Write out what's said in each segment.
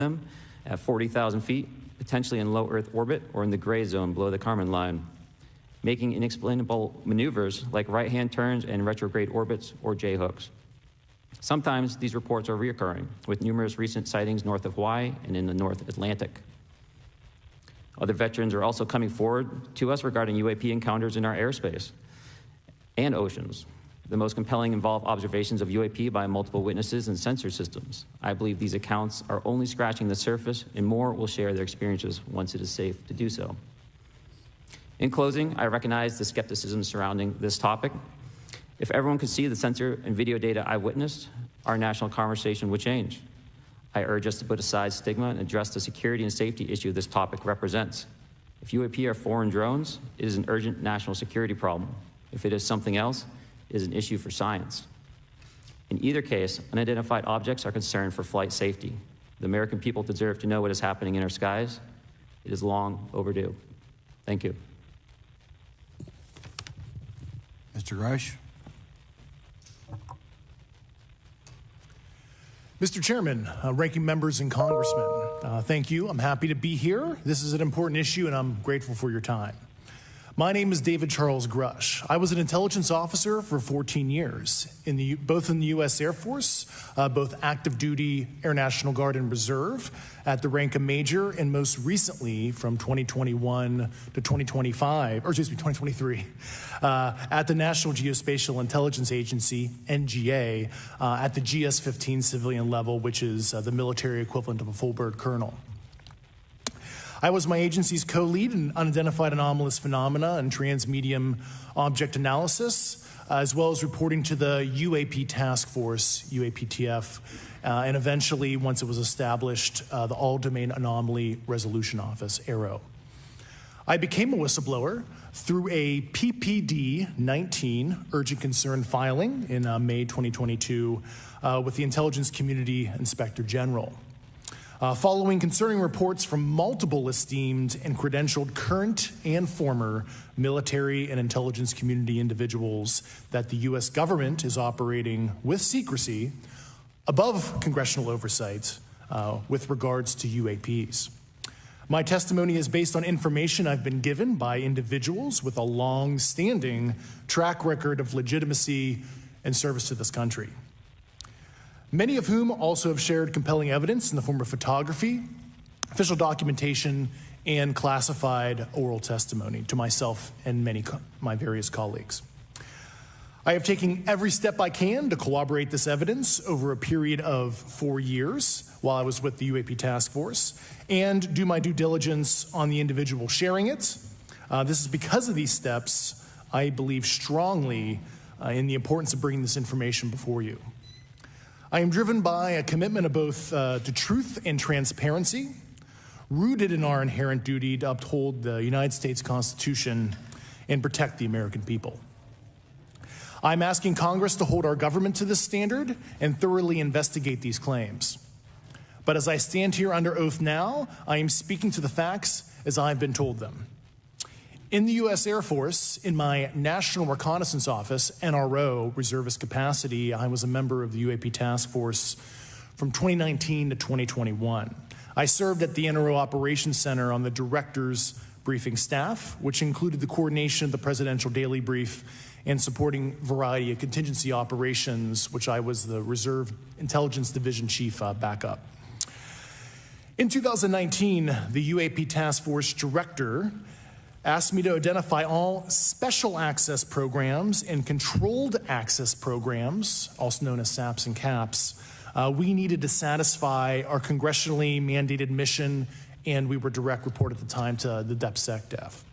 them at 40,000 feet, potentially in low Earth orbit or in the gray zone below the Kármán line, making inexplainable maneuvers like right-hand turns and retrograde orbits or J-hooks. Sometimes these reports are reoccurring, with numerous recent sightings north of Hawaii and in the North Atlantic. Other veterans are also coming forward to us regarding UAP encounters in our airspace and oceans. The most compelling involve observations of UAP by multiple witnesses and sensor systems. I believe these accounts are only scratching the surface, and more will share their experiences once it is safe to do so. In closing, I recognize the skepticism surrounding this topic. If everyone could see the sensor and video data I witnessed, our national conversation would change. I urge us to put aside stigma and address the security and safety issue this topic represents. If UAP are foreign drones, it is an urgent national security problem. If it is something else, it is an issue for science. In either case, unidentified objects are concerned for flight safety. The American people deserve to know what is happening in our skies. It is long overdue. Thank you. Mr. Grush. Mr. Chairman, ranking members and congressmen, thank you. I'm happy to be here. This is an important issue, and I'm grateful for your time. My name is David Charles Grush. I was an intelligence officer for 14 years, both in the U.S. Air Force, both active duty, Air National Guard, and Reserve, at the rank of major, and most recently from 2021 to 2023, at the National Geospatial Intelligence Agency, NGA, at the GS-15 civilian level, which is the military equivalent of a full bird colonel. I was my agency's co-lead in unidentified anomalous phenomena and transmedium object analysis, as well as reporting to the UAP task force, UAPTF, and eventually, once it was established, the All-Domain Anomaly Resolution Office, ARROW. I became a whistleblower through a PPD-19 urgent concern filing in May 2022 with the Intelligence Community Inspector General. Following concerning reports from multiple esteemed and credentialed current and former military and intelligence community individuals that the U.S. government is operating with secrecy above congressional oversight with regards to UAPs. My testimony is based on information I've been given by individuals with a long-standing track record of legitimacy and service to this country, many of whom also have shared compelling evidence in the form of photography, official documentation, and classified oral testimony to myself and my various colleagues. I have taken every step I can to corroborate this evidence over a period of 4 years while I was with the UAP Task Force and do my due diligence on the individual sharing it. This is because of these steps, I believe strongly in the importance of bringing this information before you. I am driven by a commitment of both to truth and transparency, rooted in our inherent duty to uphold the United States Constitution and protect the American people. I'm asking Congress to hold our government to this standard and thoroughly investigate these claims. But as I stand here under oath now, I am speaking to the facts as I've been told them. In the U.S. Air Force, in my National Reconnaissance Office, NRO, reservist capacity, I was a member of the UAP Task Force from 2019 to 2021. I served at the NRO Operations Center on the Director's Briefing staff, which included the coordination of the Presidential Daily Brief and supporting a variety of contingency operations, which I was the Reserve Intelligence Division Chief backup. In 2019, the UAP Task Force Director asked me to identify all special access programs and controlled access programs, also known as SAPs and CAPs, we needed to satisfy our congressionally mandated mission, and we were direct report at the time to the DepSecDef.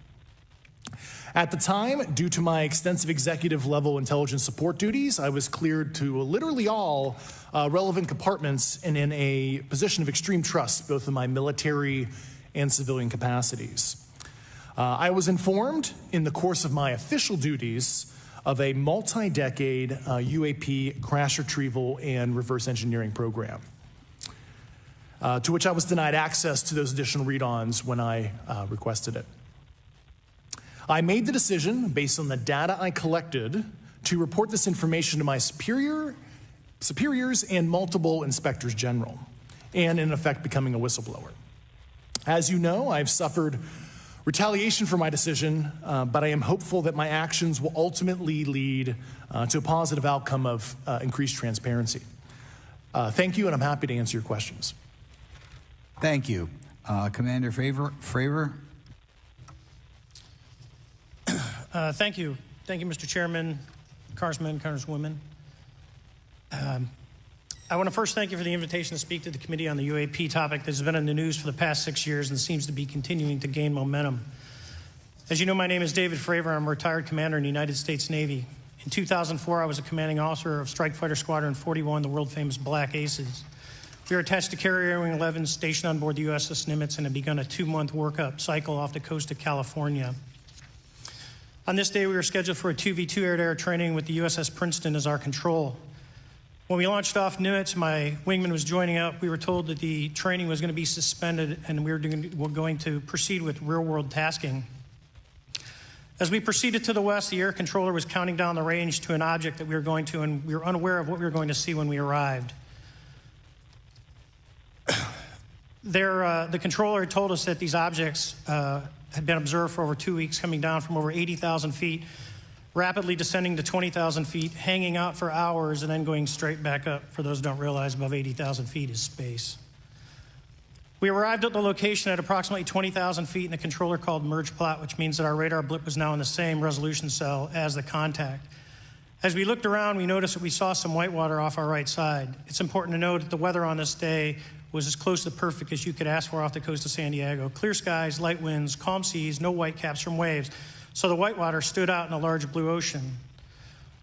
At the time, due to my extensive executive level intelligence support duties, I was cleared to literally all relevant compartments and in a position of extreme trust, both in my military and civilian capacities. I was informed in the course of my official duties of a multi-decade UAP crash retrieval and reverse engineering program, to which I was denied access to those additional read-ons when I requested it. I made the decision, based on the data I collected, to report this information to my superiors and multiple inspectors general. and in effect becoming a whistleblower. As you know, I've suffered retaliation for my decision, but I am hopeful that my actions will ultimately lead to a positive outcome of increased transparency. Thank you, and I'm happy to answer your questions. Thank you. Commander Fravor? Thank you. Thank you, Mr. Chairman, Congressmen, Congresswomen. I want to first thank you for the invitation to speak to the committee on the UAP topic that has been in the news for the past 6 years and seems to be continuing to gain momentum. As you know, my name is David Fravor. I'm a retired commander in the United States Navy. In 2004, I was a commanding officer of Strike Fighter Squadron 41, the world-famous Black Aces. We were attached to Carrier Wing 11, stationed on board the USS Nimitz, and had begun a 2-month workup cycle off the coast of California. On this day, we were scheduled for a 2v2 air-to-air training with the USS Princeton as our control. When we launched off Nimitz, my wingman was joining up. We were told that the training was going to be suspended and we were going to proceed with real-world tasking. As we proceeded to the west, the air controller was counting down the range to an object that we were going to, and we were unaware of what we were going to see when we arrived. The controller had told us that these objects had been observed for over 2 weeks, coming down from over 80,000 feet, rapidly descending to 20,000 feet, hanging out for hours, and then going straight back up. For those who don't realize, above 80,000 feet is space. We arrived at the location at approximately 20,000 feet, and the controller called merge plot, which means that our radar blip was now in the same resolution cell as the contact. As we looked around, we noticed that we saw some whitewater off our right side. It's important to note that the weather on this day was as close to perfect as you could ask for off the coast of San Diego. Clear skies, light winds, calm seas, no whitecaps from waves. So the whitewater stood out in a large blue ocean.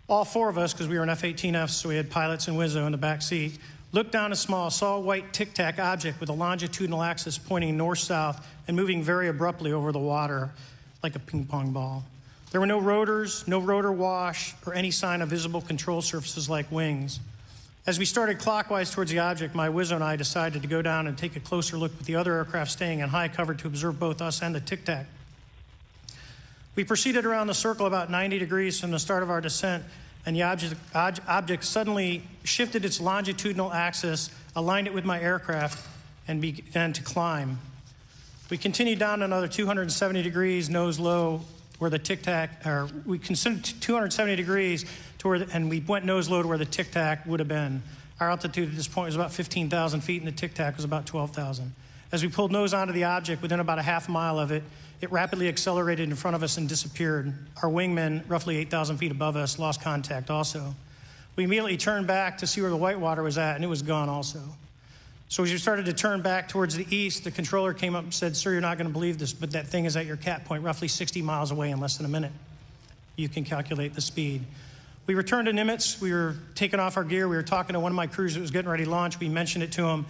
All 4 of us, because we were in F-18Fs, so we had pilots and Wizzo in the back seat, looked down a small, saw a white tic-tac object with a longitudinal axis pointing north-south and moving very abruptly over the water like a ping-pong ball. There were no rotors, no rotor wash, or any sign of visible control surfaces like wings. As we started clockwise towards the object, my Wizzo and I decided to go down and take a closer look with the other aircraft staying in high cover to observe both us and the tic-tac. We proceeded around the circle about 90 degrees from the start of our descent, and the object suddenly shifted its longitudinal axis, aligned it with my aircraft, and began to climb. We continued down another 270 degrees, nose low, where the tic-tac, or we considered 270 degrees to where, and we went nose low to where the tic-tac would have been. Our altitude at this point was about 15,000 feet, and the tic-tac was about 12,000. As we pulled nose onto the object, within about a half mile of it, it rapidly accelerated in front of us and disappeared. Our wingmen, roughly 8,000 feet above us, lost contact also. We immediately turned back to see where the whitewater was at, and it was gone also. So as we started to turn back towards the east, the controller came up and said, "Sir, you're not going to believe this, but that thing is at your cap point, roughly 60 miles away in less than a minute. You can calculate the speed." We returned to Nimitz. We were taking off our gear. We were talking to one of my crews that was getting ready to launch. We mentioned it to them,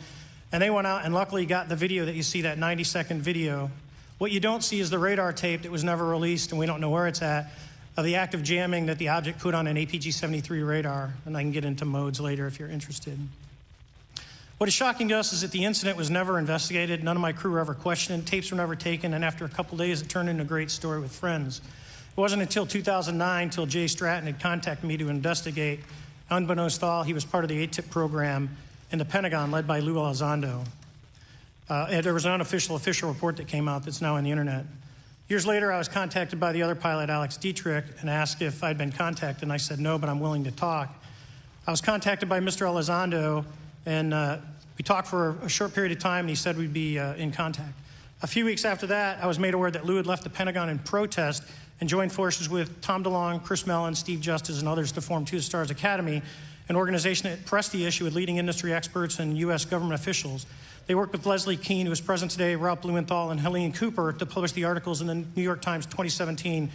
and they went out and luckily got the video that you see, that 90-second video. What you don't see is the radar tape that was never released, and we don't know where it's at, of the active jamming that the object put on an APG-73 radar, and I can get into modes later if you're interested. What is shocking to us is that the incident was never investigated. None of my crew were ever questioned. Tapes were never taken, and after a couple days, it turned into a great story with friends. It wasn't until 2009 until Jay Stratton had contacted me to investigate. Unbeknownst to all, he was part of the ATIP program in the Pentagon led by Lou Elizondo. There was an unofficial official report that came out that's now on the internet. Years later, I was contacted by the other pilot, Alex Dietrich, and asked if I'd been contacted, and I said no, but I'm willing to talk. I was contacted by Mr. Elizondo, and we talked for a short period of time, and he said we'd be in contact. A few weeks after that, I was made aware that Lou had left the Pentagon in protest and joined forces with Tom DeLonge, Chris Mellon, Steve Justice, and others to form Two Stars Academy, an organization that pressed the issue with leading industry experts and U.S. government officials. They worked with Leslie Kean, who is present today, Ralph Blumenthal, and Helene Cooper to publish the articles in the New York Times 2017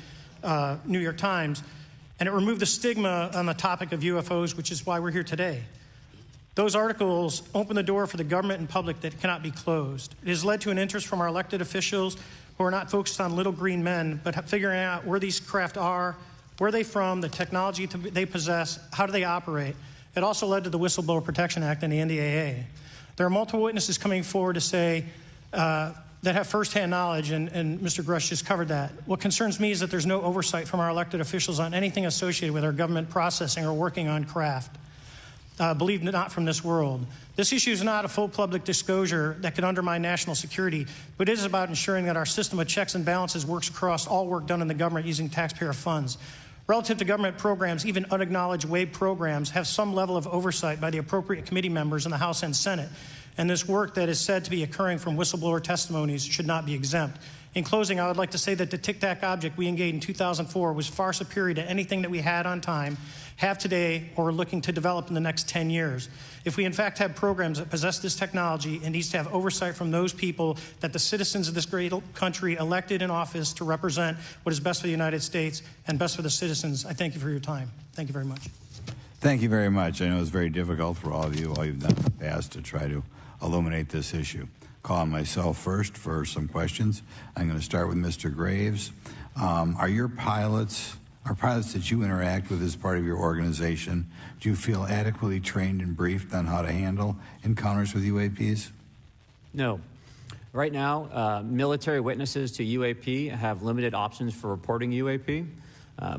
New York Times, and it removed the stigma on the topic of UFOs, which is why we're here today. Those articles open the door for the government and public that cannot be closed. It has led to an interest from our elected officials who are not focused on little green men, but figuring out where these craft are, where they're from, the technology they possess, how do they operate. It also led to the Whistleblower Protection Act and the NDAA. There are multiple witnesses coming forward to say that have firsthand knowledge, and Mr. Grush just covered that. What concerns me is that there's no oversight from our elected officials on anything associated with our government processing or working on craft. believe not from this world. This issue is not a full public disclosure that could undermine national security, but it is about ensuring that our system of checks and balances works across all work done in the government using taxpayer funds. Relative to government programs, even unacknowledged WAPE programs have some level of oversight by the appropriate committee members in the House and Senate, and this work that is said to be occurring from whistleblower testimonies should not be exempt. In closing, I would like to say that the Tic-Tac object we engaged in 2004 was far superior to anything that we had on time, have today, or are looking to develop in the next 10 years. If we in fact have programs that possess this technology, it needs to have oversight from those people that the citizens of this great country elected in office to represent what is best for the United States and best for the citizens. I thank you for your time. Thank you very much. Thank you very much. I know it's very difficult for all of you, all you've done in the past to try to illuminate this issue. Call on myself first for some questions. I'm going to start with Mr. Graves. Are pilots that you interact with as part of your organization, do you feel adequately trained and briefed on how to handle encounters with UAPs? No. Right now, military witnesses to UAP have limited options for reporting UAP.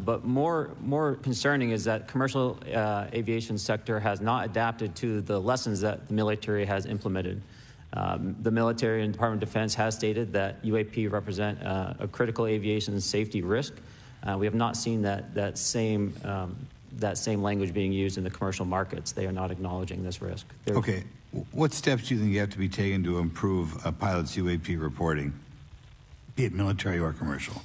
But more concerning is that commercial aviation sector has not adapted to the lessons that the military has implemented. The military and Department of Defense has stated that UAP represent a critical aviation safety risk. We have not seen that same language being used in the commercial markets. They are not acknowledging this risk. Okay. What steps do you think you have to be taken to improve a pilot's UAP reporting, be it military or commercial?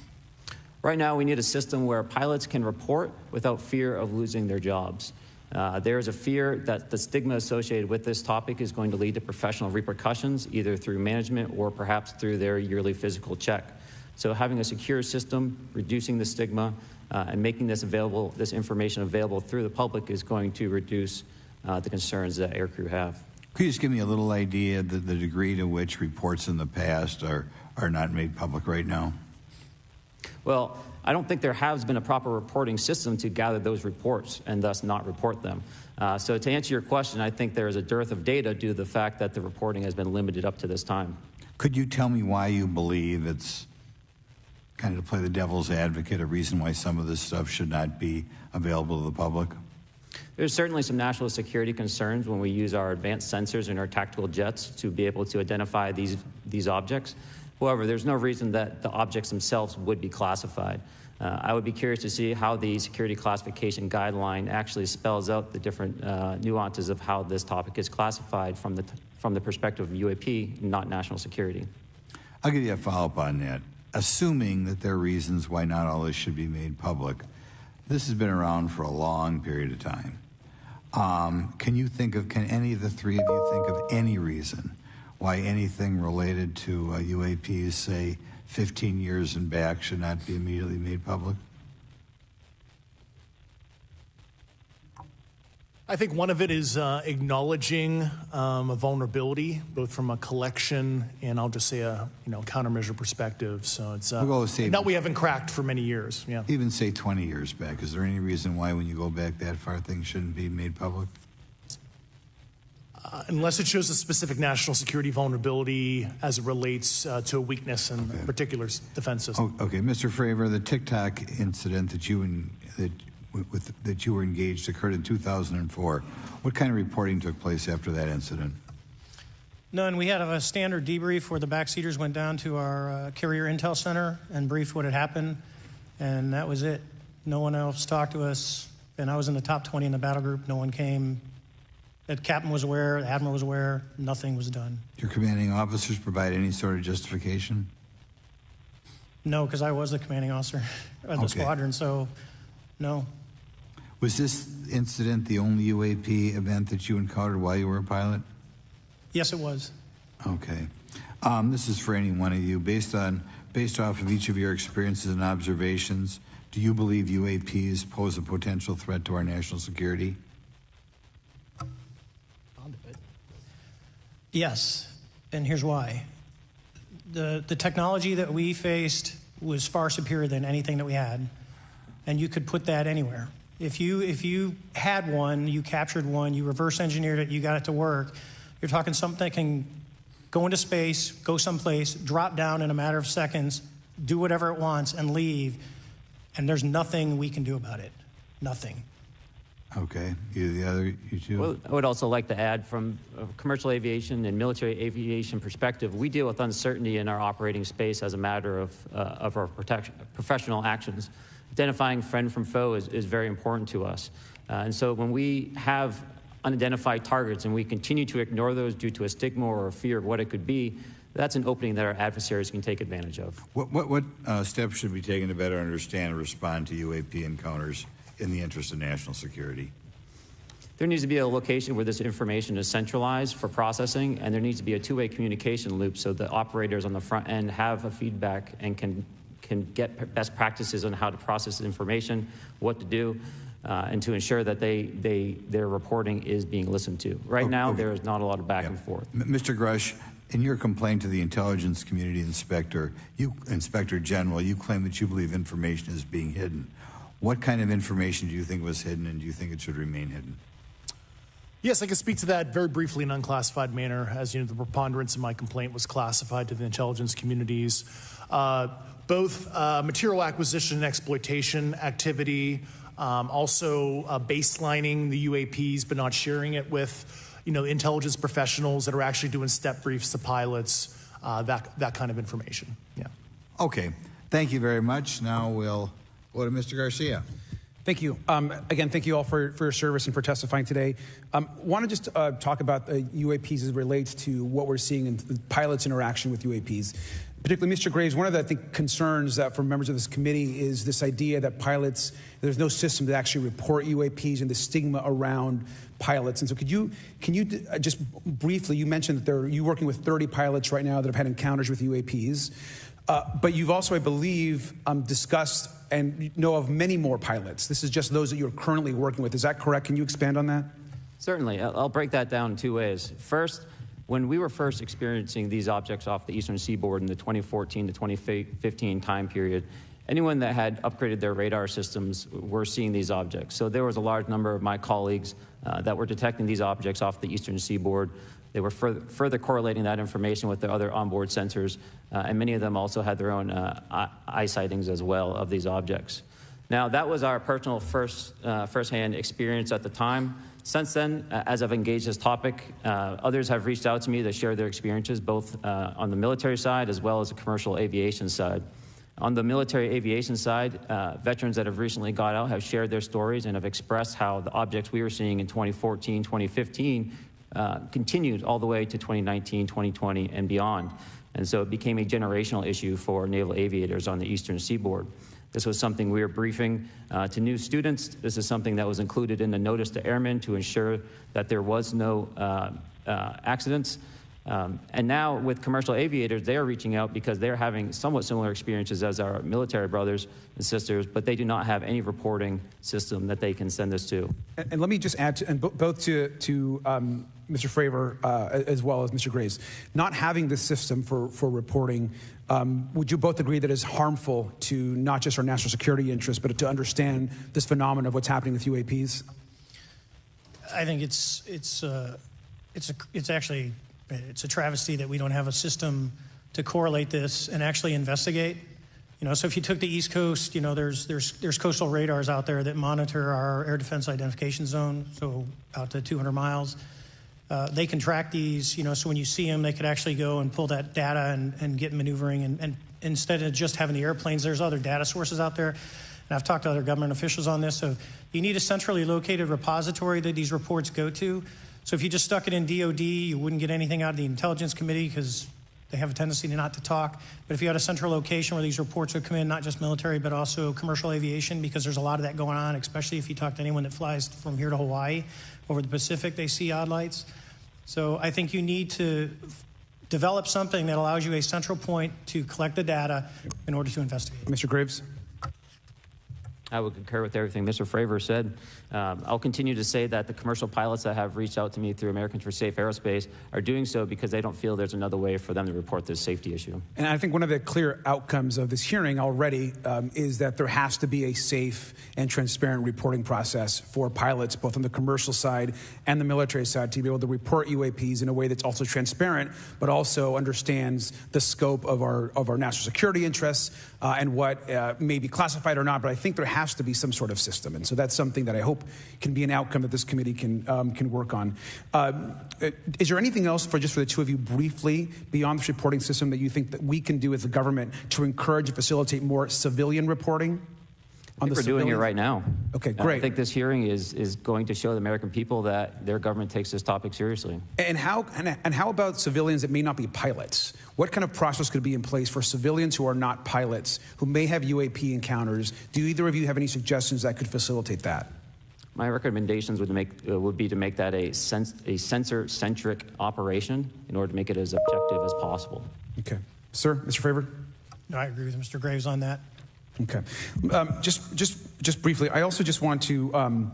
Right now, we need a system where pilots can report without fear of losing their jobs. There is a fear that the stigma associated with this topic is going to lead to professional repercussions, either through management or perhaps through their yearly physical check. So having a secure system, reducing the stigma, and making this information available through the public is going to reduce the concerns that aircrew have. Could you just give me a little idea of the degree to which reports in the past are not made public right now? Well, I don't think there has been a proper reporting system to gather those reports and thus not report them. So to answer your question, I think there is a dearth of data due to the fact that the reporting has been limited up to this time. Could you tell me why you believe it's, kind of to play the devil's advocate, a reason why some of this stuff should not be available to the public? There's certainly some national security concerns when we use our advanced sensors in our tactical jets to be able to identify these objects. However, there's no reason that the objects themselves would be classified. I would be curious to see how the security classification guideline actually spells out the different nuances of how this topic is classified from the perspective of UAP, not national security. I'll give you a follow-up on that. Assuming that there are reasons why not all this should be made public, this has been around for a long period of time. Can any of the three of you think of any reason why anything related to UAPs, say 15 years and back, should not be immediately made public? I think one of it is acknowledging a vulnerability, both from a collection and I'll just say a countermeasure perspective. So it's that we haven't cracked for many years. Yeah. Even say 20 years back. Is there any reason why, when you go back that far, things shouldn't be made public? Unless it shows a specific national security vulnerability as it relates to a weakness in a particular defense system. Okay, Mr. Fravor, the TikTok incident that you were engaged occurred in 2004. What kind of reporting took place after that incident? None. We had a standard debrief where the backseaters went down to our carrier intel center and briefed what had happened, and that was it. No one else talked to us, and I was in the top 20 in the battle group. No one came. The captain was aware, the admiral was aware, nothing was done. Your commanding officers provide any sort of justification? No, because I was the commanding officer of the squadron, so no. Was this incident the only UAP event that you encountered while you were a pilot? Yes, it was. Okay. This is for any one of you. Based off of each of your experiences and observations, do you believe UAPs pose a potential threat to our national security? Yes, and here's why. The technology that we faced was far superior than anything that we had, and you could put that anywhere. If you had one, you captured one, you reverse engineered it, you got it to work, you're talking something that can go into space, go someplace, drop down in a matter of seconds, do whatever it wants, and leave, and there's nothing we can do about it. Nothing. Okay. You two? Well, I would also like to add, from a commercial aviation and military aviation perspective, we deal with uncertainty in our operating space as a matter of our professional actions. Identifying friend from foe is very important to us. And so when we have unidentified targets and we continue to ignore those due to a stigma or a fear of what it could be, that's an opening that our adversaries can take advantage of. What steps should be taken to better understand and respond to UAP encounters in the interest of national security? There needs to be a location where this information is centralized for processing, and there needs to be a two-way communication loop so the operators on the front end have a feedback and can get best practices on how to process information, what to do, and to ensure that their reporting is being listened to. Right now, there is not a lot of back and forth. Mr. Grush, in your complaint to the Intelligence Community Inspector General, you claim that you believe information is being hidden. What kind of information do you think was hidden, and do you think it should remain hidden? Yes, I can speak to that very briefly in an unclassified manner. As you know, the preponderance of my complaint was classified to the intelligence communities. Both material acquisition and exploitation activity, also baselining the UAPs but not sharing it with intelligence professionals that are actually doing step briefs to pilots, that kind of information. Yeah. Okay. Thank you very much. Now we'll go to Mr. Garcia. Thank you. Again, thank you all for your service and for testifying today. Want to just talk about UAPs as it relates to what we're seeing in the pilots' interaction with UAPs. Particularly, Mr. Graves, one of the, I think, concerns that for members of this committee is this idea that pilots, there's no system to actually report UAPs and the stigma around pilots. And so can you just briefly, you mentioned that you're working with 30 pilots right now that have had encounters with UAPs, but you've also, I believe, discussed and know of many more pilots. This is just those that you're currently working with. Is that correct? Can you expand on that? Certainly. I'll break that down in two ways. First, when we were first experiencing these objects off the eastern seaboard in the 2014 to 2015 time period, anyone that had upgraded their radar systems were seeing these objects. So there was a large number of my colleagues that were detecting these objects off the eastern seaboard. They were further correlating that information with the other onboard sensors, and many of them also had their own eye sightings as well of these objects. Now, that was our personal first-hand experience at the time. Since then, as I've engaged this topic, others have reached out to me to share their experiences, both on the military side as well as the commercial aviation side. On the military aviation side, veterans that have recently got out have shared their stories and have expressed how the objects we were seeing in 2014, 2015 continued all the way to 2019, 2020, and beyond. And so it became a generational issue for naval aviators on the eastern seaboard. This was something we were briefing to new students. This is something that was included in the notice to airmen to ensure that there was no accidents. And now with commercial aviators, they are reaching out because they're having somewhat similar experiences as our military brothers and sisters, but they do not have any reporting system that they can send this to. And let me just add, both to Mr. Fravor as well as Mr. Graves, not having this system for reporting, would you both agree that is harmful to not just our national security interests, but to understand this phenomenon of what's happening with UAPs? I think it's actually a travesty that we don't have a system to correlate this and actually investigate. So if you took the East Coast, there's coastal radars out there that monitor our air defense identification zone, so out to 200 miles. They can track these, so when you see them, they could actually go and pull that data and get maneuvering. And instead of just having the airplanes, there's other data sources out there. And I've talked to other government officials on this. So you need a centrally located repository that these reports go to. So if you just stuck it in DOD, you wouldn't get anything out of the Intelligence Committee because they have a tendency not to talk. But if you had a central location where these reports would come in, not just military, but also commercial aviation, because there's a lot of that going on, especially if you talk to anyone that flies from here to Hawaii, over the Pacific, they see odd lights. So I think you need to develop something that allows you a central point to collect the data in order to investigate. Mr. Graves? I would concur with everything Mr. Fravor said. I'll continue to say that the commercial pilots that have reached out to me through Americans for Safe Aerospace are doing so because they don't feel there's another way for them to report this safety issue. And I think one of the clear outcomes of this hearing already is that there has to be a safe and transparent reporting process for pilots, both on the commercial side and the military side, to be able to report UAPs in a way that's also transparent, but also understands the scope of our national security interests and what may be classified or not. But I think there has to be some sort of system. And so that's something that I hope can be an outcome that this committee can work on. Is there anything else for the two of you briefly beyond this reporting system that you think that we can do as a government to encourage and facilitate more civilian reporting? We're doing it right now. Okay, great. I think this hearing is going to show the American people that their government takes this topic seriously. And how about civilians that may not be pilots? What kind of process could be in place for civilians who are not pilots, who may have UAP encounters? Do either of you have any suggestions that could facilitate that? My recommendations would be to make that a sensor-centric operation in order to make it as objective as possible. Okay. Sir, Mr. Favor? No, I agree with Mr. Graves on that. Okay. Just briefly, I also just want to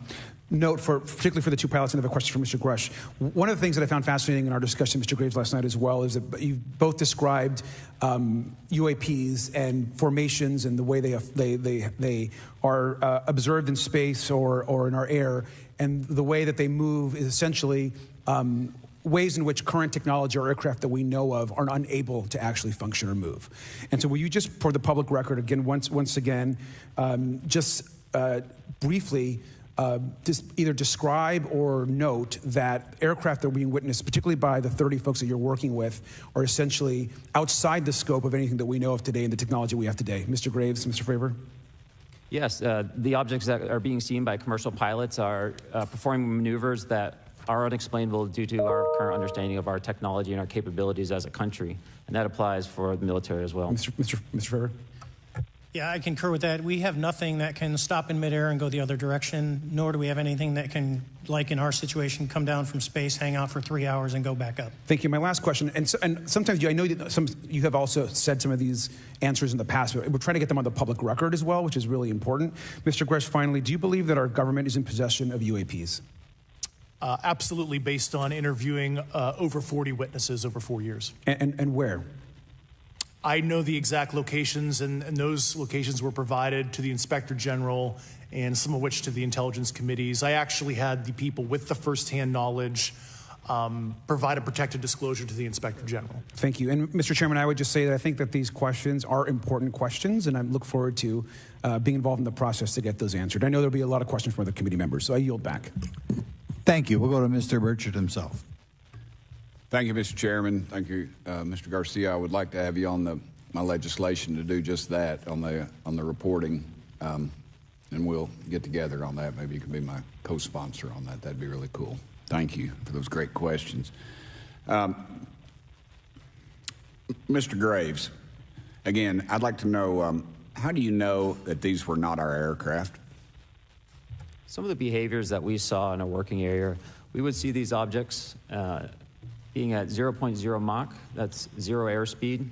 note, particularly for the two pilots, and I have a question for Mr. Grush. One of the things that I found fascinating in our discussion, Mr. Graves, last night as well, is that you both described UAPs and formations and the way they are observed in space or in our air, and the way that they move is essentially ways in which current technology or aircraft that we know of are unable to actually function or move. And so will you just, for the public record, again, once again, briefly just either describe or note that aircraft that are being witnessed, particularly by the 30 folks that you're working with, are essentially outside the scope of anything that we know of today and the technology we have today. Mr. Graves, Mr. Favor? Yes, the objects that are being seen by commercial pilots are performing maneuvers that are unexplainable due to our current understanding of our technology and our capabilities as a country. And that applies for the military as well. Mr. Favor? Yeah, I concur with that. We have nothing that can stop in midair and go the other direction, nor do we have anything that can, like in our situation, come down from space, hang out for 3 hours, and go back up. Thank you. My last question, and sometimes I know that you have also said some of these answers in the past, but we're trying to get them on the public record as well, which is really important. Mr. Gresh, finally, do you believe that our government is in possession of UAPs? Absolutely, based on interviewing over 40 witnesses over 4 years. And where? I know the exact locations, and those locations were provided to the Inspector General and some of which to the intelligence committees. I actually had the people with the firsthand knowledge provide a protected disclosure to the Inspector General. Thank you. And Mr. Chairman, I would just say that I think that these questions are important questions, and I look forward to being involved in the process to get those answered. I know there'll be a lot of questions from other committee members, so I yield back. Thank you. We'll go to Mr. Burchett himself. Thank you, Mr. Chairman. Thank you, Mr. Garcia. I would like to have you on my legislation to do just that on the reporting, and we'll get together on that. Maybe you can be my co-sponsor on that. That'd be really cool. Thank you for those great questions. Mr. Graves, again, I'd like to know, how do you know that these were not our aircraft? Some of the behaviors that we saw in a working area, we would see these objects being at 0.0 Mach, that's 0 airspeed,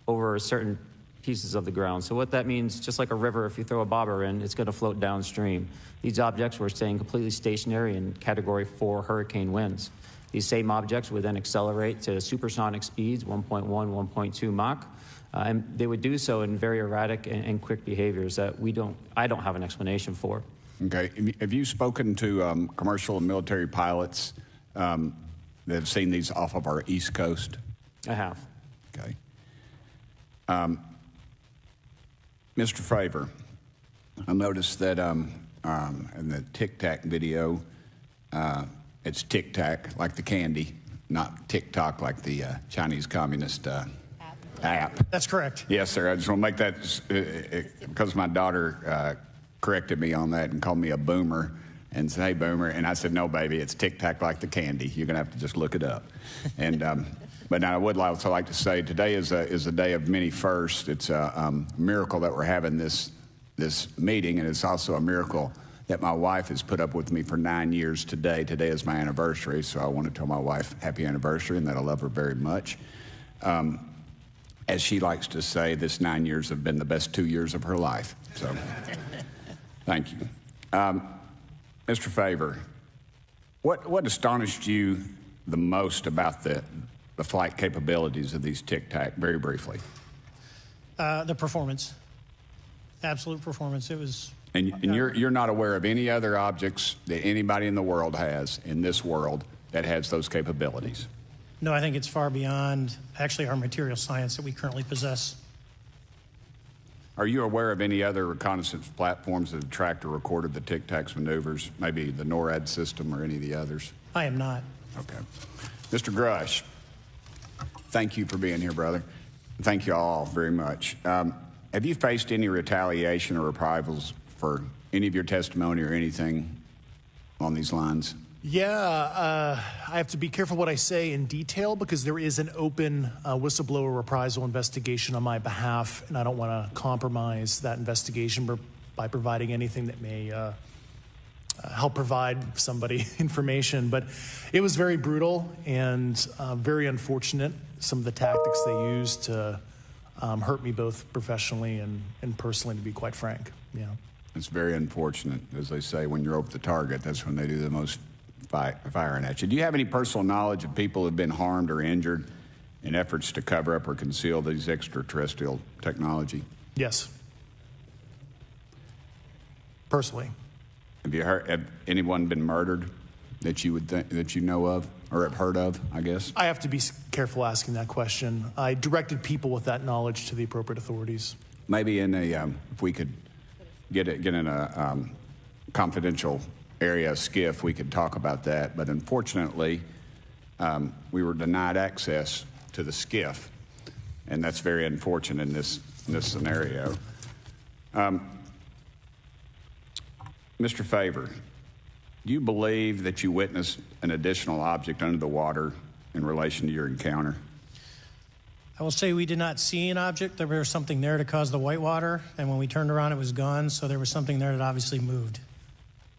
over certain pieces of the ground. So what that means, just like a river, if you throw a bobber in, it's going to float downstream. These objects were staying completely stationary in Category 4 hurricane winds. These same objects would then accelerate to supersonic speeds, 1.1, 1.2 Mach, and they would do so in very erratic and quick behaviors that I don't have an explanation for. Okay. Have you spoken to commercial and military pilots that have seen these off of our East Coast? I have. Okay. Mr. Favor, I noticed that in the Tic Tac video, it's Tic Tac like the candy, not TikTok like the Chinese Communist app. That's correct. Yes, sir. I just want to make that because my daughter corrected me on that and called me a boomer and said, "Hey, boomer," and I said, "No, baby, it's Tic Tac like the candy. You're gonna have to just look it up." And but now I would also like to say today is a day of many firsts. It's a miracle that we're having this meeting, and it's also a miracle that my wife has put up with me for 9 years today. Today is my anniversary, so I want to tell my wife happy anniversary and that I love her very much. As she likes to say, this 9 years have been the best 2 years of her life. So. Thank you. Mr. Favor, what astonished you the most about the flight capabilities of these Tic Tac, very briefly? The performance. Absolute performance. It was... And you're not aware of any other objects that anybody in the world has, in this world, that has those capabilities? No, I think it's far beyond, actually, our material science that we currently possess. Are you aware of any other reconnaissance platforms that have tracked or recorded the Tic Tacs maneuvers, maybe the NORAD system or any of the others? I am not. Okay. Mr. Grush, thank you for being here, brother. Thank you all very much. Have you faced any retaliation or reprisals for any of your testimony or anything on these lines? Yeah, I have to be careful what I say in detail because there is an open whistleblower reprisal investigation on my behalf, and I don't want to compromise that investigation by providing anything that may help provide somebody information. But it was very brutal and very unfortunate, some of the tactics they used to hurt me both professionally and personally, to be quite frank. Yeah. It's very unfortunate. As they say, when you're over the target, that's when they do the most firing at you. Do you have any personal knowledge of people who have been harmed or injured in efforts to cover up or conceal these extraterrestrial technology? Yes. Personally. Have anyone been murdered that you would think, that you know of or have heard of, I guess? I have to be careful asking that question. I directed people with that knowledge to the appropriate authorities. Maybe in a, if we could get in a confidential area, a SCIF, we could talk about that. But unfortunately, we were denied access to the SCIF, and that's very unfortunate in this scenario. Mr. Favor, do you believe that you witnessed an additional object under the water in relation to your encounter? I will say we did not see an object. There was something there to cause the whitewater, and when we turned around, it was gone. So there was something there that obviously moved.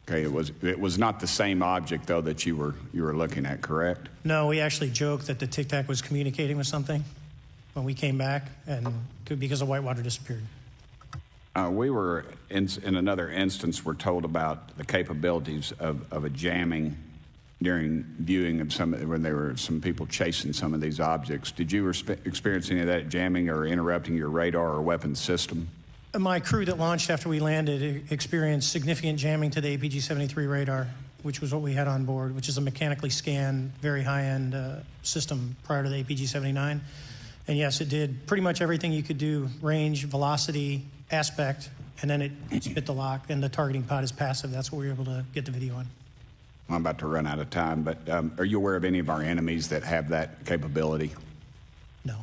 Okay, it was not the same object though that you were looking at, correct? No, we actually joked that the Tic Tac was communicating with something when we came back, and because the whitewater disappeared. We were in another instance. We're told about the capabilities of a jamming during viewing of when there were some people chasing some of these objects. Did you experience any of that jamming or interrupting your radar or weapons system? My crew that launched after we landed experienced significant jamming to the APG-73 radar, which was what we had on board, which is a mechanically scanned, very high-end system prior to the APG-79. And yes, it did pretty much everything you could do: range, velocity, aspect, and then it spit the lock, and the targeting pod is passive. That's what we were able to get the video on. I'm about to run out of time, but are you aware of any of our enemies that have that capability? No.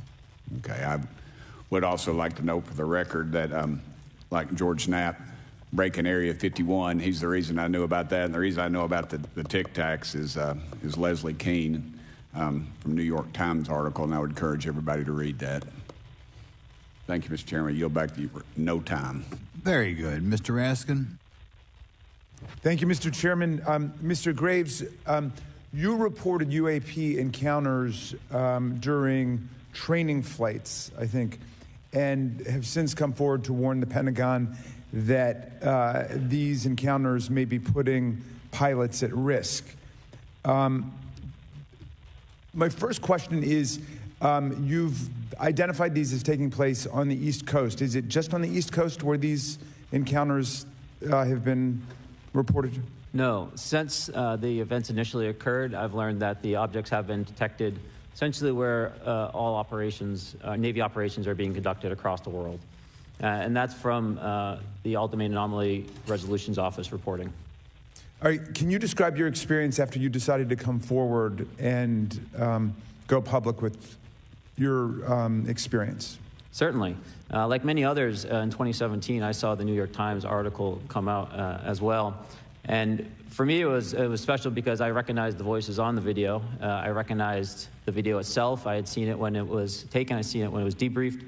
Okay. I would also like to note for the record that, like George Knapp, breaking Area 51, he's the reason I knew about that, and the reason I know about the Tic Tacs is Leslie Keene from New York Times article, and I would encourage everybody to read that. Thank you, Mr. Chairman. Yield back to you for no time. Very good. Mr. Raskin? Thank you, Mr. Chairman. Mr. Graves, you reported UAP encounters during training flights, I think, and have since come forward to warn the Pentagon that these encounters may be putting pilots at risk. My first question is, you've identified these as taking place on the East Coast. Is it just on the East Coast where these encounters have been reported? No. Since the events initially occurred, I've learned that the objects have been detected essentially where all operations, Navy operations, are being conducted across the world. And that's from the All-Domain Anomaly Resolutions Office reporting. All right. Can you describe your experience after you decided to come forward and go public with your experience? Certainly. Like many others, in 2017, I saw the New York Times article come out as well. And for me, it was special because I recognized the voices on the video. I recognized the video itself. I had seen it when it was taken. I'd seen it when it was debriefed.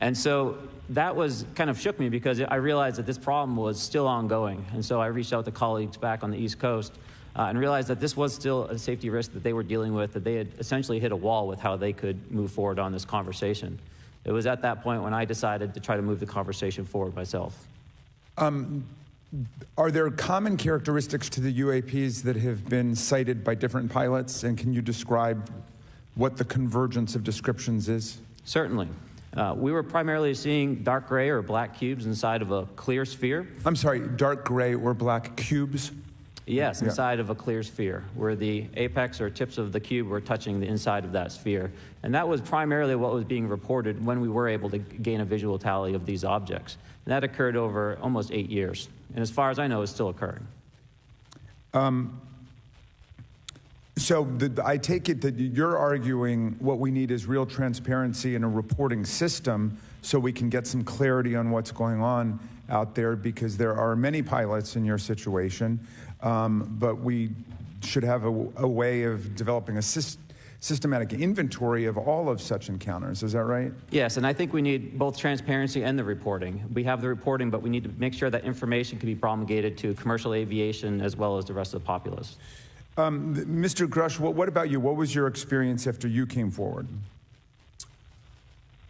And so that was kind of shook me because I realized that this problem was still ongoing. And so I reached out to colleagues back on the East Coast and realized that this was still a safety risk that they were dealing with, that they had essentially hit a wall with how they could move forward on this conversation. It was at that point when I decided to try to move the conversation forward myself. Are there common characteristics to the UAPs that have been cited by different pilots, and can you describe what the convergence of descriptions is? Certainly. We were primarily seeing dark gray or black cubes inside of a clear sphere. I'm sorry, dark gray or black cubes? Yes, inside of a clear sphere, where the apex or tips of the cube were touching the inside of that sphere. And that was primarily what was being reported when we were able to gain a visual tally of these objects. And that occurred over almost 8 years. And as far as I know, it's still occurring. I take it that you're arguing what we need is real transparency in a reporting system so we can get some clarity on what's going on out there, because there are many pilots in your situation, but we should have a way of developing a systematic inventory of all of such encounters. Is that right? Yes, and I think we need both transparency and the reporting. We have the reporting, but we need to make sure that information can be promulgated to commercial aviation as well as the rest of the populace. Mr. Grush, what about you? What was your experience after you came forward?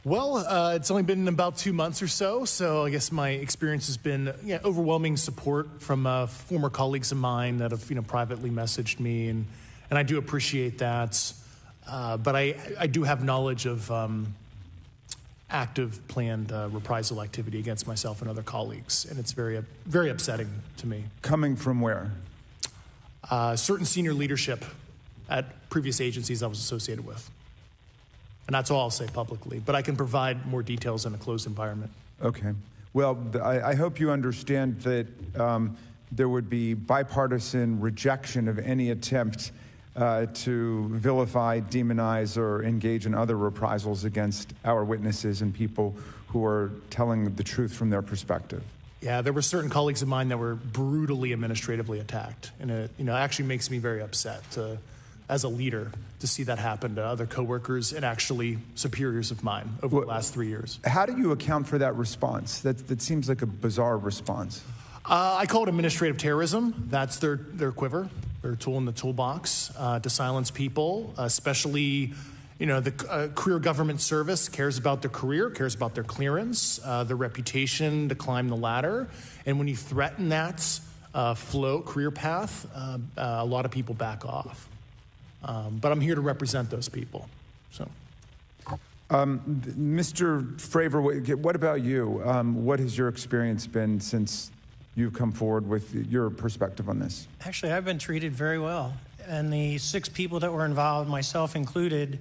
Well, it's only been about 2 months or so I guess my experience has been overwhelming support from former colleagues of mine that have privately messaged me, and I do appreciate that. But I do have knowledge of active planned reprisal activity against myself and other colleagues, and it's very, very upsetting to me. Coming from where? Certain senior leadership at previous agencies I was associated with. And that's all I'll say publicly, but I can provide more details in a closed environment. Okay. Well, I hope you understand that there would be bipartisan rejection of any attempt to vilify, demonize, or engage in other reprisals against our witnesses and people who are telling the truth from their perspective. Yeah, there were certain colleagues of mine that were brutally administratively attacked, and it actually makes me very upset as a leader to see that happen to other coworkers and actually superiors of mine over the last 3 years. How do you account for that response? That seems like a bizarre response. I call it administrative terrorism. That's their quiver, their tool in the toolbox to silence people, especially the career government service cares about their career, cares about their clearance, their reputation to climb the ladder. And when you threaten that career path, a lot of people back off. But I'm here to represent those people. So, Mr. Fravor, what about you? What has your experience been since you've come forward with your perspective on this? Actually, I've been treated very well. And the 6 people that were involved, myself included,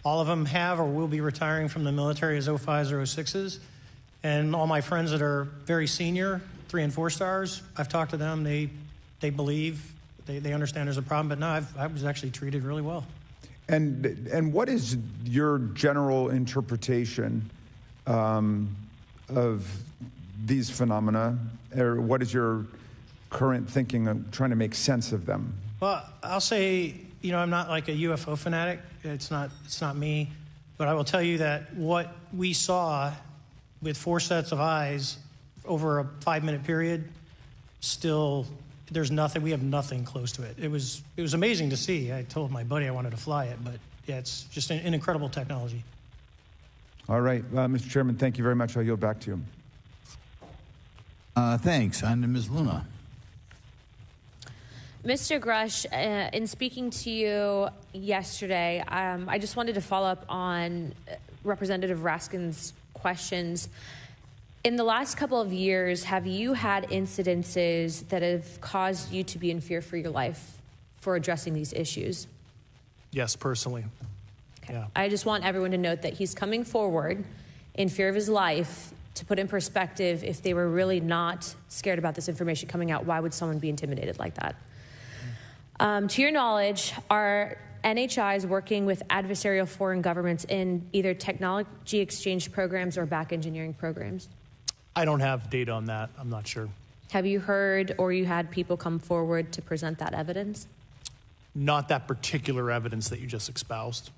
all of them have or will be retiring from the military as 05s or 06s. And all my friends that are very senior, 3 and 4 stars, I've talked to them. They believe, they understand there's a problem. But no, I was actually treated really well. And what is your general interpretation of these phenomena? Or what is your current thinking of trying to make sense of them? Well, I'll say, I'm not like a UFO fanatic. It's not me. But I will tell you that what we saw with 4 sets of eyes over a 5-minute period, still, there's nothing. We have nothing close to it. It was amazing to see. I told my buddy I wanted to fly it, but yeah, it's just an incredible technology. All right, Mr. Chairman, thank you very much. I'll yield back to you. Thanks. On to Ms. Luna. Mr. Grush, in speaking to you yesterday, I just wanted to follow up on Representative Raskin's questions. In the last couple of years, have you had incidences that have caused you to be in fear for your life for addressing these issues? Yes, personally. Okay. Yeah. I just want everyone to note that he's coming forward in fear of his life. To put in perspective, if they were really not scared about this information coming out, why would someone be intimidated like that? To your knowledge, are NHIs working with adversarial foreign governments in either technology exchange programs or back engineering programs? I don't have data on that. I'm not sure. Have you heard or you had people come forward to present that evidence? Not that particular evidence that you just espoused.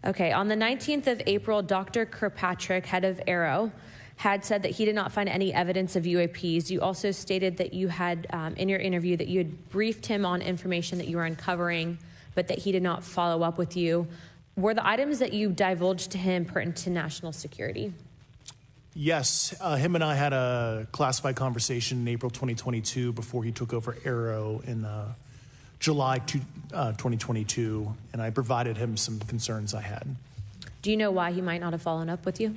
Okay, on the 19th of April, Dr. Kirkpatrick, head of Aero, had said that he did not find any evidence of UAPs. You also stated that you had, in your interview, that you had briefed him on information that you were uncovering, but that he did not follow up with you. Were the items that you divulged to him pertinent to national security? Yes, him and I had a classified conversation in April 2022 before he took over Aero in July 2022, and I provided him some concerns I had. Do you know why he might not have followed up with you?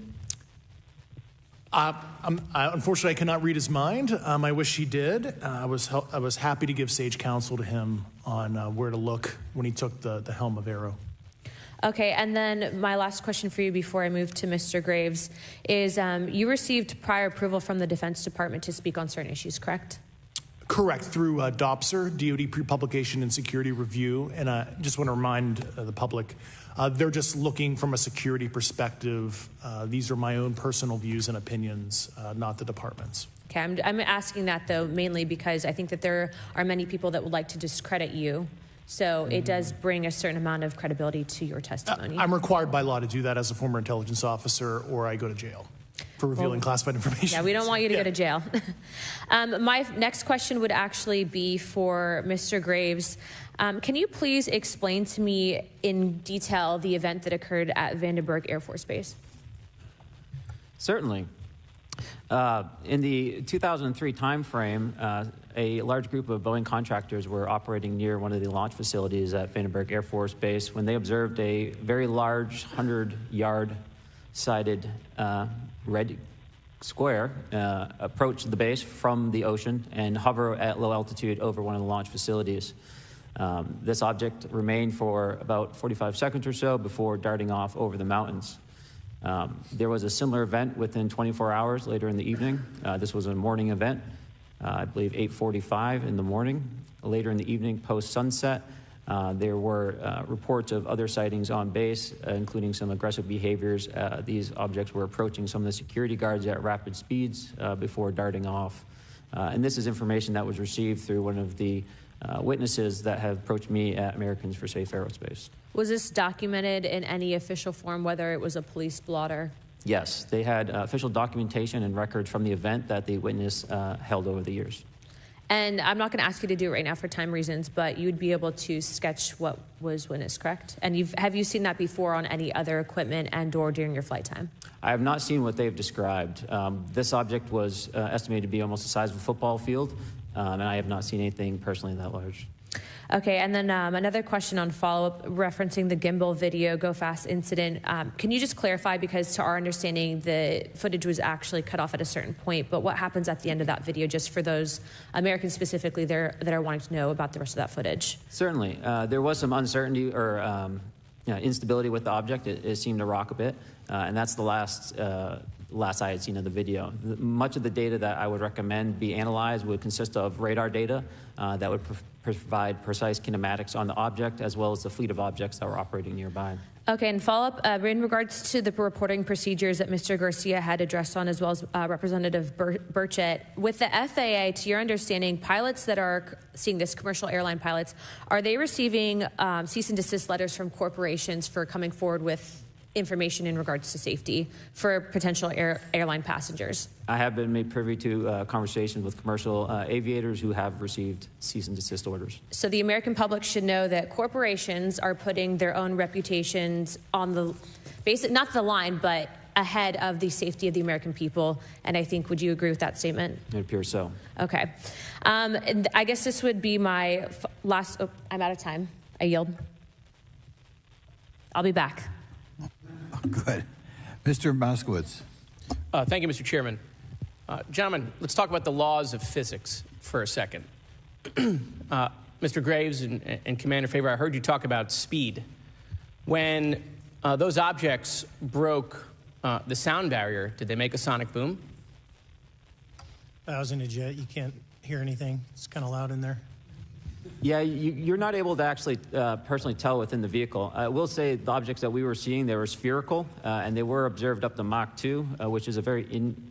Unfortunately, I cannot read his mind. I wish he did. I was happy to give sage counsel to him on where to look when he took the helm of Arrow. Okay, and then my last question for you before I move to Mr. Graves is you received prior approval from the Defense Department to speak on certain issues, correct? Correct, through DOPSR, DoD Pre-Publication and Security Review. And I just want to remind the public, they're just looking from a security perspective. These are my own personal views and opinions, not the department's. Okay, I'm asking that, though, mainly because I think that there are many people that would like to discredit you. So it does bring a certain amount of credibility to your testimony. I'm required by law to do that as a former intelligence officer, or I go to jail for revealing classified information. Yeah, we don't want you to go to jail. My next question would actually be for Mr. Graves. Can you please explain to me in detail the event that occurred at Vandenberg Air Force Base? Certainly. In the 2003 timeframe, a large group of Boeing contractors were operating near one of the launch facilities at Vandenberg Air Force Base when they observed a very large 100-yard sided red square approach the base from the ocean and hover at low altitude over one of the launch facilities. This object remained for about 45 seconds or so before darting off over the mountains. There was a similar event within 24 hours later in the evening. This was a morning event, I believe 8:45 in the morning. Later in the evening, post-sunset, there were reports of other sightings on base, including some aggressive behaviors. These objects were approaching some of the security guards at rapid speeds before darting off. And this is information that was received through one of the witnesses that have approached me at Americans for Safe Aerospace. Was this documented in any official form, whether it was a police blotter? Yes, they had official documentation and records from the event that the witness held over the years. And I'm not going to ask you to do it right now for time reasons, but you'd be able to sketch what was witnessed, correct? And have you seen that before on any other equipment and/or during your flight time? I have not seen what they've described. This object was estimated to be almost the size of a football field, and I have not seen anything personally that large. Okay, and then another question on follow-up referencing the gimbal video Go Fast incident. Can you just clarify, because to our understanding, the footage was actually cut off at a certain point, but what happens at the end of that video, just for those Americans specifically that are wanting to know about the rest of that footage? Certainly. There was some uncertainty or instability with the object. It seemed to rock a bit, and that's the last I had seen of the video. Much of the data that I would recommend be analyzed would consist of radar data that would provide precise kinematics on the object, as well as the fleet of objects that were operating nearby. Okay, and follow-up, in regards to the reporting procedures that Mr. Garcia had addressed on, as well as Representative Burchett, with the FAA, to your understanding, pilots that are seeing this, commercial airline pilots, are they receiving cease and desist letters from corporations for coming forward with information in regards to safety for potential airline passengers? I have been made privy to conversations with commercial aviators who have received cease and desist orders. So the American public should know that corporations are putting their own reputations on the basic, not the line, but ahead of the safety of the American people. And I think, would you agree with that statement? It appears so. Okay. And I guess this would be my last, I'm out of time. I yield. I'll be back. Good. Mr. Moskowitz. Thank you, Mr. Chairman. Gentlemen, let's talk about the laws of physics for a second. Mr. Graves and Commander Favor, I heard you talk about speed. When those objects broke the sound barrier, did they make a sonic boom? I was in a jet. You can't hear anything. It's kind of loud in there. Yeah, you're not able to actually personally tell within the vehicle. I will say the objects that we were seeing, they were spherical, and they were observed up to Mach 2, which is a very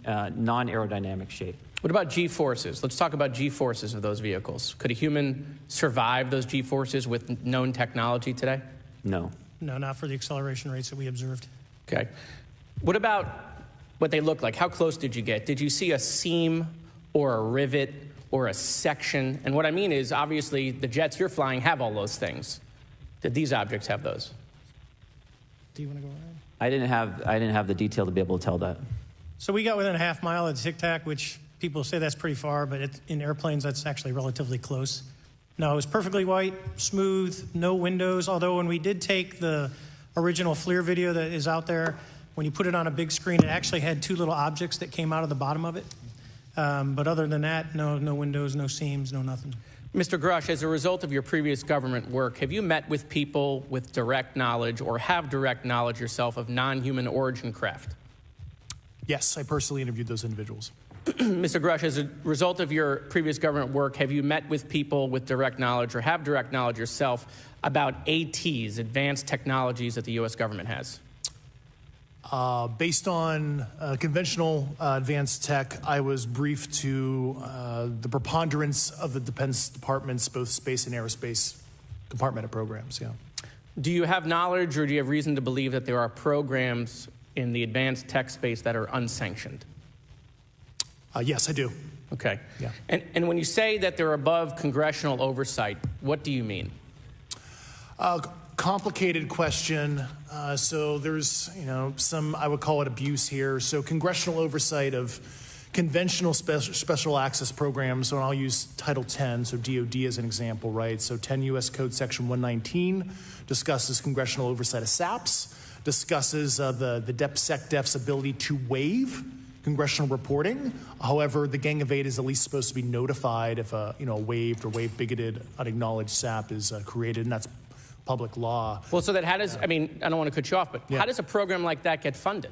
non-aerodynamic shape. What about G-forces? Let's talk about G-forces of those vehicles. Could a human survive those G-forces with known technology today? No. No, not for the acceleration rates that we observed. Okay. What about what they look like? How close did you get? Did you see a seam or a rivet or a section? And what I mean is, obviously, the jets you're flying have all those things. Did these objects have those? Do you want to go ahead? I didn't have the detail to be able to tell that. So we got within a half mile of Tic Tac, which people say that's pretty far, but in airplanes, that's actually relatively close. No, it was perfectly white, smooth, no windows, although when we did take the original FLIR video that is out there, When you put it on a big screen, it actually had two little objects that came out of the bottom of it. But other than that, no windows, no seams, no nothing. Mr. Grush, as a result of your previous government work, have you met with people with direct knowledge or have direct knowledge yourself of non-human origin craft? Yes, I personally interviewed those individuals. Mr. Grush, as a result of your previous government work, have you met with people with direct knowledge or have direct knowledge yourself about ATs, advanced technologies that the U.S. government has? Based on conventional advanced tech, I was briefed to the preponderance of the Defense Department's both space and aerospace compartmented programs, yeah. Do you have knowledge or do you have reason to believe that there are programs in the advanced tech space that are unsanctioned? Yes, I do. Okay. Yeah. And when you say that they're above congressional oversight, what do you mean? Complicated question. So there's, some, I would call it abuse here. So congressional oversight of conventional special access programs, so I'll use Title 10, so DOD as an example, right? So 10 U.S. Code Section 119 discusses congressional oversight of SAPs, discusses the DepSecDef's ability to waive congressional reporting. However, the Gang of Eight is at least supposed to be notified if a waived or waive bigoted unacknowledged SAP is created, and that's public law. Well, so that how does, I don't want to cut you off, but how does a program like that get funded?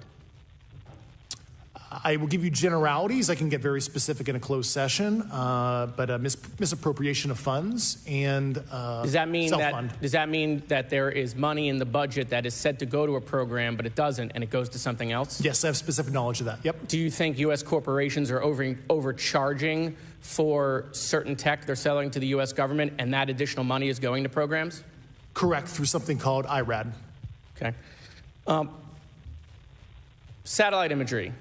I will give you generalities. I can get very specific in a closed session, but misappropriation of funds and does that mean self-fund. Does that mean that there is money in the budget that is said to go to a program, but it doesn't, and it goes to something else? Yes, I have specific knowledge of that. Yep. Do you think U.S. corporations are overcharging for certain tech they're selling to the U.S. government, and that additional money is going to programs? Correct, through something called IRAD. Okay. Satellite imagery.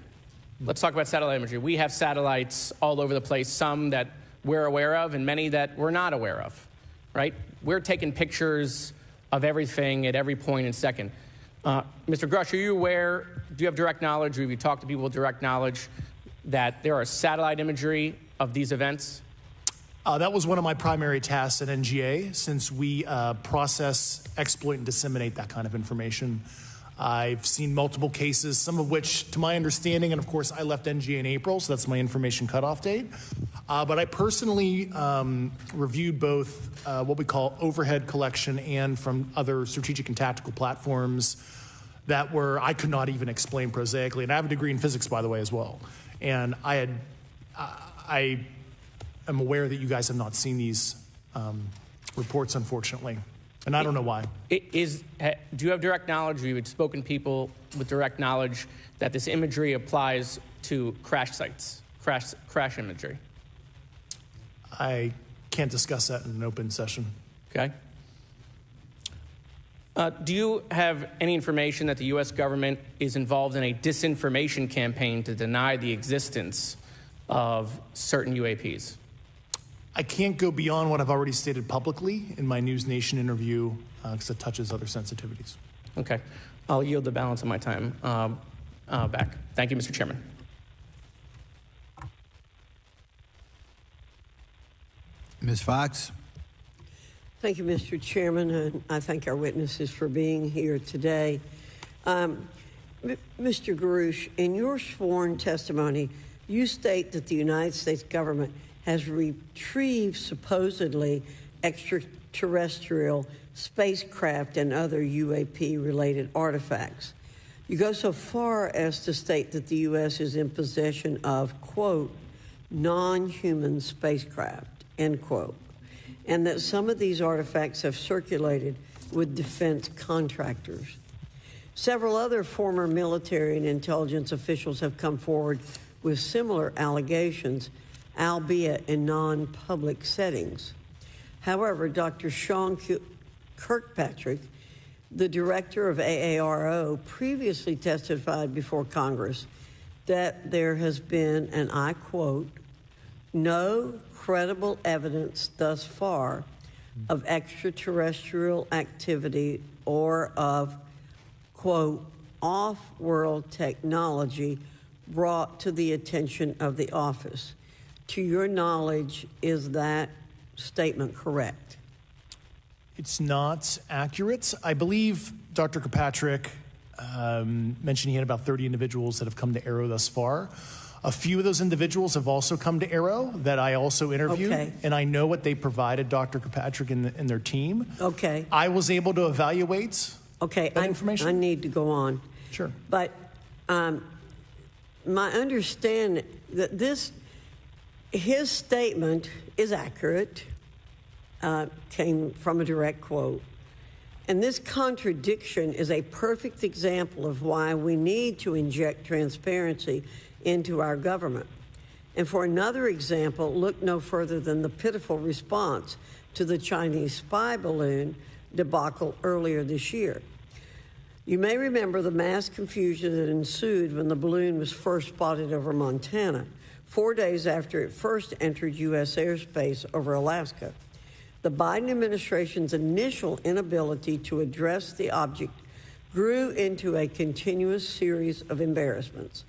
Let's talk about satellite imagery. We have satellites all over the place, some that we're aware of and many that we're not aware of, right? We're taking pictures of everything at every point and second. Mr. Grush, are you aware, do you have direct knowledge, or have you talked to people with direct knowledge that there are satellite imagery of these events? That was one of my primary tasks at NGA, since we process, exploit, and disseminate that kind of information. I've seen multiple cases, some of which, to my understanding, and of course I left NGA in April, so that's my information cutoff date. But I personally reviewed both what we call overhead collection and from other strategic and tactical platforms that I could not even explain prosaically. And I have a degree in physics, by the way, as well. And I am aware that you guys have not seen these reports, unfortunately. And I don't know why. Do you have direct knowledge, or you had spoken to people with direct knowledge that this imagery applies to crash sites, crash imagery? I can't discuss that in an open session. Okay. Do you have any information that the U.S. government is involved in a disinformation campaign to deny the existence of certain UAPs? I can't go beyond what I've already stated publicly in my News Nation interview because it touches other sensitivities. Okay. I'll yield the balance of my time back. Thank you, Mr. Chairman. Ms. Fox? Thank you, Mr. Chairman, and I thank our witnesses for being here today. Mr. Grush, in your sworn testimony, you state that the United States government has retrieved supposedly extraterrestrial spacecraft and other UAP-related artifacts. You go so far as to state that the U.S. is in possession of, quote, non-human spacecraft, end quote, and that some of these artifacts have circulated with defense contractors. Several other former military and intelligence officials have come forward with similar allegations, albeit in non-public settings. However, Dr. Sean Kirkpatrick, the director of AARO, previously testified before Congress that there has been, and I quote, no credible evidence thus far of extraterrestrial activity or of, quote, off-world technology brought to the attention of the office. To your knowledge, is that statement correct? It's not accurate. I believe Dr. Kirkpatrick mentioned he had about 30 individuals that have come to Aero thus far. A few of those individuals have also come to Aero that I also interviewed, Okay. and I know what they provided Dr. Kirkpatrick and their team. Okay. I was able to evaluate that information. I need to go on. Sure. But my understanding that his statement is accurate, came from a direct quote. And this contradiction is a perfect example of why we need to inject transparency into our government. And for another example, look no further than the pitiful response to the Chinese spy balloon debacle earlier this year. You may remember the mass confusion that ensued when the balloon was first spotted over Montana, 4 days after it first entered U.S. airspace over Alaska. The Biden administration's initial inability to address the object grew into a continuous series of embarrassments.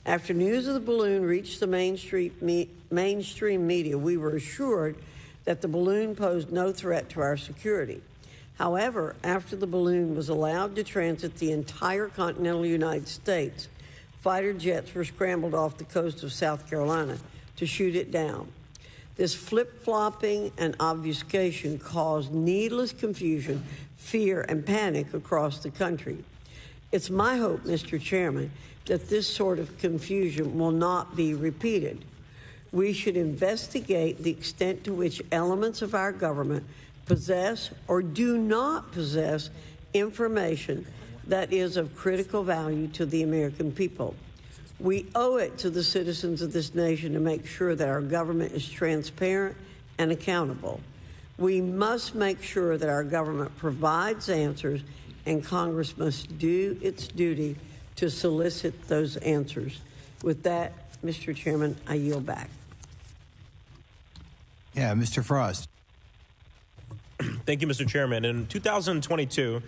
After news of the balloon reached the mainstream media, we were assured that the balloon posed no threat to our security. However, after the balloon was allowed to transit the entire continental United States, fighter jets were scrambled off the coast of South Carolina to shoot it down. This flip-flopping and obfuscation caused needless confusion, fear, and panic across the country. It's my hope, Mr. Chairman, that this sort of confusion will not be repeated. We should investigate the extent to which elements of our government possess or do not possess information that is of critical value to the American people. We owe it to the citizens of this nation to make sure that our government is transparent and accountable. We must make sure that our government provides answers, and Congress must do its duty to solicit those answers. With that, Mr. Chairman, I yield back. Yeah, Mr. Frost. Thank you, Mr. Chairman. In 2022,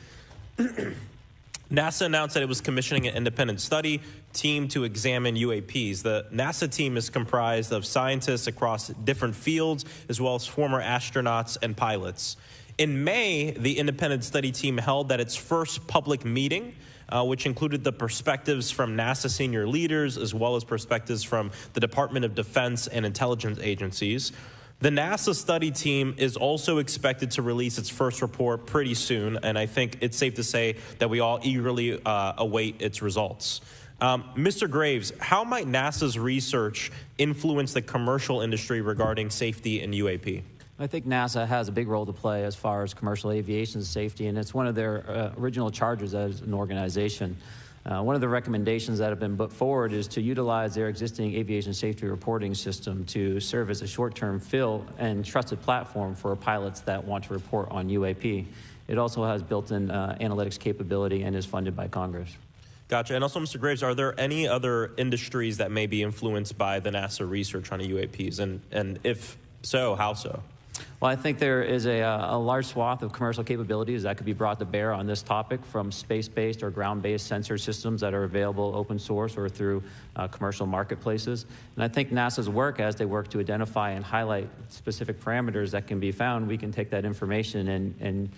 NASA announced that it was commissioning an independent study team to examine UAPs. The NASA team is comprised of scientists across different fields, as well as former astronauts and pilots. In May, the independent study team held its first public meeting, which included the perspectives from NASA senior leaders, as well as perspectives from the Department of Defense and intelligence agencies. The NASA study team is also expected to release its first report pretty soon, and I think it's safe to say that we all eagerly await its results. Mr. Graves, how might NASA's research influence the commercial industry regarding safety in UAP? I think NASA has a big role to play as far as commercial aviation safety, and it's one of their original charges as an organization. One of the recommendations that have been put forward is to utilize their existing aviation safety reporting system to serve as a short-term fill and trusted platform for pilots that want to report on UAP. It also has built-in analytics capability and is funded by Congress. Gotcha. And also, Mr. Graves, are there any other industries that may be influenced by the NASA research on UAPs? And if so, how so? Well, I think there is a large swath of commercial capabilities that could be brought to bear on this topic, from space-based or ground-based sensor systems that are available open source or through commercial marketplaces. And I think NASA's work, as they work to identify and highlight specific parameters that can be found, we can take that information and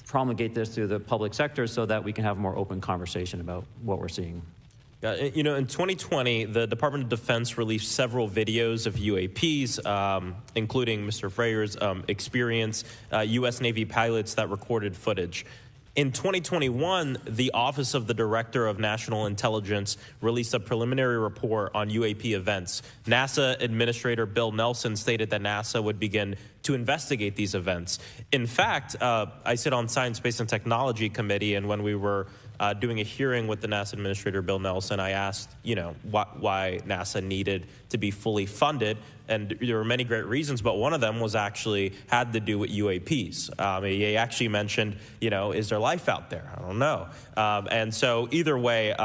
promulgate this through the public sector so that we can have a more open conversation about what we're seeing. You know, in 2020, the Department of Defense released several videos of UAPs, including Mr. Freyr's experience, U.S. Navy pilots that recorded footage. In 2021, the Office of the Director of National Intelligence released a preliminary report on UAP events. NASA Administrator Bill Nelson stated that NASA would begin to investigate these events. In fact, I sit on Science, Space, and Technology Committee, and when we were doing a hearing with the NASA Administrator Bill Nelson, I asked, why NASA needed to be fully funded, and there were many great reasons, but one of them was actually had to do with UAPs. He actually mentioned, is there life out there? I don't know. And so either way,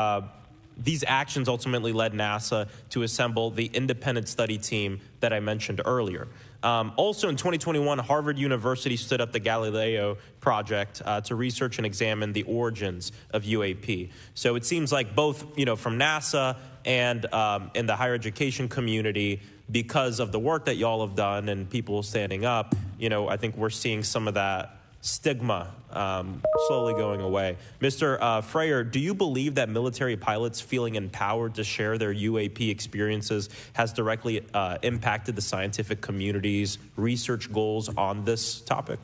these actions ultimately led NASA to assemble the independent study team that I mentioned earlier. Also in 2021, Harvard University stood up the Galileo project to research and examine the origins of UAP. So it seems like both, from NASA and in the higher education community, because of the work that y'all have done and people standing up, I think we're seeing some of that stigma slowly going away. Mr. Freyer, do you believe that military pilots feeling empowered to share their UAP experiences has directly impacted the scientific community's research goals on this topic?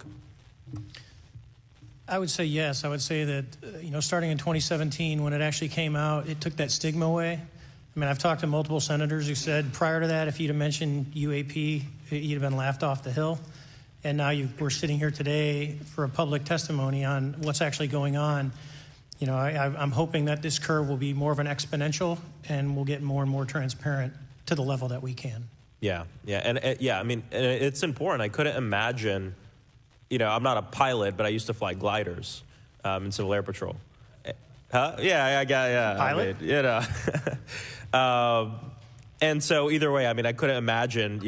I would say yes. I would say that, starting in 2017, when it actually came out, it took that stigma away. I mean, I've talked to multiple senators who said prior to that, if you'd have mentioned UAP, you'd have been laughed off the hill. And now we're sitting here today for a public testimony on what's actually going on. I'm hoping that this curve will be more of an exponential, and we'll get more and more transparent to the level that we can. Yeah, I mean, it's important. I couldn't imagine. I'm not a pilot, but I used to fly gliders in Civil Air Patrol. Huh? Yeah. Pilot? I mean, and so either way, I mean, I couldn't imagine,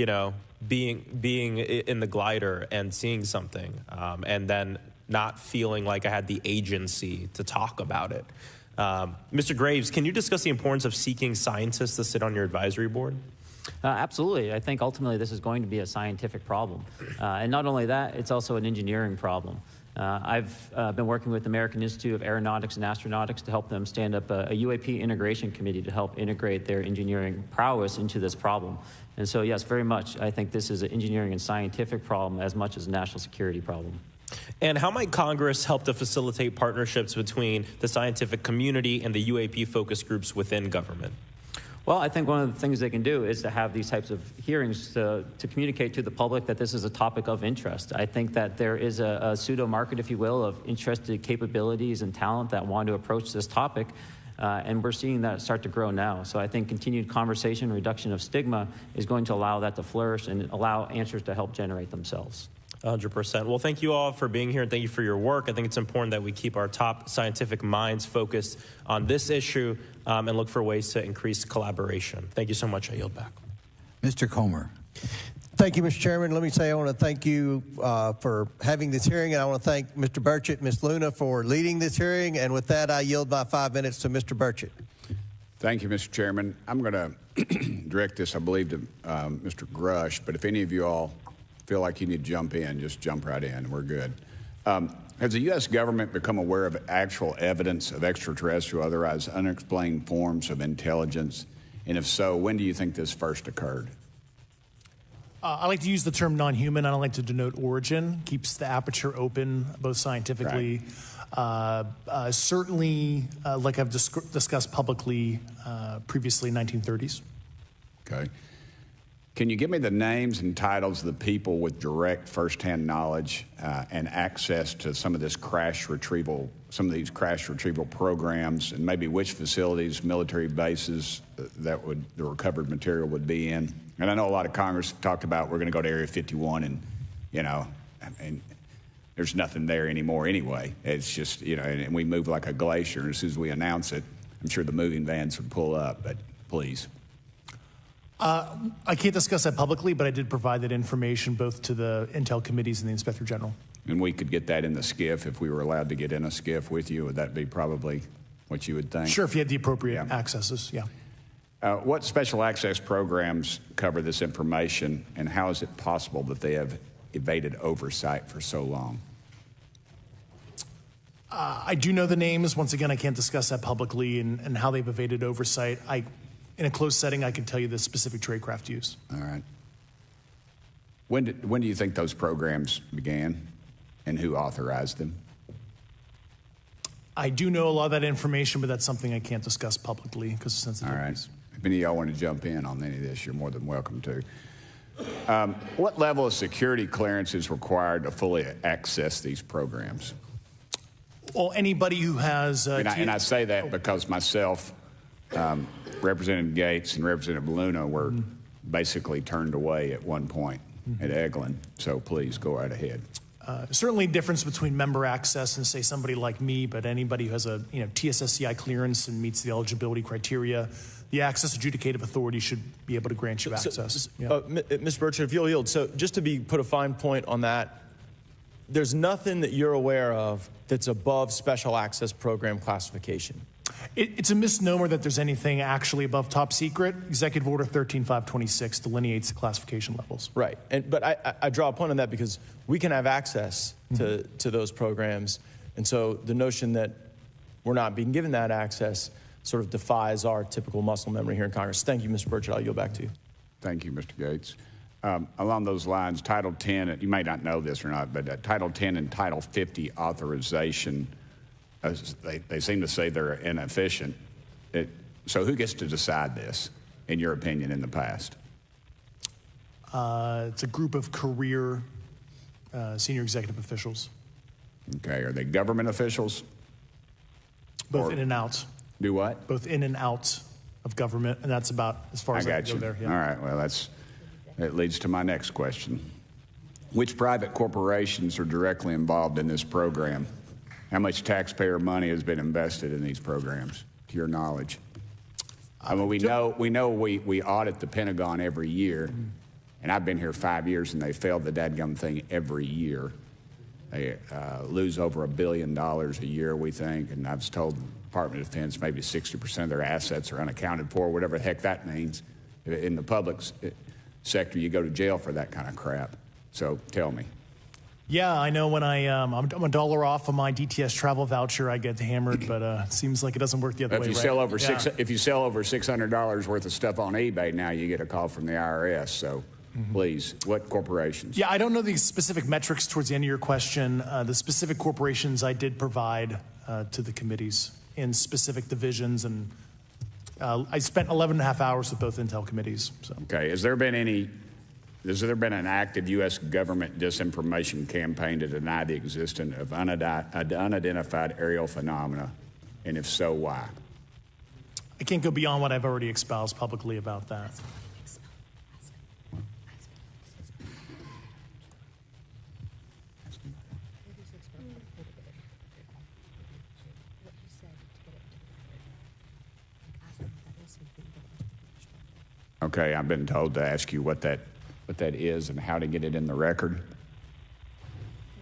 being in the glider and seeing something, and then not feeling like I had the agency to talk about it. Mr. Graves, can you discuss the importance of seeking scientists to sit on your advisory board? Absolutely. I think ultimately this is going to be a scientific problem. And not only that, it's also an engineering problem. I've been working with the American Institute of Aeronautics and Astronautics to help them stand up a UAP integration committee to help integrate their engineering prowess into this problem. And so, yes, very much, I think this is an engineering and scientific problem as much as a national security problem. And how might Congress help to facilitate partnerships between the scientific community and the UAP focus groups within government? Well, I think one of the things they can do is to have these types of hearings to communicate to the public that this is a topic of interest. I think that there is a pseudo-market, if you will, of interested capabilities and talent that want to approach this topic, and we're seeing that start to grow now. So I think continued conversation, reduction of stigma is going to allow that to flourish and allow answers to help generate themselves. 100%. Well, thank you all for being here, and thank you for your work. I think it's important that we keep our top scientific minds focused on this issue and look for ways to increase collaboration. Thank you so much. I yield back. Mr. Comer. Thank you, Mr. Chairman. Let me say I want to thank you for having this hearing, and I want to thank Mr. Burchett, Ms. Luna for leading this hearing. And with that, I yield my 5 minutes to Mr. Burchett. Thank you, Mr. Chairman. I'm going to direct this, I believe, to Mr. Grush, but if any of you all feel like you need to jump in, just jump right in. We're good. Has the U.S. government become aware of actual evidence of extraterrestrial, otherwise unexplained forms of intelligence? And if so, when do you think this first occurred? I like to use the term non-human. I don't like to denote origin. Keeps the aperture open, both scientifically. Right. Certainly, like I've discussed publicly previously, 1930s. Okay. Can you give me the names and titles of the people with direct firsthand knowledge and access to some of this crash retrieval, some of these crash retrieval programs, and maybe which facilities, military bases the recovered material would be in? And I know a lot of Congress talked about we're going to go to Area 51, and and there's nothing there anymore anyway. It's just and we move like a glacier. And as soon as we announce it, I'm sure the moving vans would pull up. But please. I can't discuss that publicly, but I did provide that information both to the Intel committees and the Inspector General. And we could get that in the SCIF if we were allowed to get in a SCIF with you. Would that be probably what you would think? Sure, if you had the appropriate accesses, yeah. What special access programs cover this information, and how is it possible that they have evaded oversight for so long? I do know the names. Once again, I can't discuss that publicly and how they've evaded oversight. In a closed setting, I can tell you the specific tradecraft used. All right. When do you think those programs began, and who authorized them? I do know a lot of that information, but that's something I can't discuss publicly because of sensitivities. All right. If any of y'all want to jump in on any of this, you're more than welcome to. What level of security clearance is required to fully access these programs? Well, anybody who has... and I say that because myself, Representative Gates and Representative Luna were basically turned away at one point at Eglin. So please go right ahead. Certainly difference between member access and, say, somebody like me, but anybody who has a TSSCI clearance and meets the eligibility criteria, the access adjudicative authority should be able to grant you access. Mr. Burchett, if you'll yield, so just to put a fine point on that, there's nothing that you're aware of that's above special access program classification. It's a misnomer that there's anything actually above top secret. Executive Order 13526 delineates the classification levels. Right. But I draw a point on that because we can have access to those programs. And so the notion that we're not being given that access sort of defies our typical muscle memory here in Congress. Thank you, Mr. Burchett. I'll yield back to you. Thank you, Mr. Gates. Along those lines, Title 10, you may not know this or not, but Title 10 and Title 50 authorization, they seem to say they're inefficient. So who gets to decide this, in your opinion, in the past? It's a group of career senior executive officials. Okay, are they government officials? Both in and out. Do what? Both in and out of government, and that's about as far as I can go there. Yeah. All right, well, that leads to my next question. Which private corporations are directly involved in this program? How much taxpayer money has been invested in these programs, to your knowledge? I mean, we know we audit the Pentagon every year, and I've been here 5 years, and they failed the dadgum thing every year. They lose over $1 billion a year, we think, and I was told the Department of Defense maybe 60% of their assets are unaccounted for, whatever the heck that means. In the public sector, you go to jail for that kind of crap. So tell me. Yeah, I know when I'm $1 off of my DTS travel voucher, I get hammered, but it seems like it doesn't work the other way. If you sell over $600 worth of stuff on eBay, now you get a call from the IRS. So please, what corporations? Yeah, I don't know the specific metrics towards the end of your question. The specific corporations I did provide to the committees in specific divisions, and I spent 11 and a half hours with both Intel committees. So. Okay, has there been an active U.S. government disinformation campaign to deny the existence of unidentified aerial phenomena? And if so, why? I can't go beyond what I've already espoused publicly about that. Okay, I've been told to ask you what that is and how to get it in the record.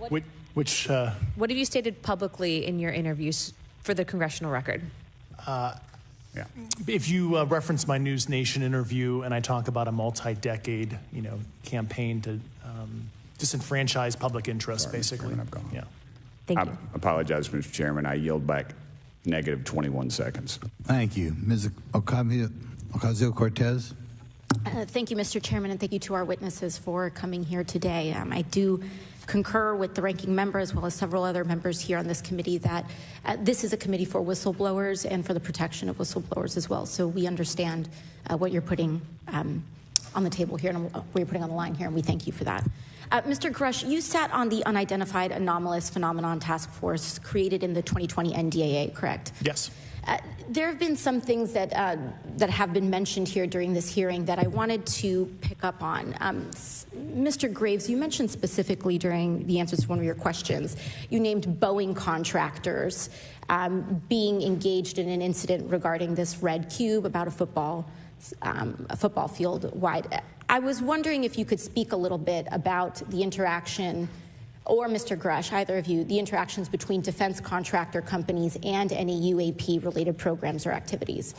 What have you stated publicly in your interviews for the congressional record? Yeah. If you reference my News Nation interview, and I talk about a multi-decade, campaign to disenfranchise public interest, basically. Yeah. Thank you. I apologize, Mr. Chairman. I yield back negative 21 seconds. Thank you. Ms. Ocasio-Cortez. Thank you, Mr. Chairman, and thank you to our witnesses for coming here today. I do concur with the ranking member as well as several other members here on this committee that this is a committee for whistleblowers and for the protection of whistleblowers as well. So we understand what you're putting on the table here and what you're putting on the line here, and we thank you for that. Mr. Grush, you sat on the Unidentified Anomalous Phenomenon Task Force created in the 2020 NDAA, correct? Yes. There have been some things that have been mentioned here during this hearing that I wanted to pick up on. Mr. Graves, you mentioned specifically during the answers to one of your questions, you named Boeing contractors being engaged in an incident regarding this red cube about a football field wide. I was wondering if you could speak a little bit about the interaction, or Mr. Grush, either of you, the interactions between defense contractor companies and any UAP-related programs or activities.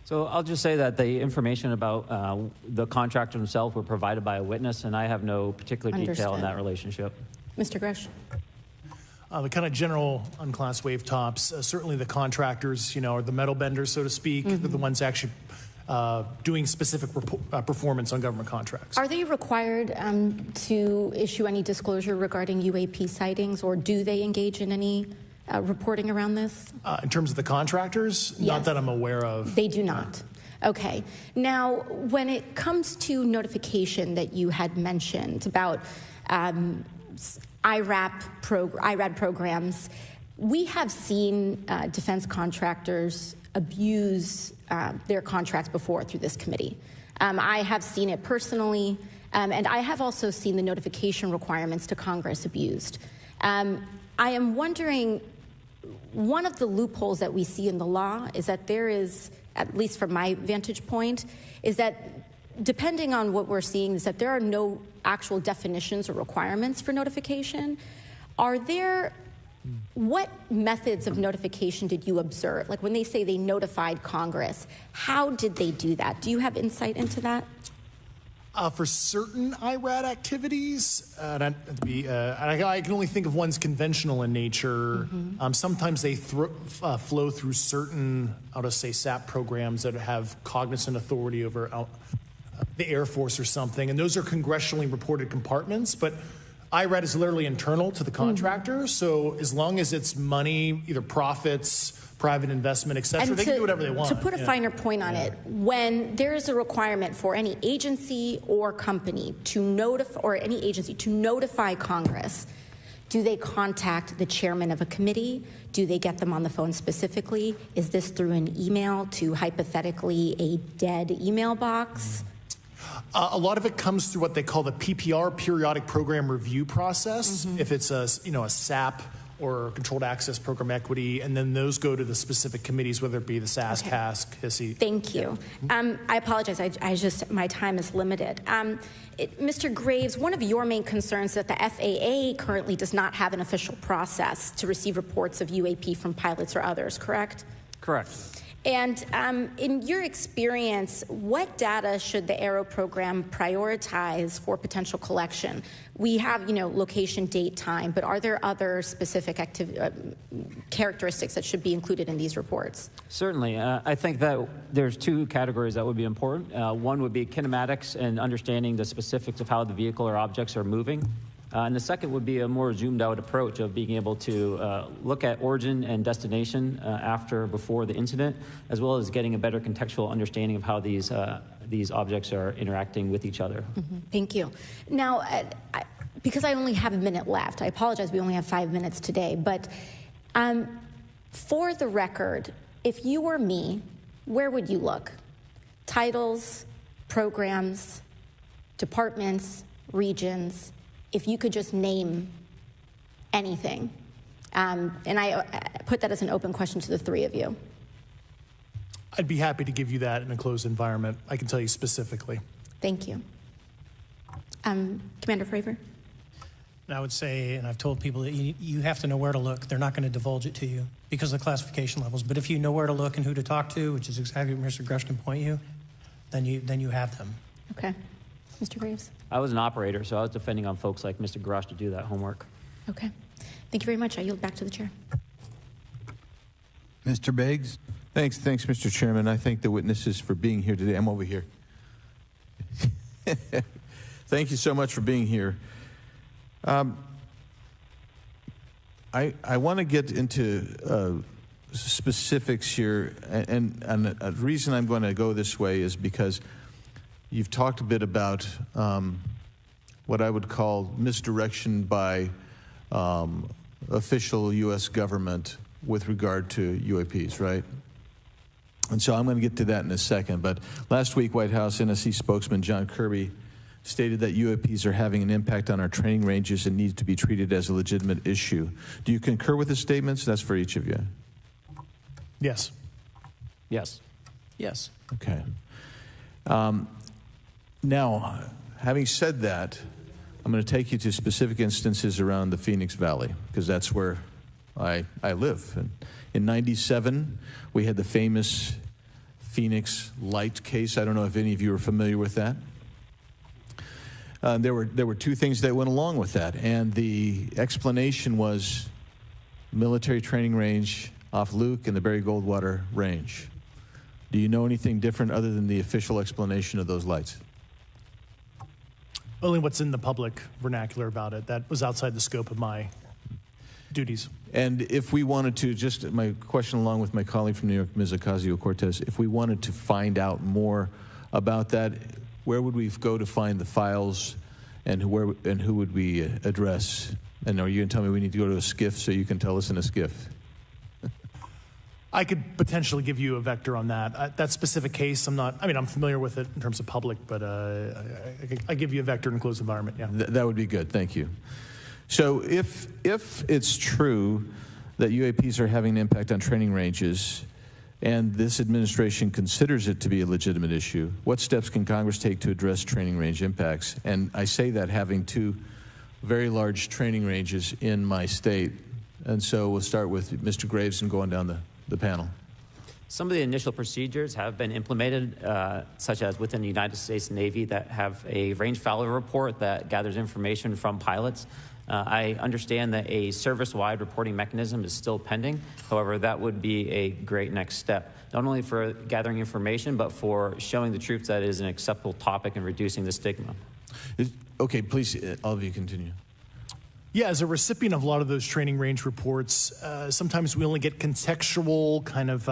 So I'll just say that the information about the contractor himself were provided by a witness, and I have no particular detail in that relationship. Mr. Grush? The kind of general unclassed wave tops, certainly the contractors, are the metal benders, so to speak. They're the ones actually doing specific performance on government contracts. Are they required to issue any disclosure regarding UAP sightings, or do they engage in any reporting around this? In terms of the contractors? Yes. Not that I'm aware of. They do not. Okay. Now, when it comes to notification that you had mentioned about IRAD programs, we have seen defense contractors abuse their contracts before through this committee. I have seen it personally, and I have also seen the notification requirements to Congress abused. I am wondering, one of the loopholes that we see in the law is that there is, at least from my vantage point, is that depending on what we're seeing, is that there are no actual definitions or requirements for notification. Are there What methods of notification did you observe? Like when they say they notified Congress, how did they do that? Do you have insight into that? For certain IRAD activities, I can only think of ones conventional in nature. Sometimes they flow through certain, I'll just say, SAP programs that have cognizant authority over the Air Force or something, and those are congressionally reported compartments, but IRAD is literally internal to the contractor, so as long as it's money, either profits, private investment, et cetera, they can do whatever they want. To put a finer point on it, when there is a requirement for any agency or company to notify Congress, do they contact the chairman of a committee? Do they get them on the phone specifically? Is this through an email to hypothetically a dead email box? A lot of it comes through what they call the PPR, Periodic Program Review process, if it's a SAP or Controlled Access Program Equity, and then those go to the specific committees, whether it be the SAS, CASC, HISI. Thank you. I apologize. My time is limited. Mr. Graves, one of your main concerns is that the FAA currently does not have an official process to receive reports of UAP from pilots or others, correct? Correct. And in your experience, what data should the Aero program prioritize for potential collection? We have, location, date, time, but are there other specific characteristics that should be included in these reports? Certainly. I think that there's two categories that would be important. One would be kinematics and understanding the specifics of how the vehicle or objects are moving. And the second would be a more zoomed out approach of being able to look at origin and destination before the incident, as well as getting a better contextual understanding of how these objects are interacting with each other. Thank you. Now, because I only have a minute left, I apologize, we only have 5 minutes today, but for the record, if you were me, where would you look? Titles, programs, departments, regions, if you could just name anything. And I put that as an open question to the three of you. I'd be happy to give you that in a closed environment. I can tell you specifically. Thank you. Commander Fravor? I would say, and I've told people that you have to know where to look. They're not going to divulge it to you because of the classification levels. But if you know where to look and who to talk to, which is exactly what Mr. Grush can point you, then you have them. Okay. Mr. Graves? I was an operator, so I was depending on folks like Mr. Grosh to do that homework. Okay. Thank you very much. I yield back to the chair. Mr. Biggs? Thanks, Mr. Chairman. I thank the witnesses for being here today. I'm over here. Thank you so much for being here. I want to get into specifics here, and a reason I'm going to go this way is because you've talked a bit about what I would call misdirection by official U.S. government with regard to UAPs, right? And so I'm going to get to that in a second. But last week, White House NSC spokesman John Kirby stated that UAPs are having an impact on our training ranges and need to be treated as a legitimate issue. Do you concur with his statements? That's for each of you. Yes. Yes. Yes. Okay. Now, having said that, I'm going to take you to specific instances around the Phoenix Valley, because that's where I live. And in '97, we had the famous Phoenix Light case. I don't know if any of you are familiar with that. There were two things that went along with that, and the explanation was military training range off Luke and the Barry Goldwater range. Do you know anything different other than the official explanation of those lights? Only what's in the public vernacular about it. That was outside the scope of my duties. And if we wanted to, just my question along with my colleague from New York, Ms. Ocasio-Cortez, if we wanted to find out more about that, where would we go to find the files, and who would we address? And are you going to tell me we need to go to a SCIF so you can tell us in a SCIF? I could potentially give you a vector on that. That specific case, I'm familiar with it in terms of public, but I give you a vector in a closed environment, yeah. That would be good, thank you. So if it's true that UAPs are having an impact on training ranges, and this administration considers it to be a legitimate issue, what steps can Congress take to address training range impacts? And I say that having two very large training ranges in my state, And so we'll start with Mr. Graves and going down the panel. Some of the initial procedures have been implemented, such as within the United States Navy, that have a range failure report that gathers information from pilots. I understand that a service-wide reporting mechanism is still pending. However, that would be a great next step, not only for gathering information, but for showing the troops that it is an acceptable topic and reducing the stigma. Okay, please, all of you continue. Yeah, as a recipient of a lot of those training range reports, sometimes we only get contextual kind of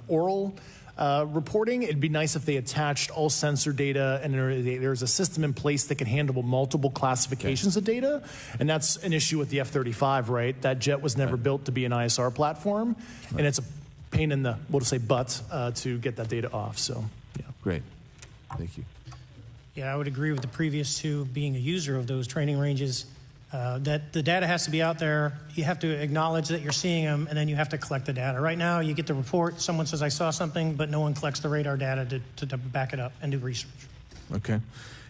oral reporting. It'd be nice if they attached all sensor data and there's a system in place that can handle multiple classifications of data. And that's an issue with the F-35, right? That jet was never built to be an ISR platform. And it's a pain in the, we'll just say, butt to get that data off. So, yeah. Great. Thank you. Yeah, I would agree with the previous two, being a user of those training ranges. That the data has to be out there. You have to acknowledge that you're seeing them, and then you have to collect the data. Right now, you get the report. Someone says, I saw something, but no one collects the radar data to back it up and do research. Okay.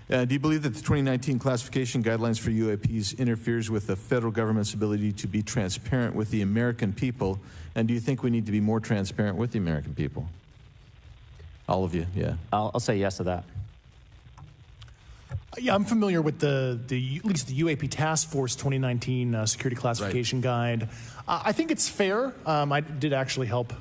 Do you believe that the 2019 classification guidelines for UAPs interferes with the federal government's ability to be transparent with the American people? And do you think we need to be more transparent with the American people? All of you, yeah. I'll say yes to that. Yeah, I'm familiar with at least the UAP Task Force 2019 Security Classification Guide. I think it's fair. I did actually help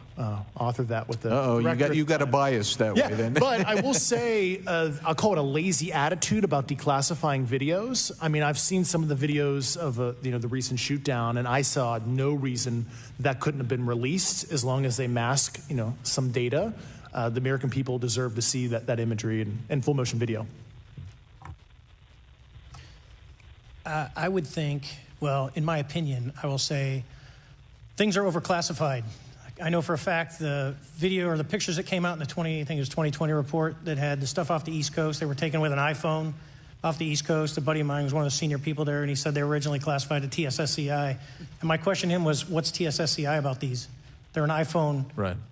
author that with the director. you got a bias that way then. But I will say, I'll call it a lazy attitude about declassifying videos. I mean, I've seen some of the videos of the recent shoot down, and I saw no reason that couldn't have been released as long as they mask some data. The American people deserve to see that imagery and full motion video. I would think, well, in my opinion, I will say things are overclassified. I know for a fact the video or the pictures that came out in the 2020 report that had the stuff off the East Coast, they were taken with an iPhone off the East Coast. A buddy of mine was one of the senior people there, and he said they were originally classified to TSSCI. And my question to him was, what's TSSCI about these? They're an iPhone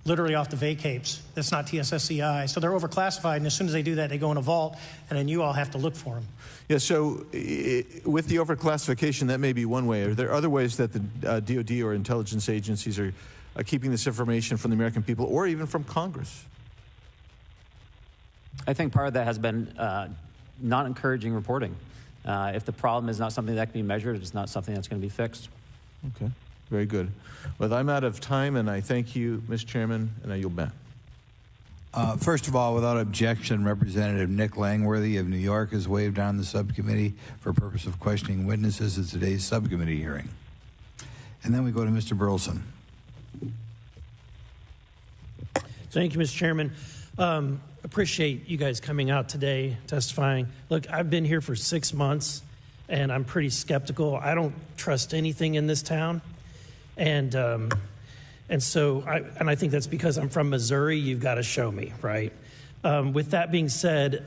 literally off the vacapes. That's not TSSCI. So they're overclassified, and as soon as they do that, they go in a vault, and then you all have to look for them. Yeah, so with the overclassification, that may be one way. Are there other ways that the DOD or intelligence agencies are keeping this information from the American people or even from Congress? I think part of that has been not encouraging reporting. If the problem is not something that can be measured, it's not something that's going to be fixed. Okay, very good. Well, I'm out of time, and I thank you, Mr. Chairman, and I yield back. First of all, without objection, Representative Nick Langworthy of New York has waived on the subcommittee for purpose of questioning witnesses at today's subcommittee hearing. And then we go to Mr. Burleson. Thank you, Mr. Chairman. Appreciate you guys coming out today, testifying. Look, I've been here for 6 months, and I'm pretty skeptical. I don't trust anything in this town. And so I think that's because I'm from Missouri. You've got to show me, right? With that being said,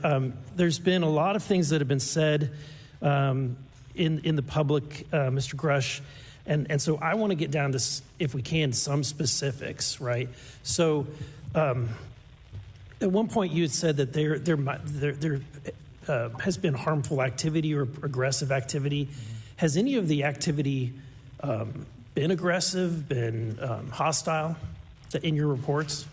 there's been a lot of things that have been said in the public, Mr. Grush, and so I want to get down to, if we can, some specifics, right? So at one point you had said that there has been harmful activity or aggressive activity. Has any of the activity been aggressive, been hostile in your reports?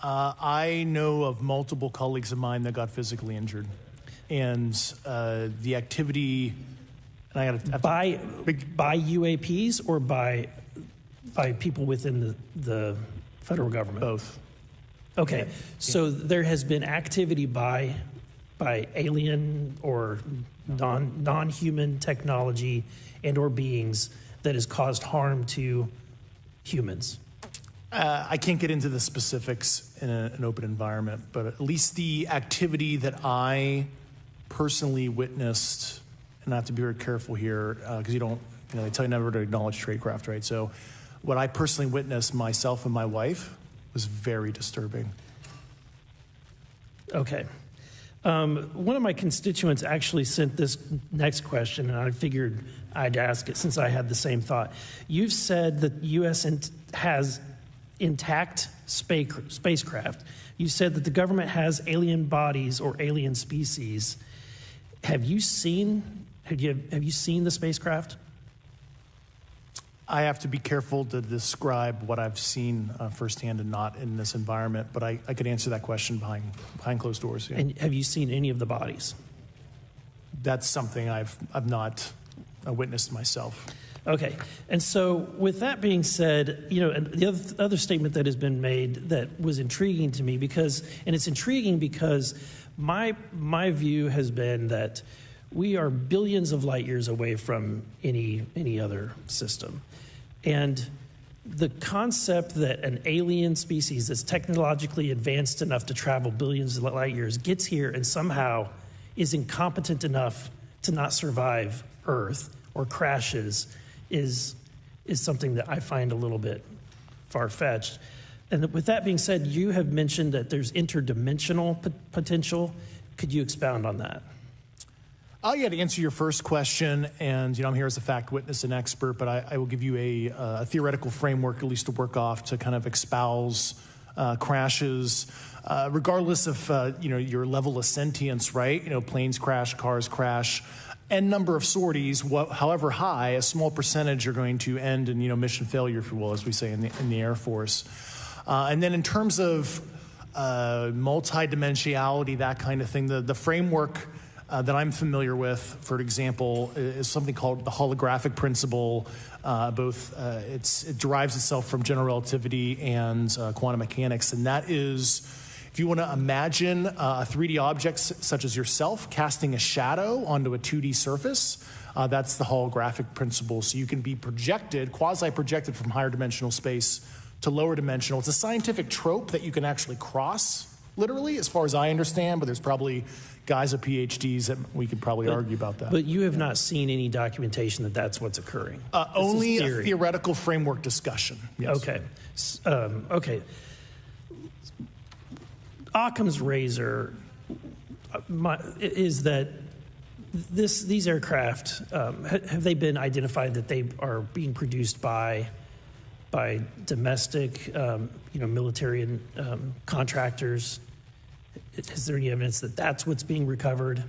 I know of multiple colleagues of mine that got physically injured. And the activity, and I got by UAPs or by people within the federal government? Both. Okay, yeah. So there has been activity by alien or non-human technology and or beings that has caused harm to humans. I can't get into the specifics in an open environment, but at least the activity that I personally witnessed, and I have to be very careful here because they tell you never to acknowledge tradecraft, right? So what I personally witnessed myself and my wife was very disturbing. Okay. One of my constituents actually sent this next question, and I figured I'd ask it since I had the same thought. You've said that the U.S. has intact spacecraft. You said that the government has alien bodies or alien species. Have you seen the spacecraft? I have to be careful to describe what I've seen firsthand and not in this environment, but I could answer that question behind closed doors. Yeah. And have you seen any of the bodies? That's something I've not witnessed myself. Okay. And so with that being said, and the other statement that has been made that was intriguing to me it's intriguing because my view has been that we are billions of light years away from any other system. And the concept that an alien species that's technologically advanced enough to travel billions of light years gets here and somehow is incompetent enough to not survive Earth or crashes is something that I find a little bit far-fetched. And with that being said, you have mentioned that there's interdimensional potential. Could you expound on that? Yeah, to answer your first question, and I'm here as a fact witness and expert, but I will give you a theoretical framework, at least to work off, to kind of espouse crashes, regardless of your level of sentience, right? Planes crash, cars crash, and number of sorties, however high, a small percentage are going to end in mission failure, if you will, as we say in the Air Force. And then in terms of multidimensionality, that kind of thing, the framework that I'm familiar with, for example, is something called the holographic principle. It derives itself from general relativity and quantum mechanics, and that is, if you want to imagine a 3D object such as yourself casting a shadow onto a 2D surface, that's the holographic principle. So you can be projected, quasi-projected from higher dimensional space to lower dimensional. It's a scientific trope that you can actually cross, literally, as far as I understand, but there's probably guys with PhDs that we could probably argue about that. But you have not seen any documentation that that's what's occurring? Only a theoretical framework discussion, yes. Okay. Okay. Occam's razor is that these aircraft, have they been identified that they are being produced by domestic, military and contractors? Is there any evidence that that's what's being recovered?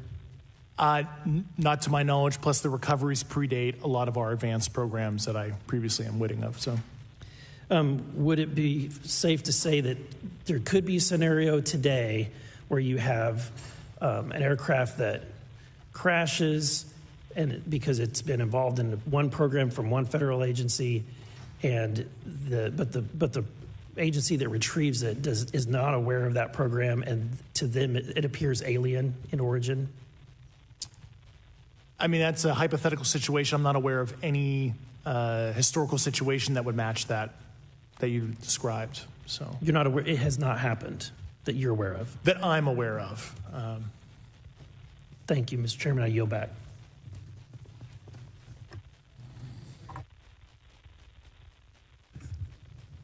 Not to my knowledge, plus the recoveries predate a lot of our advanced programs that I previously am witting of. So, would it be safe to say that there could be a scenario today where you have an aircraft that crashes because it's been involved in one program from one federal agency, but the agency that retrieves it is not aware of that program, and to them it appears alien in origin? I mean, that's a hypothetical situation. I'm not aware of any historical situation that would match that you described. So you're not aware? It has not happened that you're aware of? That I'm aware of. Thank you, Mr. Chairman. I yield back.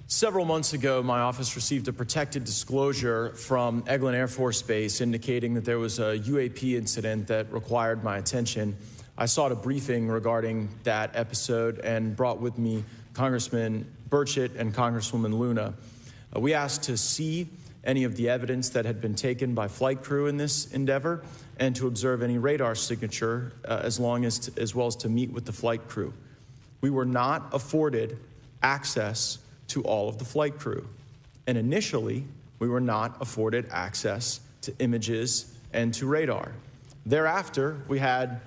Several months ago, my office received a protected disclosure from Eglin Air Force Base indicating that there was a UAP incident that required my attention. I sought a briefing regarding that episode and brought with me Congressman Burchett and Congresswoman Luna. We asked to see any of the evidence that had been taken by flight crew in this endeavor and to observe any radar signature as well as to meet with the flight crew. We were not afforded access to all of the flight crew. And initially, we were not afforded access to images and to radar. Thereafter, we had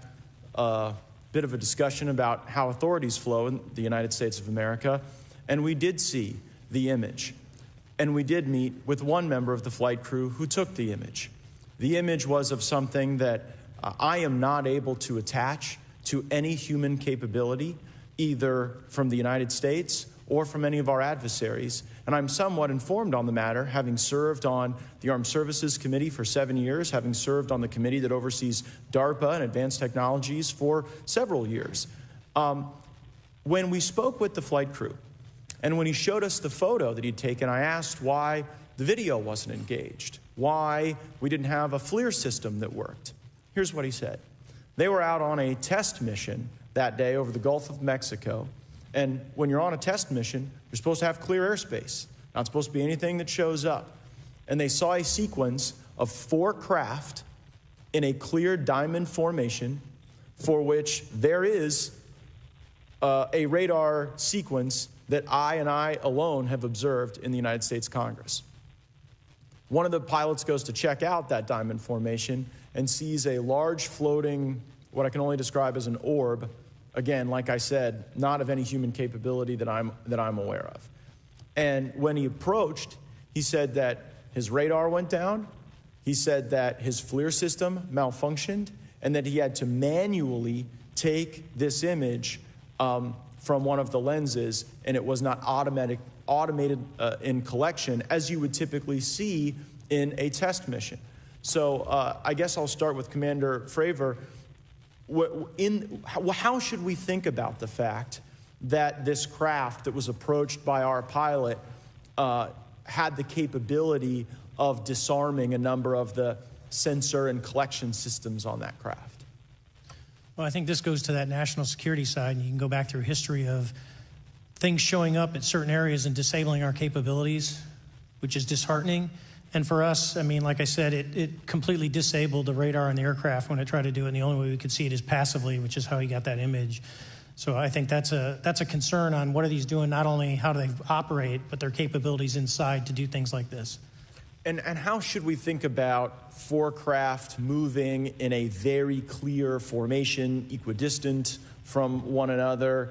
a bit of a discussion about how authorities flow in the United States of America, and we did see the image. And we did meet with one member of the flight crew who took the image. The image was of something that I am not able to attach to any human capability, either from the United States or from any of our adversaries. And I'm somewhat informed on the matter, having served on the Armed Services Committee for 7 years, having served on the committee that oversees DARPA and advanced technologies for several years. When we spoke with the flight crew, and when he showed us the photo that he'd taken, I asked why the video wasn't engaged, why we didn't have a FLIR system that worked. Here's what he said. They were out on a test mission that day over the Gulf of Mexico. And when you're on a test mission, you're supposed to have clear airspace. Not supposed to be anything that shows up. And they saw a sequence of 4 craft in a clear diamond formation for which there is a radar sequence that I alone have observed in the United States Congress. One of the pilots goes to check out that diamond formation and sees a large floating, what I can only describe as an orb. Again, like I said, not of any human capability that I'm aware of. And when he approached, he said that his radar went down, he said that his FLIR system malfunctioned, and that he had to manually take this image from one of the lenses, and it was not automated in collection as you would typically see in a test mission. So I guess I'll start with Commander Fravor. How should we think about the fact that this craft that was approached by our pilot had the capability of disarming a number of the sensor and collection systems on that craft? Well, I think this goes to that national security side, and you can go back through history of things showing up at certain areas and disabling our capabilities, which is disheartening. And for us, I mean, like I said, it completely disabled the radar on the aircraft when it tried to do it, and the only way we could see it is passively, which is how he got that image. So I think that's a concern on what are these doing, not only how do they operate, but their capabilities inside to do things like this. And how should we think about four craft moving in a very clear formation, equidistant from one another,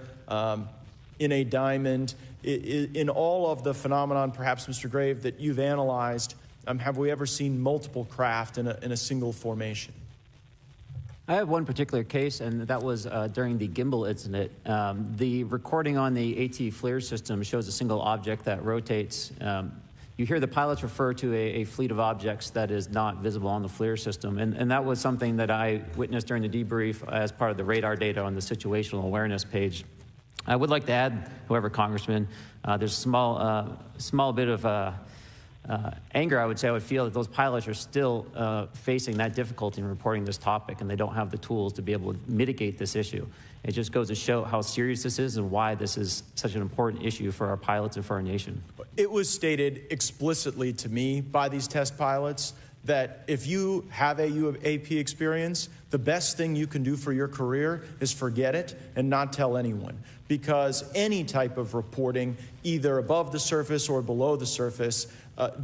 in a diamond? In all of the phenomenon, perhaps, Mr. Grave, that you've analyzed, have we ever seen multiple craft in a single formation? I have one particular case, and that was during the gimbal incident. The recording on the AT FLIR system shows a single object that rotates. You hear the pilots refer to a fleet of objects that is not visible on the FLIR system, and that was something that I witnessed during the debrief as part of the radar data on the situational awareness page. I would like to add, however, Congressman, there's a small bit of anger, I would say, I would feel that those pilots are still facing that difficulty in reporting this topic, and they don't have the tools to be able to mitigate this issue. It just goes to show how serious this is and why this is such an important issue for our pilots and for our nation. It was stated explicitly to me by these test pilots that if you have a UAP experience, the best thing you can do for your career is forget it and not tell anyone. Because any type of reporting, either above the surface or below the surface,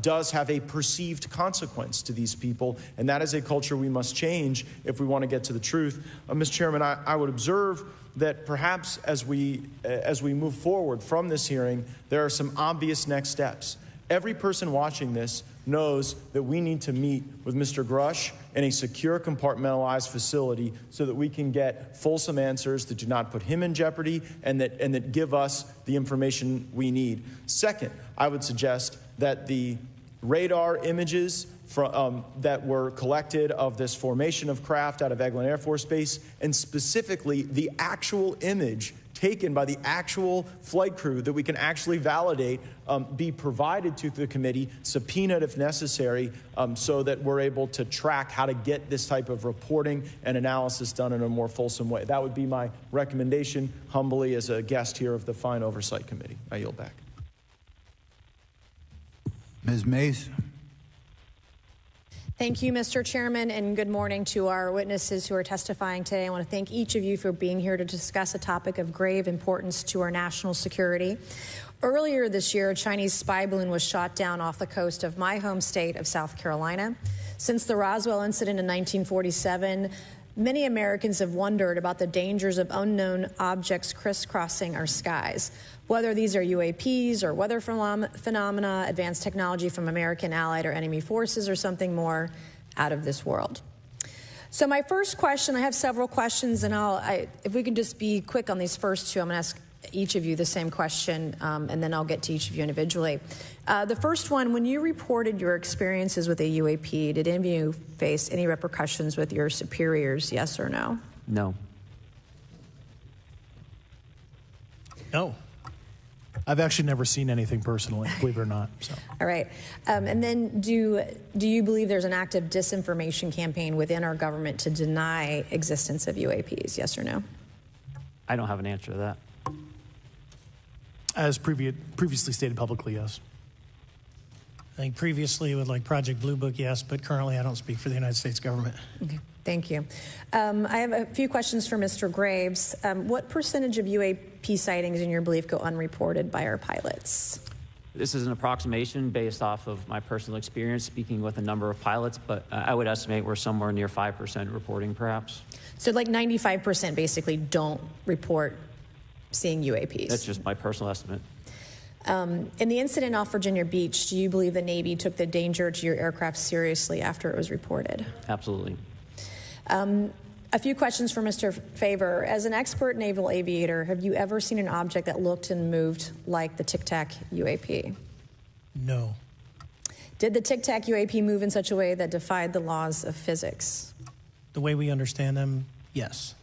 does have a perceived consequence to these people, and that is a culture we must change if we want to get to the truth. Mr. Chairman, I would observe that perhaps as we move forward from this hearing, there are some obvious next steps. Every person watching this knows that we need to meet with Mr. Grush in a secure, compartmentalized facility so that we can get fulsome answers that do not put him in jeopardy and that give us the information we need. Second, I would suggest that the radar images that were collected of this formation of craft out of Eglin Air Force Base, and specifically the actual image taken by the actual flight crew that we can actually validate, be provided to the committee, subpoenaed if necessary, so that we're able to track how to get this type of reporting and analysis done in a more fulsome way. That would be my recommendation, humbly, as a guest here of the Fine Oversight Committee. I yield back. Ms. Mace. Thank you, Mr. Chairman, and good morning to our witnesses who are testifying today. I want to thank each of you for being here to discuss a topic of grave importance to our national security. Earlier this year, a Chinese spy balloon was shot down off the coast of my home state of South Carolina. Since the Roswell incident in 1947, many Americans have wondered about the dangers of unknown objects crisscrossing our skies. Whether these are UAPs or weather phenomena, advanced technology from American, allied, or enemy forces, or something more out of this world. So my first question, I have several questions, and if we can just be quick on these first two, I'm going to ask each of you the same question, and then I'll get to each of you individually. The first one, when you reported your experiences with a UAP, did any of you face any repercussions with your superiors, yes or no? No. No. I've actually never seen anything personally, believe it or not. So. All right. And then do you believe there's an active disinformation campaign within our government to deny existence of UAPs, yes or no? I don't have an answer to that. As previously stated publicly, yes. I think previously with like Project Blue Book, yes, but currently I don't speak for the United States government. Okay, thank you. I have a few questions for Mr. Graves. What percentage of UAP sightings, in your belief, go unreported by our pilots? This is an approximation based off of my personal experience speaking with a number of pilots, but I would estimate we're somewhere near 5% reporting, perhaps. So like 95% basically don't report seeing UAPs. That's just my personal estimate. In the incident off Virginia Beach, do you believe the Navy took the danger to your aircraft seriously after it was reported? Absolutely. A few questions for Mr. Favor. As an expert naval aviator, have you ever seen an object that looked and moved like the Tic Tac UAP? No. Did the Tic Tac UAP move in such a way that defied the laws of physics? The way we understand them, yes.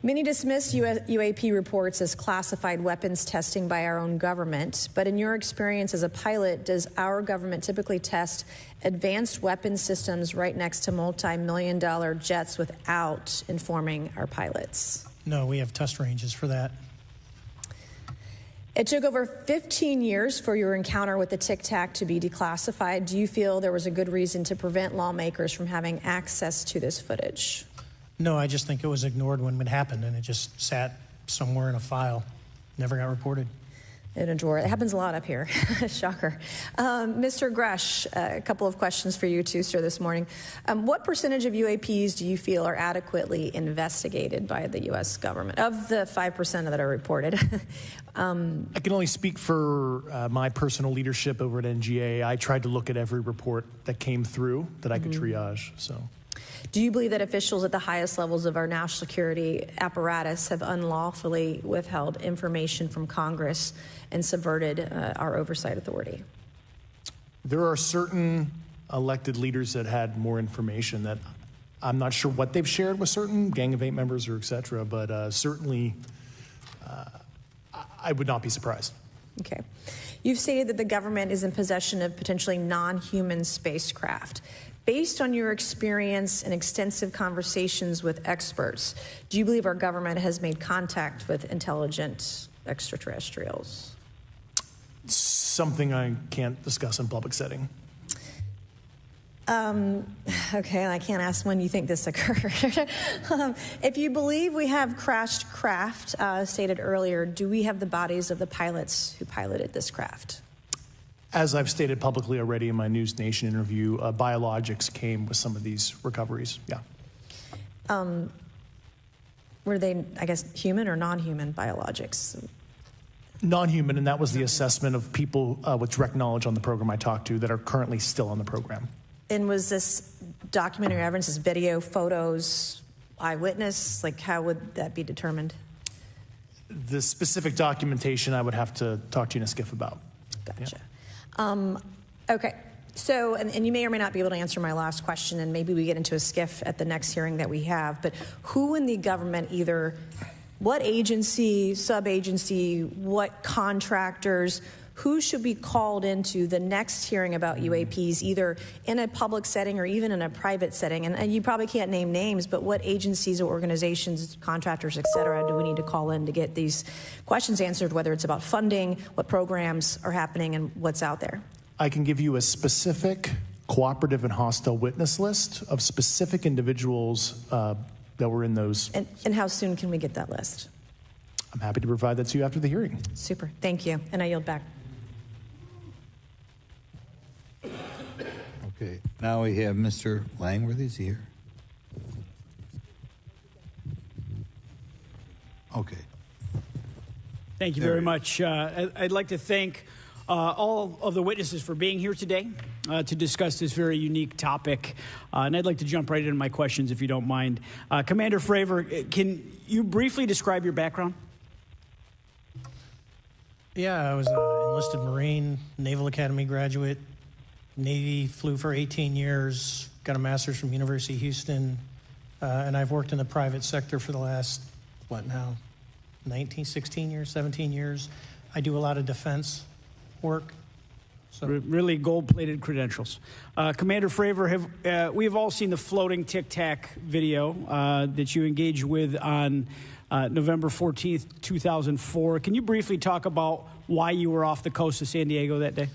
Many dismiss UAP reports as classified weapons testing by our own government, but in your experience as a pilot, does our government typically test advanced weapon systems right next to multi-million-dollar jets without informing our pilots? No, we have test ranges for that. It took over 15 years for your encounter with the Tic Tac to be declassified. Do you feel there was a good reason to prevent lawmakers from having access to this footage? No, I just think it was ignored when it happened, and it just sat somewhere in a file. Never got reported. In a drawer. It happens a lot up here. Shocker. Mr. Grush, a couple of questions for you too, sir, this morning. What percentage of UAPs do you feel are adequately investigated by the U.S. government, of the 5% that are reported? I can only speak for my personal leadership over at NGA. I tried to look at every report that came through that I could triage. So. Do you believe that officials at the highest levels of our national security apparatus have unlawfully withheld information from Congress and subverted our oversight authority? There are certain elected leaders that had more information that I'm not sure what they've shared with certain Gang of Eight members or et cetera, but certainly I would not be surprised. Okay. You've stated that the government is in possession of potentially non-human spacecraft. Based on your experience and extensive conversations with experts, do you believe our government has made contact with intelligent extraterrestrials? Something I can't discuss in public setting. Okay, I can't ask when you think this occurred. If you believe we have crashed craft, stated earlier, do we have the bodies of the pilots who piloted this craft? As I've stated publicly already in my News Nation interview, biologics came with some of these recoveries, yeah. Were they, I guess, human or non-human biologics? Non-human, and that was the assessment of people with direct knowledge on the program I talked to that are currently still on the program. And was this documentary evidence, this video, photos, eyewitness? Like, how would that be determined? The specific documentation I would have to talk to you in a skiff about. Gotcha. Yeah. Okay. So, and you may or may not be able to answer my last question, and maybe we get into a skiff at the next hearing that we have, but who in the government, either what agency, sub-agency, what contractors, who should be called into the next hearing about UAPs, either in a public setting or even in a private setting? And you probably can't name names, but what agencies or organizations, contractors, et cetera, do we need to call in to get these questions answered, whether it's about funding, what programs are happening, and what's out there? I can give you a specific cooperative and hostile witness list of specific individuals that were in those. And how soon can we get that list? I'm happy to provide that to you after the hearing. Super. Thank you. And I yield back. Okay, now we have Mr. Langworthy. Is he here? Okay. Thank you very much. I'd like to thank all of the witnesses for being here today to discuss this very unique topic. And I'd like to jump right into my questions, if you don't mind. Commander Fravor, can you briefly describe your background? Yeah, I was an enlisted Marine, Naval Academy graduate, Navy, flew for 18 years, got a master's from University of Houston, and I've worked in the private sector for the last, 16 years, 17 years. I do a lot of defense work. So. Really gold-plated credentials. Commander Fravor, we have all seen the floating Tic Tac video that you engaged with on November 14th, 2004. Can you briefly talk about why you were off the coast of San Diego that day?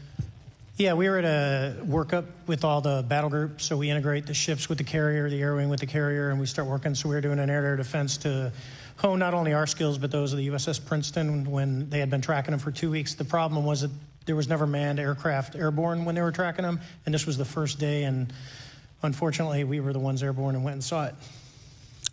Yeah, we were at a workup with all the battle groups, so we integrate the ships with the carrier, the air wing with the carrier, and we start working. So we were doing an air-to-air defense to hone not only our skills, but those of the USS Princeton when they had been tracking them for 2 weeks. The problem was that there was never manned aircraft airborne when they were tracking them, and this was the first day, and unfortunately, we were the ones airborne and went and saw it.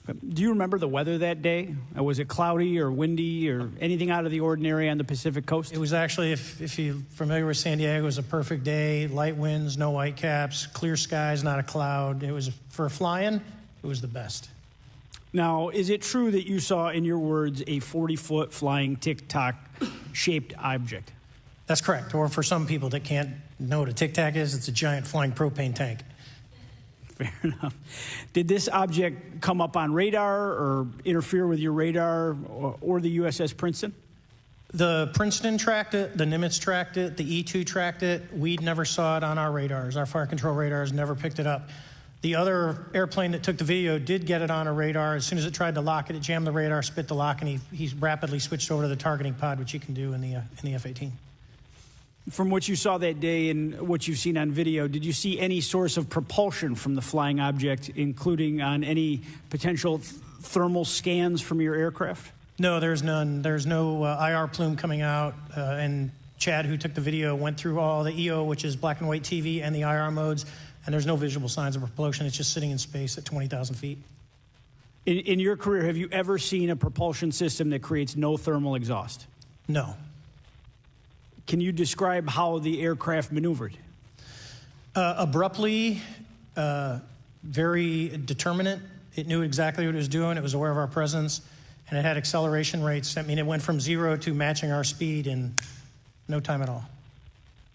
Do you remember the weather that day? Was it cloudy or windy or anything out of the ordinary on the Pacific coast? It was actually, if you're familiar with San Diego, it was a perfect day. Light winds, no whitecaps, clear skies, not a cloud. It was, for flying, it was the best. Now, is it true that you saw, in your words, a 40-foot flying tic-tac-shaped object? That's correct. Or for some people that can't know what a tic-tac is, it's a giant flying propane tank. Fair enough. Did this object come up on radar or interfere with your radar or the USS Princeton? The Princeton tracked it, the Nimitz tracked it, the E-2 tracked it. We never saw it on our radars. Our fire control radars never picked it up. The other airplane that took the video did get it on a radar. As soon as it tried to lock it, it jammed the radar, spit the lock, and he rapidly switched over to the targeting pod, which you can do in the F-18. From what you saw that day and what you've seen on video, did you see any source of propulsion from the flying object, including on any potential thermal scans from your aircraft? No, there's none. There's no IR plume coming out. And Chad, who took the video, went through all the EO, which is black and white TV, and the IR modes, and there's no visible signs of propulsion. It's just sitting in space at 20,000 feet. In your career, have you ever seen a propulsion system that creates no thermal exhaust? No. Can you describe how the aircraft maneuvered? Abruptly, very determinate. It knew exactly what it was doing. It was aware of our presence, and it had acceleration rates. I mean, it went from 0 to matching our speed in no time at all.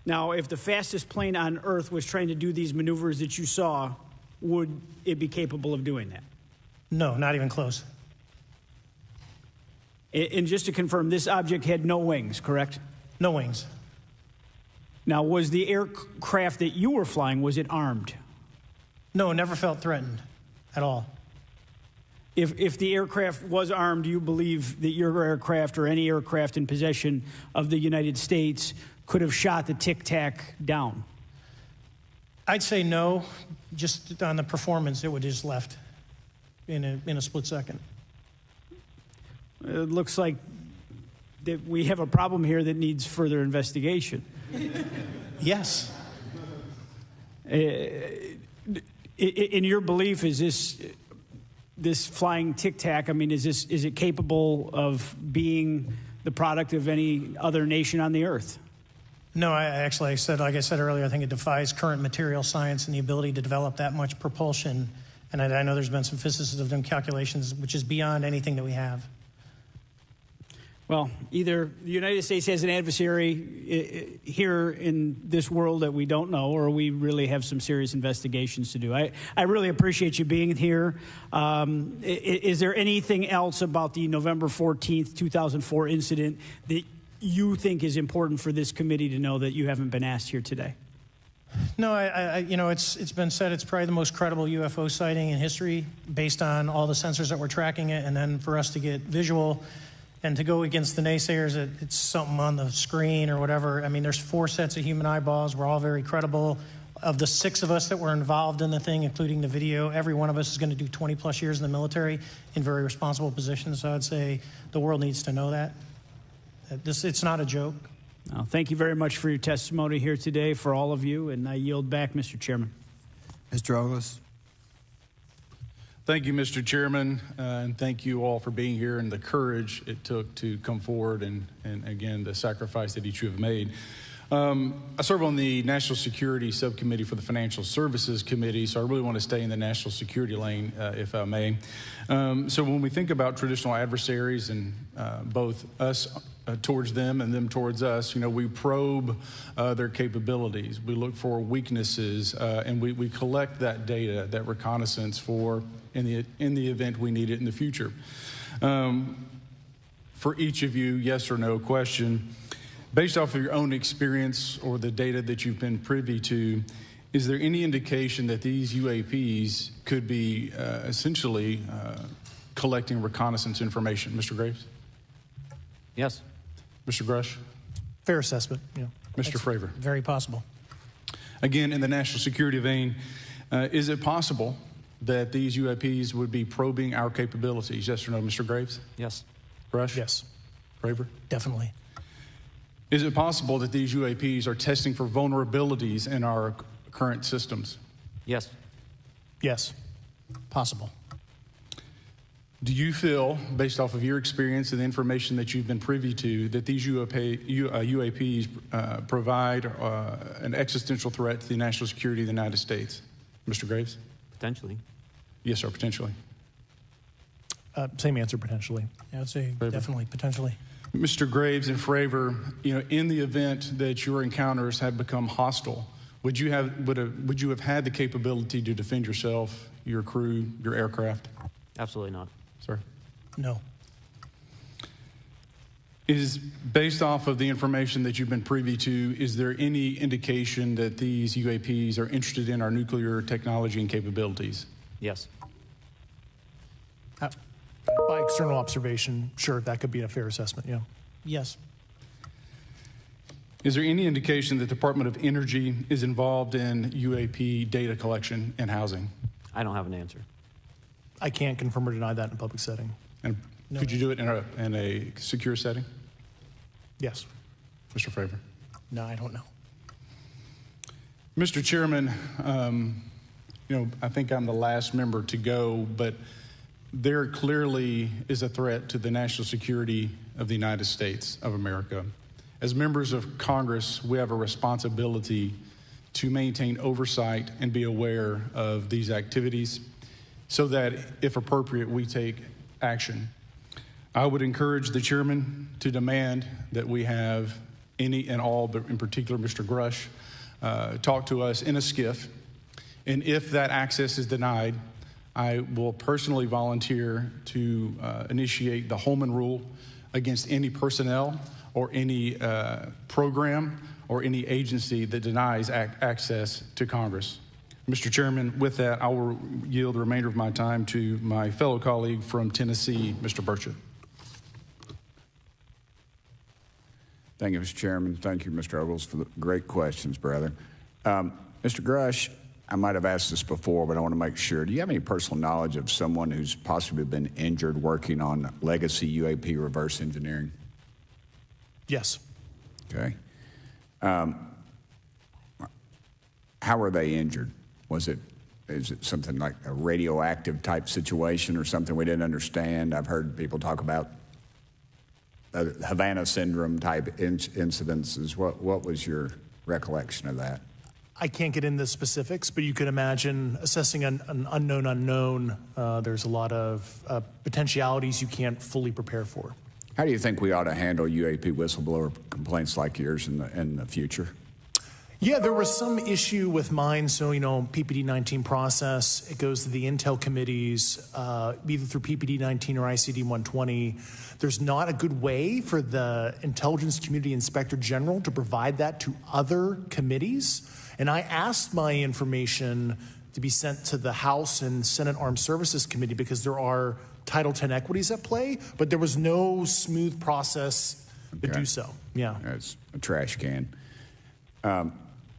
Now, if the fastest plane on Earth was trying to do these maneuvers that you saw, would it be capable of doing that? No, not even close. And just to confirm, this object had no wings, correct? No wings. Now, was the aircraft that you were flying, was it armed? No, never felt threatened at all. If the aircraft was armed, do you believe that your aircraft or any aircraft in possession of the United States could have shot the Tic-Tac down? I'd say no. Just on the performance, it would have just left in a split second. It looks like that we have a problem here that needs further investigation. Yes. In your belief, is this flying Tic-Tac, I mean, is it capable of being the product of any other nation on the Earth? No, like I said earlier, I think it defies current material science and the ability to develop that much propulsion. And I know there's been some physicists that have done calculations, which is beyond anything that we have. Well, either the United States has an adversary here in this world that we don't know, or we really have some serious investigations to do. I really appreciate you being here. Is there anything else about the November 14th, 2004 incident that you think is important for this committee to know that you haven't been asked here today? No, it's been said it's probably the most credible UFO sighting in history based on all the sensors that were tracking it, and then for us to get visual and to go against the naysayers that it's something on the screen or whatever. I mean, there's 4 sets of human eyeballs. We're all very credible. Of the 6 of us that were involved in the thing, including the video, every one of us is going to do 20-plus years in the military in very responsible positions. So I'd say the world needs to know that. It's not a joke. Well, thank you very much for your testimony here today for all of you, and I yield back, Mr. Chairman. Mr. Ogles. Thank you, Mr. Chairman, and thank you all for being here and the courage it took to come forward and again, the sacrifice that each of you have made. I serve on the National Security Subcommittee for the Financial Services Committee, so I really want to stay in the national security lane, if I may. So when we think about traditional adversaries and both us towards them and them towards us, we probe their capabilities. We look for weaknesses, and we collect that data, that reconnaissance for in the event we need it in the future. For each of you, yes or no question, based off of your own experience or the data that you've been privy to, is there any indication that these UAPs could be essentially collecting reconnaissance information? Mr. Graves? Yes. Mr. Grush? Fair assessment, yeah. Mr. Fravor? Very possible. Again, in the national security vein, is it possible that these UAPs would be probing our capabilities? Yes or no, Mr. Graves? Yes. Rush? Yes. Graver? Definitely. Is it possible that these UAPs are testing for vulnerabilities in our current systems? Yes. Yes. Possible. Do you feel, based off of your experience and the information that you've been privy to, that these UAPs provide an existential threat to the national security of the United States? Mr. Graves? Potentially. Yes, sir, potentially. Same answer, potentially. Yeah, I'd say definitely, potentially. Mr. Graves and Fravor, in the event that your encounters have become hostile, would you have had the capability to defend yourself, your crew, your aircraft? Absolutely not. Sir? No. Is based off of the information that you've been privy to, is there any indication that these UAPs are interested in our nuclear technology and capabilities? Yes. By external observation, sure, that could be a fair assessment, yeah. Yes. Is there any indication that the Department of Energy is involved in UAP data collection and housing? I don't have an answer. I can't confirm or deny that in a public setting. And could you do it in a secure setting? Yes. Mr. Fravor? No, I don't know. Mr. Chairman, I think I'm the last member to go, but there clearly is a threat to the national security of the United States of America. As members of Congress, we have a responsibility to maintain oversight and be aware of these activities so that, if appropriate, we take action. I would encourage the chairman to demand that we have any and all, but in particular Mr. Grush, talk to us in a skiff. And if that access is denied, I will personally volunteer to initiate the Holman Rule against any personnel or any program or any agency that denies access to Congress. Mr. Chairman, with that, I will yield the remainder of my time to my fellow colleague from Tennessee, Mr. Burchett. Thank you, Mr. Chairman. Thank you, Mr. Ogles, for the great questions, brother. Mr. Grush, I might have asked this before, but I want to make sure. Do you have any personal knowledge of someone who's possibly been injured working on legacy UAP reverse engineering? Yes. Okay. How were they injured? Is it something like a radioactive type situation or something we didn't understand? I've heard people talk about Havana syndrome type incidences. What was your recollection of that? I can't get into specifics, but you could imagine assessing an unknown unknown. There's a lot of potentialities you can't fully prepare for. How do you think we ought to handle UAP whistleblower complaints like yours in the future? Yeah, there was some issue with mine. So, PPD-19 process, it goes to the intel committees, either through PPD-19 or ICD-120. There's not a good way for the Intelligence Community Inspector General to provide that to other committees. And I asked my information to be sent to the House and Senate Armed Services Committee because there are Title X equities at play, but there was no smooth process to do so. Yeah. It's a trash can.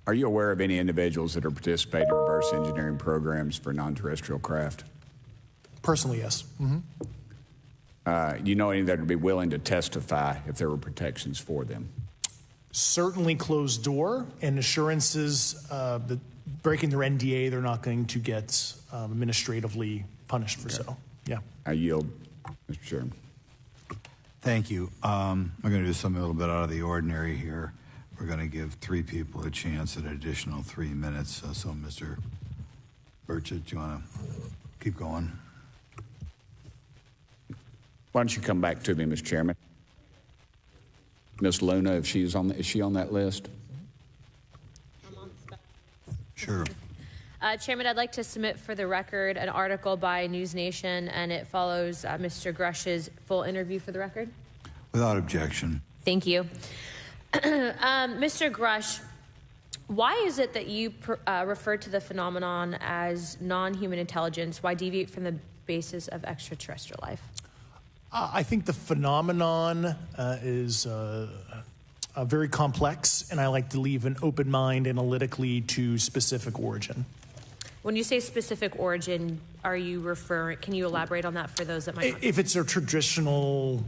Are you aware of any individuals that are participating in reverse engineering programs for non-terrestrial craft? Personally, yes. Mm-hmm. Do you know any that would be willing to testify if there were protections for them? Certainly closed door and assurances that breaking their NDA, they're not going to get administratively punished for so. Yeah. I yield, Mr. Chairman. Thank you. I'm going to do something a little bit out of the ordinary here. We're going to give 3 people a chance at an additional 3 minutes. So, Mr. Burchett, do you want to keep going? Why don't you come back to me, Mr. Chairman? Miss Luna, if she's is she on that list? Sure. Chairman, I'd like to submit for the record an article by News Nation, and it follows Mr. Grush's full interview for the record. Without objection. Thank you. Mr. Grush, why is it that you referred to the phenomenon as non-human intelligence? Why deviate from the basis of extraterrestrial life? I think the phenomenon is very complex, and I like to leave an open mind analytically to specific origin. When you say specific origin, are you referring, can you elaborate on that for those that might not? If it's a traditional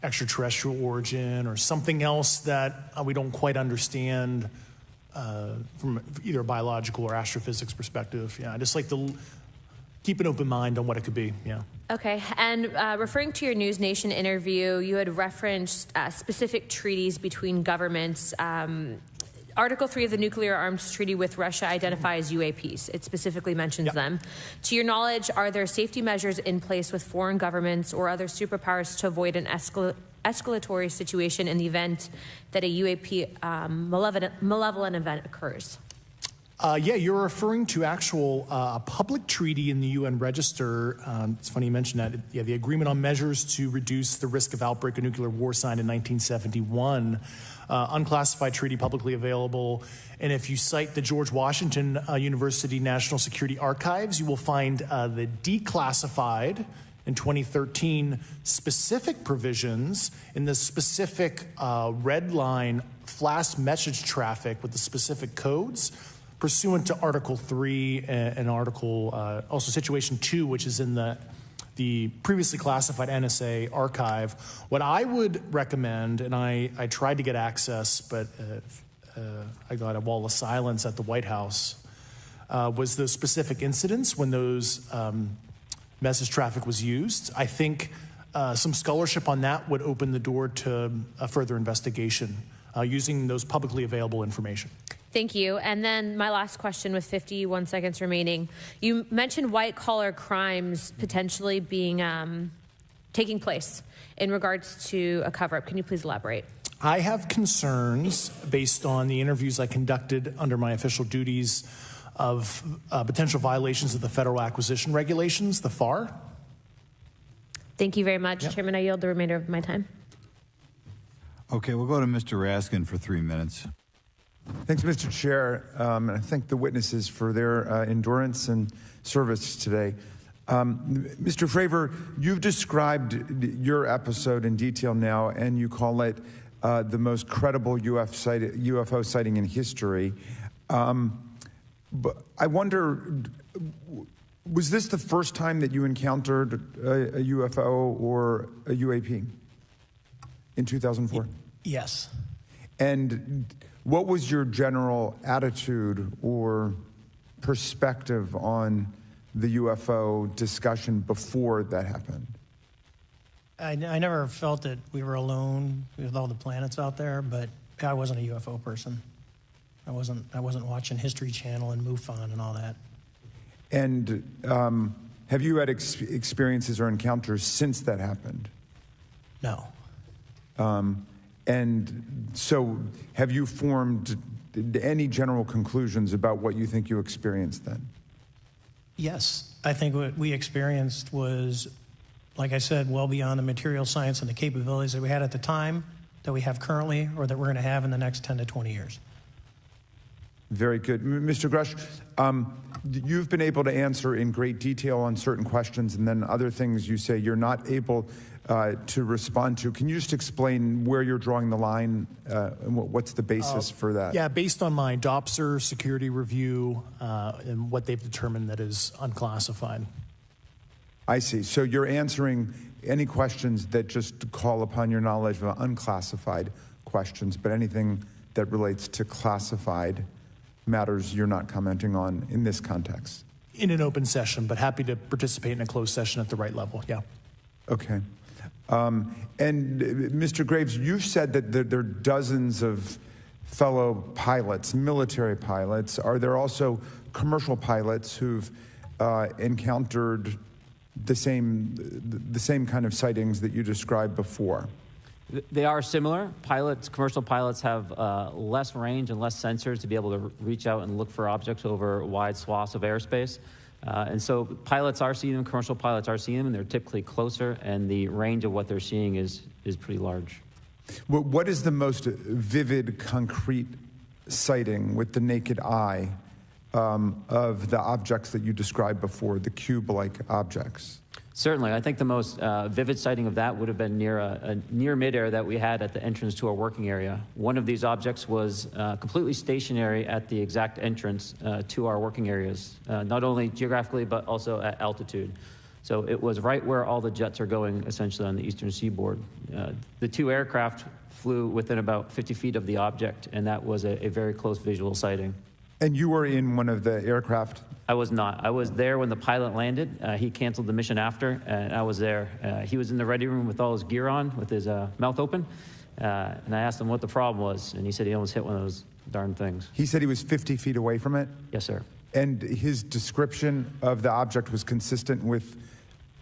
extraterrestrial origin or something else that we don't quite understand from either a biological or astrophysics perspective, I just like to keep an open mind on what it could be, Okay, and referring to your News Nation interview, you had referenced specific treaties between governments. Article 3 of the Nuclear Arms Treaty with Russia identifies UAPs. It specifically mentions them. To your knowledge, are there safety measures in place with foreign governments or other superpowers to avoid an escalatory situation in the event that a UAP malevolent event occurs? You're referring to a public treaty in the UN Register. It's funny you mentioned that. The Agreement on Measures to Reduce the Risk of Outbreak of Nuclear War, signed in 1971. Unclassified treaty, publicly available. And if you cite the George Washington University National Security Archives, you will find the declassified in 2013 specific provisions in the specific red line flash message traffic with the specific codes pursuant to Article 3 and Article, also Situation 2, which is in the previously classified NSA archive. What I would recommend, and I tried to get access, but I got a wall of silence at the White House, was the specific incidents when those message traffic was used. I think some scholarship on that would open the door to a further investigation using those publicly available information. Thank you. And then my last question with 51 seconds remaining. You mentioned white-collar crimes potentially being taking place in regards to a cover-up. Can you please elaborate? I have concerns based on the interviews I conducted under my official duties of potential violations of the Federal Acquisition Regulations, the FAR. Thank you very much. Chairman, I yield the remainder of my time. Okay, we'll go to Mr. Raskin for 3 minutes. Thanks, Mr. Chair, and I thank the witnesses for their endurance and service today. Mr. Fravor, you've described your episode in detail now, and you call it the most credible UFO sighting in history. But I wonder, was this the first time that you encountered a UFO or a UAP in 2004? Yes. And what was your general attitude or perspective on the UFO discussion before that happened? I never felt that we were alone with all the planets out there, but I wasn't a UFO person. I wasn't watching History Channel and MUFON and all that. And have you had experiences or encounters since that happened? No. And so have you formed any general conclusions about what you think you experienced then? Yes. I think what we experienced was, like I said, well beyond the material science and the capabilities that we had at the time, that we have currently, or that we're going to have in the next 10 to 20 years. Very good. Mr. Grush, you've been able to answer in great detail on certain questions, and then other things you say you're not able to respond to. Can you just explain where you're drawing the line and what's the basis for that? Yeah, based on my DOPSR security review and what they've determined that is unclassified. I see. So you're answering any questions that just call upon your knowledge of unclassified questions, but anything that relates to classified matters you're not commenting on in this context? In an open session, but happy to participate in a closed session at the right level, yeah. Okay. And Mr. Graves, you've said that there are dozens of fellow pilots, military pilots. Are there also commercial pilots who've encountered the same kind of sightings that you described before? They are similar. Commercial pilots have less range and less sensors to be able to reach out and look for objects over wide swaths of airspace. And so pilots are seeing them, commercial pilots are seeing them, and they're typically closer, and the range of what they're seeing is pretty large. What is the most vivid, concrete sighting with the naked eye of the objects that you described before, the cube-like objects? Certainly. I think the most vivid sighting of that would have been near a near midair that we had at the entrance to our working area. One of these objects was completely stationary at the exact entrance to our working areas, not only geographically but also at altitude. So it was right where all the jets are going, essentially, on the eastern seaboard. The two aircraft flew within about 50 feet of the object, and that was a very close visual sighting. And you were in one of the aircraft? I was not. I was there when the pilot landed. He canceled the mission after, and I was there. He was in the ready room with all his gear on, with his mouth open, and I asked him what the problem was, and he said he almost hit one of those darn things. He said he was 50 feet away from it? Yes, sir. And his description of the object was consistent with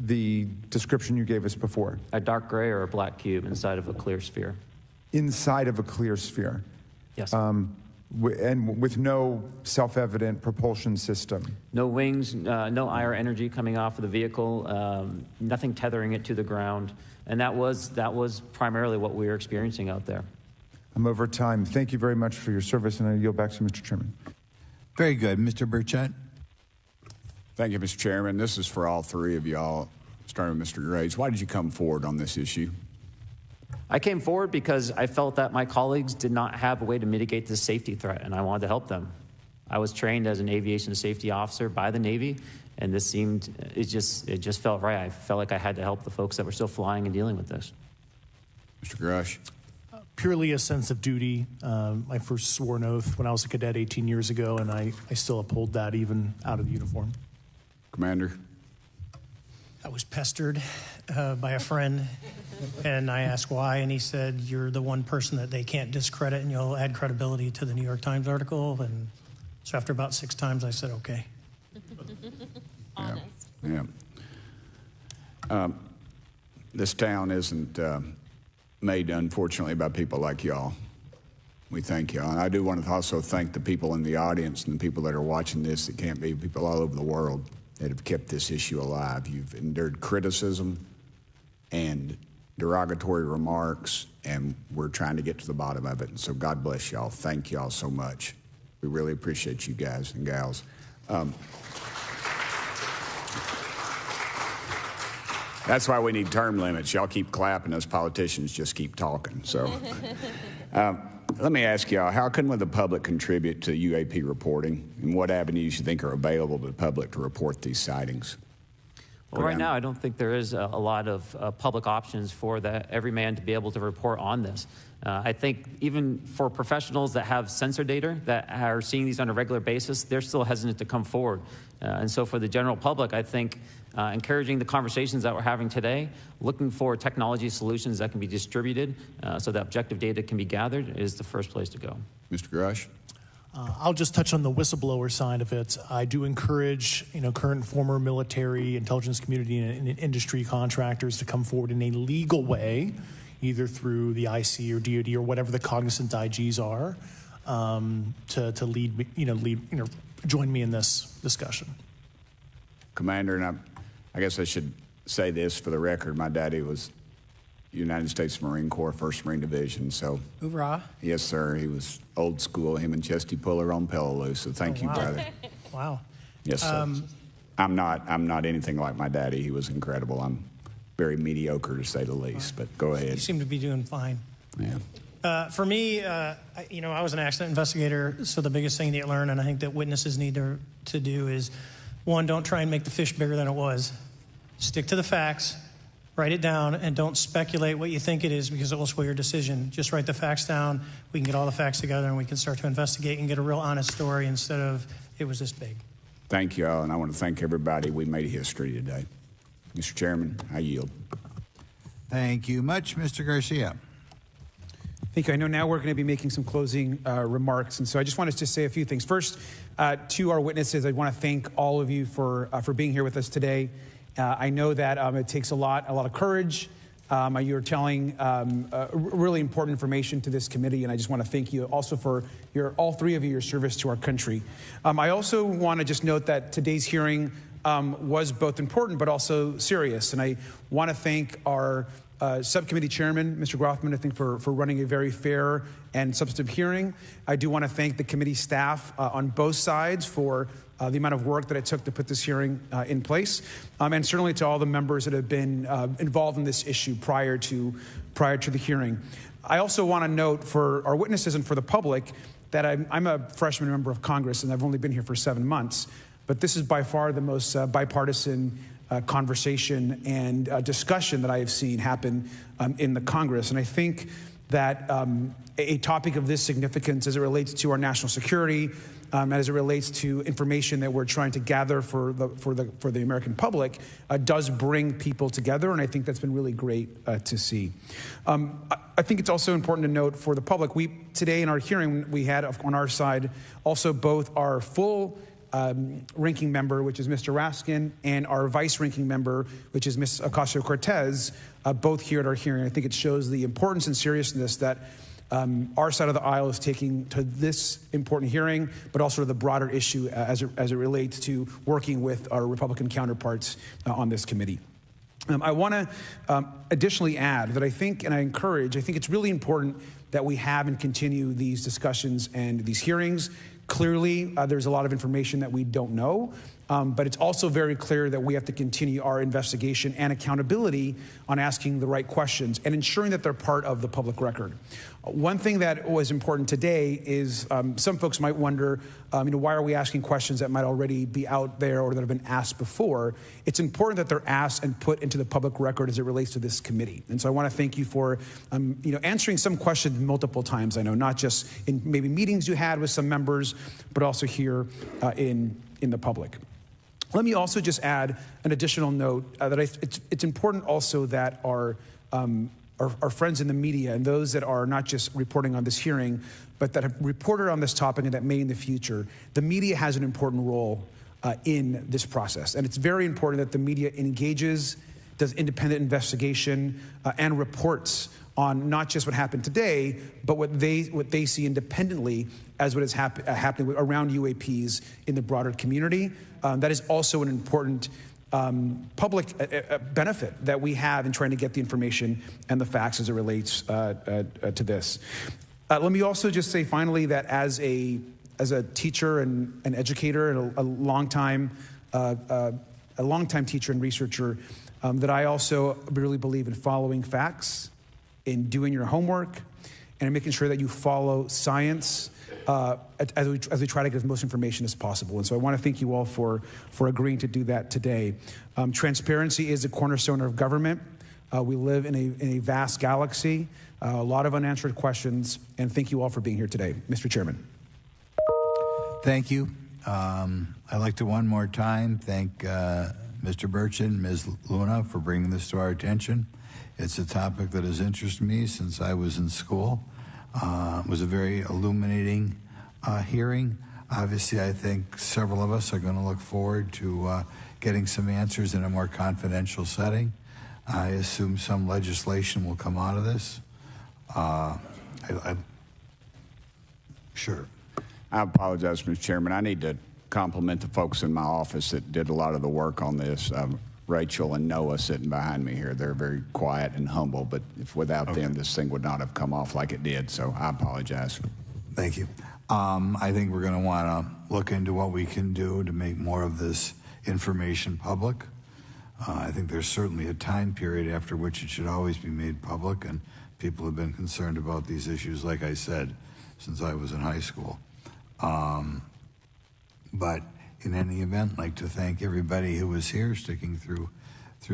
the description you gave us before? A dark gray or a black cube inside of a clear sphere. Inside of a clear sphere? Yes. And with no self-evident propulsion system? No wings, no IR energy coming off of the vehicle, nothing tethering it to the ground. And that was primarily what we were experiencing out there. I'm over time. Thank you very much for your service, and I yield back to Mr. Chairman. Very good. Mr. Burchett. Thank you, Mr. Chairman. This is for all three of y'all, starting with Mr. Graves. Why did you come forward on this issue? I came forward because I felt that my colleagues did not have a way to mitigate this safety threat, and I wanted to help them. I was trained as an aviation safety officer by the Navy, and this it just felt right. I felt like I had to help the folks that were still flying and dealing with this. Mr. Grush. Purely a sense of duty. My first sworn oath when I was a cadet 18 years ago, and I still uphold that even out of the uniform. Commander. I was pestered by a friend, and I asked why, and he said, "You're the one person that they can't discredit, and you'll add credibility to the New York Times article." And so after about 6 times, I said, "Okay." Honest. Yeah. This town isn't made, unfortunately, by people like y'all. We thank y'all. And I do want to also thank the people in the audience and the people that are watching this that can't be, people all over the world that have kept this issue alive. You've endured criticism and derogatory remarks, and we're trying to get to the bottom of it. And so God bless y'all. Thank y'all so much. We really appreciate you guys and gals. That's why we need term limits. Y'all keep clapping, us politicians just keep talking. So let me ask y'all, how can the public contribute to UAP reporting, and what avenues you think are available to the public to report these sightings? Well, right now, I don't think there is a lot of public options for every man to be able to report on this. I think even for professionals that have sensor data that are seeing these on a regular basis, they're still hesitant to come forward. And so for the general public, I think encouraging the conversations that we're having today, looking for technology solutions that can be distributed so that objective data can be gathered is the first place to go. Mr. Grush? I'll just touch on the whistleblower side of it. I do encourage, current and former military, intelligence community, and industry contractors to come forward in a legal way, either through the IC or DoD or whatever the cognizant IGs are, to lead, join me in this discussion. Commander, and I guess I should say this for the record. My daddy was United States Marine Corps, 1st Marine Division. So, hoorah! Yes, sir. He was old school. Him and Chesty Puller on Peleliu. So thank you, wow. brother. Wow. Yes, sir. I'm not anything like my daddy. He was incredible. I'm very mediocre, to say the least. But go ahead. You seem to be doing fine. Yeah. For me, I was an accident investigator, so the biggest thing that you learn, and I think that witnesses need to do is, one, don't try and make the fish bigger than it was. Stick to the facts, write it down, and don't speculate what you think it is because it will sway your decision. Just write the facts down. We can get all the facts together, and we can start to investigate and get a real honest story instead of it was this big. Thank you all, and I want to thank everybody. We made history today. Mr. Chairman, I yield. Thank you much, Mr. Garcia. Thank you. I know now we're going to be making some closing remarks, and so I just wanted to say a few things. First, to our witnesses, I want to thank all of you for being here with us today. I know that it takes a lot of courage. You're telling really important information to this committee, and I just want to thank you also for all three of you, your service to our country. I also want to just note that today's hearing was both important but also serious, and I want to thank our subcommittee chairman, Mr. Grothman, I think, for running a very fair and substantive hearing. I do want to thank the committee staff on both sides for the amount of work that it took to put this hearing in place, and certainly to all the members that have been involved in this issue prior to the hearing. I also want to note for our witnesses and for the public that I'm a freshman member of Congress, and I've only been here for 7 months, but this is by far the most bipartisan conversation and discussion that I have seen happen in the Congress. And I think that a topic of this significance as it relates to our national security, as it relates to information that we're trying to gather for the American public, does bring people together, and I think that's been really great to see. I think it's also important to note for the public, today in our hearing, we had on our side also both our full ranking member, which is Mr. Raskin, and our vice ranking member, which is Ms. Ocasio-Cortez, both here at our hearing. I think it shows the importance and seriousness that our side of the aisle is taking to this important hearing, but also to the broader issue as it relates to working with our Republican counterparts on this committee. I want to additionally add that I think, and I think it's really important that we have and continue these discussions and these hearings. Clearly, there's a lot of information that we don't know, but it's also very clear that we have to continue our investigation and accountability on asking the right questions and ensuring that they're part of the public record. One thing that was important today is some folks might wonder, why are we asking questions that might already be out there or that have been asked before? It's important that they're asked and put into the public record as it relates to this committee. And so I want to thank you for, answering some questions multiple times. I know not just in maybe meetings you had with some members, but also here in the public. Let me also just add an additional note that it's important also that our friends in the media and those that are not just reporting on this hearing, but that have reported on this topic and that may in the future, the media has an important role in this process. And it's very important that the media engages, does independent investigation, and reports on not just what happened today, but what they see independently as what is happening around UAPs in the broader community. That is also an important public benefit that we have in trying to get the information and the facts as it relates to this. Let me also just say finally that as a teacher and an educator and a longtime teacher and researcher, that I also really believe in following facts, in doing your homework, and in making sure that you follow science as we try to get as much information as possible. And so I want to thank you all for agreeing to do that today. Transparency is a cornerstone of government. We live in a vast galaxy, a lot of unanswered questions, and thank you all for being here today. Mr. Chairman. Thank you. I'd like to one more time thank Mr. Burchett and Ms. Luna for bringing this to our attention. It's a topic that has interested me since I was in school. It was a very illuminating hearing. Obviously, I think several of us are going to look forward to getting some answers in a more confidential setting. I assume some legislation will come out of this. Sure. I apologize, Mr. Chairman. I need to compliment the folks in my office that did a lot of the work on this. Rachel and Noah sitting behind me here. They're very quiet and humble, but if without them, this thing would not have come off like it did, so I apologize. Thank you. I think we're going to want to look into what we can do to make more of this information public. I think there's certainly a time period after which it should always be made public, and people have been concerned about these issues, like I said, since I was in high school. But in any event, I'd like to thank everybody who was here, sticking through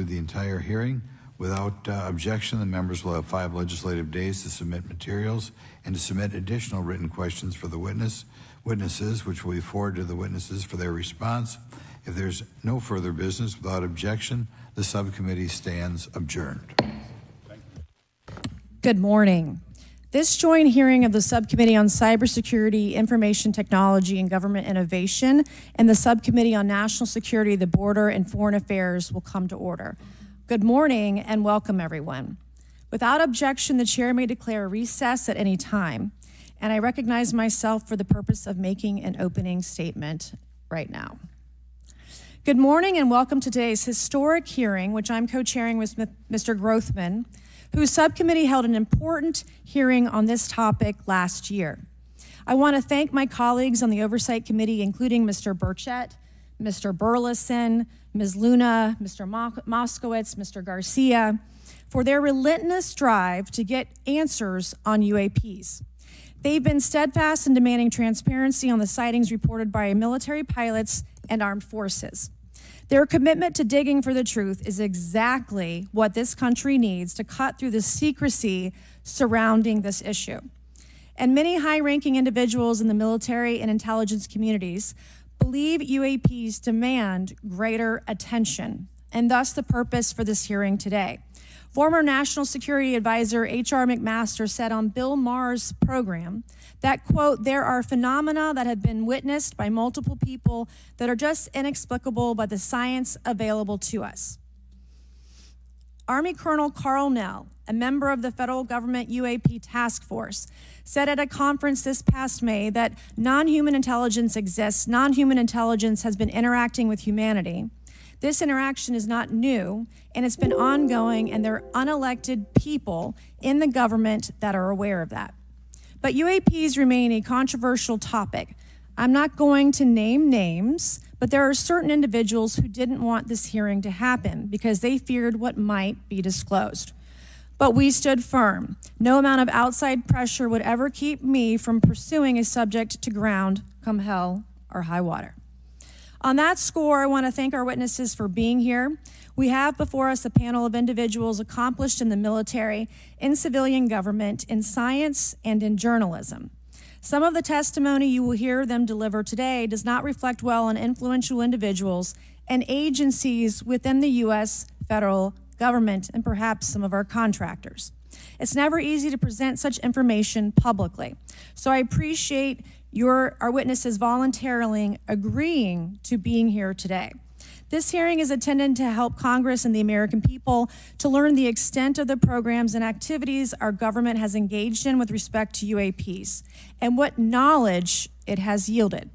the entire hearing. Without objection, the members will have 5 legislative days to submit materials and to submit additional written questions for the witnesses, which will be forwarded to the witnesses for their response. If there's no further business, without objection, the subcommittee stands adjourned. Good morning. This joint hearing of the Subcommittee on Cybersecurity, Information Technology, and Government Innovation and the Subcommittee on National Security, the Border, and Foreign Affairs will come to order. Good morning and welcome, everyone. Without objection, the chair may declare a recess at any time, and I recognize myself for the purpose of making an opening statement right now. Good morning and welcome to today's historic hearing, which I'm co-chairing with Mr. Grothman, whose subcommittee held an important hearing on this topic last year. I want to thank my colleagues on the Oversight Committee, including Mr. Burchett, Mr. Burleson, Ms. Luna, Mr. Moskowitz, Mr. Garcia, for their relentless drive to get answers on UAPs. They've been steadfast in demanding transparency on the sightings reported by military pilots and armed forces. Their commitment to digging for the truth is exactly what this country needs to cut through the secrecy surrounding this issue. And many high-ranking individuals in the military and intelligence communities believe UAPs demand greater attention, and thus the purpose for this hearing today. Former National Security Advisor H.R. McMaster said on Bill Maher's program that, quote, there are phenomena that have been witnessed by multiple people that are just inexplicable by the science available to us. Army Colonel Carl Nell, a member of the federal government UAP task force, said at a conference this past May that non-human intelligence exists, non-human intelligence has been interacting with humanity. This interaction is not new, and it's been ongoing, and there are unelected people in the government that are aware of that. But UAPs remain a controversial topic. I'm not going to name names, but there are certain individuals who didn't want this hearing to happen because they feared what might be disclosed. But we stood firm. No amount of outside pressure would ever keep me from pursuing a subject to ground, come hell or high water. On that score, I want to thank our witnesses for being here. We have before us a panel of individuals accomplished in the military, in civilian government, in science, and in journalism. Some of the testimony you will hear them deliver today does not reflect well on influential individuals and agencies within the U.S. federal government and perhaps some of our contractors. It's never easy to present such information publicly. So I appreciate our witnesses voluntarily agreeing to being here today. This hearing is intended to help Congress and the American people to learn the extent of the programs and activities our government has engaged in with respect to UAPs and what knowledge it has yielded.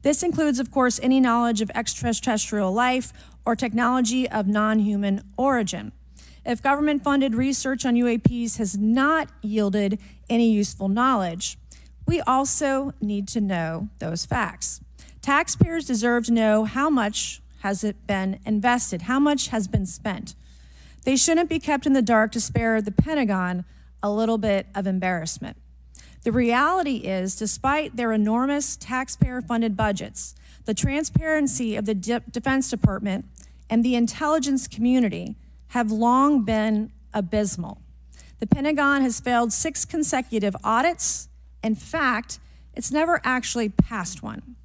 This includes, of course, any knowledge of extraterrestrial life or technology of non-human origin. If government-funded research on UAPs has not yielded any useful knowledge, we also need to know those facts. Taxpayers deserve to know how much has it been invested, how much has been spent. They shouldn't be kept in the dark to spare the Pentagon a little bit of embarrassment. The reality is, despite their enormous taxpayer-funded budgets, the transparency of the Defense Department and the intelligence community have long been abysmal. The Pentagon has failed 6 consecutive audits. In fact, it's never actually passed one.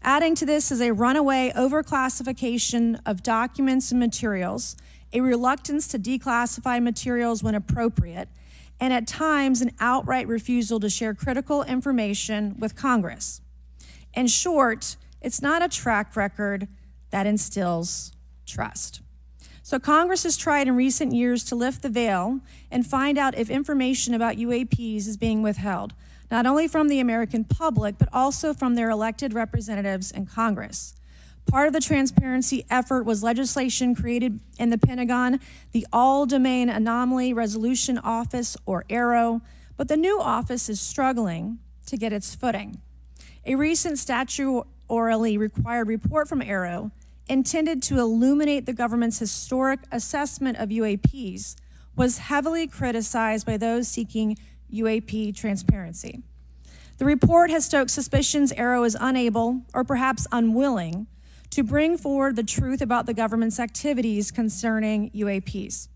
Adding to this is a runaway overclassification of documents and materials, a reluctance to declassify materials when appropriate, and at times an outright refusal to share critical information with Congress. In short, it's not a track record that instills trust. So Congress has tried in recent years to lift the veil and find out if information about UAPs is being withheld, not only from the American public, but also from their elected representatives in Congress. Part of the transparency effort was legislation created in the Pentagon, the All-Domain Anomaly Resolution Office, or AARO, but the new office is struggling to get its footing. A recent statutorily required report from AARO, intended to illuminate the government's historic assessment of UAPs, was heavily criticized by those seeking UAP transparency. The report has stoked suspicions AARO is unable, or perhaps unwilling, to bring forward the truth about the government's activities concerning UAPs.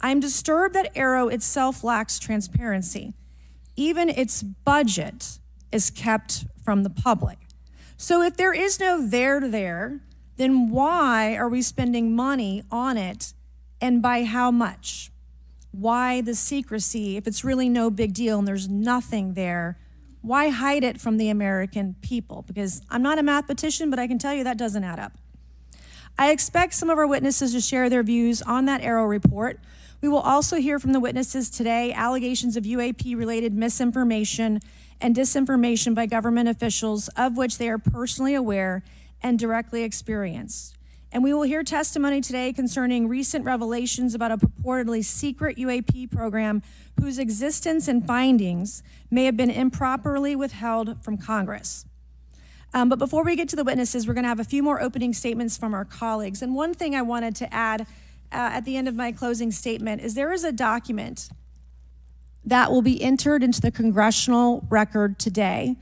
I'm disturbed that AARO itself lacks transparency. Even its budget is kept from the public. So if there is no there, then why are we spending money on it, and by how much? Why the secrecy if it's really no big deal and there's nothing there? Why hide it from the American people? Because I'm not a mathematician, but I can tell you that doesn't add up. I expect some of our witnesses to share their views on that AARO report. We will also hear from the witnesses today allegations of UAP-related misinformation and disinformation by government officials of which they are personally aware and directly experienced. And we will hear testimony today concerning recent revelations about a purportedly secret UAP program whose existence and findings may have been improperly withheld from Congress. But before we get to the witnesses, we're going to have a few more opening statements from our colleagues. And one thing I wanted to add at the end of my closing statement is there is a document that will be entered into the congressional record today.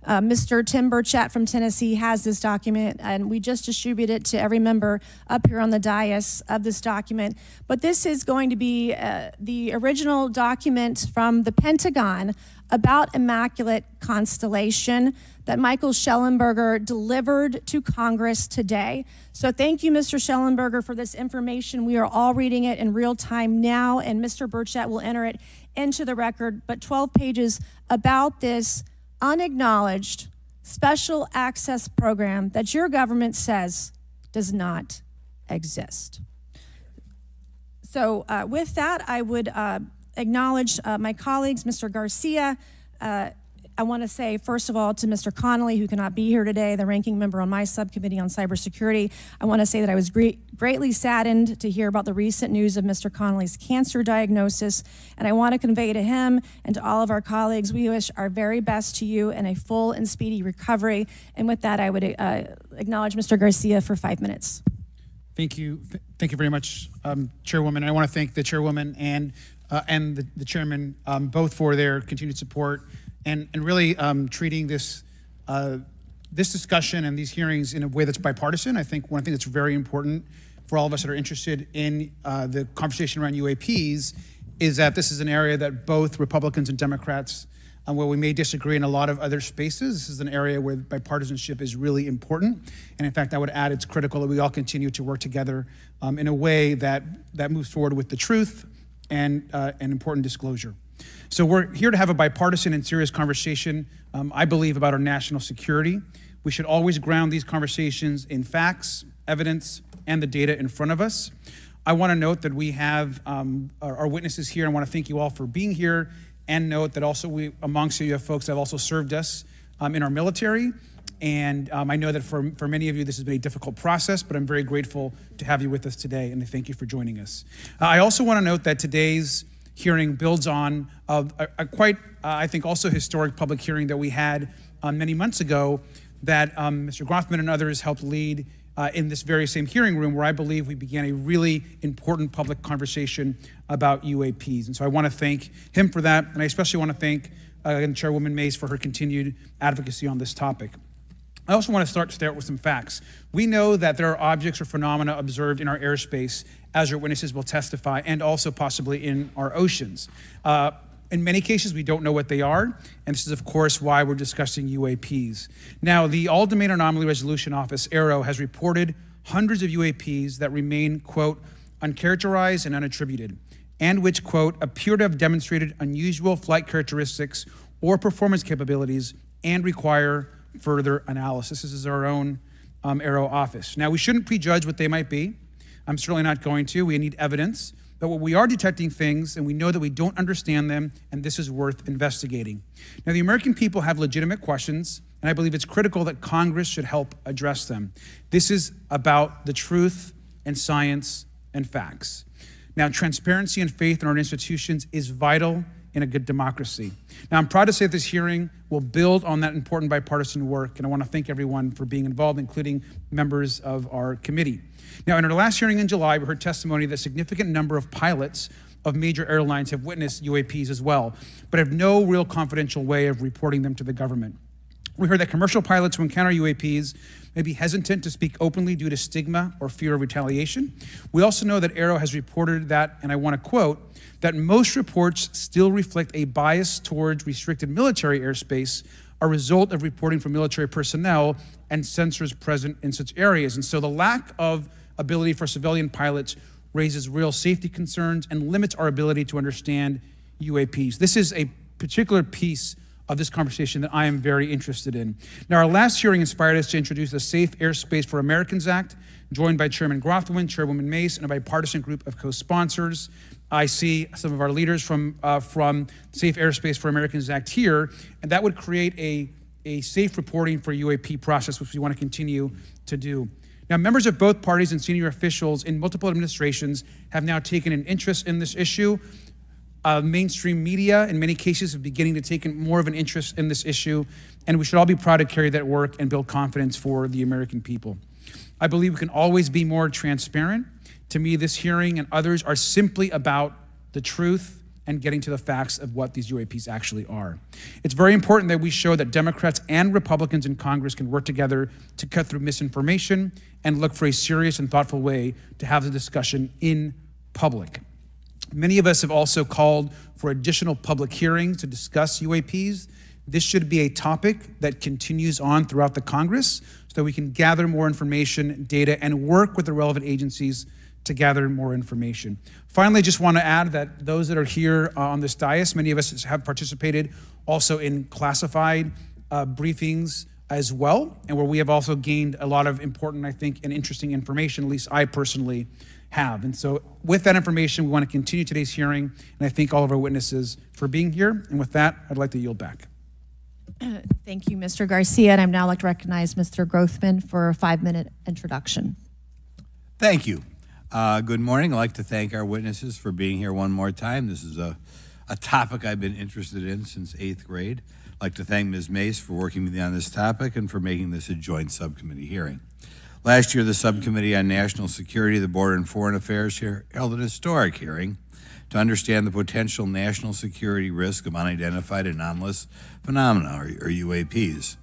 Mr. Tim Burchett from Tennessee has this document, and we just distributed it to every member up here on the dais of this document. But this is going to be the original document from the Pentagon about Immaculate Constellation that Michael Schellenberger delivered to Congress today. So thank you, Mr. Schellenberger, for this information. We are all reading it in real time now, and Mr. Burchett will enter it into the record. But 12 pages about this unacknowledged special access program that your government says does not exist. So with that, I would acknowledge my colleagues, Mr. Garcia. I want to say, first of all, to Mr. Connolly, who cannot be here today, the ranking member on my subcommittee on cybersecurity, I want to say that I was greatly saddened to hear about the recent news of Mr. Connolly's cancer diagnosis, and I want to convey to him and to all of our colleagues, we wish our very best to you and a full and speedy recovery. And with that, I would acknowledge Mr. Garcia for 5 minutes. Thank you. Thank you very much, Chairwoman. I want to thank the Chairwoman and the Chairman both for their continued support and really treating this this discussion and these hearings in a way that's bipartisan. I think one thing that's very important for all of us that are interested in the conversation around UAPs is that this is an area that both Republicans and Democrats, where we may disagree in a lot of other spaces, this is an area where bipartisanship is really important. And in fact, I would add it's critical that we all continue to work together in a way that moves forward with the truth and important disclosure. So we're here to have a bipartisan and serious conversation, I believe, about our national security. We should always ground these conversations in facts, evidence, and the data in front of us. I want to note that we have our witnesses here. I want to thank you all for being here, and note that also amongst you have folks that have also served us in our military. And I know that for many of you, this has been a difficult process, but I'm very grateful to have you with us today, and I thank you for joining us. I also want to note that today's hearing builds on a quite, I think, also historic public hearing that we had many months ago that Mr. Grothman and others helped lead in this very same hearing room, where I believe we began a really important public conversation about UAPs. And so I want to thank him for that, and I especially want to thank Chairwoman Mays for her continued advocacy on this topic. I also want to start with some facts. We know that there are objects or phenomena observed in our airspace, as our witnesses will testify, and also possibly in our oceans. In many cases, we don't know what they are, and this is, of course, why we're discussing UAPs. Now, the All-Domain Anomaly Resolution Office, AARO, has reported hundreds of UAPs that remain, quote, uncharacterized and unattributed, and which, quote, appear to have demonstrated unusual flight characteristics or performance capabilities and require further analysis. This is our own AARO office. Now, we shouldn't prejudge what they might be. I'm certainly not going to. We need evidence. But what we are detecting things, and we know that we don't understand them, and this is worth investigating. Now, the American people have legitimate questions, and I believe it's critical that Congress should help address them. This is about the truth and science and facts. Now, transparency and faith in our institutions is vital in a good democracy. Now, I'm proud to say that this hearing will build on that important bipartisan work, and I want to thank everyone for being involved, including members of our committee. Now, in our last hearing in July, we heard testimony that a significant number of pilots of major airlines have witnessed UAPs as well, but have no real confidential way of reporting them to the government. We heard that commercial pilots who encounter UAPs may be hesitant to speak openly due to stigma or fear of retaliation. We also know that AARO has reported that, and I want to quote, that most reports still reflect a bias towards restricted military airspace, a result of reporting from military personnel and sensors present in such areas. And so the lack of ability for civilian pilots raises real safety concerns and limits our ability to understand UAPs. This is a particular piece of this conversation that I am very interested in. Now, our last hearing inspired us to introduce the Safe Airspace for Americans Act, joined by Chairman Grothman, Chairwoman Mace, and a bipartisan group of co-sponsors. I see some of our leaders from Safe Airspace for Americans Act here, and that would create a safe reporting for UAP process, which we want to continue to do. Now, members of both parties and senior officials in multiple administrations have now taken an interest in this issue. Mainstream media, in many cases, are beginning to take more of an interest in this issue, and we should all be proud to carry that work and build confidence for the American people. I believe we can always be more transparent. To me, this hearing and others are simply about the truth and getting to the facts of what these UAPs actually are. It's very important that we show that Democrats and Republicans in Congress can work together to cut through misinformation and look for a serious and thoughtful way to have the discussion in public. Many of us have also called for additional public hearings to discuss UAPs. This should be a topic that continues on throughout the Congress so that we can gather more information, data, and work with the relevant agencies to gather more information. Finally, I just want to add that those that are here on this dais, many of us have participated also in classified briefings as well, and where we have also gained a lot of important, I think, and interesting information, at least I personally have. And so with that information, we want to continue today's hearing, and I thank all of our witnesses for being here. And with that, I'd like to yield back. Thank you, Mr. Garcia, and I'd now like to recognize Mr. Grothman for a 5-minute introduction. Thank you. Good morning. I'd like to thank our witnesses for being here one more time. This is a topic I've been interested in since 8th grade. I'd like to thank Ms. Mace for working with me on this topic and for making this a joint subcommittee hearing. Last year, the Subcommittee on National Security, the Border and Foreign Affairs held an historic hearing to understand the potential national security risk of unidentified anomalous phenomena, or UAPs.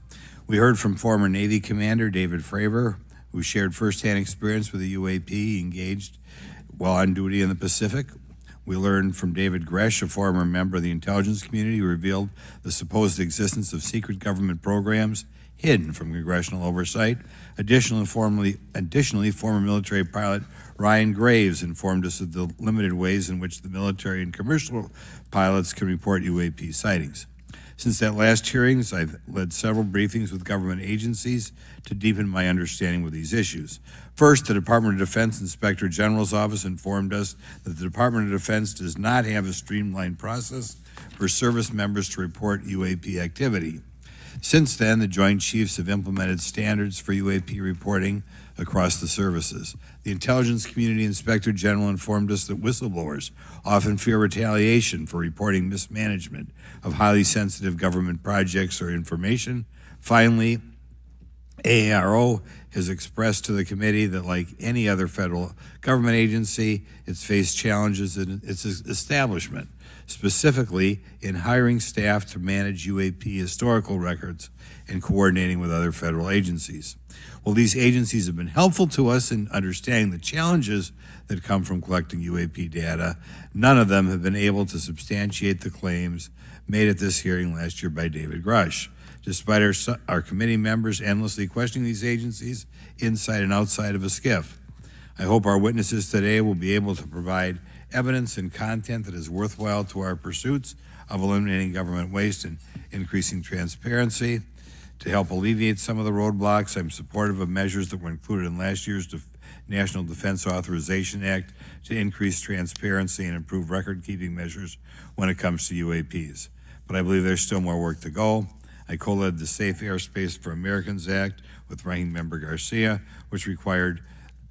We heard from former Navy Commander David Fravor, who shared firsthand experience with a UAP engaged while on duty in the Pacific. We learned from David Gresh, a former member of the intelligence community, who revealed the supposed existence of secret government programs hidden from congressional oversight. Additionally, former military pilot Ryan Graves informed us of the limited ways in which the military and commercial pilots can report UAP sightings. Since that last hearings, I've led several briefings with government agencies to deepen my understanding of these issues. First, the Department of Defense Inspector General's Office informed us that the Department of Defense does not have a streamlined process for service members to report UAP activity. Since then, the Joint Chiefs have implemented standards for UAP reporting across the services. The Intelligence Community Inspector General informed us that whistleblowers often fear retaliation for reporting mismanagement of highly sensitive government projects or information. Finally, AARO has expressed to the committee that, like any other federal government agency, it's faced challenges in its establishment, specifically in hiring staff to manage UAP historical records and coordinating with other federal agencies. Well, these agencies have been helpful to us in understanding the challenges that come from collecting UAP data. None of them have been able to substantiate the claims made at this hearing last year by David Grush. Despite our committee members endlessly questioning these agencies inside and outside of a SCIF. I hope our witnesses today will be able to provide evidence and content that is worthwhile to our pursuits of eliminating government waste and increasing transparency. To help alleviate some of the roadblocks, I'm supportive of measures that were included in last year's National Defense Authorization Act to increase transparency and improve record-keeping measures when it comes to UAPs. But I believe there's still more work to go. I co-led the Safe Airspace for Americans Act with Ranking Member Garcia, which requires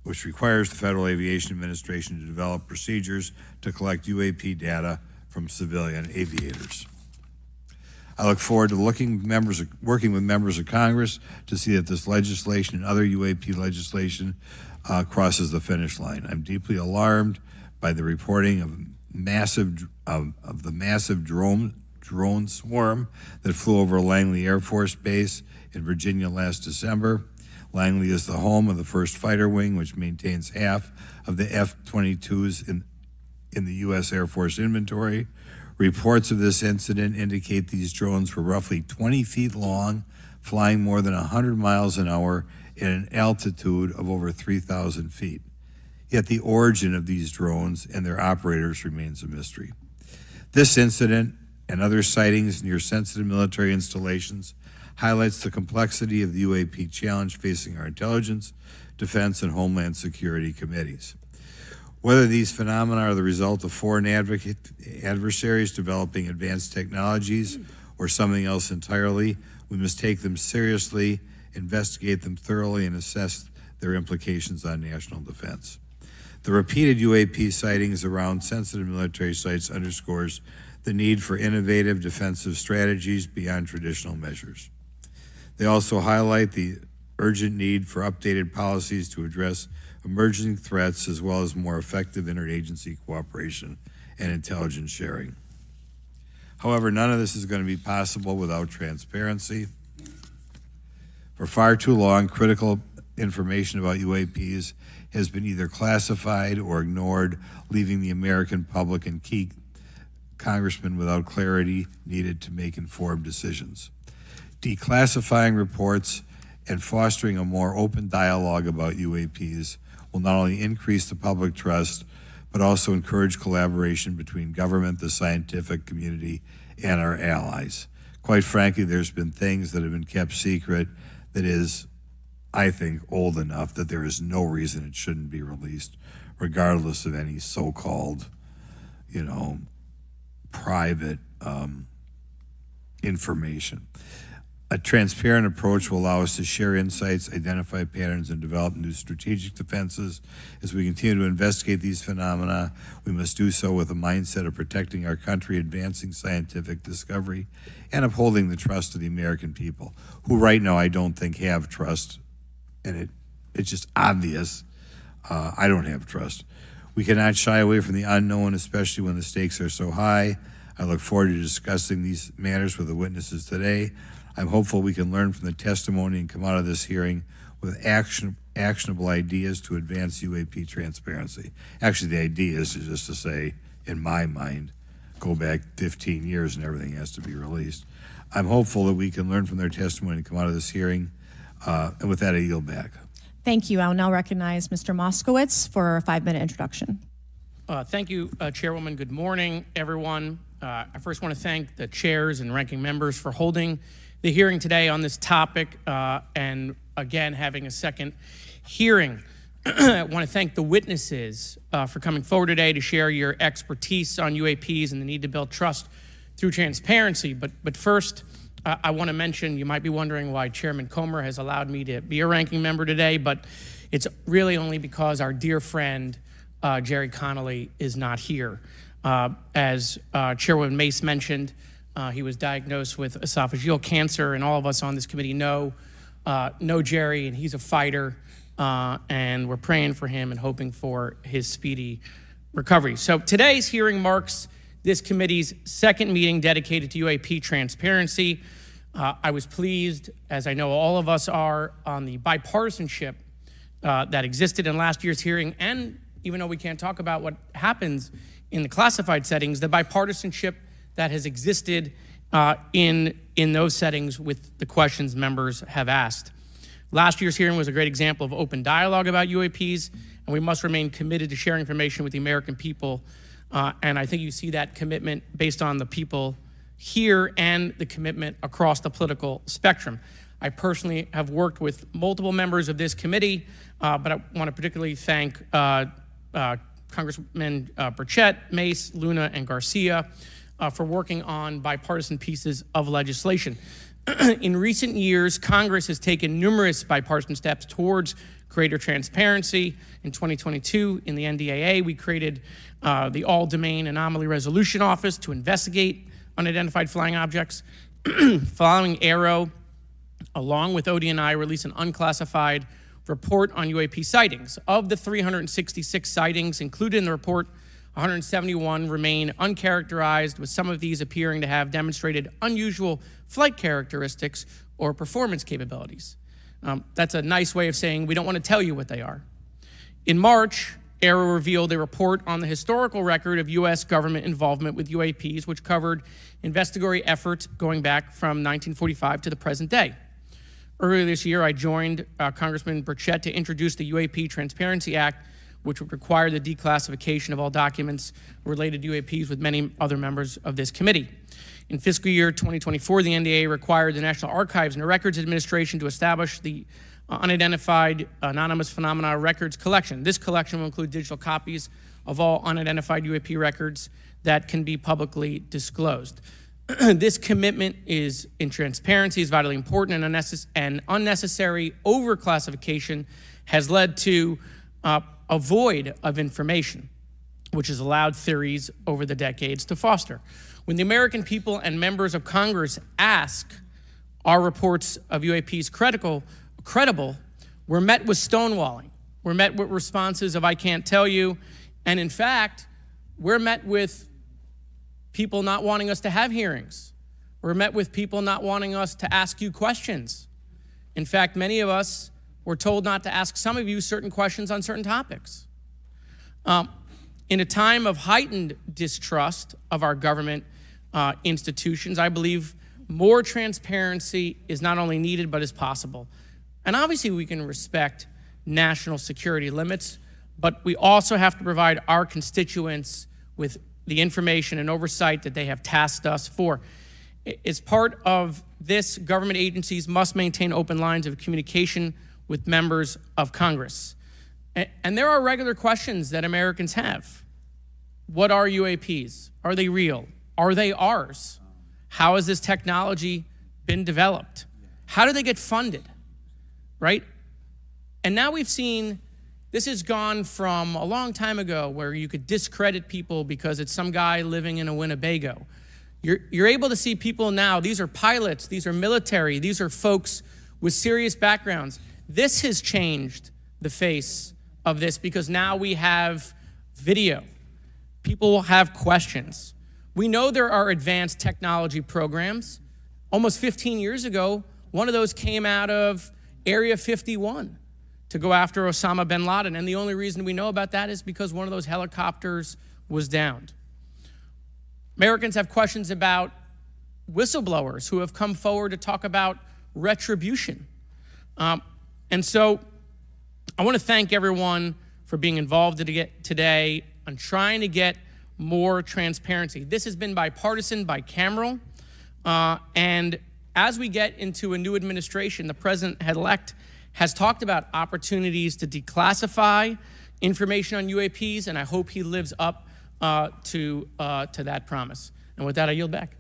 the Federal Aviation Administration to develop procedures to collect UAP data from civilian aviators. I look forward to working with members of Congress to see that this legislation and other UAP legislation crosses the finish line. I'm deeply alarmed by the reporting of the massive drone swarm that flew over Langley Air Force Base in Virginia last December. Langley is the home of the 1st Fighter Wing, which maintains half of the F-22s in the U.S. Air Force inventory. Reports of this incident indicate these drones were roughly 20 feet long, flying more than 100 miles an hour at an altitude of over 3,000 feet. Yet the origin of these drones and their operators remains a mystery. This incident and other sightings near sensitive military installations highlights the complexity of the UAP challenge facing our intelligence, defense, and homeland security committees. Whether these phenomena are the result of foreign adversaries developing advanced technologies or something else entirely, we must take them seriously, investigate them thoroughly, and assess their implications on national defense. The repeated UAP sightings around sensitive military sites underscores the need for innovative defensive strategies beyond traditional measures. They also highlight the urgent need for updated policies to address emerging threats as well as more effective interagency cooperation and intelligence sharing. However, none of this is going to be possible without transparency. For far too long, critical information about UAPs has been either classified or ignored, leaving the American public and key congressmen without clarity needed to make informed decisions. Declassifying reports and fostering a more open dialogue about UAPs will not only increase the public trust, but also encourage collaboration between government, the scientific community, and our allies. Quite frankly, there's been things that have been kept secret that is, I think, old enough that there is no reason it shouldn't be released, regardless of any so-called, private information. A transparent approach will allow us to share insights, identify patterns, and develop new strategic defenses. As we continue to investigate these phenomena, we must do so with a mindset of protecting our country, advancing scientific discovery, and upholding the trust of the American people, who right now I don't think have trust, and it's just obvious I don't have trust. We cannot shy away from the unknown, especially when the stakes are so high. I look forward to discussing these matters with the witnesses today. I'm hopeful we can learn from the testimony and come out of this hearing with actionable ideas to advance UAP transparency. Actually, the idea is just to say, in my mind, go back 15 years and everything has to be released. I'm hopeful that we can learn from their testimony and come out of this hearing. And with that, I yield back. Thank you. I'll now recognize Mr. Moskowitz for a 5-minute introduction. Thank you, Chairwoman. Good morning, everyone. I first want to thank the chairs and ranking members for holding the hearing today on this topic and, again, having a second hearing. I want to thank the witnesses for coming forward today to share your expertise on UAPs and the need to build trust through transparency. But first, I want to mention, you might be wondering why Chairman Comer has allowed me to be a ranking member today, but it's really only because our dear friend, Jerry Connolly, is not here. As Chairwoman Mace mentioned, he was diagnosed with esophageal cancer, and all of us on this committee know Jerry, and he's a fighter, and we're praying for him and hoping for his speedy recovery. So today's hearing marks this committee's second meeting dedicated to UAP transparency. I was pleased, as I know all of us are, on the bipartisanship that existed in last year's hearing, and even though we can't talk about what happens in the classified settings, the bipartisanship that has existed in those settings with the questions members have asked. Last year's hearing was a great example of open dialogue about UAPs, and we must remain committed to sharing information with the American people. And I think you see that commitment based on the people here and the commitment across the political spectrum. I personally have worked with multiple members of this committee, but I want to particularly thank Congressman Burchett, Mace, Luna, and Garcia for working on bipartisan pieces of legislation. In recent years, Congress has taken numerous bipartisan steps towards greater transparency. In 2022, in the NDAA, we created the All-Domain Anomaly Resolution Office to investigate unidentified flying objects. Following Aero, along with ODNI, released an unclassified report on UAP sightings. Of the 366 sightings included in the report, 171 remain uncharacterized, with some of these appearing to have demonstrated unusual flight characteristics or performance capabilities. That's a nice way of saying we don't want to tell you what they are. In March, Aero revealed a report on the historical record of U.S. government involvement with UAPs, which covered investigatory efforts going back from 1945 to the present day. Earlier this year, I joined Congressman Burchett to introduce the UAP Transparency Act, which would require the declassification of all documents related to UAPs with many other members of this committee. In fiscal year 2024, the NDAA required the National Archives and Records Administration to establish the Unidentified Anonymous Phenomena Records Collection. This collection will include digital copies of all unidentified UAP records that can be publicly disclosed. This commitment in transparency is vitally important, and unnecessary overclassification has led to a void of information, which has allowed theories over the decades to foster. When the American people and members of Congress ask, are reports of UAPs credible, we're met with stonewalling. We're met with responses of, I can't tell you. And in fact, we're met with people not wanting us to have hearings. We're met with people not wanting us to ask you questions. In fact, many of us were told not to ask some of you certain questions on certain topics. In a time of heightened distrust of our government institutions, I believe more transparency is not only needed, but is possible. And obviously we can respect national security limits, but we also have to provide our constituents with the information and oversight that they have tasked us for. As part of this, government agencies must maintain open lines of communication with members of Congress. And there are regular questions that Americans have. What are UAPs? Are they real? Are they ours? How has this technology been developed? How do they get funded, right? And now we've seen this has gone from a long time ago where you could discredit people because it's some guy living in a Winnebago. You're able to see people now, these are pilots, these are military, these are folks with serious backgrounds. This has changed the face of this because now we have video. People will have questions. We know there are advanced technology programs. Almost 15 years ago, one of those came out of Area 51 to go after Osama bin Laden. And the only reason we know about that is because one of those helicopters was downed. Americans have questions about whistleblowers who have come forward to talk about retribution. And so I want to thank everyone for being involved today on trying to get more transparency. This has been bipartisan, bicameral, and as we get into a new administration, the president-elect has talked about opportunities to declassify information on UAPs, and I hope he lives up to that promise. And with that, I yield back.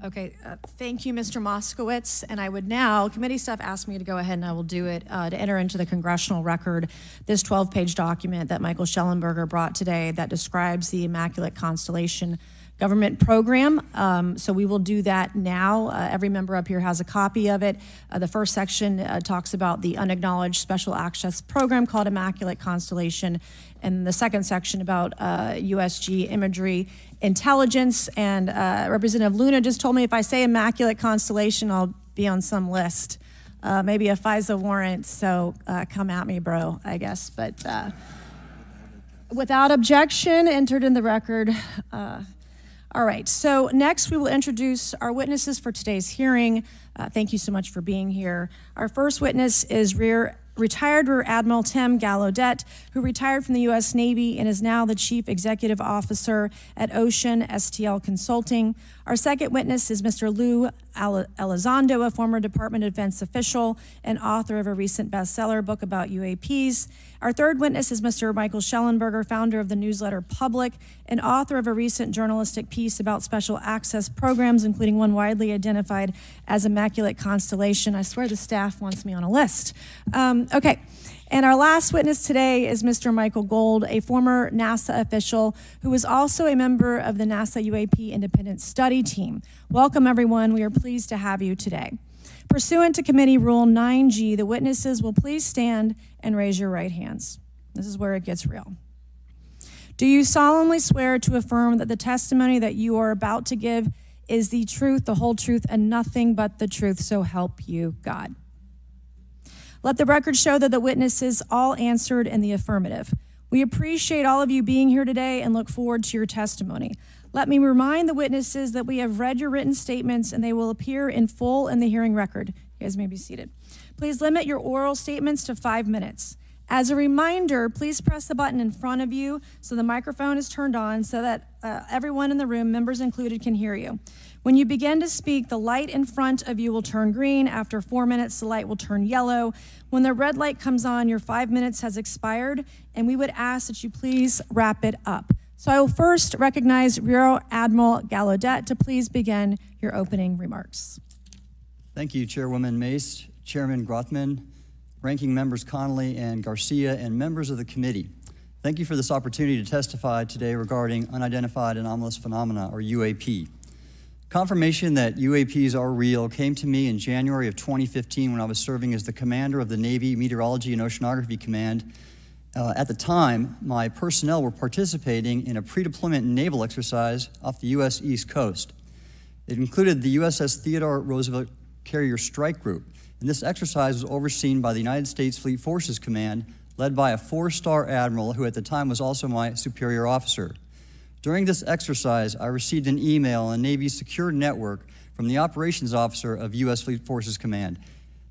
Okay, thank you, Mr. Moskowitz. And I would now, committee staff asked me to go ahead and I will do it, to enter into the congressional record this 12-page document that Michael Schellenberger brought today that describes the Immaculate Constellation government program. So we will do that now. Every member up here has a copy of it. The first section talks about the unacknowledged special access program called Immaculate Constellation, and the second section about USG imagery intelligence. And Representative Luna just told me if I say Immaculate Constellation, I'll be on some list, maybe a FISA warrant. So come at me, bro, I guess. But without objection, entered in the record. All right, so next we will introduce our witnesses for today's hearing. Thank you so much for being here. Our first witness is retired Rear Admiral Tim Gallaudet, who retired from the U.S. Navy and is now the Chief Executive Officer at Ocean STL Consulting. Our second witness is Mr. Lou Elizondo, a former Department of Defense official and author of a recent bestseller book about UAPs. Our third witness is Mr. Michael Schellenberger, founder of the newsletter Public and author of a recent journalistic piece about special access programs, including one widely identified as Immaculate Constellation. I swear the staff wants me on a list. Okay. And our last witness today is Mr. Michael Gold, a former NASA official who was also a member of the NASA UAP Independent Study Team. Welcome, everyone. We are pleased to have you today. Pursuant to Committee Rule 9G, the witnesses will please stand and raise your right hands. This is where it gets real. Do you solemnly swear to affirm that the testimony that you are about to give is the truth, the whole truth, and nothing but the truth, so help you God? Let the record show that the witnesses all answered in the affirmative. We appreciate all of you being here today and look forward to your testimony. Let me remind the witnesses that we have read your written statements and they will appear in full in the hearing record. You guys may be seated. Please limit your oral statements to 5 minutes. As a reminder, please press the button in front of you so the microphone is turned on so that everyone in the room, members included, can hear you. When you begin to speak, the light in front of you will turn green. After 4 minutes, the light will turn yellow. When the red light comes on, your 5 minutes has expired, and we would ask that you please wrap it up. So I will first recognize Rear Admiral Gallaudet to please begin your opening remarks. Thank you, Chairwoman Mace, Chairman Grothman, Ranking Members Connolly and Garcia, and members of the committee. Thank you for this opportunity to testify today regarding unidentified anomalous phenomena, or UAP. Confirmation that UAPs are real came to me in January of 2015 when I was serving as the commander of the Navy Meteorology and Oceanography Command. At the time, my personnel were participating in a pre-deployment naval exercise off the U.S. East Coast. It included the USS Theodore Roosevelt Carrier Strike Group, and this exercise was overseen by the United States Fleet Forces Command, led by a 4-star admiral who at the time was also my superior officer. During this exercise, I received an email on Navy's secure network from the operations officer of U.S. Fleet Forces Command.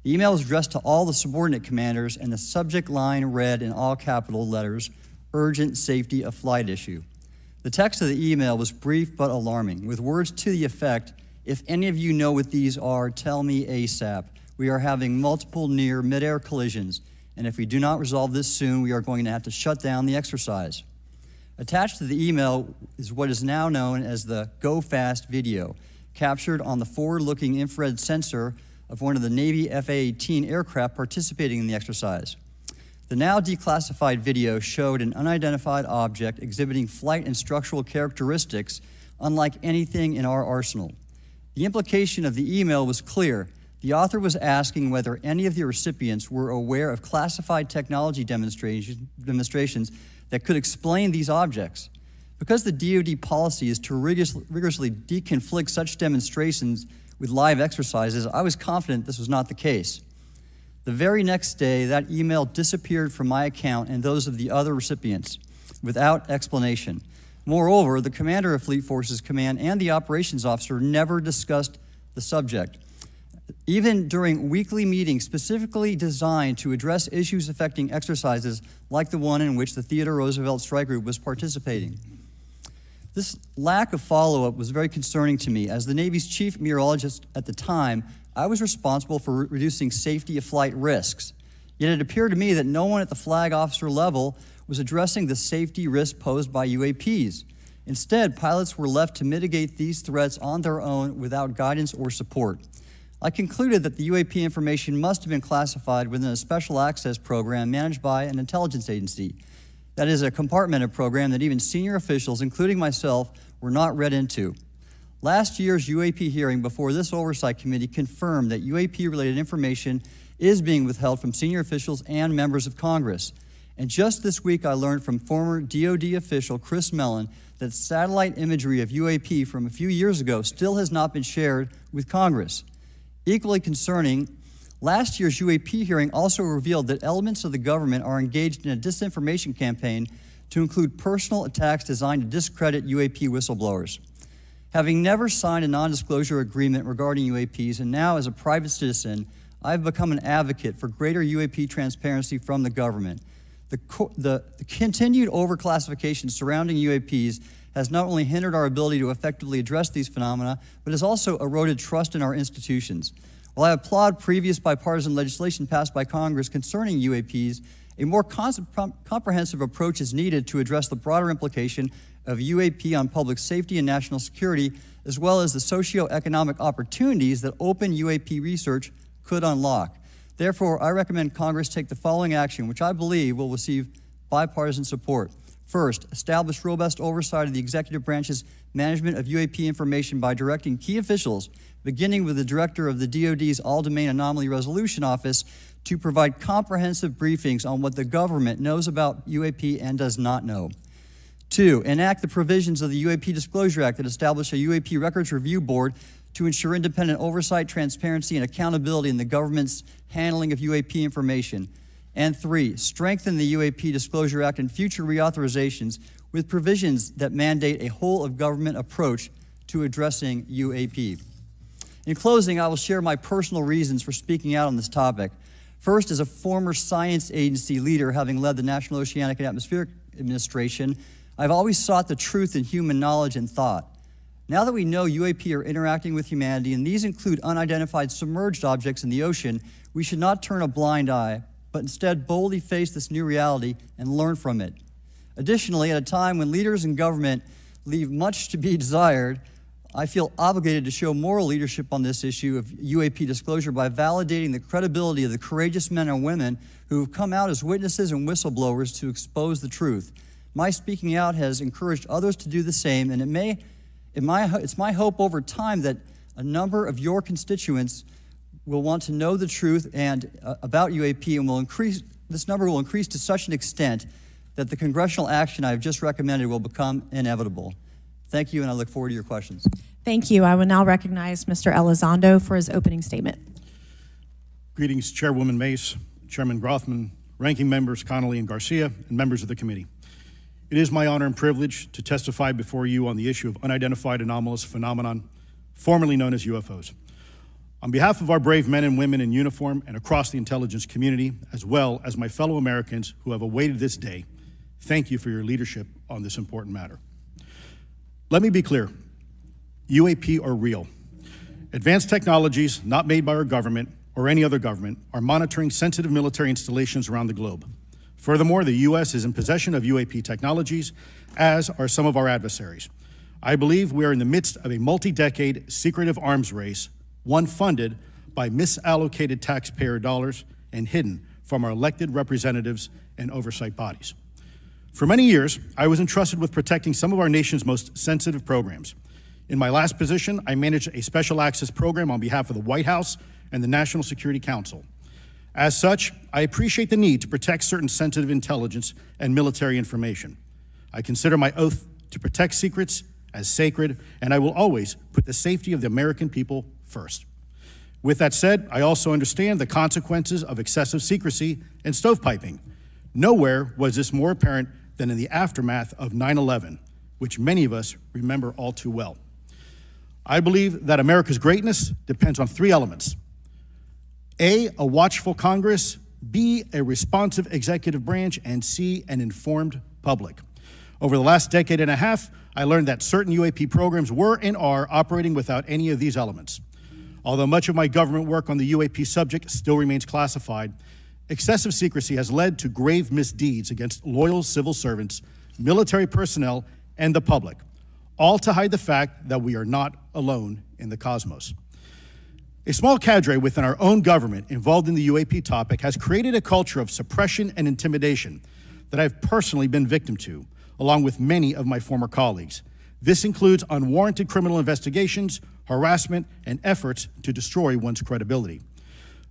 The email was addressed to all the subordinate commanders, and the subject line read in all capital letters, "Urgent Safety of Flight Issue." The text of the email was brief but alarming, with words to the effect, "If any of you know what these are, tell me ASAP. We are having multiple near mid-air collisions, and if we do not resolve this soon, we are going to have to shut down the exercise." Attached to the email is what is now known as the Go Fast video, captured on the forward-looking infrared sensor of one of the Navy F-A-18 aircraft participating in the exercise. The now declassified video showed an unidentified object exhibiting flight and structural characteristics unlike anything in our arsenal. The implication of the email was clear. The author was asking whether any of the recipients were aware of classified technology demonstrations that could explain these objects. Because the DoD policy is to rigorously deconflict such demonstrations with live exercises, I was confident this was not the case. The very next day, that email disappeared from my account and those of the other recipients without explanation. Moreover, the commander of Fleet Forces Command and the operations officer never discussed the subject. Even during weekly meetings specifically designed to address issues affecting exercises like the one in which the Theodore Roosevelt Strike Group was participating. This lack of follow-up was very concerning to me. As the Navy's chief meteorologist at the time, I was responsible for reducing safety of flight risks. Yet it appeared to me that no one at the flag officer level was addressing the safety risk posed by UAPs. Instead, pilots were left to mitigate these threats on their own without guidance or support. I concluded that the UAP information must have been classified within a special access program managed by an intelligence agency. That is a compartmented program that even senior officials, including myself, were not read into. Last year's UAP hearing before this oversight committee confirmed that UAP-related information is being withheld from senior officials and members of Congress. And just this week, I learned from former DoD official Chris Mellon that satellite imagery of UAP from a few years ago still has not been shared with Congress. Equally concerning, last year's UAP hearing also revealed that elements of the government are engaged in a disinformation campaign to include personal attacks designed to discredit UAP whistleblowers. Having never signed a non-disclosure agreement regarding UAPs, and now as a private citizen, I've become an advocate for greater UAP transparency from the government. The continued overclassification surrounding UAPs has not only hindered our ability to effectively address these phenomena, but has also eroded trust in our institutions. While I applaud previous bipartisan legislation passed by Congress concerning UAPs, a more comprehensive approach is needed to address the broader implication of UAP on public safety and national security, as well as the socioeconomic opportunities that open UAP research could unlock. Therefore, I recommend Congress take the following action, which I believe will receive bipartisan support. First, establish robust oversight of the executive branch's management of UAP information by directing key officials, beginning with the director of the DoD's All-Domain Anomaly Resolution Office, to provide comprehensive briefings on what the government knows about UAP and does not know. Two, enact the provisions of the UAP Disclosure Act that establish a UAP Records Review Board to ensure independent oversight, transparency, and accountability in the government's handling of UAP information. And three, strengthen the UAP Disclosure Act and future reauthorizations with provisions that mandate a whole-of-government approach to addressing UAP. In closing, I will share my personal reasons for speaking out on this topic. First, as a former science agency leader, having led the National Oceanic and Atmospheric Administration, I've always sought the truth in human knowledge and thought. Now that we know UAP are interacting with humanity, and these include unidentified submerged objects in the ocean, we should not turn a blind eye, but instead boldly face this new reality and learn from it. Additionally, at a time when leaders in government leave much to be desired, I feel obligated to show moral leadership on this issue of UAP disclosure by validating the credibility of the courageous men and women who have come out as witnesses and whistleblowers to expose the truth. My speaking out has encouraged others to do the same, and it's my hope over time that a number of your constituents will want to know the truth and about UAP, and this number will increase to such an extent that the congressional action I have just recommended will become inevitable. Thank you, and I look forward to your questions. Thank you. I will now recognize Mr. Elizondo for his opening statement. Greetings, Chairwoman Mace, Chairman Grothman, Ranking Members Connolly and Garcia, and members of the committee. It is my honor and privilege to testify before you on the issue of unidentified anomalous phenomenon, formerly known as UFOs. On behalf of our brave men and women in uniform and across the intelligence community, as well as my fellow Americans who have awaited this day, thank you for your leadership on this important matter. Let me be clear, UAP are real. Advanced technologies not made by our government or any other government are monitoring sensitive military installations around the globe. Furthermore, the U.S. is in possession of UAP technologies, as are some of our adversaries. I believe we are in the midst of a multi-decade secretive arms race, one funded by misallocated taxpayer dollars and hidden from our elected representatives and oversight bodies. For many years, I was entrusted with protecting some of our nation's most sensitive programs. In my last position, I managed a special access program on behalf of the White House and the National Security Council. As such, I appreciate the need to protect certain sensitive intelligence and military information. I consider my oath to protect secrets as sacred, and I will always put the safety of the American people first. With that said, I also understand the consequences of excessive secrecy and stovepiping. Nowhere was this more apparent than in the aftermath of 9/11, which many of us remember all too well. I believe that America's greatness depends on three elements: A, a watchful Congress; B, a responsive executive branch; and C, an informed public. Over the last decade and a half, I learned that certain UAP programs were and are operating without any of these elements. Although much of my government work on the UAP subject still remains classified, excessive secrecy has led to grave misdeeds against loyal civil servants, military personnel, and the public, all to hide the fact that we are not alone in the cosmos. A small cadre within our own government involved in the UAP topic has created a culture of suppression and intimidation that I've personally been victim to, along with many of my former colleagues. This includes unwarranted criminal investigations, harassment, and efforts to destroy one's credibility.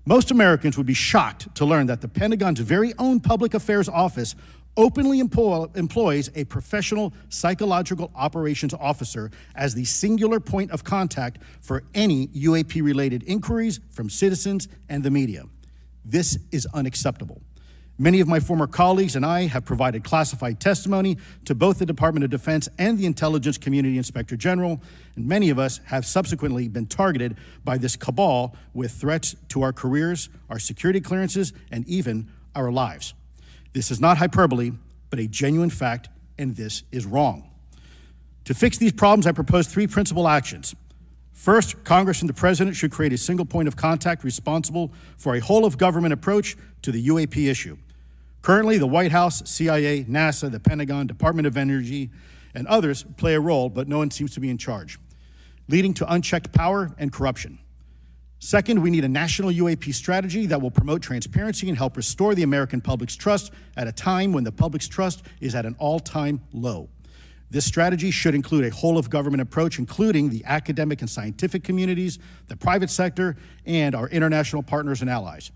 Most Americans would be shocked to learn that the Pentagon's very own Public Affairs Office openly employs a professional psychological operations officer as the singular point of contact for any UAP-related inquiries from citizens and the media. This is unacceptable. Many of my former colleagues and I have provided classified testimony to both the Department of Defense and the Intelligence Community Inspector General, and many of us have subsequently been targeted by this cabal with threats to our careers, our security clearances, and even our lives. This is not hyperbole, but a genuine fact, and this is wrong. To fix these problems, I propose three principal actions. First, Congress and the President should create a single point of contact responsible for a whole-of-government approach to the UAP issue. Currently, the White House, CIA, NASA, the Pentagon, Department of Energy, and others play a role, but no one seems to be in charge, leading to unchecked power and corruption. Second, we need a national UAP strategy that will promote transparency and help restore the American public's trust at a time when the public's trust is at an all-time low. This strategy should include a whole-of-government approach, including the academic and scientific communities, the private sector, and our international partners and allies.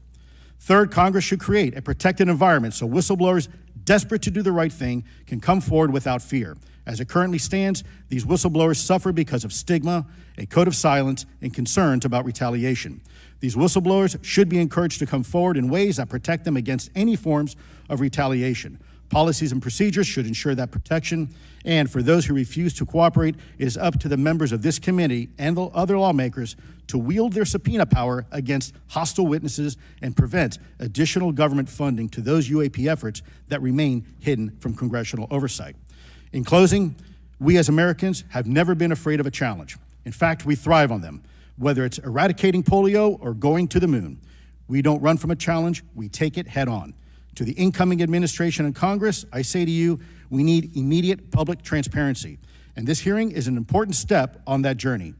Third, Congress should create a protected environment so whistleblowers desperate to do the right thing can come forward without fear. As it currently stands, these whistleblowers suffer because of stigma, a code of silence, and concerns about retaliation. These whistleblowers should be encouraged to come forward in ways that protect them against any forms of retaliation. Policies and procedures should ensure that protection, and for those who refuse to cooperate, it is up to the members of this committee and the other lawmakers to wield their subpoena power against hostile witnesses and prevent additional government funding to those UAP efforts that remain hidden from congressional oversight. In closing, we as Americans have never been afraid of a challenge. In fact, we thrive on them, whether it's eradicating polio or going to the moon. We don't run from a challenge, we take it head on. To the incoming administration and Congress, I say to you, we need immediate public transparency, and this hearing is an important step on that journey.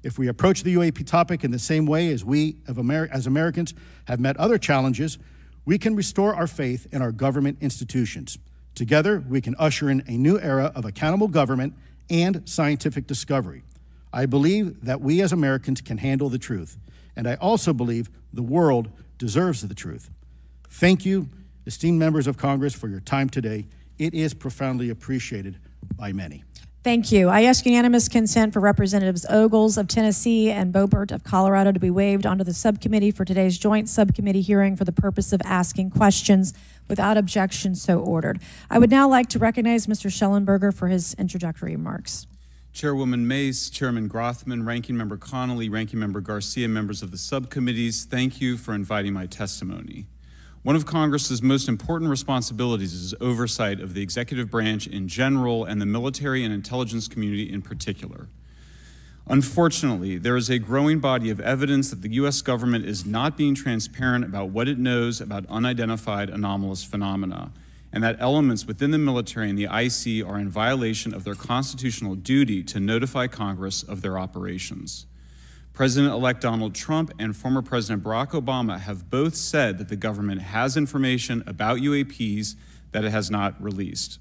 If we approach the UAP topic in the same way as we as Americans have met other challenges, we can restore our faith in our government institutions. Together, we can usher in a new era of accountable government and scientific discovery. I believe that we as Americans can handle the truth, and I also believe the world deserves the truth. Thank you, esteemed members of Congress, for your time today. It is profoundly appreciated by many. Thank you. I ask unanimous consent for Representatives Ogles of Tennessee and Boebert of Colorado to be waived onto the subcommittee for today's joint subcommittee hearing for the purpose of asking questions. Without objection, so ordered. I would now like to recognize Mr. Schellenberger for his introductory remarks. Chairwoman Mace, Chairman Grothman, Ranking Member Connolly, Ranking Member Garcia, members of the subcommittees, thank you for inviting my testimony. One of Congress's most important responsibilities is oversight of the executive branch in general and the military and intelligence community in particular. Unfortunately, there is a growing body of evidence that the U.S. government is not being transparent about what it knows about unidentified anomalous phenomena, and that elements within the military and the IC are in violation of their constitutional duty to notify Congress of their operations. President-elect Donald Trump and former President Barack Obama have both said that the government has information about UAPs that it has not released.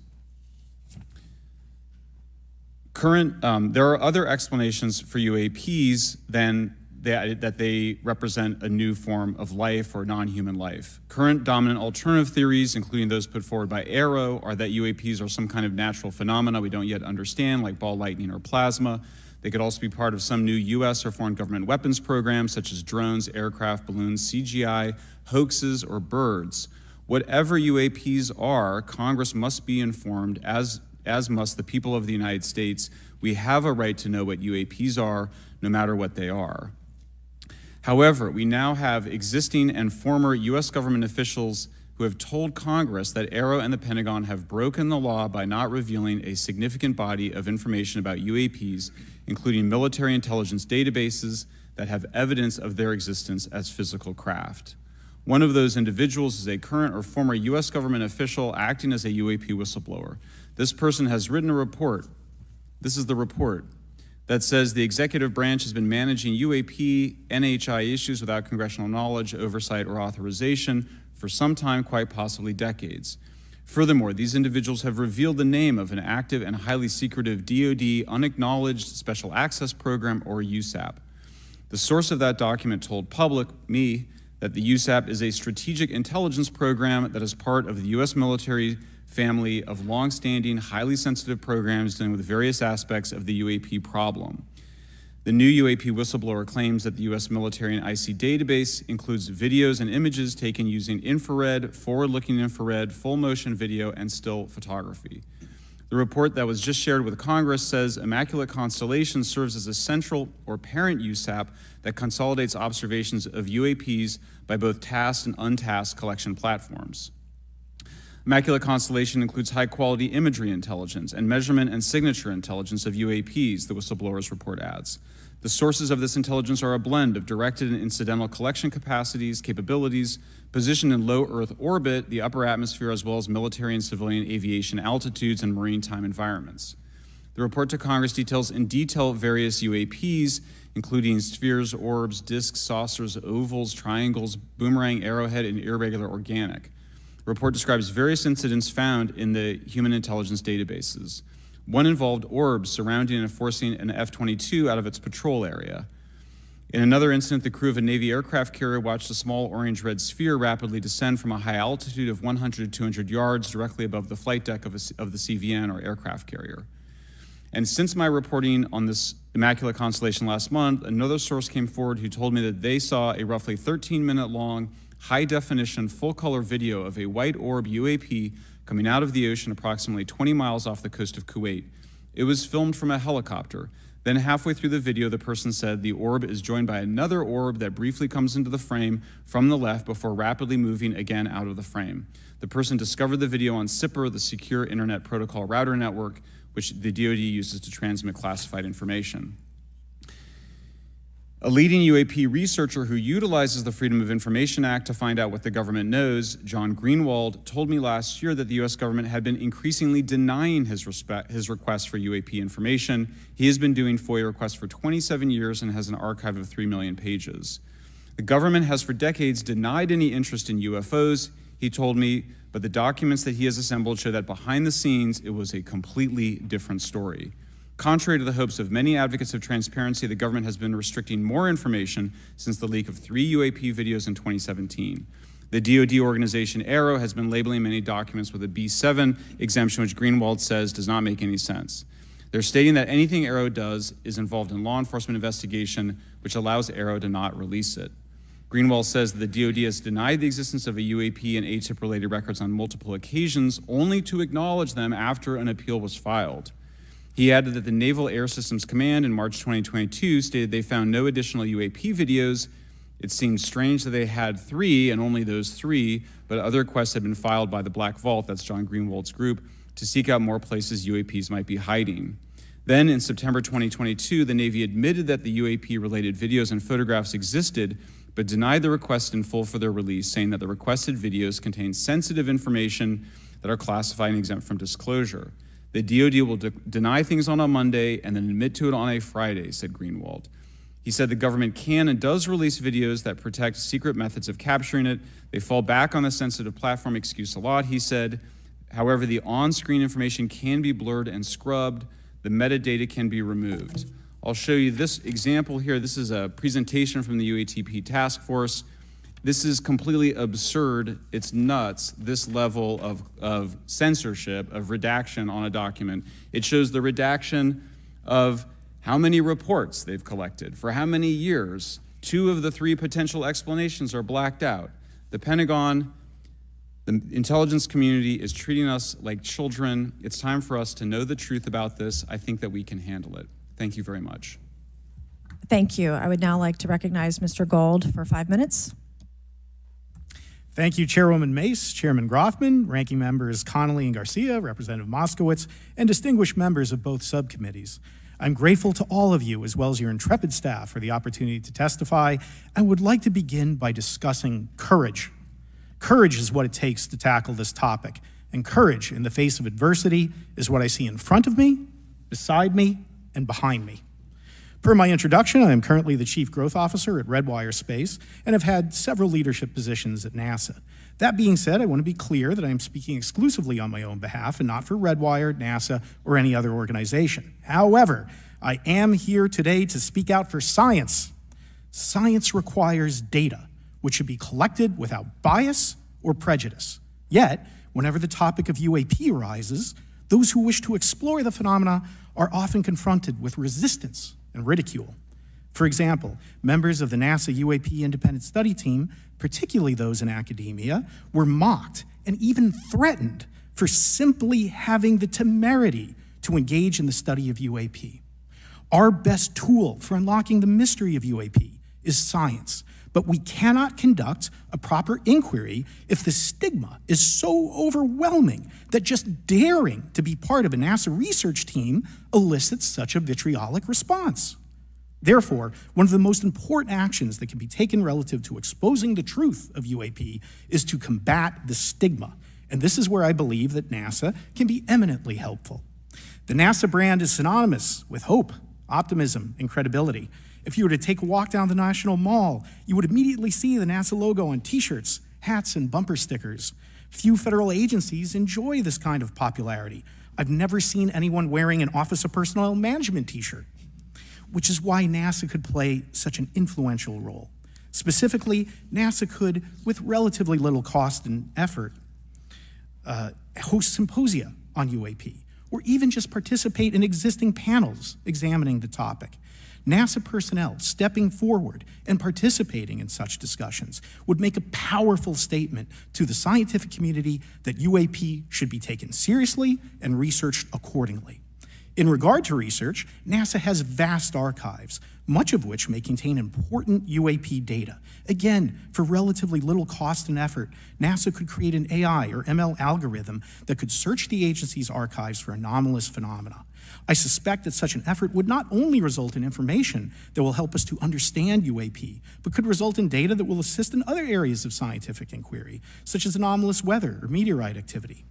There are other explanations for UAPs than that they represent a new form of life or non-human life. Current dominant alternative theories, including those put forward by AARO, are that UAPs are some kind of natural phenomena we don't yet understand, like ball lightning or plasma. They could also be part of some new U.S. or foreign government weapons programs, such as drones, aircraft, balloons, CGI, hoaxes, or birds. Whatever UAPs are, Congress must be informed, as must the people of the United States. We have a right to know what UAPs are, no matter what they are. However, we now have existing and former U.S. government officials who have told Congress that AARO and the Pentagon have broken the law by not revealing a significant body of information about UAPs, including military intelligence databases that have evidence of their existence as physical craft. One of those individuals is a current or former U.S. government official acting as a UAP whistleblower. This person has written a report. This is the report that says the executive branch has been managing UAP, NHI issues without congressional knowledge, oversight, or authorization for some time, quite possibly decades. Furthermore, these individuals have revealed the name of an active and highly secretive DoD unacknowledged special access program, or USAP. The source of that document told me, that the USAP is a strategic intelligence program that is part of the U.S. military family of long-standing, highly sensitive programs dealing with various aspects of the UAP problem. The new UAP whistleblower claims that the U.S. military and IC database includes videos and images taken using infrared, forward-looking infrared, full-motion video, and still photography. The report that was just shared with Congress says Immaculate Constellation serves as a central or parent USAP that consolidates observations of UAPs by both tasked and untasked collection platforms. Immaculate Constellation includes high-quality imagery intelligence and measurement and signature intelligence of UAPs, the whistleblower's report adds. The sources of this intelligence are a blend of directed and incidental collection capabilities, positioned in low Earth orbit, the upper atmosphere, as well as military and civilian aviation altitudes and maritime environments. The report to Congress details in detail various UAPs, including spheres, orbs, disks, saucers, ovals, triangles, boomerang, arrowhead, and irregular organic. The report describes various incidents found in the human intelligence databases. One involved orbs surrounding and forcing an F-22 out of its patrol area. In another incident, the crew of a Navy aircraft carrier watched a small orange-red sphere rapidly descend from a high altitude of 100 to 200 yards directly above the flight deck of the CVN, or aircraft carrier. And since my reporting on this Immaculate Constellation last month, another source came forward who told me that they saw a roughly 13-minute-long, high-definition, full-color video of a white orb UAP coming out of the ocean approximately 20 miles off the coast of Kuwait. It was filmed from a helicopter. Then halfway through the video, the person said the orb is joined by another orb that briefly comes into the frame from the left before rapidly moving again out of the frame. The person discovered the video on SIPR, the Secure Internet Protocol Router Network, which the DoD uses to transmit classified information. A leading UAP researcher who utilizes the Freedom of Information Act to find out what the government knows, John Greenwald, told me last year that the U.S. government had been increasingly denying his requests for UAP information. He has been doing FOIA requests for 27 years and has an archive of 3 million pages. The government has for decades denied any interest in UFOs, he told me, but the documents that he has assembled show that behind the scenes, it was a completely different story. Contrary to the hopes of many advocates of transparency, the government has been restricting more information since the leak of 3 UAP videos in 2017. The DoD organization AARO has been labeling many documents with a B7 exemption, which Greenwald says does not make any sense. They're stating that anything AARO does is involved in law enforcement investigation, which allows AARO to not release it. Greenwald says that the DoD has denied the existence of a UAP and ATIP-related records on multiple occasions, only to acknowledge them after an appeal was filed. He added that the Naval Air Systems Command in March 2022 stated they found no additional UAP videos. It seemed strange that they had 3 and only those 3, but other requests had been filed by the Black Vault, that's John Greenwald's group, to seek out more places UAPs might be hiding. Then in September 2022, the Navy admitted that the UAP-related videos and photographs existed, but denied the request in full for their release, saying that the requested videos contain sensitive information that are classified and exempt from disclosure. The DoD will deny things on a Monday and then admit to it on a Friday, said Greenwald. He said the government can and does release videos that protect secret methods of capturing it. They fall back on the sensitive platform excuse a lot, he said. However, the on-screen information can be blurred and scrubbed. The metadata can be removed. I'll show you this example here. This is a presentation from the UATP task force. This is completely absurd. It's nuts, this level of censorship, of redaction on a document. It shows the redaction of how many reports they've collected, for how many years. 2 of the 3 potential explanations are blacked out. The Pentagon, the intelligence community is treating us like children. It's time for us to know the truth about this. I think that we can handle it. Thank you very much. Thank you. I would now like to recognize Mr. Gold for 5 minutes. Thank you, Chairwoman Mace, Chairman Grothman, Ranking Members Connolly and Garcia, Representative Moskowitz, and distinguished members of both subcommittees. I'm grateful to all of you, as well as your intrepid staff, for the opportunity to testify, and would like to begin by discussing courage. Courage is what it takes to tackle this topic, and courage in the face of adversity is what I see in front of me, beside me, and behind me. Per my introduction, I am currently the Chief Growth Officer at Redwire Space and have had several leadership positions at NASA. That being said, I want to be clear that I am speaking exclusively on my own behalf and not for Redwire, NASA, or any other organization. However, I am here today to speak out for science. Science requires data, which should be collected without bias or prejudice. Yet, whenever the topic of UAP arises, those who wish to explore the phenomena are often confronted with resistance and ridicule. For example, members of the NASA UAP Independent Study Team, particularly those in academia, were mocked and even threatened for simply having the temerity to engage in the study of UAP. Our best tool for unlocking the mystery of UAP is science, but we cannot conduct a proper inquiry if the stigma is so overwhelming that just daring to be part of a NASA research team elicits such a vitriolic response. Therefore, one of the most important actions that can be taken relative to exposing the truth of UAP is to combat the stigma. And this is where I believe that NASA can be eminently helpful. The NASA brand is synonymous with hope, optimism, and credibility. If you were to take a walk down the National Mall, you would immediately see the NASA logo on t-shirts, hats, and bumper stickers. Few federal agencies enjoy this kind of popularity. I've never seen anyone wearing an Office of Personnel Management t-shirt, which is why NASA could play such an influential role. Specifically, NASA could, with relatively little cost and effort, host symposia on UAP, or even just participate in existing panels examining the topic. NASA personnel stepping forward and participating in such discussions would make a powerful statement to the scientific community that UAP should be taken seriously and researched accordingly. In regard to research, NASA has vast archives, much of which may contain important UAP data. Again, for relatively little cost and effort, NASA could create an AI or ML algorithm that could search the agency's archives for anomalous phenomena. I suspect that such an effort would not only result in information that will help us to understand UAP, but could result in data that will assist in other areas of scientific inquiry, such as anomalous weather or meteorite activity.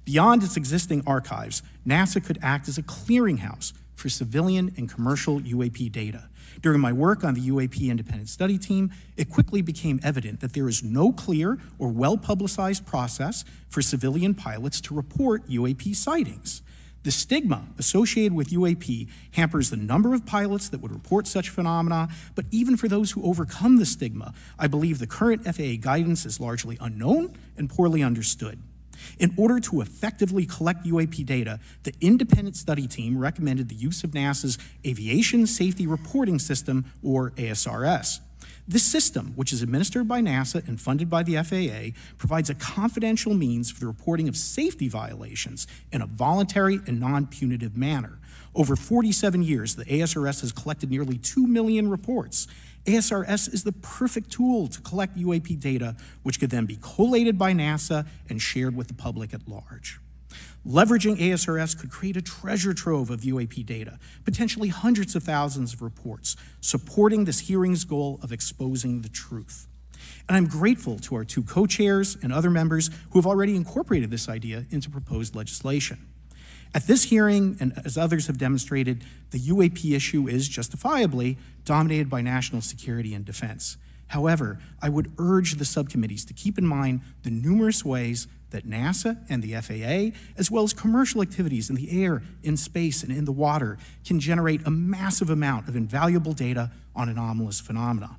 Beyond its existing archives, NASA could act as a clearinghouse for civilian and commercial UAP data. During my work on the UAP Independent Study Team, it quickly became evident that there is no clear or well-publicized process for civilian pilots to report UAP sightings. The stigma associated with UAP hampers the number of pilots that would report such phenomena, but even for those who overcome the stigma, I believe the current FAA guidance is largely unknown and poorly understood. In order to effectively collect UAP data, the independent study team recommended the use of NASA's Aviation Safety Reporting System, or ASRS. This system, which is administered by NASA and funded by the FAA, provides a confidential means for the reporting of safety violations in a voluntary and non-punitive manner. Over 47 years, the ASRS has collected nearly 2 million reports. ASRS is the perfect tool to collect UAP data, which could then be collated by NASA and shared with the public at large. Leveraging ASRS could create a treasure trove of UAP data, potentially hundreds of thousands of reports, supporting this hearing's goal of exposing the truth. And I'm grateful to our two co-chairs and other members who have already incorporated this idea into proposed legislation. At this hearing, and as others have demonstrated, the UAP issue is justifiably dominated by national security and defense. However, I would urge the subcommittees to keep in mind the numerous ways that NASA and the FAA, as well as commercial activities in the air, in space, and in the water, can generate a massive amount of invaluable data on anomalous phenomena.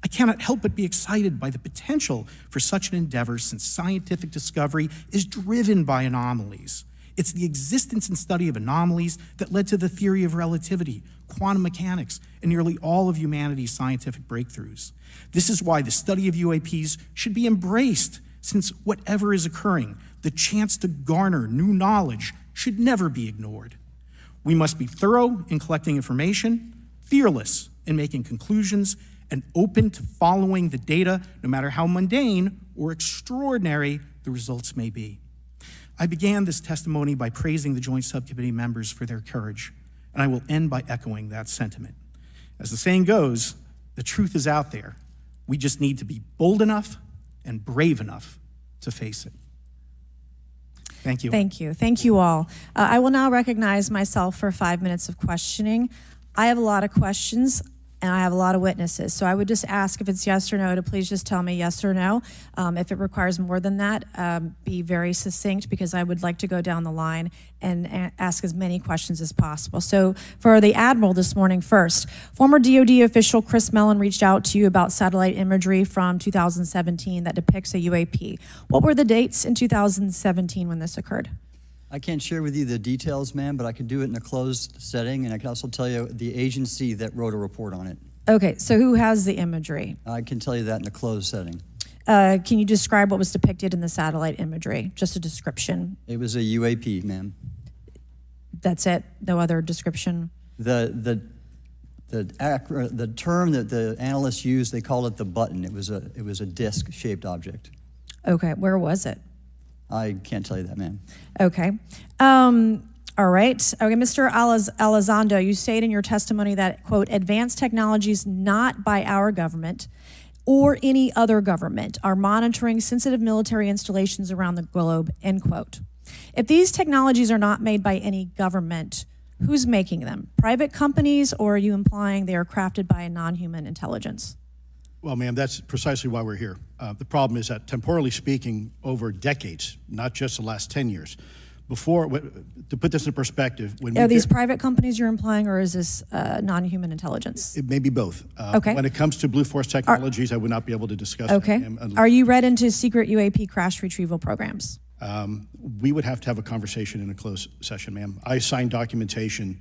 I cannot help but be excited by the potential for such an endeavor, since scientific discovery is driven by anomalies. It's the existence and study of anomalies that led to the theory of relativity, quantum mechanics, and nearly all of humanity's scientific breakthroughs. This is why the study of UAPs should be embraced, since whatever is occurring, the chance to garner new knowledge should never be ignored. We must be thorough in collecting information, fearless in making conclusions, and open to following the data, no matter how mundane or extraordinary the results may be. I began this testimony by praising the Joint Subcommittee members for their courage, and I will end by echoing that sentiment. As the saying goes, the truth is out there. We just need to be bold enough and brave enough to face it. Thank you. Thank you. Thank you all. I will now recognize myself for 5 minutes of questioning. I have a lot of questions, and I have a lot of witnesses. So I would just ask, if it's yes or no, to please just tell me yes or no. If it requires more than that, be very succinct, because I would like to go down the line and ask as many questions as possible. So for the Admiral this morning first, former DoD official Chris Mellon reached out to you about satellite imagery from 2017 that depicts a UAP. What were the dates in 2017 when this occurred? I can't share with you the details, ma'am, but I can do it in a closed setting, and I can also tell you the agency that wrote a report on it. Okay, so who has the imagery? I can tell you that in a closed setting. Can you describe what was depicted in the satellite imagery? Just a description. It was a UAP, ma'am. That's it? No other description? The term that the analysts used, they called it the button. It was a disc-shaped object. Okay, where was it? I can't tell you that, ma'am. Okay. All right. Okay, Mr. Elizondo, you state in your testimony that, quote, advanced technologies not by our government or any other government are monitoring sensitive military installations around the globe, end quote. If these technologies are not made by any government, who's making them? Private companies, or are you implying they are crafted by a non-human intelligence? Well, ma'am, that's precisely why we're here. The problem is that, temporally speaking, over decades, not just the last 10 years, before, to put this in perspective, when are these private companies you're implying, or is this non-human intelligence? It may be both. Okay. When it comes to Blue Force Technologies, I would not be able to discuss okay. that. Are you read into secret UAP crash retrieval programs? We would have to have a conversation in a closed session, ma'am. I signed documentation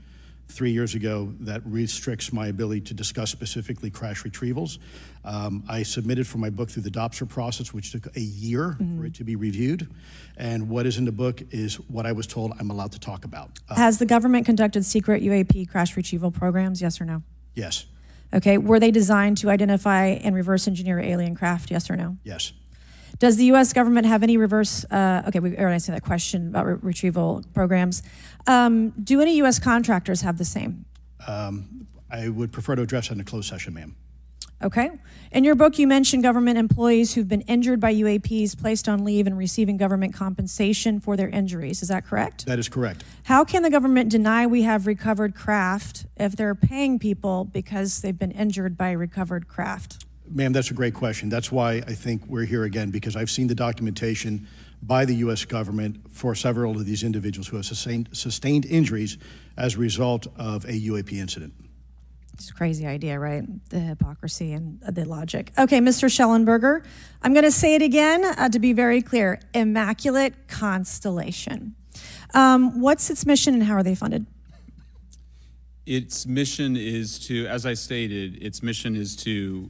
3 years ago that restricts my ability to discuss specifically crash retrievals. I submitted for my book through the DOPSR process, which took a year for it to be reviewed. And what is in the book is what I was told I'm allowed to talk about. Has the government conducted secret UAP crash retrieval programs, yes or no? Yes. Okay, were they designed to identify and reverse engineer alien craft, yes or no? Yes. Does the U.S. government have any reverse, okay, we already answered that question about retrieval programs. Do any U.S. contractors have the same? I would prefer to address that in a closed session, ma'am. Okay. In your book, you mentioned government employees who've been injured by UAPs placed on leave and receiving government compensation for their injuries. Is that correct? That is correct. How can the government deny we have recovered craft if they're paying people because they've been injured by recovered craft? Ma'am, that's a great question. That's why I think we're here again, because I've seen the documentation by the U.S. government for several of these individuals who have sustained injuries as a result of a UAP incident. It's a crazy idea, right? The hypocrisy and the logic. Okay, Mr. Schellenberger, I'm going to say it again to be very clear. Immaculate Constellation. What's its mission and how are they funded? Its mission is to, as I stated, its mission is to,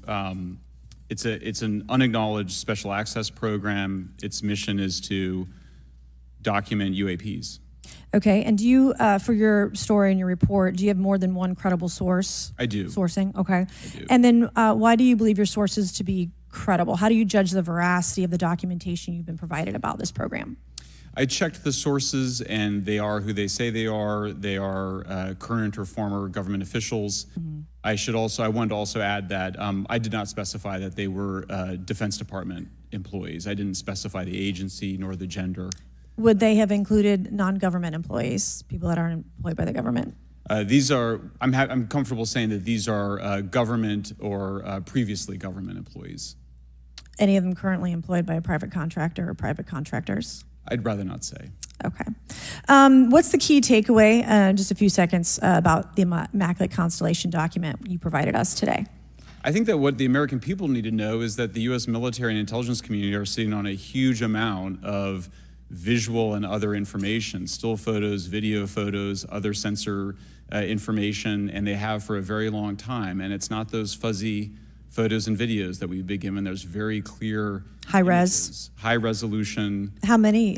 it's an unacknowledged special access program. Its mission is to document UAPs. Okay, and do you, for your story and your report, do you have more than one credible source? I do. Sourcing, okay. I do. And then why do you believe your sources to be credible? How do you judge the veracity of the documentation you've been provided about this program? I checked the sources, and they are who they say they are. They are current or former government officials. I wanted to also add that I did not specify that they were Defense Department employees. I didn't specify the agency nor the gender. Would they have included non-government employees, people that aren't employed by the government? These are, I'm comfortable saying that these are government or previously government employees. Any of them currently employed by a private contractor or private contractors? I'd rather not say. Okay. What's the key takeaway, just a few seconds, about the Immaculate Constellation document you provided us today? I think that what the American people need to know is that the U.S. military and intelligence community are sitting on a huge amount of visual and other information, still photos, video photos, other sensor information, and they have for a very long time. And it's not those fuzzy photos and videos that we've been given. There's very clear high images, res, high resolution. How many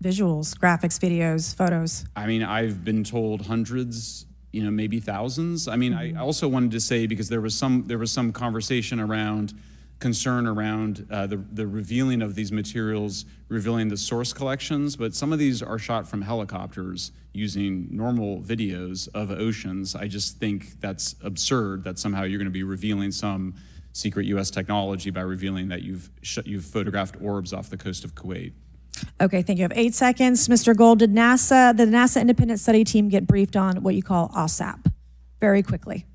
visuals, graphics, videos, photos? I mean, I've been told hundreds, maybe thousands. I mean, I also wanted to say, because there was some conversation around concern around the revealing of these materials, revealing the source collections, but some of these are shot from helicopters using normal videos of oceans. I just think that's absurd that somehow you're going to be revealing some secret U.S. technology by revealing that you've photographed orbs off the coast of Kuwait. Okay, thank you. I have 8 seconds. Mr. Gold, did the NASA independent study team get briefed on what you call OSAP? Very quickly.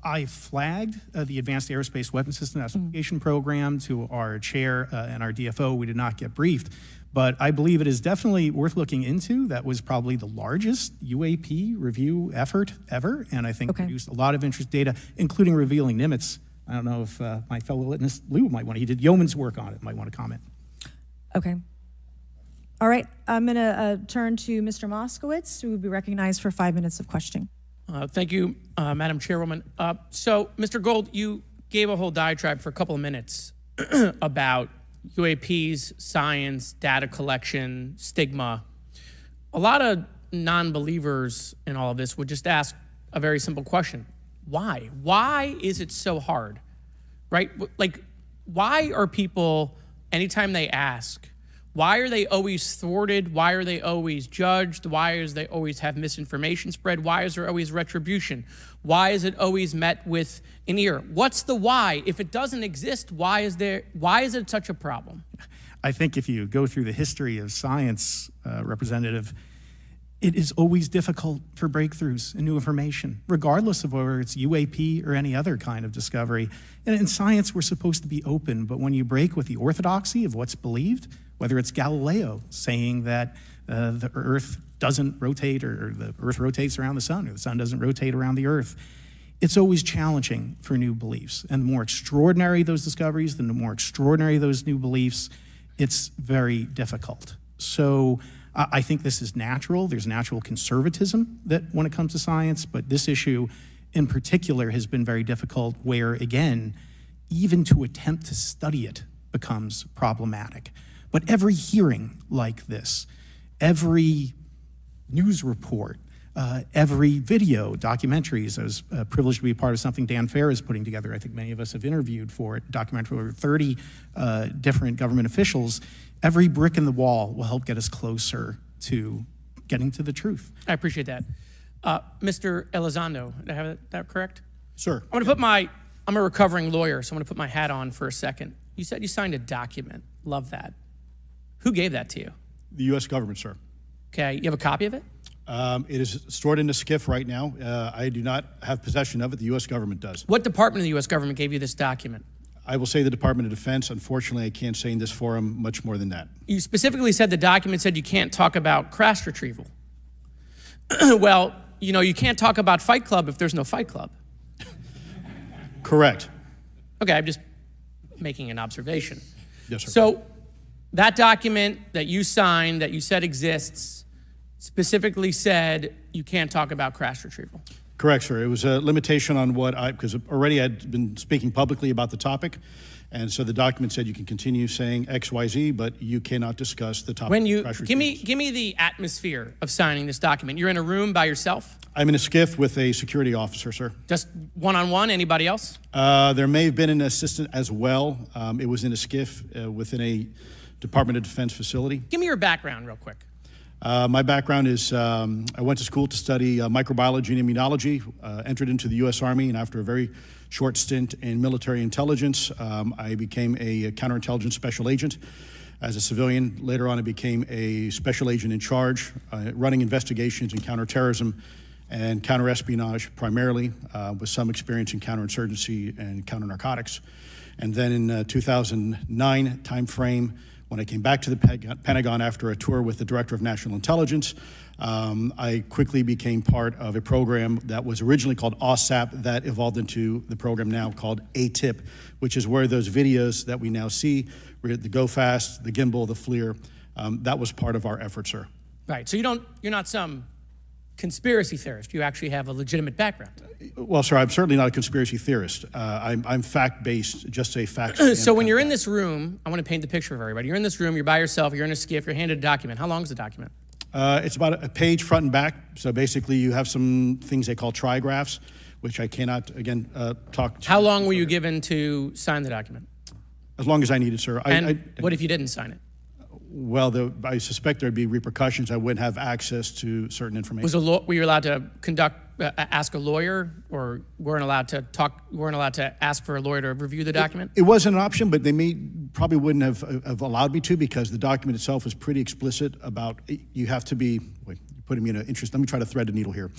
I flagged the Advanced Aerospace Weapons System Application Program to our chair and our DFO. We did not get briefed, but I believe it is definitely worth looking into. That was probably the largest UAP review effort ever, and I think produced a lot of interest data, including revealing Nimitz. I don't know if my fellow witness Lou might want to, he did yeoman's work on it, might want to comment. Okay. All right, I'm going to turn to Mr. Moskowitz, who will be recognized for 5 minutes of questioning. Thank you, Madam Chairwoman. So, Mr. Gold, you gave a whole diatribe for a couple of minutes about UAPs, science, data collection, stigma. A lot of non-believers in all of this would just ask a very simple question. Why? Why is it so hard, right? Like, why are people, anytime they ask, why are they always thwarted? Why are they always judged? Why is they always have misinformation spread? Why is there always retribution? Why is it always met with an ear? What's the why? If it doesn't exist, why is it such a problem? I think if you go through the history of science, Representative, it is always difficult for breakthroughs and new information, regardless of whether it's UAP or any other kind of discovery. And in science, we're supposed to be open, but when you break with the orthodoxy of what's believed, whether it's Galileo saying that the Earth doesn't rotate or the Earth rotates around the sun or the sun doesn't rotate around the Earth, it's always challenging for new beliefs. And the more extraordinary those discoveries, the more extraordinary those new beliefs, it's very difficult. So I think this is natural. There's natural conservatism that when it comes to science, but this issue in particular has been very difficult where, again, even to attempt to study it becomes problematic. But every hearing like this, every news report, every video, documentaries. I was privileged to be a part of something Dan Fair is putting together. I think many of us have interviewed for it, documentary over 30 different government officials. Every brick in the wall will help get us closer to getting to the truth. I appreciate that. Mr. Elizondo, did I have that correct? Sir. I'm a recovering lawyer, so I'm going to put my hat on for a second. You said you signed a document. Love that. Who gave that to you? The U.S. government, sir. Okay, you have a copy of it? It is stored in a SCIF right now. I do not have possession of it. The U.S. government does. What department of the U.S. government gave you this document? I will say the Department of Defense. Unfortunately, I can't say in this forum much more than that. You specifically said the document said you can't talk about crash retrieval. Well, you know, you can't talk about Fight Club if there's no Fight Club. Correct. Okay, I'm just making an observation. Yes, sir. So that document that you signed, that you said exists, specifically said you can't talk about crash retrieval. Correct, sir. It was a limitation on because already I'd been speaking publicly about the topic, and so the document said you can continue saying X, Y, Z, but you cannot discuss the topic. When you of crash give retrievals. me the atmosphere of signing this document. You're in a room by yourself? I'm in a SCIF with a security officer, sir. Just one-on-one? Anybody else? There may have been an assistant as well. It was in a SCIF within a Department of Defense facility. Give me your background real quick. My background is I went to school to study microbiology and immunology, entered into the U.S. Army, and after a very short stint in military intelligence, I became a counterintelligence special agent. As a civilian, later on I became a special agent in charge, running investigations in counterterrorism and counterespionage primarily, with some experience in counterinsurgency and counternarcotics. And then in 2009 timeframe, when I came back to the Pentagon after a tour with the Director of National Intelligence, I quickly became part of a program that was originally called OSAP that evolved into the program now called ATIP, which is where those videos that we now see, the Go Fast, the gimbal, the FLIR, that was part of our effort, sir. Right, so you're not some conspiracy theorist. You actually have a legitimate background. Well, sir, I'm certainly not a conspiracy theorist. I'm fact-based, just say facts. So when you're in this room, I want to paint the picture for everybody. You're in this room, you're by yourself, you're in a SCIF, you're handed a document. How long is the document? It's about a page front and back. So basically you have some things they call trigraphs, which I cannot, again, talk to. How long were you given to sign the document? As long as I needed, sir. What if you didn't sign it? Well, I suspect there'd be repercussions. I wouldn't have access to certain information. Were you allowed to ask a lawyer, or weren't allowed to ask for a lawyer to review the document? It wasn't an option, but they probably wouldn't have allowed me to, because the document itself was pretty explicit about you have to be. Wait, you're putting me in an interest. Let me try to thread the needle here.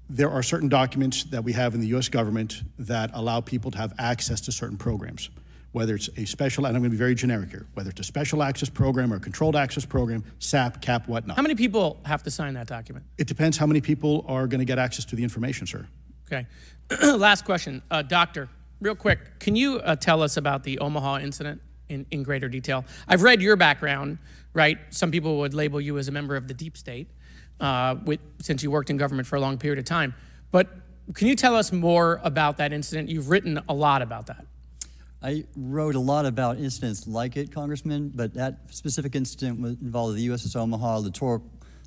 There are certain documents that we have in the U.S. government that allow people to have access to certain programs, whether it's a special, and I'm going to be very generic here, whether it's a special access program or a controlled access program, SAP, CAP, whatnot. How many people have to sign that document? It depends how many people are going to get access to the information, sir. Okay. Last question. Doctor, real quick, can you tell us about the Omaha incident in greater detail? I've read your background, right? Some people would label you as a member of the deep state, since you worked in government for a long period of time. But can you tell us more about that incident? You've written a lot about that. I wrote a lot about incidents like it, Congressman, but that specific incident involved the USS Omaha, a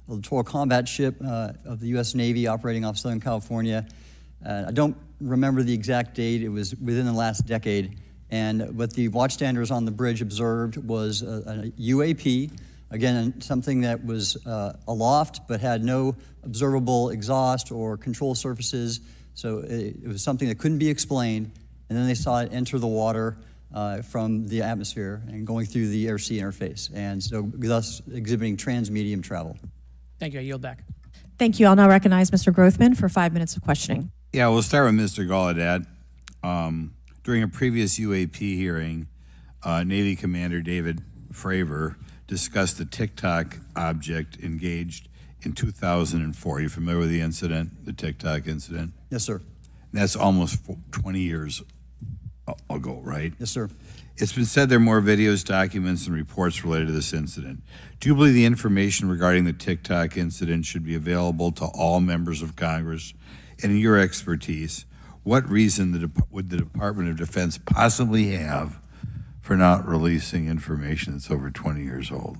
littoral combat ship of the U.S. Navy operating off Southern California. I don't remember the exact date. It was within the last decade. And what the watchstanders on the bridge observed was a UAP, again, something that was aloft but had no observable exhaust or control surfaces. So it was something that couldn't be explained. And then they saw it enter the water from the atmosphere and going through the air-sea interface, and so thus exhibiting transmedium travel. Thank you. I yield back. Thank you. I'll now recognize Mr. Grothman for 5 minutes of questioning. Yeah, we'll start with Mr. Gallaudet. During a previous UAP hearing, Navy Commander David Fravor discussed the TikTok object engaged in 2004. Are you familiar with the incident, the TikTok incident? Yes, sir. That's almost 20 years ago, right? Yes, sir. It's been said there are more videos, documents, and reports related to this incident. Do you believe the information regarding the TikTok incident should be available to all members of Congress? And in your expertise, what reason would the Department of Defense possibly have for not releasing information that's over 20 years old?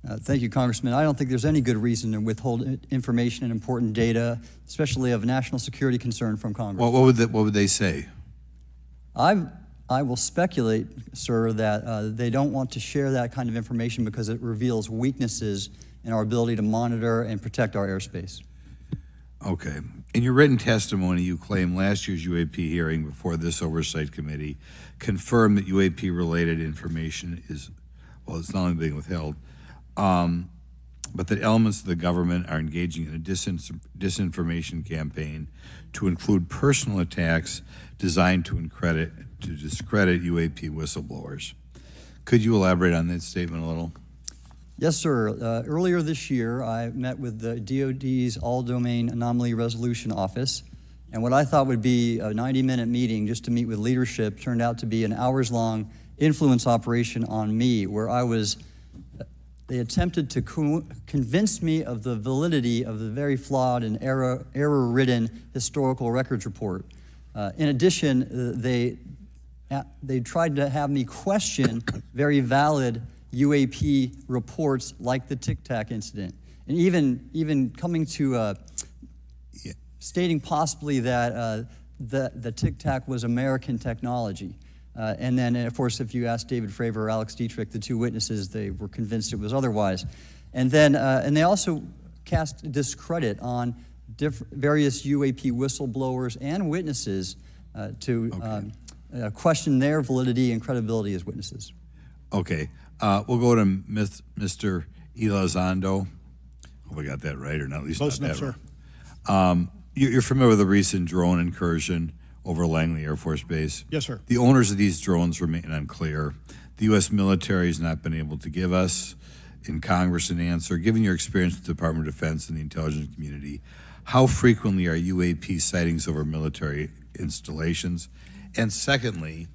Thank you, Congressman. I don't think there's any good reason to withhold information and important data, especially of national security concern, from Congress. Well, what would they say? I will speculate, sir, that they don't want to share that kind of information because it reveals weaknesses in our ability to monitor and protect our airspace. Okay. In your written testimony, you claim last year's UAP hearing before this Oversight Committee confirmed that UAP-related information is, well, it's not only being withheld, but that elements of the government are engaging in a disinformation campaign to include personal attacks designed to discredit UAP whistleblowers. Could you elaborate on that statement a little? Yes, sir. Earlier this year, I met with the DoD's All-Domain Anomaly Resolution Office, and what I thought would be a 90-minute meeting just to meet with leadership turned out to be an hours-long influence operation on me, where they attempted to convince me of the validity of the very flawed and error-ridden historical records report. In addition, they tried to have me question very valid UAP reports like the Tic Tac incident, and even coming to stating possibly that the Tic Tac was American technology. And then, of course, if you ask David Fravor or Alex Dietrich, the two witnesses, they were convinced it was otherwise. And then, and they also cast discredit on various UAP whistleblowers and witnesses to question their validity and credibility as witnesses. Okay. We'll go to Mr. Elizondo. Hope I got that right, or not at least Close not enough, that sir. right. You're familiar with the recent drone incursion over Langley Air Force Base? Yes, sir. The owners of these drones remain unclear. The U.S. military has not been able to give us in Congress an answer. Given your experience with the Department of Defense and the intelligence community, how frequently are UAP sightings over military installations? And secondly,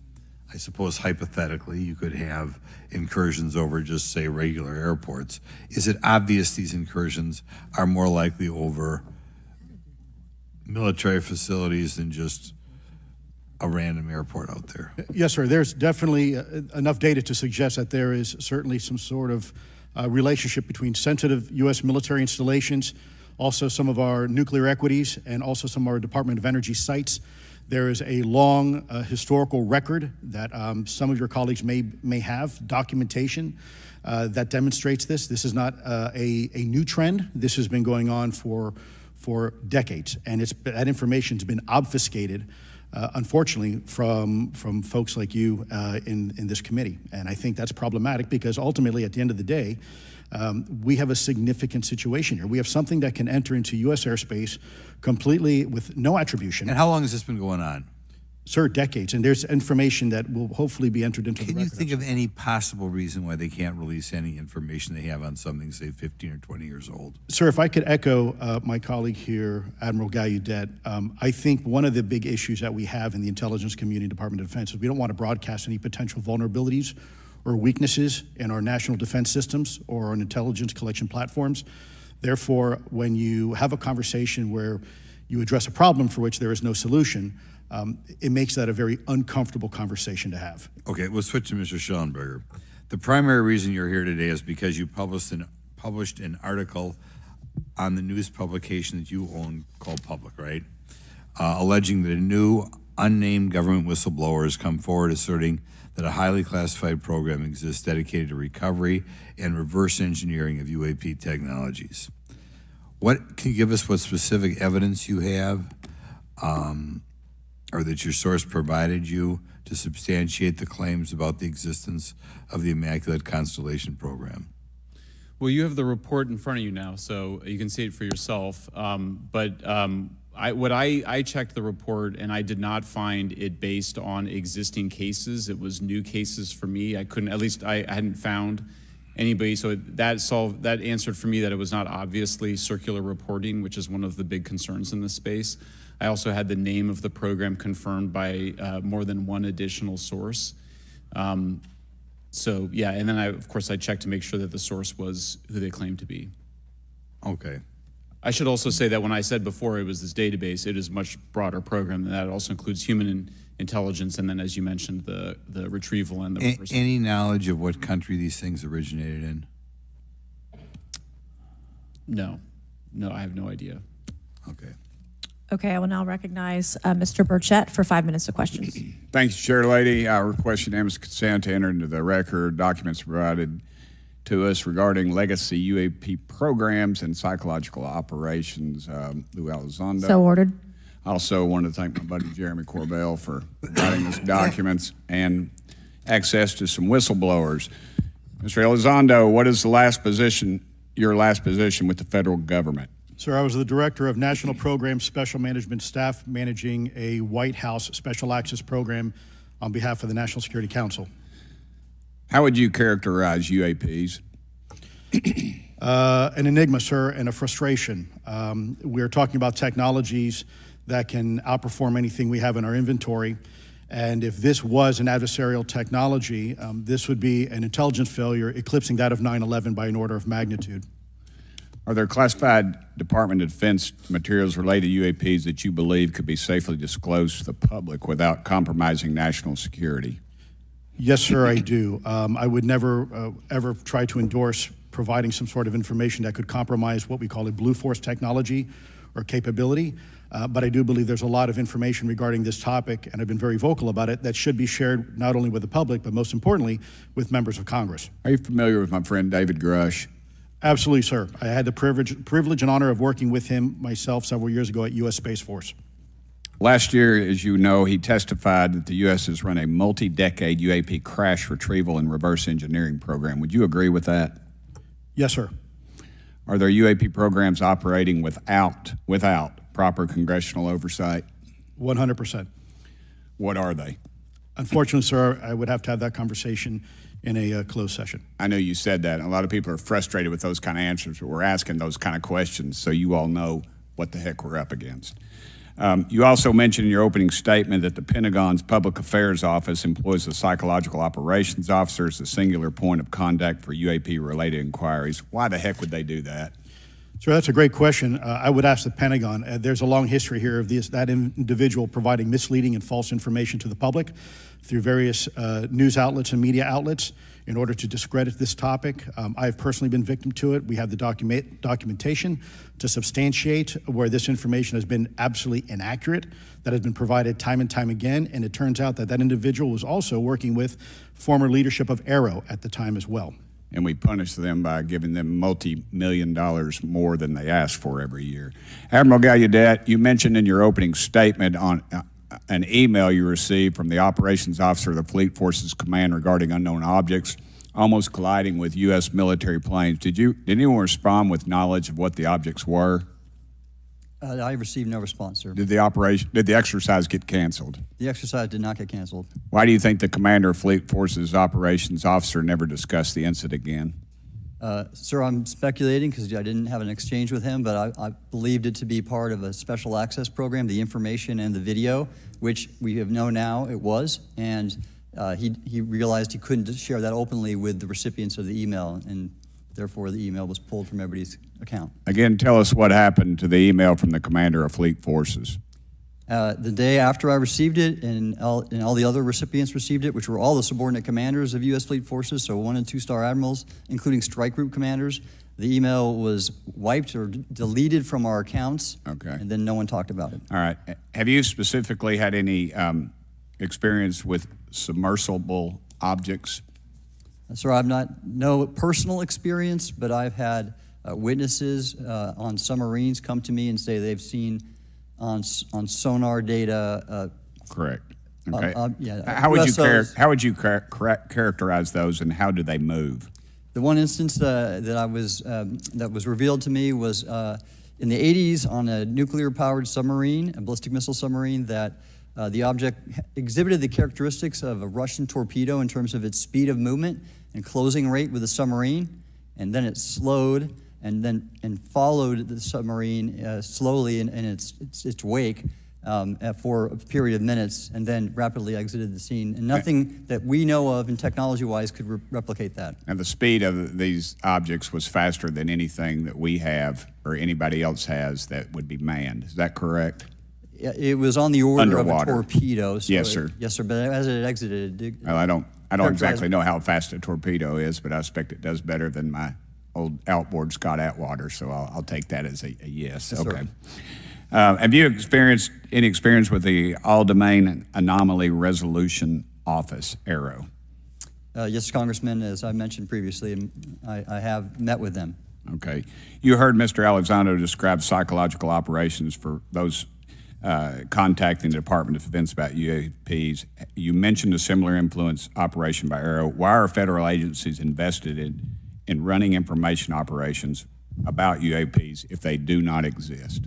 I suppose hypothetically you could have incursions over just, say, regular airports. Is it obvious these incursions are more likely over military facilities than just a random airport out there? Yes, sir. There's definitely enough data to suggest that there is certainly some sort of relationship between sensitive U.S. military installations, also some of our nuclear equities, and also some of our Department of Energy sites. There is a long historical record that some of your colleagues may have, documentation that demonstrates this. This is not a new trend. This has been going on for decades, and that information's been obfuscated, unfortunately, from folks like you in this committee. And I think that's problematic because ultimately, at the end of the day, we have a significant situation here. We have something that can enter into U.S. airspace completely with no attribution. And how long has this been going on? Sir, decades. And there's information that will hopefully be entered into the record. Can you think of any possible reason why they can't release any information they have on something, say, 15 or 20 years old? Sir, if I could echo my colleague here, Admiral Gallaudet, I think one of the big issues that we have in the intelligence community, Department of Defense, is we don't want to broadcast any potential vulnerabilities or weaknesses in our national defense systems or on intelligence collection platforms. Therefore, when you have a conversation where you address a problem for which there is no solution, it makes that a very uncomfortable conversation to have. Okay, we'll switch to Mr. Schellenberger. The primary reason you're here today is because you published an article on the news publication that you own called Public, right? Alleging that a new unnamed government whistleblower has come forward asserting that a highly classified program exists dedicated to recovery and reverse engineering of UAP technologies. Can you give us what specific evidence you have or that your source provided you to substantiate the claims about the existence of the Immaculate Constellation program? Well, you have the report in front of you now, so you can see it for yourself. I checked the report, and I did not find it based on existing cases. It was new cases for me. I hadn't found anybody. So that answered for me that it was not obviously circular reporting, which is one of the big concerns in this space. I also had the name of the program confirmed by more than one additional source. So yeah, and then of course I checked to make sure that the source was who they claimed to be. Okay. I should also say that when I said before it was this database, it is a much broader program than that. It also includes human intelligence, and then, as you mentioned, the retrieval and the reversal. Any knowledge of what country these things originated in? No, I have no idea. Okay. Okay, I will now recognize Mr. Burchett for 5 minutes of questions. Thank you, Chair Lady. I request unanimous consent to enter into the record documents provided to us regarding legacy UAP programs and psychological operations. Lou Elizondo. So ordered. I also wanted to thank my buddy Jeremy Corbell for providing us documents and access to some whistleblowers. Mr. Elizondo, what is your last position with the federal government? Sir, I was the Director of National Program Special Management Staff managing a White House Special Access Program on behalf of the National Security Council. How would you characterize UAPs? An enigma, sir, and a frustration. We're talking about technologies that can outperform anything we have in our inventory. And if this was an adversarial technology, this would be an intelligence failure eclipsing that of 9/11 by an order of magnitude. Are there classified Department of Defense materials related to UAPs that you believe could be safely disclosed to the public without compromising national security? Yes, sir, I do. I would never, ever try to endorse providing some sort of information that could compromise what we call a blue force technology or capability. But I do believe there's a lot of information regarding this topic, and I've been very vocal about it, that should be shared not only with the public, but most importantly, with members of Congress. Are you familiar with my friend David Grush? Absolutely, sir. I had the privilege and honor of working with him myself several years ago at U.S. Space Force. Last year, as you know, he testified that the U.S. has run a multi-decade UAP crash retrieval and reverse engineering program. Would you agree with that? Yes, sir. Are there UAP programs operating without proper congressional oversight? 100%. What are they? Unfortunately, sir, I would have to have that conversation in a closed session. I know you said that. A lot of people are frustrated with those kind of answers, but we're asking those kind of questions so you all know what the heck we're up against. You also mentioned in your opening statement that the Pentagon's Public Affairs Office employs a psychological operations officer as the singular point of contact for UAP-related inquiries. Why the heck would they do that? Sir, that's a great question. I would ask the Pentagon. There's a long history here of that individual providing misleading and false information to the public through various news outlets and media outlets in order to discredit this topic. I've personally been victim to it. We have the documentation to substantiate where this information has been absolutely inaccurate, that has been provided time and time again, and it turns out that that individual was also working with former leadership of Aero at the time as well. And we punish them by giving them multi-million dollars more than they ask for every year. Admiral Gallaudet, you mentioned in your opening statement on an email you received from the operations officer of the Fleet Forces Command regarding unknown objects almost colliding with U.S. military planes. Did anyone respond with knowledge of what the objects were? I received no response, sir. Did the exercise get canceled? The exercise did not get canceled. Why do you think the commander of Fleet Forces operations officer never discussed the incident again? Sir, I'm speculating because I didn't have an exchange with him, but I believed it to be part of a special access program, the information and the video, which we have known now it was, and he realized he couldn't share that openly with the recipients of the email, and therefore the email was pulled from everybody's account. Again, tell us what happened to the email from the commander of Fleet Forces. The day after I received it, and all the other recipients received it, which were all the subordinate commanders of U.S. Fleet Forces, so 1- and 2-star admirals, including strike group commanders, the email was wiped or deleted from our accounts, and then no one talked about it. All right. Have you specifically had any experience with submersible objects? Sir, I've no personal experience, but I've had witnesses on submarines come to me and say they've seen on sonar data. Correct. Okay. Yeah, how would you characterize those, and how do they move? The one instance that was revealed to me was in the 80s on a nuclear-powered submarine, a ballistic missile submarine, that the object exhibited the characteristics of a Russian torpedo in terms of its speed of movement and closing rate with the submarine, and then it slowed and followed the submarine slowly in its wake for a period of minutes and then rapidly exited the scene. And nothing that we know of and technology-wise could replicate that. And the speed of these objects was faster than anything that we have or anybody else has that would be manned. Is that correct? It was on the order Underwater. of a torpedo. So Yes, sir. Yes, sir. But as it exited, it Well, I don't exactly know how fast a torpedo is, but I expect it does better than my old outboard Scott Atwater, so I'll take that as a yes. Yes, okay. sir. Have you experienced any experience with the All-Domain Anomaly Resolution Office, ARROW? Yes, Congressman, as I mentioned previously, I have met with them. Okay. You heard Mr. Elizondo describe psychological operations for those contacting the Department of Defense about UAPs. You mentioned a similar influence operation by ARROW. Why are federal agencies invested in running information operations about UAPs if they do not exist?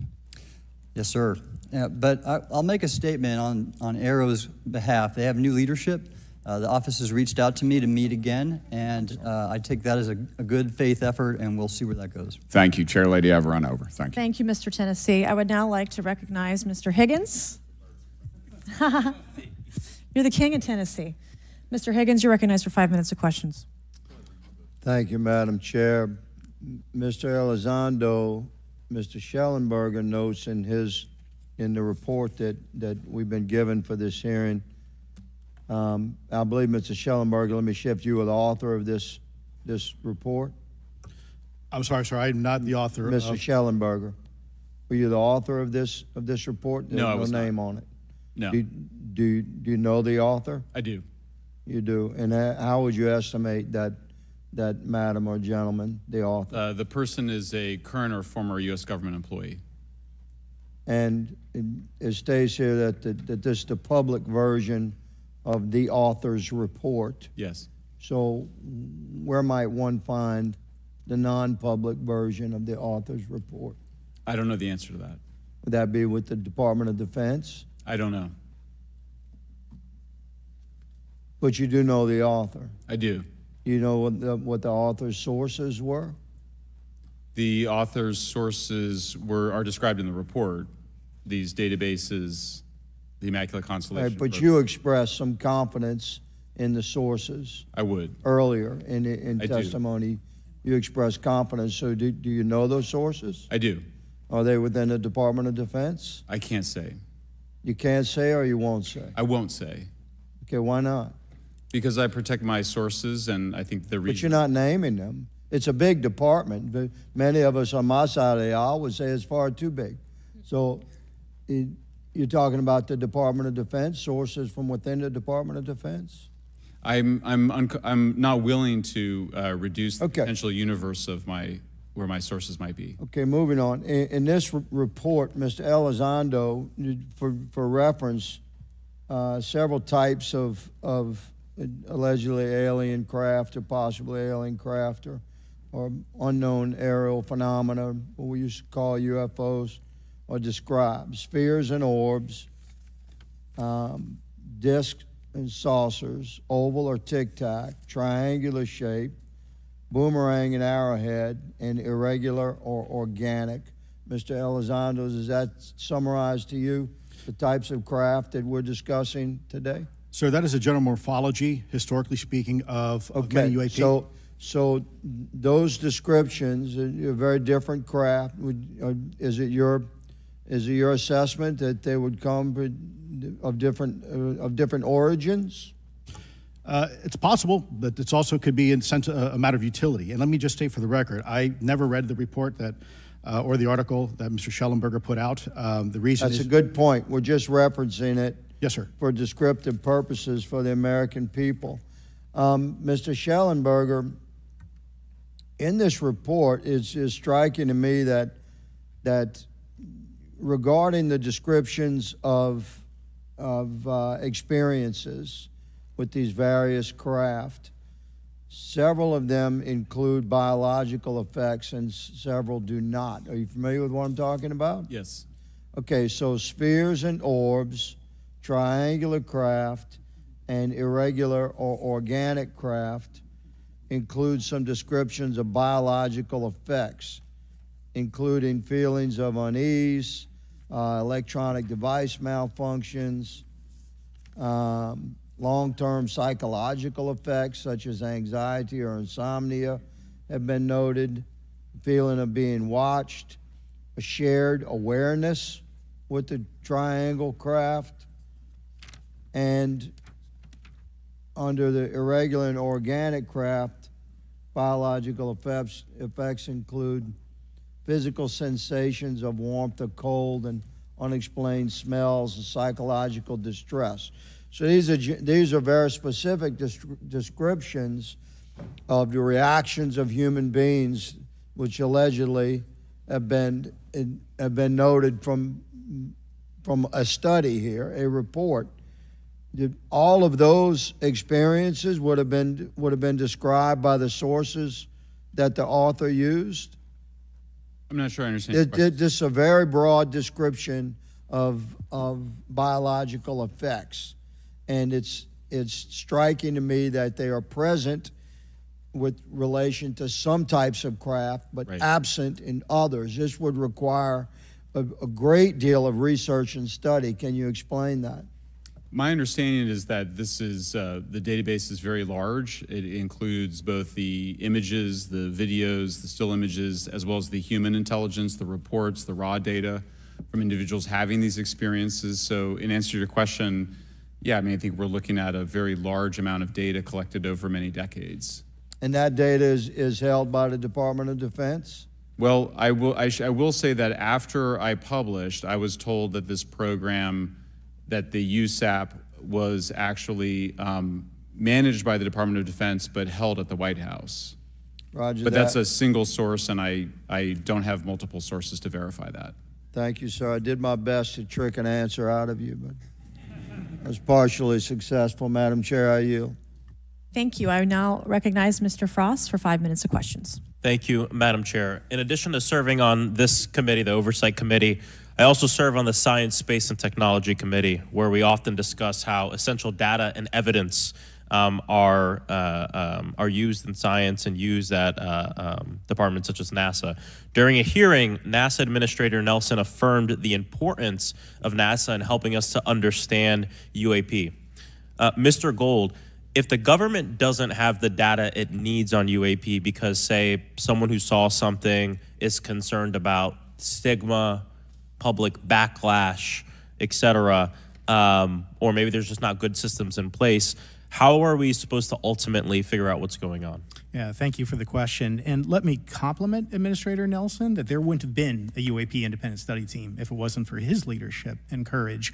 Yes, sir. But I'll make a statement on ARROW's behalf. They have new leadership. The office has reached out to me to meet again, and I take that as a good faith effort, and we'll see where that goes. Thank you, Chair Lady. I've run over. Thank you. Thank you, Mr. Tennessee. I would now like to recognize Mr. Higgins. You're the king of Tennessee. Mr. Higgins, you're recognized for 5 minutes of questions. Thank you, Madam Chair. Mr. Elizondo, Mr. Schellenberger notes in the report that we've been given for this hearing. I believe, Mr. Schellenberger, let me shift you with the author of this report. I'm sorry, sir. I'm not the author. Mr. Schellenberger, were you the author of this report? There's No, I was no not. name on it. No. Do you know the author? I do. You do. And how would you estimate that madam or gentleman, the author? The person is a current or former U.S. government employee. And it states here that this is the public version of the author's report. Yes. So where might one find the non-public version of the author's report? I don't know the answer to that. Would that be with the Department of Defense? I don't know. But you do know the author. I do. You know what the author's sources were? The author's sources are described in the report. These databases, the Immaculate Constellation. Right, but you expressed some confidence in the sources. I would. Earlier in I testimony, you expressed confidence. So do you know those sources? I do. Are they within the Department of Defense? I can't say. You can't say or you won't say? I won't say. Okay, why not? Because I protect my sources, and I think the reason. But you're not naming them. It's a big department, but many of us on my side of the aisle would say it's far too big. So you're talking about the Department of Defense, sources from within the Department of Defense? I'm not willing to reduce the potential universe of where my sources might be. Okay, moving on. In this report, Mr. Elizondo, for reference, several types of allegedly alien craft or possibly alien craft or unknown aerial phenomena, what we used to call UFOs, are described. Spheres and orbs, discs and saucers, oval or tic-tac, triangular shape, boomerang and arrowhead, and irregular or organic. Mr. Elizondo, does that summarize to you the types of craft that we're discussing today? Sir, that is a general morphology, historically speaking, of many UAP. So those descriptions are very different craft. Is it your assessment that they would come of different origins? It's possible, but it also could be in sense a matter of utility. And let me just state for the record, I never read the report that or the article that Mr. Schellenberger put out. The reason That's a good point. We're just referencing it. Yes, sir. For descriptive purposes for the American people. Mr. Schellenberger, in this report, it's striking to me that regarding the descriptions of experiences with these various craft, several of them include biological effects and several do not. Are you familiar with what I'm talking about? Yes. Okay, so spheres and orbs, triangular craft, and irregular or organic craft include some descriptions of biological effects, including feelings of unease, electronic device malfunctions, long-term psychological effects such as anxiety or insomnia have been noted, feeling of being watched, a shared awareness with the triangle craft, and under the irregular and organic craft, biological effects include physical sensations of warmth or cold and unexplained smells and psychological distress. So these are very specific descriptions of the reactions of human beings, which allegedly have been noted from a study here, a report. All of those experiences would have been described by the sources that the author used. I'm not sure I understand. This is a very broad description of biological effects, and it's striking to me that they are present with relation to some types of craft, but absent in others. This would require a great deal of research and study. Can you explain that? My understanding is that this is the database is very large. It includes both the images, the videos, the still images, as well as the human intelligence, the reports, the raw data from individuals having these experiences. So in answer to your question, yeah, I mean, I think we're looking at a very large amount of data collected over many decades. And that data is held by the Department of Defense? Well, I will say that after I published, I was told that this program, that the USAP was actually managed by the Department of Defense, but held at the White House. Roger but that. That's a single source, and I don't have multiple sources to verify that. Thank you, sir. I did my best to trick an answer out of you, but I was partially successful. Madam Chair, I yield. Thank you. I now recognize Mr. Frost for 5 minutes of questions. Thank you, Madam Chair. In addition to serving on this committee, the Oversight Committee, I also serve on the Science, Space, and Technology Committee, where we often discuss how essential data and evidence are used in science and used at departments such as NASA. During a hearing, NASA Administrator Nelson affirmed the importance of NASA in helping us to understand UAP. Mr. Gold, if the government doesn't have the data it needs on UAP because, say, someone who saw something is concerned about stigma, public backlash, et cetera, or maybe there's just not good systems in place, how are we supposed to ultimately figure out what's going on? Yeah, thank you for the question. And let me compliment Administrator Nelson that there wouldn't have been a UAP independent study team if it wasn't for his leadership and courage.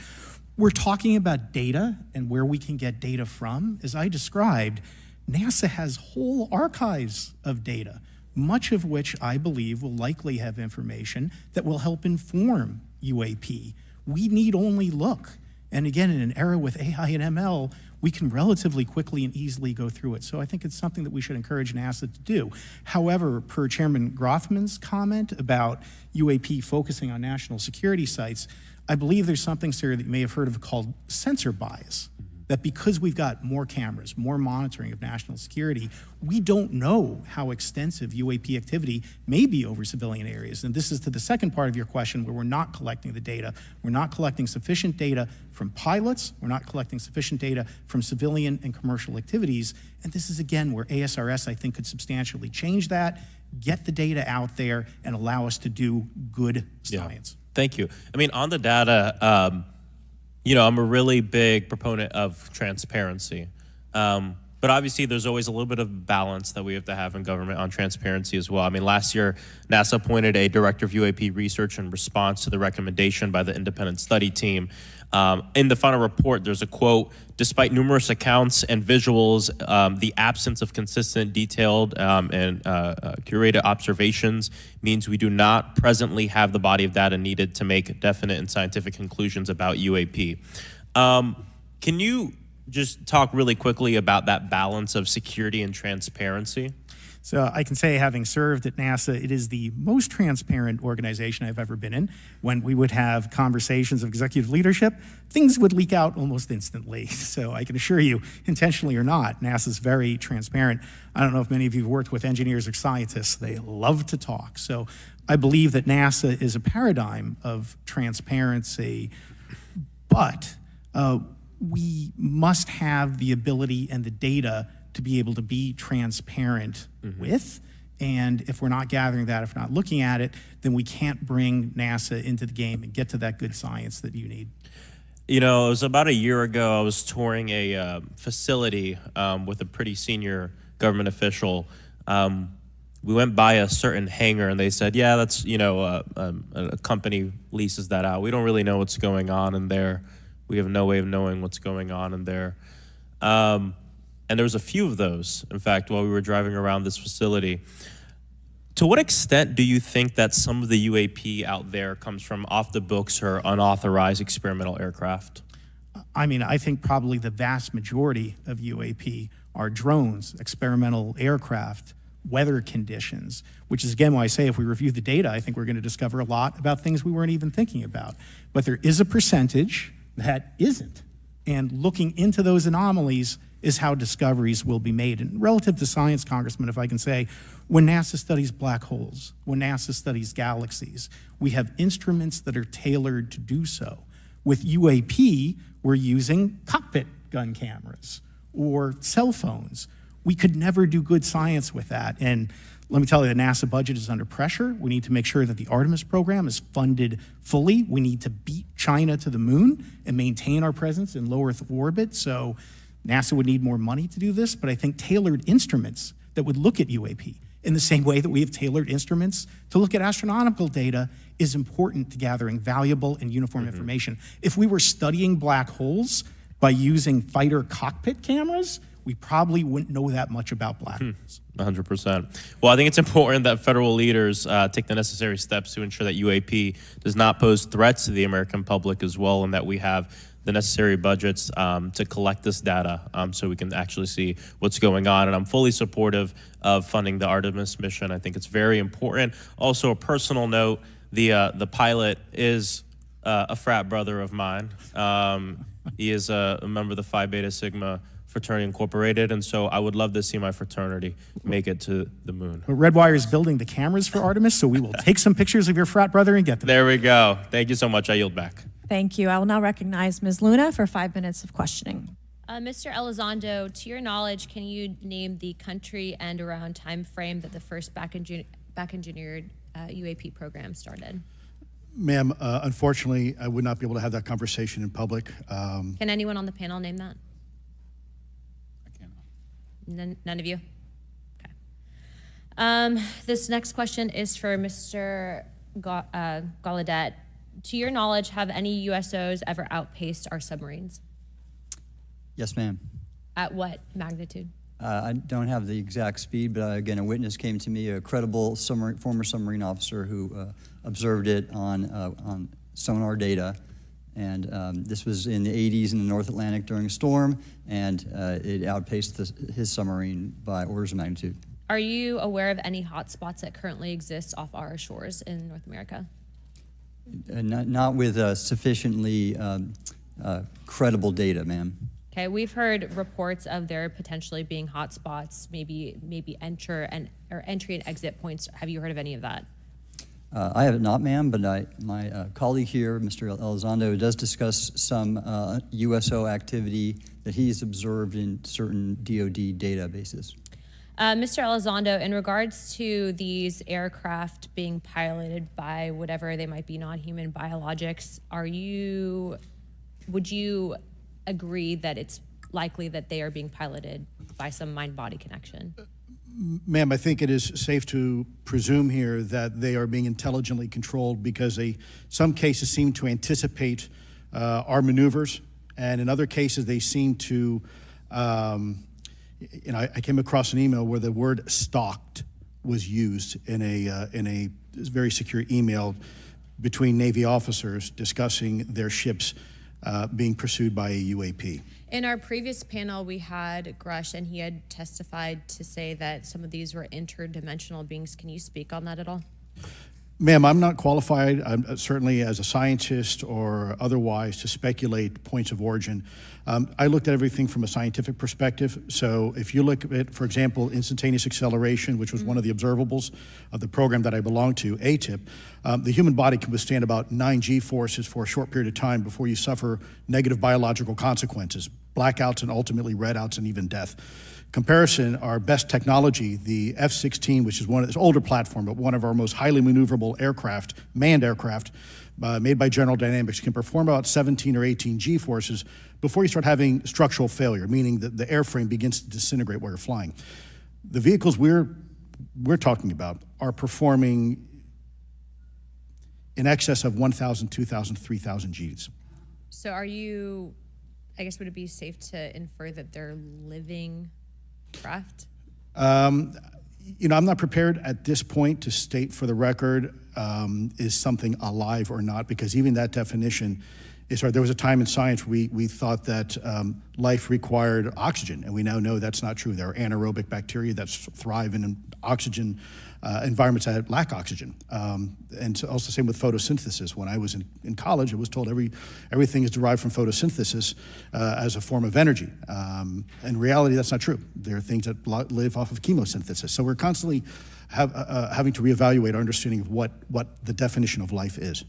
We're talking about data and where we can get data from. As I described, NASA has whole archives of data, much of which I believe will likely have information that will help inform UAP. We need only look. And again, in an era with AI and ML, we can relatively quickly and easily go through it. So I think it's something that we should encourage NASA to do. However, per Chairman Grothman's comment about UAP focusing on national security sites, I believe there's something, sir, that you may have heard of called sensor bias. That because we've got more cameras, more monitoring of national security, we don't know how extensive UAP activity may be over civilian areas. And this is to the second part of your question where we're not collecting the data. We're not collecting sufficient data from pilots. We're not collecting sufficient data from civilian and commercial activities. And this is, again, where ASRS, I think, could substantially change that, get the data out there, and allow us to do good science. Yeah. Thank you. I mean, on the data, you know, I'm a really big proponent of transparency. But obviously, there's always a little bit of balance that we have to have in government on transparency as well. I mean, last year, NASA appointed a director of UAP research in response to the recommendation by the independent study team. In the final report, there's a quote, "Despite numerous accounts and visuals, the absence of consistent, detailed, and curated observations means we do not presently have the body of data needed to make definite and scientific conclusions about UAP." Can you just talk really quickly about that balance of security and transparency? So I can say, having served at NASA, it is the most transparent organization I've ever been in. When we would have conversations of executive leadership, things would leak out almost instantly. So I can assure you, intentionally or not, NASA's very transparent. I don't know if many of you have worked with engineers or scientists. They love to talk. So I believe that NASA is a paradigm of transparency, but we must have the ability and the data to be able to be transparent with. And if we're not gathering that, if we're not looking at it, then we can't bring NASA into the game and get to that good science that you need. You know, it was about a year ago, I was touring a facility with a pretty senior government official. We went by a certain hangar and they said, yeah, that's, you know, a company leases that out. We don't really know what's going on in there. We have no way of knowing what's going on in there. And there was a few of those, in fact, while we were driving around this facility. To what extent do you think that some of the UAP out there comes from off the books or unauthorized experimental aircraft? I mean, I think probably the vast majority of UAP are drones, experimental aircraft, weather conditions, which is again why I say if we review the data, I think we're going to discover a lot about things we weren't even thinking about. But there is a percentage that isn't. And looking into those anomalies is how discoveries will be made. And relative to science, Congressman, if I can say, when NASA studies black holes, when NASA studies galaxies, we have instruments that are tailored to do so. With UAP, we're using cockpit gun cameras or cell phones. We could never do good science with that. And let me tell you, the NASA budget is under pressure. We need to make sure that the Artemis program is funded fully. We need to beat China to the moon and maintain our presence in low Earth orbit. So NASA would need more money to do this, but I think tailored instruments that would look at UAP in the same way that we have tailored instruments to look at astronomical data is important to gathering valuable and uniform information. If we were studying black holes by using fighter cockpit cameras, we probably wouldn't know that much about black holes. 100%. Well, I think it's important that federal leaders take the necessary steps to ensure that UAP does not pose threats to the American public as well, and that we have the necessary budgets to collect this data so we can actually see what's going on. And I'm fully supportive of funding the Artemis mission. I think it's very important. Also, a personal note, the pilot is a frat brother of mine. He is a member of the Phi Beta Sigma Fraternity Incorporated, and so I would love to see my fraternity make it to the moon. But Redwire is building the cameras for Artemis, so we will take some pictures of your frat brother and get them. There we go. Thank you so much. I yield back. Thank you. I will now recognize Ms. Luna for 5 minutes of questioning. Mr. Elizondo, to your knowledge, can you name the country and around time frame that the first back-engineered UAP program started? Ma'am, unfortunately, I would not be able to have that conversation in public. Can anyone on the panel name that? None of you? Okay. This next question is for Mr. Gallaudet. To your knowledge, have any USOs ever outpaced our submarines? Yes, ma'am. At what magnitude? I don't have the exact speed, but again, a witness came to me, a credible former submarine officer who observed it on sonar data. And this was in the 80s in the North Atlantic during a storm, and it outpaced his submarine by orders of magnitude. Are you aware of any hotspots that currently exist off our shores in North America? Not with sufficiently credible data, ma'am. Okay, we've heard reports of there potentially being hotspots, maybe entry and exit points. Have you heard of any of that? I have not, ma'am, but my colleague here, Mr. Elizondo, does discuss some USO activity that he's observed in certain DoD databases. Mr. Elizondo, in regards to these aircraft being piloted by whatever they might be, non-human biologics, would you agree that it's likely that they are being piloted by some mind-body connection? Ma'am, I think it is safe to presume here that they are being intelligently controlled because some cases seem to anticipate our maneuvers, and in other cases they seem to, I came across an email where the word stalked was used in a very secure email between Navy officers discussing their ships being pursued by a UAP. In our previous panel, we had Grush, and he had testified to say that some of these were interdimensional beings. Can you speak on that at all? Ma'am, I'm not qualified, certainly as a scientist or otherwise, to speculate points of origin. I looked at everything from a scientific perspective. So if you look at, for example, instantaneous acceleration, which was one of the observables of the program that I belong to, ATIP, the human body can withstand about 9 G-forces for a short period of time before you suffer negative biological consequences, blackouts and ultimately redouts and even death. Comparison, our best technology, the F-16, which is this older platform, but one of our most highly maneuverable aircraft, manned aircraft, made by General Dynamics, can perform about 17 or 18 G-forces before you start having structural failure, meaning that the airframe begins to disintegrate while you're flying. The vehicles we're talking about are performing in excess of 1,000, 2,000, 3,000 Gs. So are you, I guess, would it be safe to infer that they're living craft? You know, I'm not prepared at this point to state for the record is something alive or not, because even that definition is hard. There was a time in science we thought that life required oxygen, and we now know that's not true. There are anaerobic bacteria that thrive in oxygen environments that lack oxygen. And so also same with photosynthesis. When I was in college, I was told everything is derived from photosynthesis as a form of energy. In reality, that's not true. There are things that live off of chemosynthesis. So we're constantly having to reevaluate our understanding of what the definition of life is.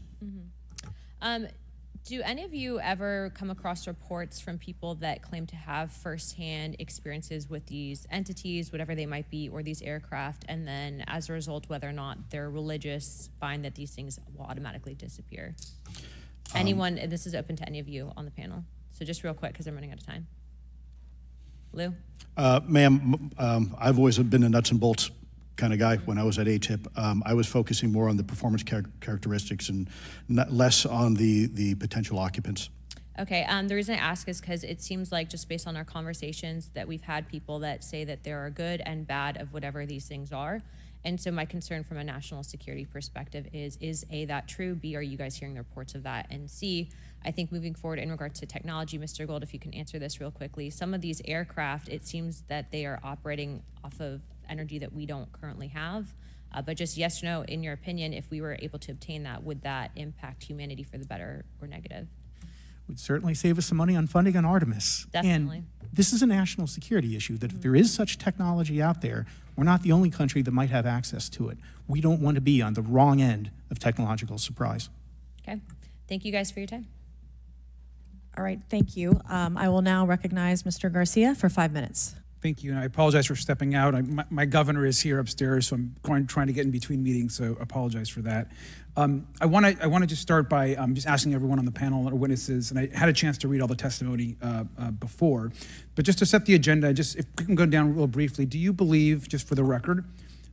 Do any of you ever come across reports from people that claim to have firsthand experiences with these entities, whatever they might be, or these aircraft, and then as a result, whether or not they're religious, find that these things will automatically disappear? Anyone, and this is open to any of you on the panel. So just real quick, because I'm running out of time. Lou? Ma'am, I've always been a nuts and bolts kind of guy. When I was at ATIP, I was focusing more on the performance characteristics and less on the potential occupants. Okay, the reason I ask is because it seems like, just based on our conversations, that we've had people that say that there are good and bad of whatever these things are. And so my concern from a national security perspective is A, that true? B, are you guys hearing the reports of that? And C, I think moving forward in regards to technology, Mr. Gold, if you can answer this real quickly, some of these aircraft, it seems that they are operating off of energy that we don't currently have. But just yes or no, in your opinion, if we were able to obtain that, would that impact humanity for the better or negative? Would certainly save us some money on funding on Artemis. Definitely. And this is a national security issue, that if there is such technology out there, we're not the only country that might have access to it. We don't want to be on the wrong end of technological surprise. Okay, thank you guys for your time. All right, thank you. I will now recognize Mr. Garcia for 5 minutes. Thank you, and I apologize for stepping out. My governor is here upstairs, so I'm trying to get in between meetings, so I apologize for that. I want to just start by just asking everyone on the panel or witnesses, and I had a chance to read all the testimony before, but just to set the agenda, just if we can go down real briefly, do you believe, just for the record,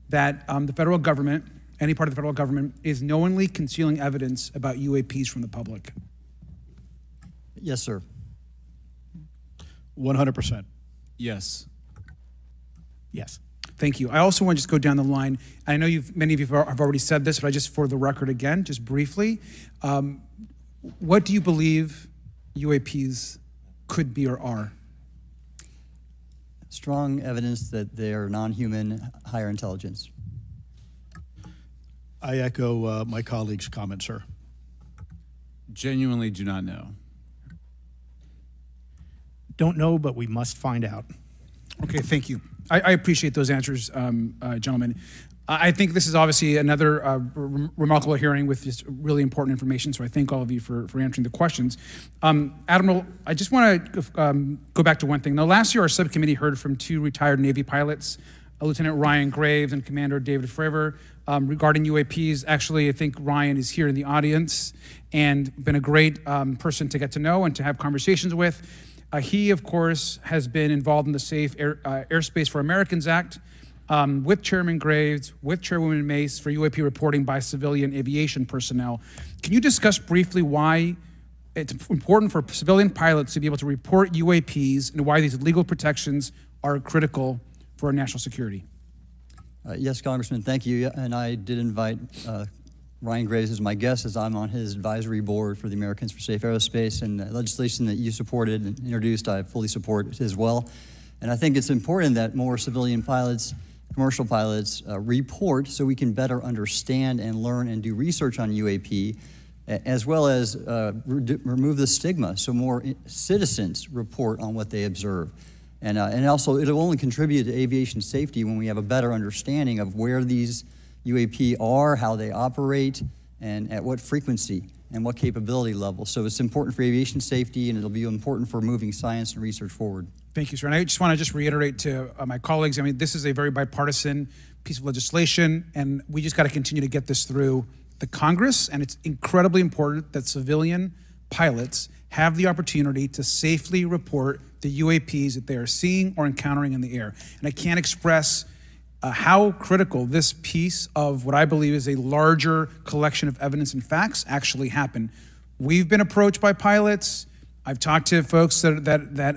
that the federal government, any part of the federal government, is knowingly concealing evidence about UAPs from the public? Yes, sir. 100%. Yes. Yes. Thank you. I also want to just go down the line. I know many of you have already said this, but I just, for the record again, just briefly, what do you believe UAPs could be or are? Strong evidence that they are non-human, higher intelligence. I echo my colleague's comment, sir. Genuinely do not know. Don't know, but we must find out. Okay, thank you. I appreciate those answers, gentlemen. I think this is obviously another remarkable hearing with just really important information, so I thank all of you for answering the questions. Admiral, I just want to go back to one thing. Now, last year, our subcommittee heard from 2 retired Navy pilots, Lieutenant Ryan Graves and Commander David Fravor, regarding UAPs. Actually, I think Ryan is here in the audience and been a great person to get to know and to have conversations with. He, of course, has been involved in the Safe Airspace for Americans Act with Chairman Graves, with Chairwoman Mace for UAP reporting by civilian aviation personnel. Can you discuss briefly why it's important for civilian pilots to be able to report UAPs and why these legal protections are critical for our national security? Yes, Congressman, thank you. And I did invite Ryan Graves as my guest, as I'm on his advisory board for the Americans for Safe Aerospace, and the legislation that you supported and introduced, I fully support as well. And I think it's important that more civilian pilots commercial pilots report so we can better understand and learn and do research on UAP, as well as remove the stigma so more citizens report on what they observe. And also, it'll only contribute to aviation safety when we have a better understanding of where these UAP are, how they operate, and at what frequency and what capability level. So it's important for aviation safety, and it'll be important for moving science and research forward. Thank you, sir. And I just want to reiterate to my colleagues, I mean, this is a very bipartisan piece of legislation, and we just got to continue to get this through the Congress, and it's incredibly important that civilian pilots have the opportunity to safely report the UAPs that they are seeing or encountering in the air. And I can't express how critical this piece of what I believe is a larger collection of evidence and facts actually happen. We've been approached by pilots. I've talked to folks that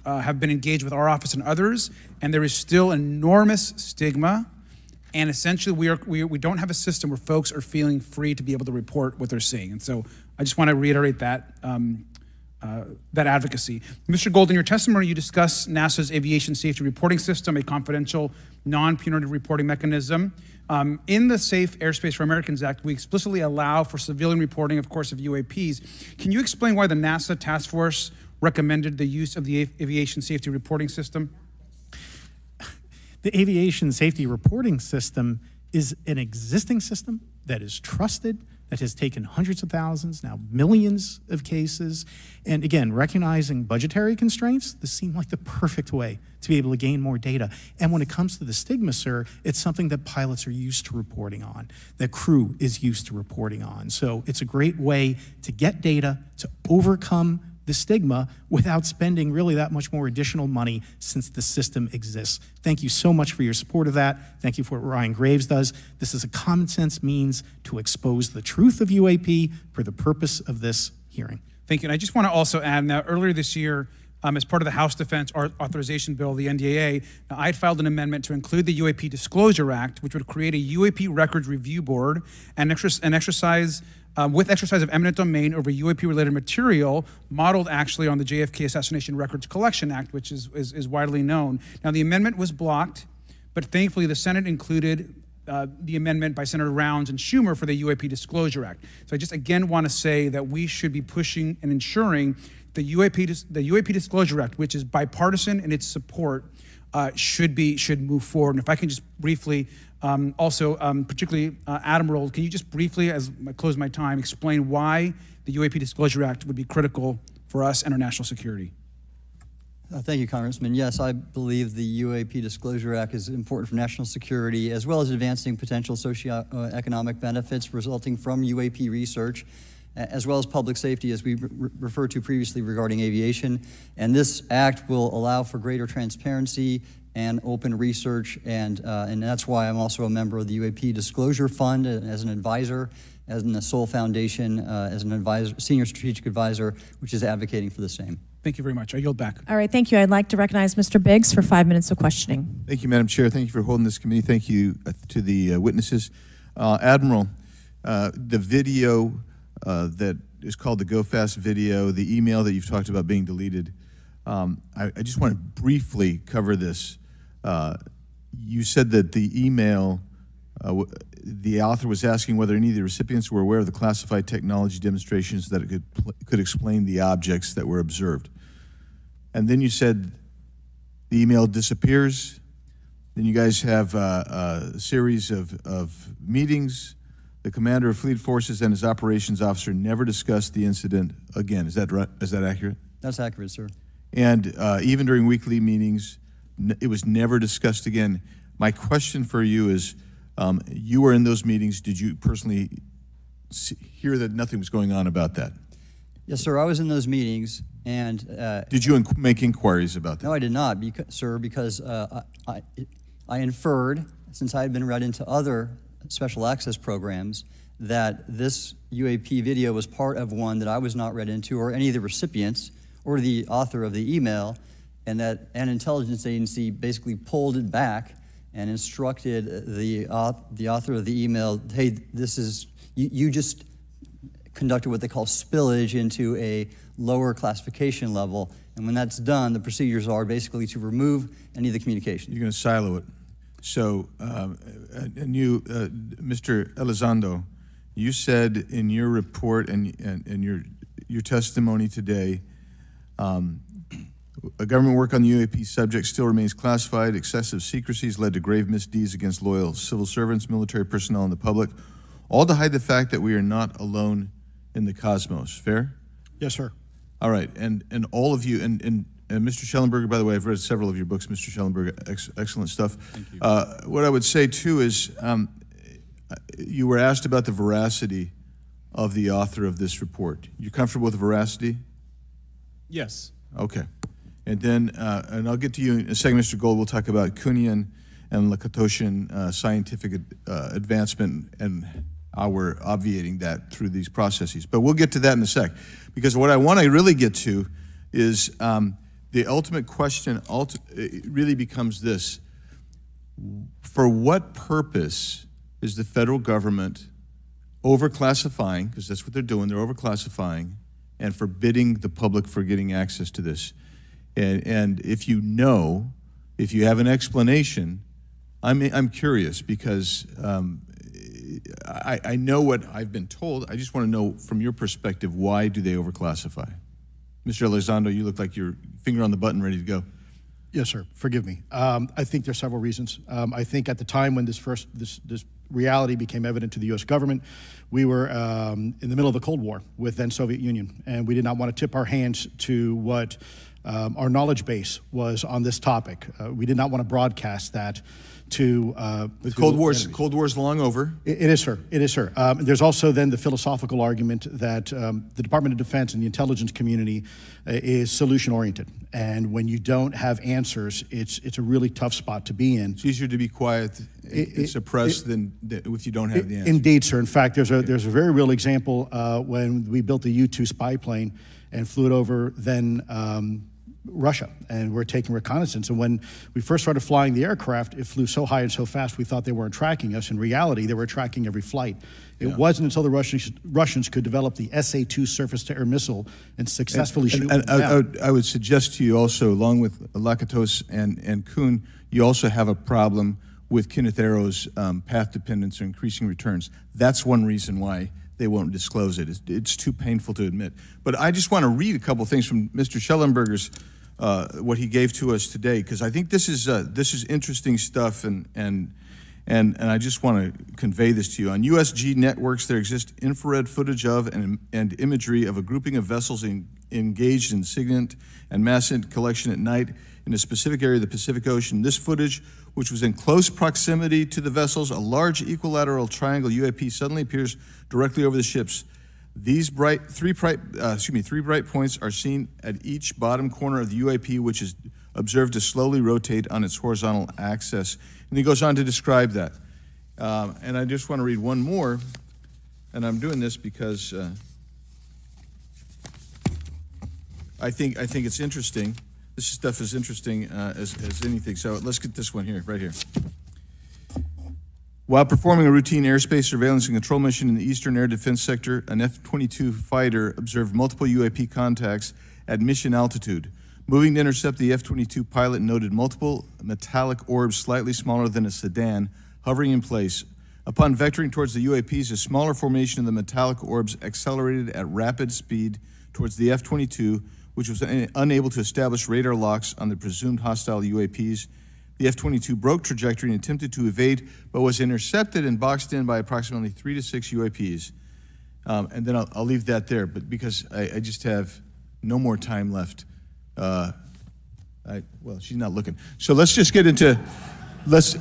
have been engaged with our office and others, and there is still enormous stigma. And essentially, we don't have a system where folks are feeling free to be able to report what they're seeing. And so I just want to reiterate that advocacy. Mr. Gold, in your testimony, you discussed NASA's Aviation Safety Reporting System, a confidential, non-punitive reporting mechanism. In the Safe Airspace for Americans Act, we explicitly allow for civilian reporting, of course, of UAPs. Can you explain why the NASA task force recommended the use of the Aviation Safety Reporting System? The Aviation Safety Reporting System is an existing system that is trusted, that has taken hundreds of thousands, now millions of cases. And again, recognizing budgetary constraints, this seemed like the perfect way to be able to gain more data. And when it comes to the stigma, sir, it's something that pilots are used to reporting on, that crew is used to reporting on. So it's a great way to get data, to overcome the stigma without spending really that much more additional money since the system exists. Thank you so much for your support of that. Thank you for what Ryan Graves does. This is a common sense means to expose the truth of UAP for the purpose of this hearing. Thank you. And I just want to also add, now earlier this year, as part of the House Defense Authorization Bill, the NDAA, I had filed an amendment to include the UAP Disclosure Act, which would create a UAP Records Review Board and exercise of eminent domain over UAP-related material, modeled actually on the JFK Assassination Records Collection Act, which is widely known. Now, the amendment was blocked, but thankfully the Senate included the amendment by Senator Rounds and Schumer for the UAP Disclosure Act. So I just again want to say that we should be pushing and ensuring the UAP Disclosure Act, which is bipartisan in its support, should move forward. And if I can just briefly, particularly Admiral, can you just briefly, as I close my time, explain why the UAP Disclosure Act would be critical for us and our national security? Thank you, Congressman. Yes, I believe the UAP Disclosure Act is important for national security, as well as advancing potential socioeconomic benefits resulting from UAP research, as well as public safety, as we referred to previously regarding aviation. And this act will allow for greater transparency and open research, and that's why I'm also a member of the UAP Disclosure Fund as an advisor, as in the Sol Foundation, as an advisor, senior strategic advisor, which is advocating for the same. Thank you very much. I yield back. All right, thank you. I'd like to recognize Mr. Biggs for 5 minutes of questioning. Thank you, Madam Chair. Thank you for holding this committee. Thank you to the witnesses. Admiral, the video that is called the Go Fast video, the email that you've talked about being deleted, I just want to briefly cover this. You said that the email, the author was asking whether any of the recipients were aware of the classified technology demonstrations that it could explain the objects that were observed. And then you said the email disappears. Then you guys have a series of meetings. The commander of fleet forces and his operations officer never discussed the incident again. Is that right? Is that accurate? That's accurate, sir. And even during weekly meetings, it was never discussed again. My question for you is, you were in those meetings. Did you personally hear that nothing was going on about that? Yes, sir. I was in those meetings, and did you make inquiries about that? No, I did not, sir, because I inferred, since I had been read into other special access programs, that this UAP video was part of one that I was not read into, or any of the recipients, or the author of the email, and that an intelligence agency basically pulled it back and instructed the author of the email, hey, this is, you just conducted what they call spillage into a lower classification level, and when that's done, the procedures are basically to remove any of the communication. You're going to silo it. So, and you, Mr. Elizondo, you said in your report and your testimony today, a government work on the UAP subject still remains classified. Excessive secrecies led to grave misdeeds against loyal civil servants, military personnel, and the public, all to hide the fact that we are not alone in the cosmos. Fair? Yes, sir. All right, and all of you, and Mr. Schellenberger, by the way, I've read several of your books, Mr. Schellenberger, excellent stuff. Thank you. What I would say, too, is you were asked about the veracity of the author of this report. You comfortable with the veracity? Yes. Okay. And then, and I'll get to you in a second, Mr. Gold. We'll talk about Kuhnian and Lakatoshian scientific advancement and how we're obviating that through these processes. But we'll get to that in a sec. Because what I want to really get to is the ultimate question it really becomes this. For what purpose is the federal government overclassifying, because that's what they're doing, they're overclassifying, and forbidding the public for getting access to this? And if you know, if you have an explanation, I'm curious because I know what I've been told. I just want to know from your perspective, why do they overclassify? Mr. Elizondo, you look like you're finger on the button, ready to go. Yes, sir. Forgive me. I think there's several reasons. I think at the time when this reality became evident to the U.S. government, we were in the middle of the Cold War with then Soviet Union, and we did not want to tip our hands to what our knowledge base was on this topic. We did not want to broadcast that to the Cold War's long over. It is, sir. It is, sir. There's also then the philosophical argument that the Department of Defense and the intelligence community is solution-oriented. And when you don't have answers, it's a really tough spot to be in. It's easier to be quiet and suppressed than if you don't have the answer. Indeed, sir. In fact, there's a very real example when we built the U-2 spy plane and flew it over then Russia, and we're taking reconnaissance. And when we first started flying the aircraft, it flew so high and so fast we thought they weren't tracking us. In reality, they were tracking every flight. It wasn't until the Russians could develop the SA-2 surface-to-air missile and successfully shoot them down. I would suggest to you also, along with Lakatos and Kuhn, you also have a problem with Kenneth Arrow's path dependence or increasing returns. That's one reason why they won't disclose it. It's too painful to admit. But I just want to read a couple things from Mr. Schellenberger's what he gave to us today, because I think this is interesting stuff, and I just want to convey this to you. On USG networks, there exists infrared footage of and imagery of a grouping of vessels engaged in SIGINT and massive collection at night in a specific area of the Pacific Ocean. This footage, which was in close proximity to the vessels, a large equilateral triangle UAP suddenly appears directly over the ships. These three bright points are seen at each bottom corner of the UAP, which is observed to slowly rotate on its horizontal axis. And he goes on to describe that. And I just want to read one more, and I'm doing this because I think it's interesting. This stuff is interesting as anything. So let's get this one here, right here. While performing a routine airspace surveillance and control mission in the Eastern Air Defense Sector, an F-22 fighter observed multiple UAP contacts at mission altitude. Moving to intercept the F-22 pilot noted multiple metallic orbs slightly smaller than a sedan hovering in place. Upon vectoring towards the UAPs, a smaller formation of the metallic orbs accelerated at rapid speed towards the F-22, which was unable to establish radar locks on the presumed hostile UAPs. The F-22 broke trajectory and attempted to evade, but was intercepted and boxed in by approximately 3 to 6 UAPs. And then I'll leave that there, but because I just have no more time left. Well, she's not looking. So let's just get into, let's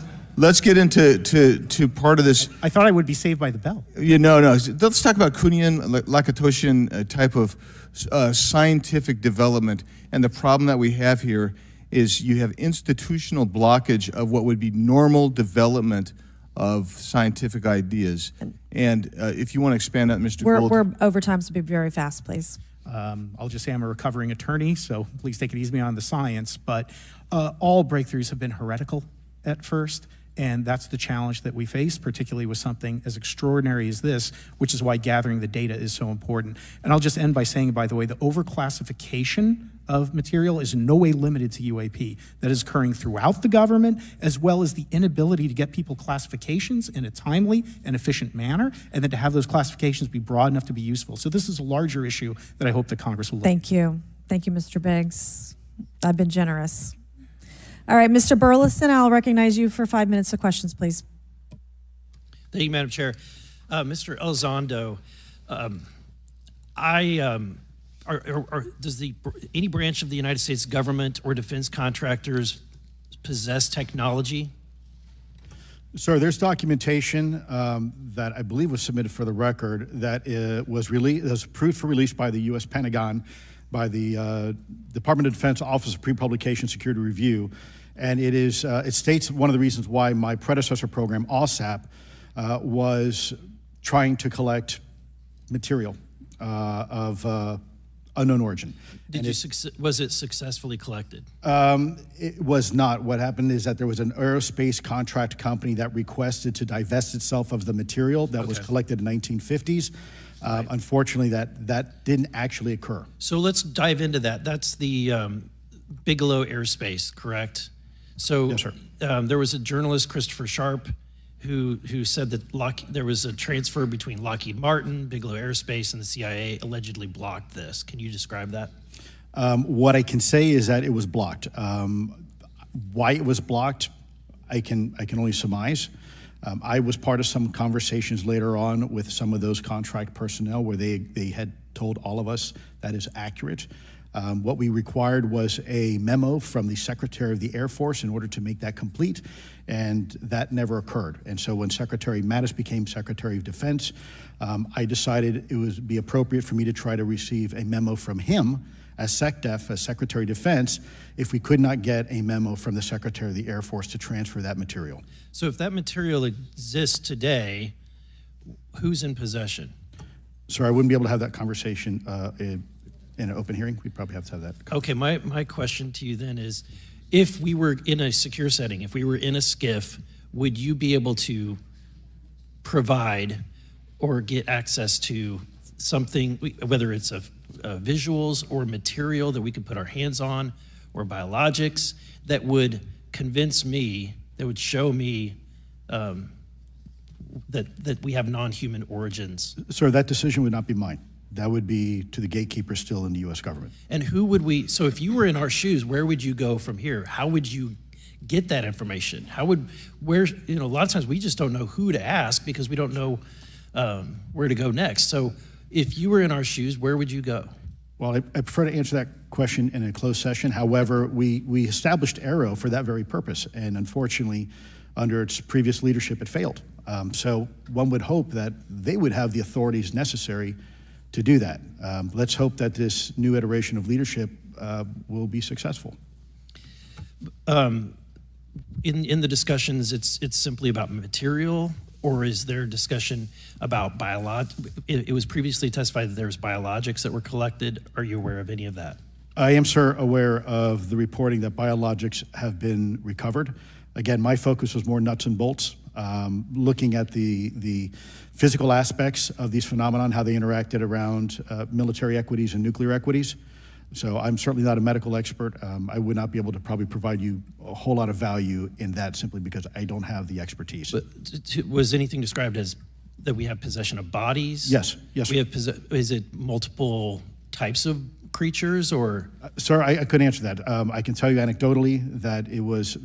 get into part of this. I thought I would be saved by the bell. No. Let's talk about Kuhnian, Lakatoshian type of scientific development. And the problem that we have here is you have institutional blockage of what would be normal development of scientific ideas. And if you want to expand that, Mr. Gold. We're over time, so be very fast, please. I'll just say I'm a recovering attorney, so please take it easy on the science. But all breakthroughs have been heretical at first, and that's the challenge that we face, particularly with something as extraordinary as this, which is why gathering the data is so important. And I'll just end by saying, by the way, the overclassification of material is in no way limited to UAP. That is occurring throughout the government, as well as the inability to get people classifications in a timely and efficient manner, and then to have those classifications be broad enough to be useful. So this is a larger issue that I hope that Congress will look at. Thank you. Thank you, Mr. Biggs. I've been generous. All right, Mr. Burleson, I'll recognize you for 5 minutes of questions, please. Thank you, Madam Chair. Mr. Elizondo, does any branch of the United States government or defense contractors possess technology? Sir, there's documentation that I believe was submitted for the record that was approved for release by the U.S. Pentagon, by the Department of Defense Office of Pre-Publication Security Review, and it states one of the reasons why my predecessor program, OSAP, was trying to collect material of unknown origin. Was it successfully collected? It was not. What happened is that there was an aerospace contract company that requested to divest itself of the material that was collected in the 1950s. Right. Unfortunately, that didn't actually occur. So let's dive into that. That's the Bigelow Aerospace, correct? So yes, sir. There was a journalist, Christopher Sharp, who said that there was a transfer between Lockheed Martin, Bigelow Aerospace, and the CIA allegedly blocked this. Can you describe that? What I can say is that it was blocked. Why it was blocked, I can only surmise. I was part of some conversations later on with some of those contract personnel where they had told all of us that is accurate. What we required was a memo from the Secretary of the Air Force in order to make that complete, and that never occurred. And so when Secretary Mattis became Secretary of Defense, I decided it would be appropriate for me to try to receive a memo from him as SecDef, as Secretary of Defense, if we could not get a memo from the Secretary of the Air Force to transfer that material. So if that material exists today, who's in possession? Sir, I wouldn't be able to have that conversation in an open hearing. We'd probably have to have that. Okay, my question to you then is, if we were in a secure setting, if we were in a SCIF, would you be able to provide or get access to something, whether it's visuals or material that we could put our hands on, or biologics, that would convince me, that would show me that we have non-human origins? Sir, that decision would not be mine. That would be to the gatekeepers still in the U.S. government. And who would we, so if you were in our shoes, where would you go from here? How would you get that information? A lot of times we just don't know who to ask because we don't know where to go next. So if you were in our shoes, where would you go? Well, I prefer to answer that question in a closed session. However, we established Aero for that very purpose, and unfortunately, under its previous leadership, it failed. So one would hope that they would have the authorities necessary to do that. Let's hope that this new iteration of leadership will be successful. In the discussions, it's simply about material, or is there discussion about it was previously testified that there was biologics that were collected. Are you aware of any of that? I am, sir, aware of the reporting that biologics have been recovered. Again, my focus was more nuts and bolts, looking at the physical aspects of these phenomenon, how they interacted around military equities and nuclear equities. So I'm certainly not a medical expert. I would not be able to probably provide you a whole lot of value in that simply because I don't have the expertise. But was anything described as that we have possession of bodies? Yes, yes. Is it multiple types of creatures, or? Sir, I couldn't answer that. I can tell you anecdotally that it was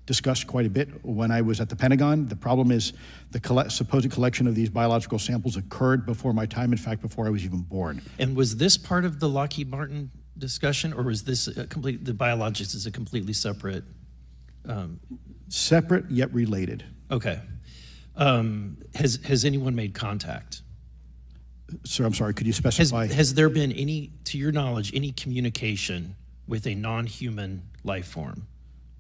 discussed quite a bit when I was at the Pentagon. The problem is the supposed collection of these biological samples occurred before my time, in fact, before I was even born. And was this part of the Lockheed Martin discussion, or was this the biologics is a completely separate? Separate yet related. Okay. Has anyone made contact? Sir, I'm sorry, could you specify? Has there been any, to your knowledge, any communication with a non-human life form?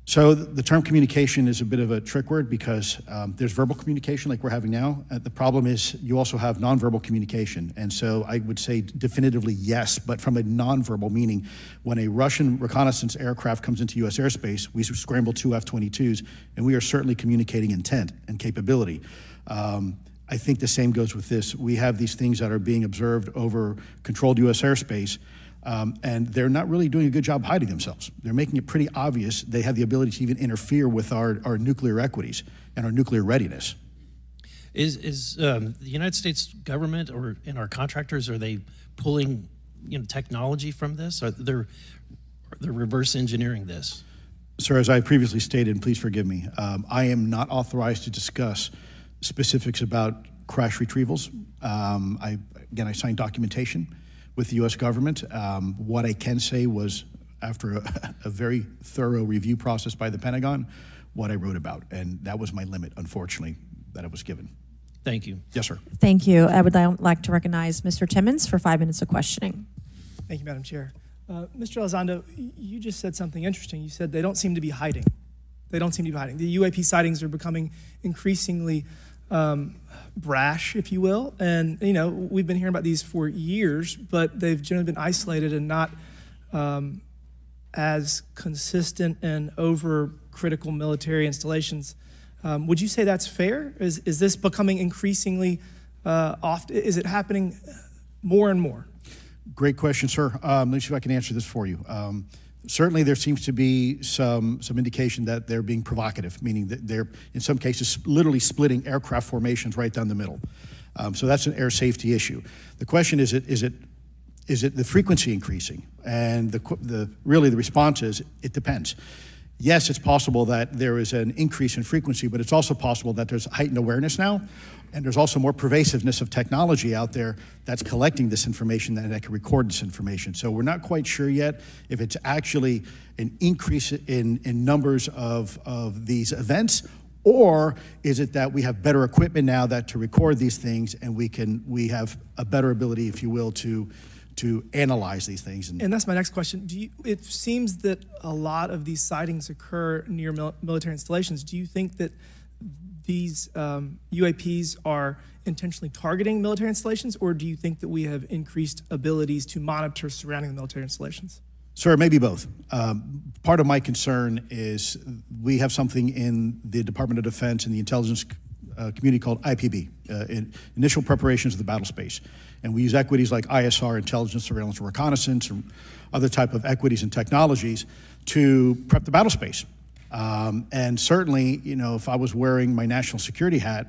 So the term communication is a bit of a trick word because there's verbal communication like we're having now. The problem is you also have nonverbal communication. And so I would say definitively yes, but from a nonverbal meaning, when a Russian reconnaissance aircraft comes into U.S. airspace, we scramble 2 F-22s, and we are certainly communicating intent and capability. I think the same goes with this. We have these things that are being observed over controlled U.S. airspace. And they're not really doing a good job hiding themselves. They're making it pretty obvious they have the ability to even interfere with our nuclear equities and our nuclear readiness. Is the United States government and our contractors, are they pulling technology from this? Are they're reverse engineering this? Sir, as I previously stated, and please forgive me, I am not authorized to discuss specifics about crash retrievals. I signed documentation with the U.S. government. What I can say was, after a very thorough review process by the Pentagon, what I wrote about, and that was my limit, unfortunately, that I was given. Thank you. Yes, sir. Thank you. I would like to recognize Mr. Timmons for 5 minutes of questioning. Thank you, Madam Chair. Mr. Elizondo, you just said something interesting. You said they don't seem to be hiding. They don't seem to be hiding. The UAP sightings are becoming increasingly brash, if you will. And, we've been hearing about these for years, but they've generally been isolated and not as consistent and over-critical military installations. Would you say that's fair? Is this becoming increasingly often? Is it happening more and more? Great question, sir. Let me see if I can answer this for you. Certainly, there seems to be some indication that they're being provocative, meaning that they're, in some cases, literally splitting aircraft formations right down the middle. So that's an air safety issue. The question is it the frequency increasing? And really the response is it depends. Yes, it's possible that there is an increase in frequency, but it's also possible that there's heightened awareness now, and there's also more pervasiveness of technology out there that's collecting this information and that can record this information. So we're not quite sure yet if it's actually an increase in numbers of these events, or is it that we have better equipment now that to record these things, and we have a better ability, if you will, to analyze these things. And that's my next question. It seems that a lot of these sightings occur near military installations. Do you think that these UAPs are intentionally targeting military installations, or do you think that we have increased abilities to monitor surrounding the military installations? Sir, maybe both. Part of my concern is we have something in the Department of Defense and the intelligence community called IPB, Initial Preparations of the Battle Space. And we use equities like ISR, intelligence, surveillance, and reconnaissance, or other type of equities and technologies to prep the battle space. And certainly, if I was wearing my national security hat,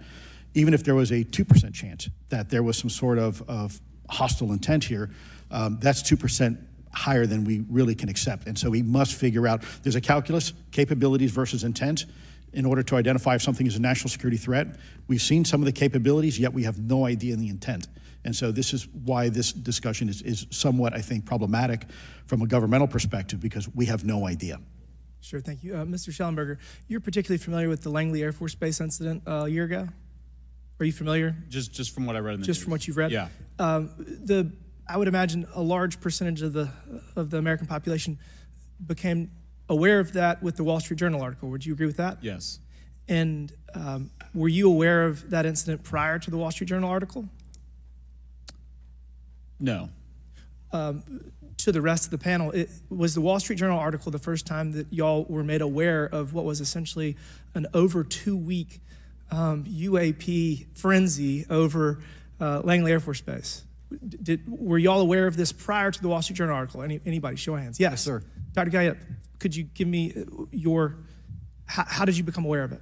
even if there was a 2% chance that there was some sort of hostile intent here, that's 2% higher than we really can accept. And so we must figure out, there's a calculus, capabilities versus intent, in order to identify if something is a national security threat. We've seen some of the capabilities, yet we have no idea in the intent. And so this is why this discussion is somewhat, I think, problematic from a governmental perspective, because we have no idea. Sure, thank you. Mr. Schellenberger, you're particularly familiar with the Langley Air Force Base incident a year ago? Are you familiar? Just from what I read in the Just news. from what you've read? Yeah. I would imagine a large percentage of the American population became aware of that with the Wall Street Journal article. Would you agree with that? Yes. And were you aware of that incident prior to the Wall Street Journal article? No. To the rest of the panel, was the Wall Street Journal article the first time that y'all were made aware of what was essentially an over 2-week UAP frenzy over Langley Air Force Base? Were y'all aware of this prior to the Wall Street Journal article? Anybody, show of hands. Yes, sir. Dr. Guyette, could you give me how did you become aware of it?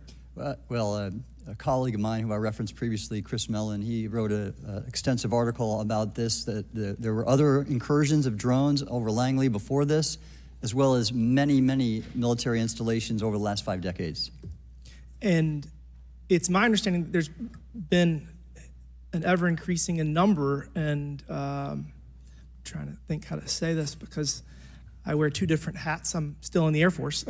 A colleague of mine who I referenced previously, Chris Mellon, he wrote an extensive article about this, that there were other incursions of drones over Langley before this, as well as many, many military installations over the last 5 decades. And it's my understanding that there's been an ever-increasing in number, and I'm trying to think how to say this because I wear 2 different hats. I'm still in the Air Force.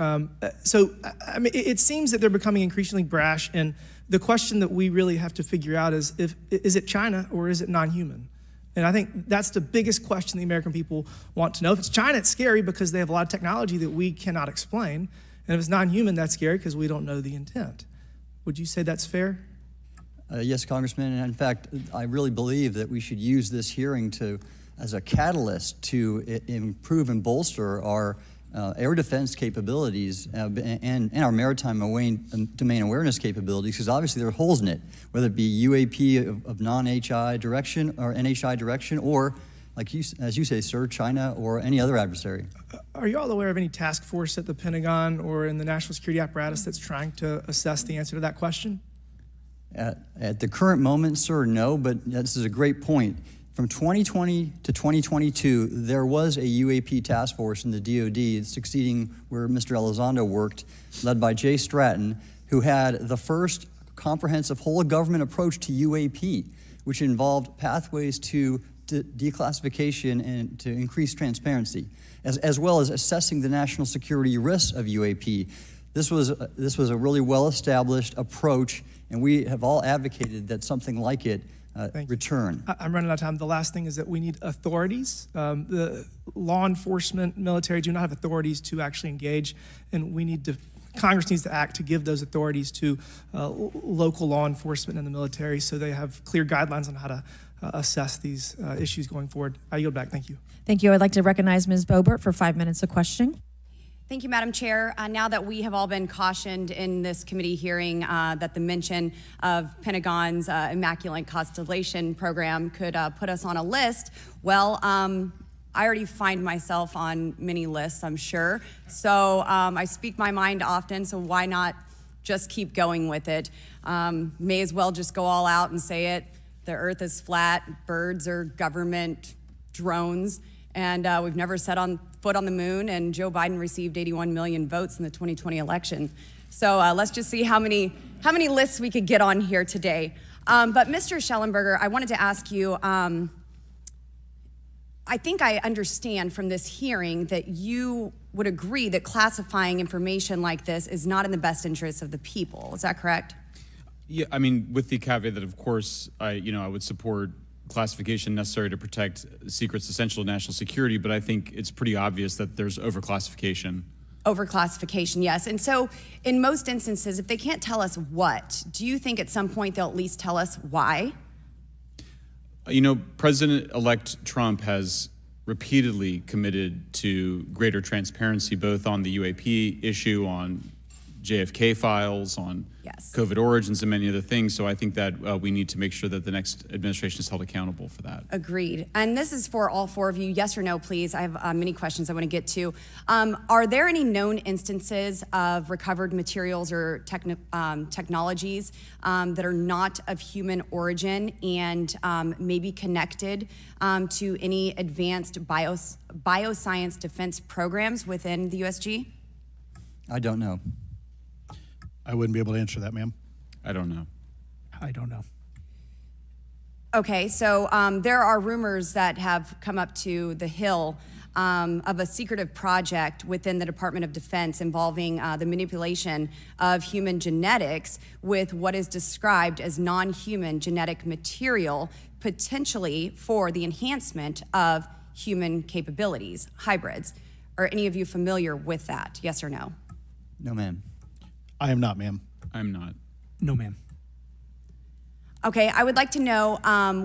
So, I mean, it seems that they're becoming increasingly brash, and the question that we really have to figure out is it China or is it non-human? And I think that's the biggest question the American people want to know. If it's China, it's scary because they have a lot of technology that we cannot explain. And if it's non-human, that's scary because we don't know the intent. Would you say that's fair? Yes, Congressman. And in fact, I really believe that we should use this hearing as a catalyst to improve and bolster our air defense capabilities and our maritime domain awareness capabilities, because obviously there are holes in it, whether it be UAP of non-HI direction or NHI direction, or like as you say, sir, China or any other adversary. Are you all aware of any task force at the Pentagon or in the national security apparatus that's trying to assess the answer to that question? At the current moment, sir, no, but this is a great point. From 2020 to 2022, there was a UAP task force in the DoD succeeding where Mr. Elizondo worked, led by Jay Stratton, who had the first comprehensive whole-of-government approach to UAP, which involved pathways to declassification and to increase transparency, as well as assessing the national security risks of UAP. This was a really well-established approach, and we have all advocated that something like it return. I'm running out of time. The last thing is that we need authorities. The law enforcement, military do not have authorities to actually engage, and Congress needs to act to give those authorities to local law enforcement and the military so they have clear guidelines on how to assess these issues going forward. I yield back. Thank you. Thank you. I'd like to recognize Ms. Boebert for 5 minutes of questioning. Thank you, Madam Chair. Now that we have all been cautioned in this committee hearing that the mention of Pentagon's Immaculate Constellation program could put us on a list, well, I already find myself on many lists, I'm sure. So I speak my mind often, so why not just keep going with it? May as well just go all out and say it. The earth is flat, birds are government drones, and we've never set foot on the moon, and Joe Biden received 81 million votes in the 2020 election. So let's just see how many lists we could get on here today. But Mr. Schellenberger, I wanted to ask you, I think I understand from this hearing that you would agree that classifying information like this is not in the best interest of the people. Is that correct? Yeah, I mean, with the caveat that, of course, I would support classification necessary to protect secrets essential to national security, but I think it's pretty obvious that there's overclassification. Overclassification, yes. And so in most instances, if they can't tell us what, do you think at some point they'll at least tell us why? President-elect Trump has repeatedly committed to greater transparency, both on the UAP issue, on JFK files, on COVID origins, and many other things. So I think that we need to make sure that the next administration is held accountable for that. Agreed. And this is for all four of you. Yes or no, please. I have many questions I want to get to. Are there any known instances of recovered materials or technologies that are not of human origin and maybe connected to any advanced bioscience defense programs within the USG? I don't know. I wouldn't be able to answer that, ma'am. I don't know. I don't know. Okay, so there are rumors that have come up to the Hill of a secretive project within the Department of Defense involving the manipulation of human genetics with what is described as non-human genetic material, potentially for the enhancement of human capabilities, hybrids. Are any of you familiar with that? Yes or no? No, ma'am. I am not, ma'am. I'm not. No, ma'am. Okay, I would like to know,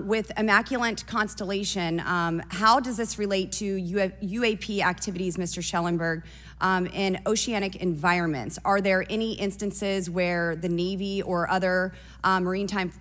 with Immaculate Constellation, how does this relate to UAP activities, Mr. Schellenberg, in oceanic environments? Are there any instances where the Navy or other maritime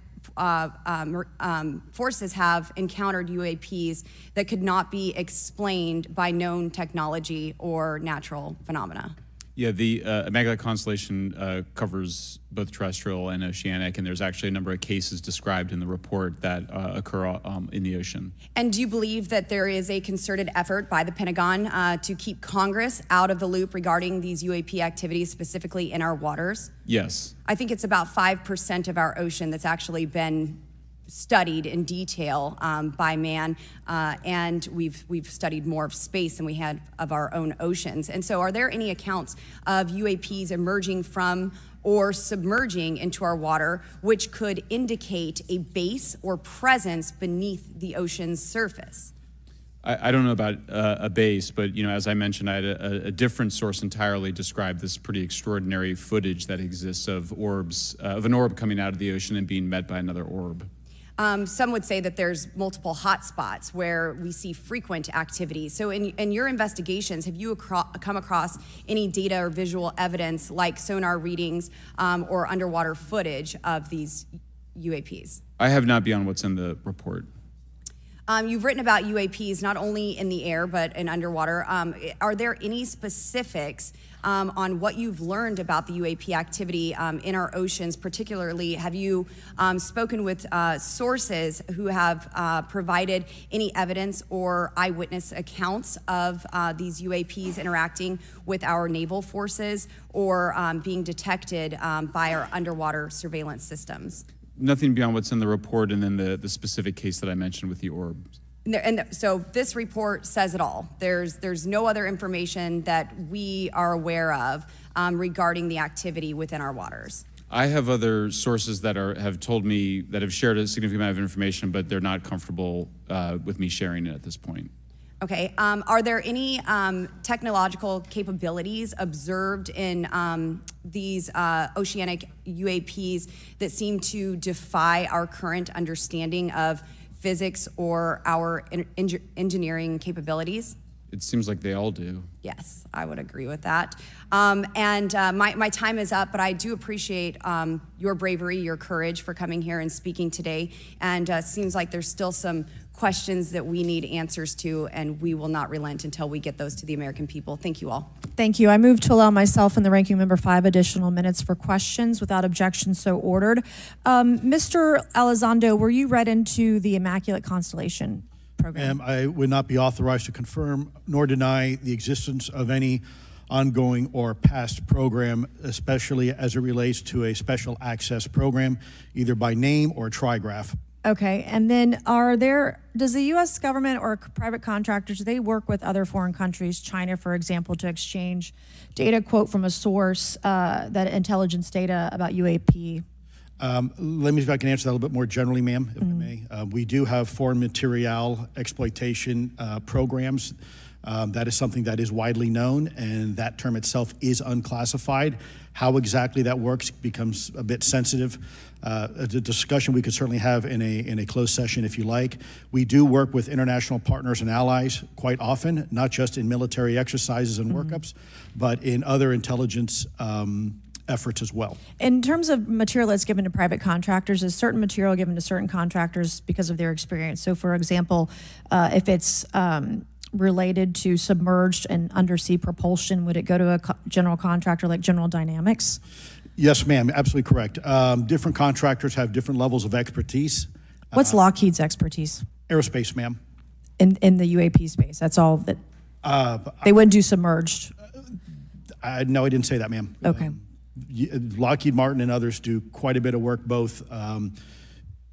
forces have encountered UAPs that could not be explained by known technology or natural phenomena? Yeah, the Immaculate Constellation covers both terrestrial and oceanic, and there's actually a number of cases described in the report that occur in the ocean. And do you believe that there is a concerted effort by the Pentagon to keep Congress out of the loop regarding these UAP activities, specifically in our waters? Yes. I think it's about 5% of our ocean that's actually been studied in detail by man, and we've studied more of space than we had of our own oceans. And so are there any accounts of UAPs emerging from or submerging into our water which could indicate a base or presence beneath the ocean's surface? I don't know about a base, but as I mentioned, I had a different source entirely describe this pretty extraordinary footage that exists of orbs, of an orb coming out of the ocean and being met by another orb. Some would say that there's multiple hotspots where we see frequent activity. So in your investigations, have you come across any data or visual evidence like sonar readings or underwater footage of these UAPs? I have not beyond what's in the report. You've written about UAPs not only in the air but in underwater. Are there any specifics on what you've learned about the UAP activity in our oceans? Particularly, have you spoken with sources who have provided any evidence or eyewitness accounts of these UAPs interacting with our naval forces or being detected by our underwater surveillance systems? Nothing beyond what's in the report and then the specific case that I mentioned with the orbs. So this report says it all. There's no other information that we are aware of regarding the activity within our waters. I have other sources that have told me that have shared a significant amount of information, but they're not comfortable with me sharing it at this point. Okay. Are there any technological capabilities observed in these oceanic UAPs that seem to defy our current understanding of physics or our engineering capabilities? It seems like they all do. Yes, I would agree with that. My time is up, but I do appreciate your bravery, your courage for coming here and speaking today. And seems like there's still some questions that we need answers to, and we will not relent until we get those to the American people. Thank you all. Thank you. I move to allow myself and the ranking member 5 additional minutes for questions without objection, so ordered. Mr. Elizondo, were you read into the Immaculate Constellation program? Ma'am, I would not be authorized to confirm nor deny the existence of any ongoing or past program, especially as it relates to a special access program, either by name or trigraph. Okay, and then does the U.S. government or private contractors, do they work with other foreign countries, China, for example, to exchange data, quote from a source, that intelligence data about UAP? Let me see if I can answer that a little bit more generally, ma'am, if I may. We do have foreign material exploitation programs. That is something that is widely known, and that term itself is unclassified. How exactly that works becomes a bit sensitive. A discussion we could certainly have in a closed session if you like. We do work with international partners and allies quite often, not just in military exercises and workups, but in other intelligence efforts as well. In terms of material that's given to private contractors, is certain material given to certain contractors because of their experience? So for example, if it's related to submerged and undersea propulsion, would it go to a general contractor like General Dynamics? Yes, ma'am, absolutely correct. Different contractors have different levels of expertise. What's Lockheed's expertise? Aerospace, ma'am. In the UAP space, that's all that, they wouldn't do submerged? No, I didn't say that, ma'am. Okay. Lockheed Martin and others do quite a bit of work both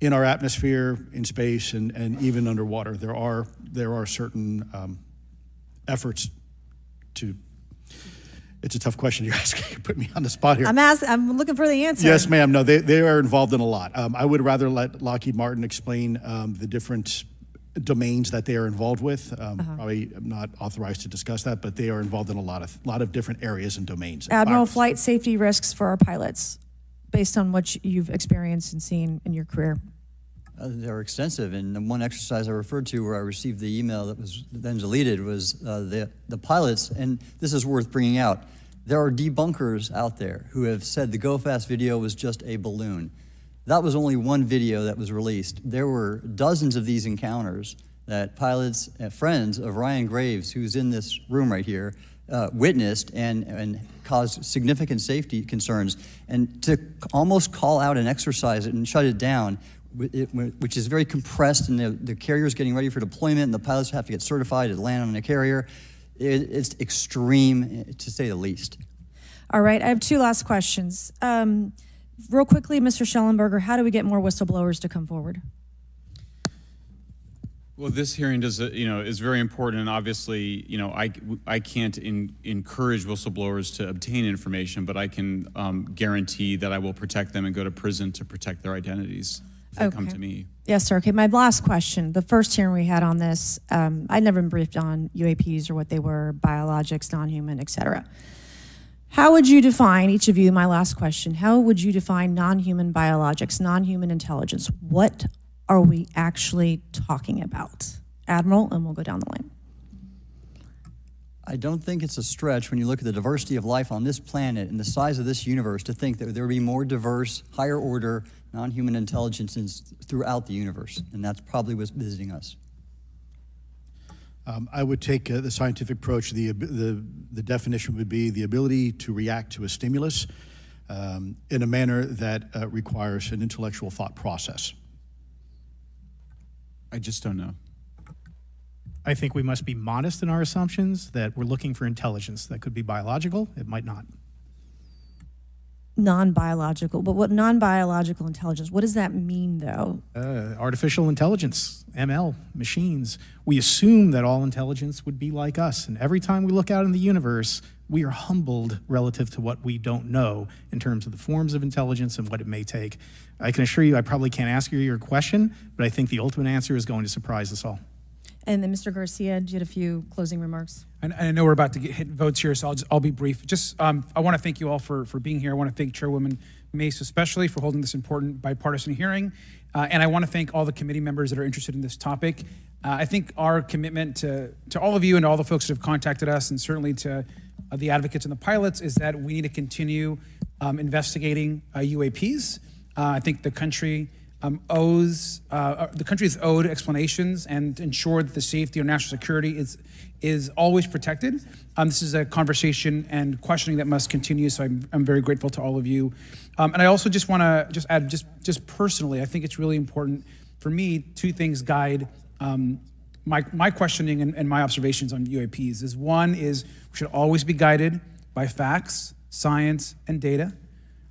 in our atmosphere, in space, and even underwater. There are certain efforts to. It's a tough question you're asking. You put me on the spot here. I'm looking for the answer. Yes, ma'am. No, they are involved in a lot. I would rather let Lockheed Martin explain the different domains that they are involved with. Probably I'm not authorized to discuss that, but they are involved in a lot of different areas and domains. Admiral, flight safety risks for our pilots, based on what you've experienced and seen in your career. They're extensive, and the one exercise I referred to where I received the email that was then deleted was the pilots, and this is worth bringing out. There are debunkers out there who have said the Go Fast video was just a balloon. That was only one video that was released. There were dozens of these encounters that pilots and friends of Ryan Graves, who's in this room right here, witnessed and caused significant safety concerns. And to almost call out an exercise and shut it down, which is very compressed, and the carrier's getting ready for deployment, and the pilots have to get certified to land on a carrier. It's extreme, to say the least. All right, I have two last questions. Real quickly, Mr. Schellenberger, how do we get more whistleblowers to come forward? Well, this hearing is very important, and obviously, I can't encourage whistleblowers to obtain information, but I can guarantee that I will protect them and go to prison to protect their identities if they come to me. Yes, sir. Okay, my last question. The first hearing we had on this, I'd never been briefed on UAPs or what they were, biologics, non-human, et cetera. How would you define, each of you, my last question, how would you define non-human biologics, non-human intelligence? What are we actually talking about? Admiral, and we'll go down the line. I don't think it's a stretch when you look at the diversity of life on this planet and the size of this universe to think that there would be more diverse, higher order, non-human intelligences throughout the universe, and that's probably what's visiting us. I would take the scientific approach. The definition would be the ability to react to a stimulus in a manner that requires an intellectual thought process. I just don't know. I think we must be modest in our assumptions that we're looking for intelligence. That could be biological, it might not. Non-biological, but what non-biological intelligence, what does that mean though? Artificial intelligence, ML, machines. We assume that all intelligence would be like us, and every time we look out in the universe, we are humbled relative to what we don't know in terms of the forms of intelligence and what it may take. I can assure you I probably can't ask you your question, but I think the ultimate answer is going to surprise us all. And then Mr. Garcia, you had a few closing remarks. I know we're about to hit votes here, so I'll be brief. Just, I want to thank you all for being here. I want to thank Chairwoman Mace especially for holding this important bipartisan hearing. And I want to thank all the committee members that are interested in this topic. I think our commitment to all of you and all the folks that have contacted us, and certainly to the advocates and the pilots, is that we need to continue investigating UAPs. I think the country is owed explanations and ensure that the safety or national security is always protected. This is a conversation and questioning that must continue, so I'm very grateful to all of you. And I also just want to add, just personally, I think it's really important for me, two things guide my questioning and my observations on UAPs. One is we should always be guided by facts, science, and data,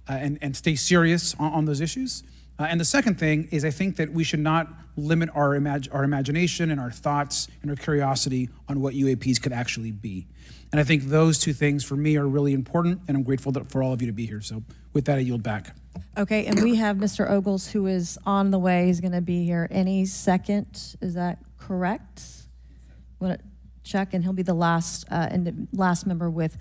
and stay serious on those issues. And the second thing is I think that we should not limit our imagination and our thoughts and our curiosity on what UAPs could actually be. And I think those two things for me are really important, and I'm grateful for all of you to be here. So with that, I yield back. Okay, and we have Mr. Ogles who is on the way. He's going to be here any second. Is that correct? Want to check, and he'll be the last member with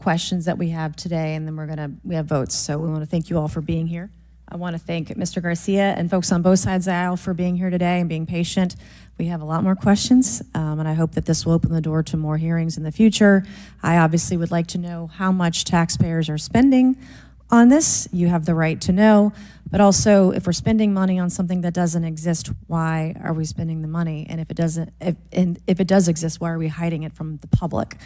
questions that we have today, and then we have votes. So we want to thank you all for being here. I want to thank Mr. Garcia and folks on both sides of the aisle for being here today and being patient. We have a lot more questions, and I hope that this will open the door to more hearings in the future. I obviously would like to know how much taxpayers are spending on this. You have the right to know, but also if we're spending money on something that doesn't exist, why are we spending the money? And if it does exist, why are we hiding it from the public?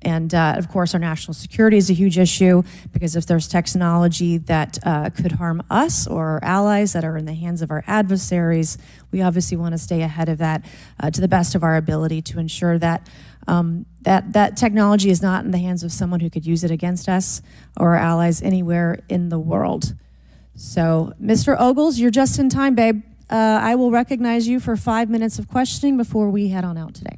And of course, our national security is a huge issue, because if there's technology that could harm us or our allies that are in the hands of our adversaries, we obviously want to stay ahead of that to the best of our ability to ensure that that technology is not in the hands of someone who could use it against us or our allies anywhere in the world. So, Mr. Ogles, you're just in time, babe. I will recognize you for 5 minutes of questioning before we head on out today.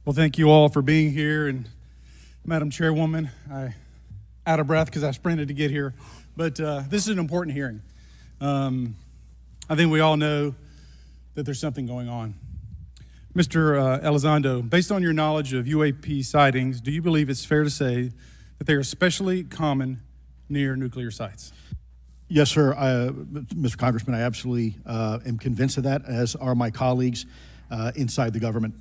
Well, thank you all for being here, and Madam Chairwoman, I'm out of breath because I sprinted to get here, but this is an important hearing. I think we all know that there's something going on. Mr. Elizondo, based on your knowledge of UAP sightings, do you believe it's fair to say that they are especially common near nuclear sites? Yes, sir. Mr. Congressman, I absolutely am convinced of that, as are my colleagues inside the government.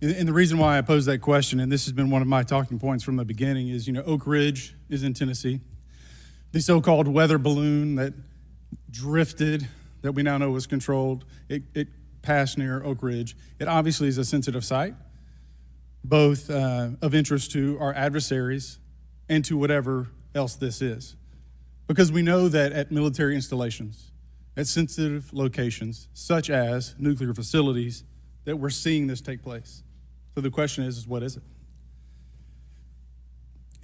And the reason why I pose that question, and this has been one of my talking points from the beginning, is, Oak Ridge is in Tennessee. The so-called weather balloon that drifted, that we now know was controlled, it passed near Oak Ridge. It obviously is a sensitive site, both of interest to our adversaries and to whatever else this is. Because we know that at military installations, at sensitive locations, such as nuclear facilities, that we're seeing this take place. So the question is what is it?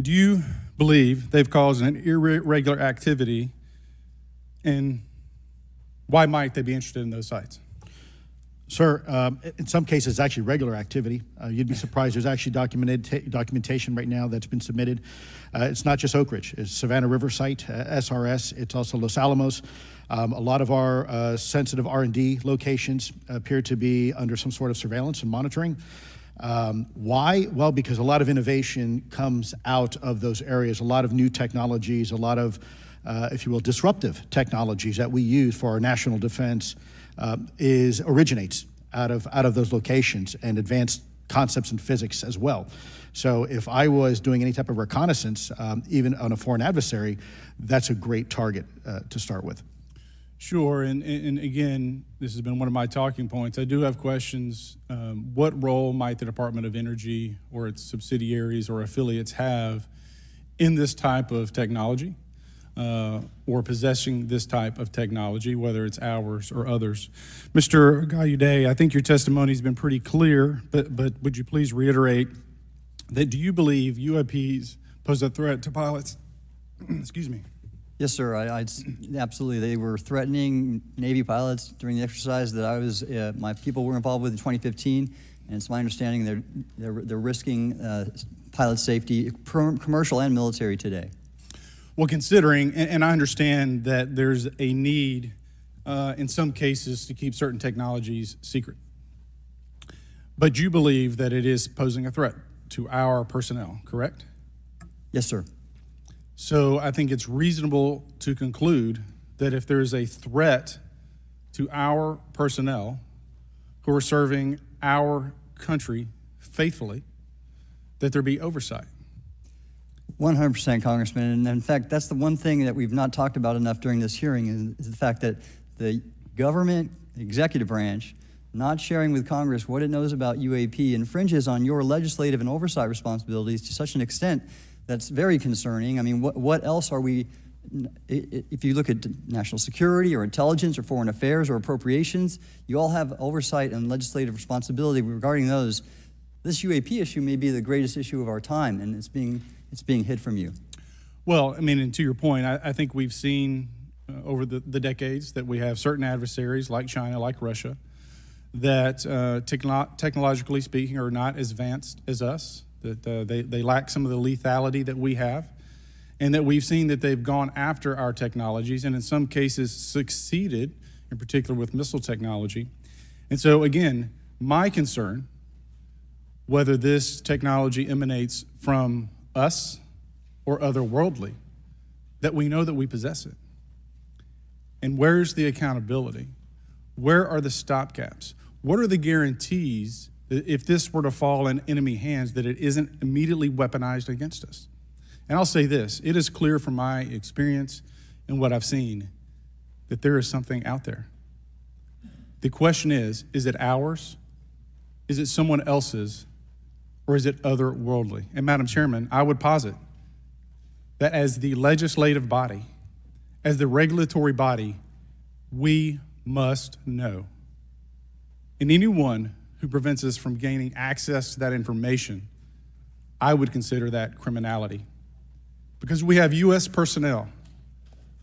Do you believe they've caused an irregular activity, and why might they be interested in those sites? Sir, in some cases, it's actually regular activity. You'd be surprised. There's actually documentation right now that's been submitted. It's not just Oak Ridge. It's Savannah River Site, SRS. It's also Los Alamos. A lot of our sensitive R&D locations appear to be under some sort of surveillance and monitoring. Why? Well, because a lot of innovation comes out of those areas, a lot of new technologies, a lot of, if you will, disruptive technologies that we use for our national defense originates out of those locations, and advanced concepts in physics as well. So if I was doing any type of reconnaissance, even on a foreign adversary, that's a great target to start with. Sure, and again, this has been one of my talking points. I do have questions. What role might the Department of Energy or its subsidiaries or affiliates have in this type of technology or possessing this type of technology, whether it's ours or others? Mr. Gallaudet, I think your testimony has been pretty clear, but would you please reiterate that do you believe UAPs pose a threat to pilots? Excuse me. Yes, sir. Absolutely. They were threatening Navy pilots during the exercise that I was, my people were involved with in 2015, and it's my understanding they're risking pilot safety, commercial and military today. Well, considering, and I understand that there's a need in some cases to keep certain technologies secret, but you believe that it is posing a threat to our personnel, correct? Yes, sir. So I think it's reasonable to conclude that if there is a threat to our personnel who are serving our country faithfully, that there be oversight. 100%, Congressman. And in fact, that's the one thing that we've not talked about enough during this hearing is the fact that the government executive branch not sharing with Congress what it knows about UAP infringes on your legislative and oversight responsibilities to such an extent that's very concerning. I mean, what else are we, if you look at national security or intelligence or foreign affairs or appropriations, you all have oversight and legislative responsibility regarding those. This UAP issue may be the greatest issue of our time, and it's being hid from you. Well, I mean, and to your point, I think we've seen over the decades that we have certain adversaries like China, like Russia, that technologically speaking are not as advanced as us, that they lack some of the lethality that we have, and that we've seen that they've gone after our technologies and in some cases succeeded, in particular with missile technology. And so again, my concern, whether this technology emanates from us or otherworldly, that we know that we possess it. And where's the accountability? Where are the stopgaps? What are the guarantees that if this were to fall in enemy hands, that it isn't immediately weaponized against us? And I'll say this, it is clear from my experience and what I've seen that there is something out there. The question is it ours? Is it someone else's? Or is it otherworldly? And Madam Chairman, I would posit that as the legislative body, as the regulatory body, we must know. And anyone who prevents us from gaining access to that information, I would consider that criminality. Because we have U.S. personnel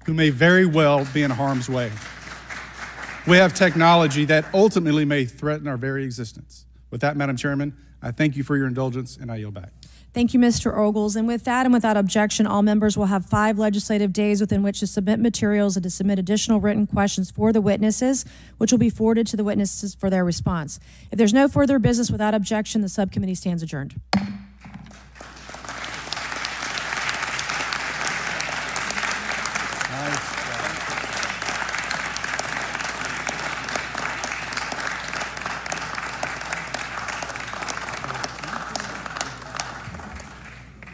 who may very well be in harm's way. We have technology that ultimately may threaten our very existence. With that, Madam Chairman, I thank you for your indulgence, and I yield back. Thank you, Mr. Ogles. And with that and without objection, all members will have 5 legislative days within which to submit materials and to submit additional written questions for the witnesses, which will be forwarded to the witnesses for their response. If there's no further business without objection, the subcommittee stands adjourned.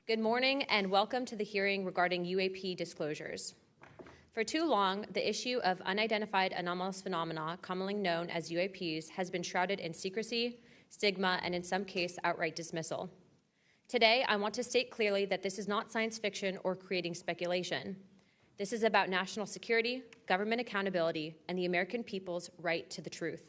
Good morning and welcome to the hearing regarding UAP disclosures. For too long, the issue of unidentified anomalous phenomena, commonly known as UAPs, has been shrouded in secrecy, stigma, and in some cases, outright dismissal. Today, I want to state clearly that this is not science fiction or creating speculation. This is about national security, government accountability, and the American people's right to the truth.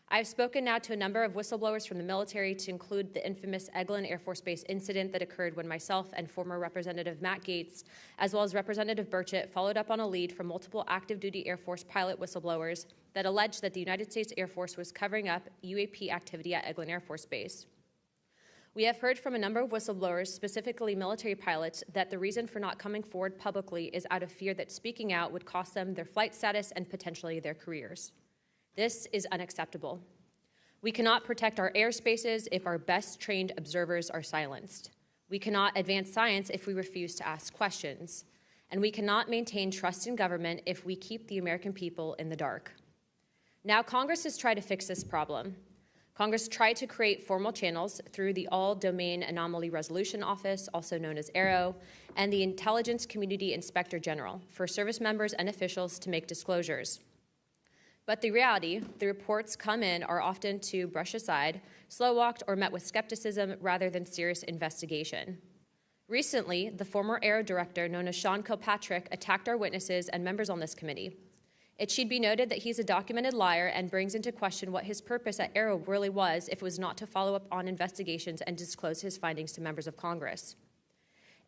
I have spoken now to a number of whistleblowers from the military, to include the infamous Eglin Air Force Base incident that occurred when myself and former Representative Matt Gaetz, as well as Representative Burchett, followed up on a lead from multiple active duty Air Force pilot whistleblowers that alleged that the United States Air Force was covering up UAP activity at Eglin Air Force Base. We have heard from a number of whistleblowers, specifically military pilots, that the reason for not coming forward publicly is out of fear that speaking out would cost them their flight status and potentially their careers. This is unacceptable. We cannot protect our airspaces if our best trained observers are silenced. We cannot advance science if we refuse to ask questions. And we cannot maintain trust in government if we keep the American people in the dark. Now, Congress has tried to fix this problem. Congress tried to create formal channels through the All-Domain Anomaly Resolution Office, also known as AARO, and the Intelligence Community Inspector General for service members and officials to make disclosures. But the reality, the reports come in are often to brush aside, slow-walked, or met with skepticism rather than serious investigation. Recently, the former AARO director, known as Sean Kilpatrick, attacked our witnesses and members on this committee. It should be noted that he's a documented liar and brings into question what his purpose at AARO really was if it was not to follow up on investigations and disclose his findings to members of Congress.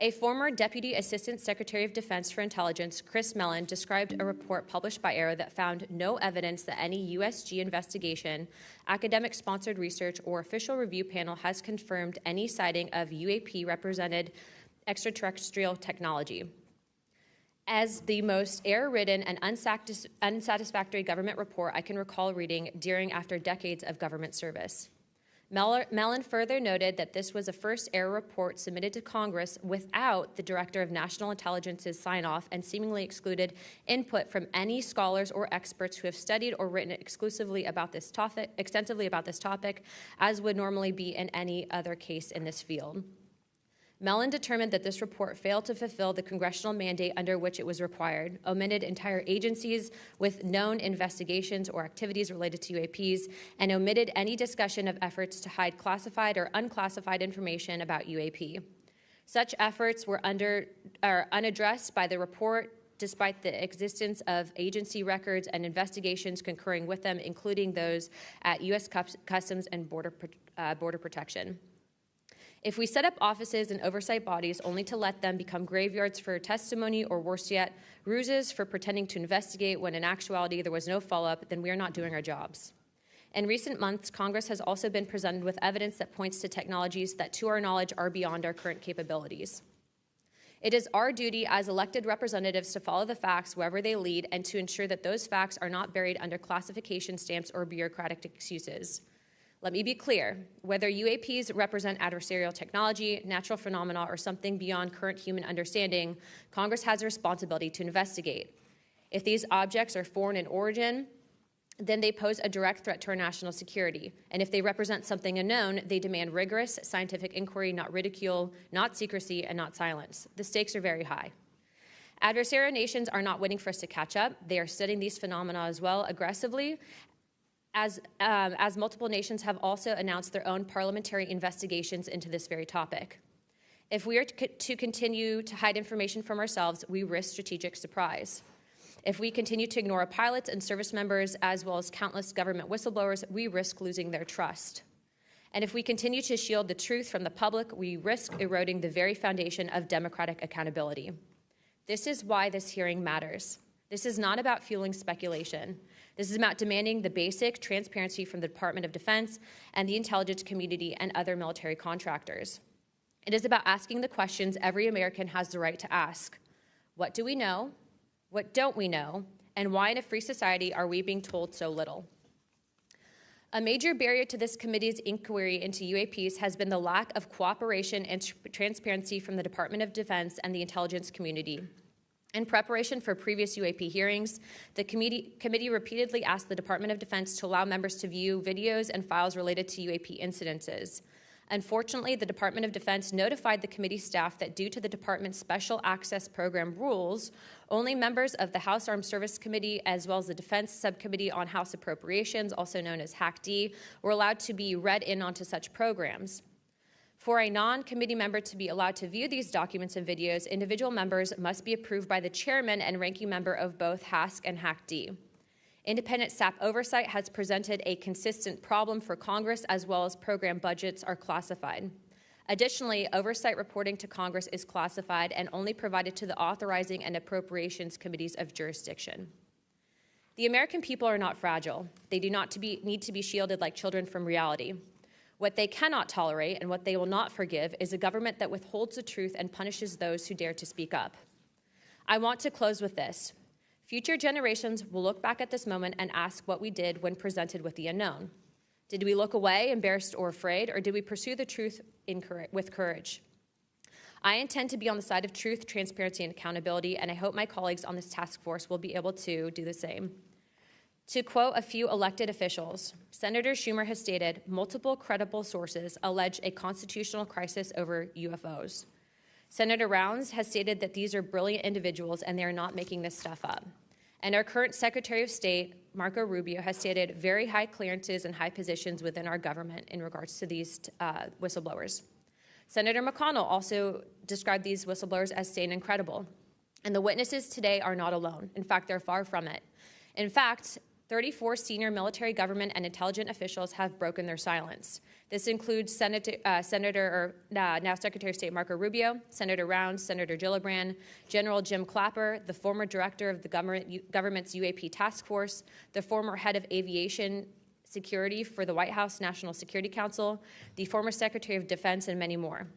A former Deputy Assistant Secretary of Defense for Intelligence, Chris Mellon, described a report published by AARO that found no evidence that any USG investigation, academic-sponsored research, or official review panel has confirmed any sighting of UAP-represented extraterrestrial technology. As the most error-ridden and unsatisfactory government report I can recall reading during after decades of government service. Mellon further noted that this was a first error report submitted to Congress without the Director of National Intelligence's sign-off and seemingly excluded input from any scholars or experts who have studied or written extensively about this topic, as would normally be in any other case in this field. Mellon determined that this report failed to fulfill the congressional mandate under which it was required, omitted entire agencies with known investigations or activities related to UAPs, and omitted any discussion of efforts to hide classified or unclassified information about UAP. Such efforts were unaddressed by the report, despite the existence of agency records and investigations concurring with them, including those at U.S. Customs and Border Protection. If we set up offices and oversight bodies only to let them become graveyards for testimony or, worse yet, ruses for pretending to investigate when in actuality there was no follow-up, then we are not doing our jobs. In recent months, Congress has also been presented with evidence that points to technologies that, to our knowledge, are beyond our current capabilities. It is our duty as elected representatives to follow the facts wherever they lead and to ensure that those facts are not buried under classification stamps or bureaucratic excuses. Let me be clear, whether UAPs represent adversarial technology, natural phenomena, or something beyond current human understanding, Congress has a responsibility to investigate. If these objects are foreign in origin, then they pose a direct threat to our national security. And if they represent something unknown, they demand rigorous scientific inquiry, not ridicule, not secrecy, and not silence. The stakes are very high. Adversarial nations are not waiting for us to catch up. They are studying these phenomena as well aggressively, as multiple nations have also announced their own parliamentary investigations into this very topic. If we are to continue to hide information from ourselves, we risk strategic surprise. If we continue to ignore our pilots and service members, as well as countless government whistleblowers, we risk losing their trust. And if we continue to shield the truth from the public, we risk eroding the very foundation of democratic accountability. This is why this hearing matters. This is not about fueling speculation. This is about demanding the basic transparency from the Department of Defense and the intelligence community and other military contractors. It is about asking the questions every American has the right to ask. What do we know? What don't we know? And why in a free society are we being told so little? A major barrier to this committee's inquiry into UAPs has been the lack of cooperation and transparency from the Department of Defense and the intelligence community. In preparation for previous UAP hearings, the committee repeatedly asked the Department of Defense to allow members to view videos and files related to UAP incidences. Unfortunately, the Department of Defense notified the committee staff that due to the department's Special Access Program rules, only members of the House Armed Services Committee, as well as the Defense Subcommittee on House Appropriations, also known as HAC-D, were allowed to be read in onto such programs. For a non-committee member to be allowed to view these documents and videos, individual members must be approved by the chairman and ranking member of both HASC and HAC-D. Independent staff oversight has presented a consistent problem for Congress, as well as program budgets are classified. Additionally, oversight reporting to Congress is classified and only provided to the authorizing and appropriations committees of jurisdiction. The American people are not fragile. They do not need to be shielded like children from reality. What they cannot tolerate and what they will not forgive is a government that withholds the truth and punishes those who dare to speak up. I want to close with this. Future generations will look back at this moment and ask what we did when presented with the unknown. Did we look away, embarrassed or afraid, or did we pursue the truth with courage? I intend to be on the side of truth, transparency, and accountability, and I hope my colleagues on this task force will be able to do the same. To quote a few elected officials, Senator Schumer has stated multiple credible sources allege a constitutional crisis over UFOs. Senator Rounds has stated that these are brilliant individuals and they are not making this stuff up. And our current Secretary of State, Marco Rubio, has stated very high clearances and high positions within our government in regards to these whistleblowers. Senator McConnell also described these whistleblowers as sane and credible. And the witnesses today are not alone. In fact, they're far from it. In fact, 34 senior military, government, and intelligence officials have broken their silence. This includes now Secretary of State Marco Rubio, Senator Rounds, Senator Gillibrand, General Jim Clapper, the former director of the government's UAP task force, the former head of Aviation Security for the White House National Security Council, the former Secretary of Defense, and many more.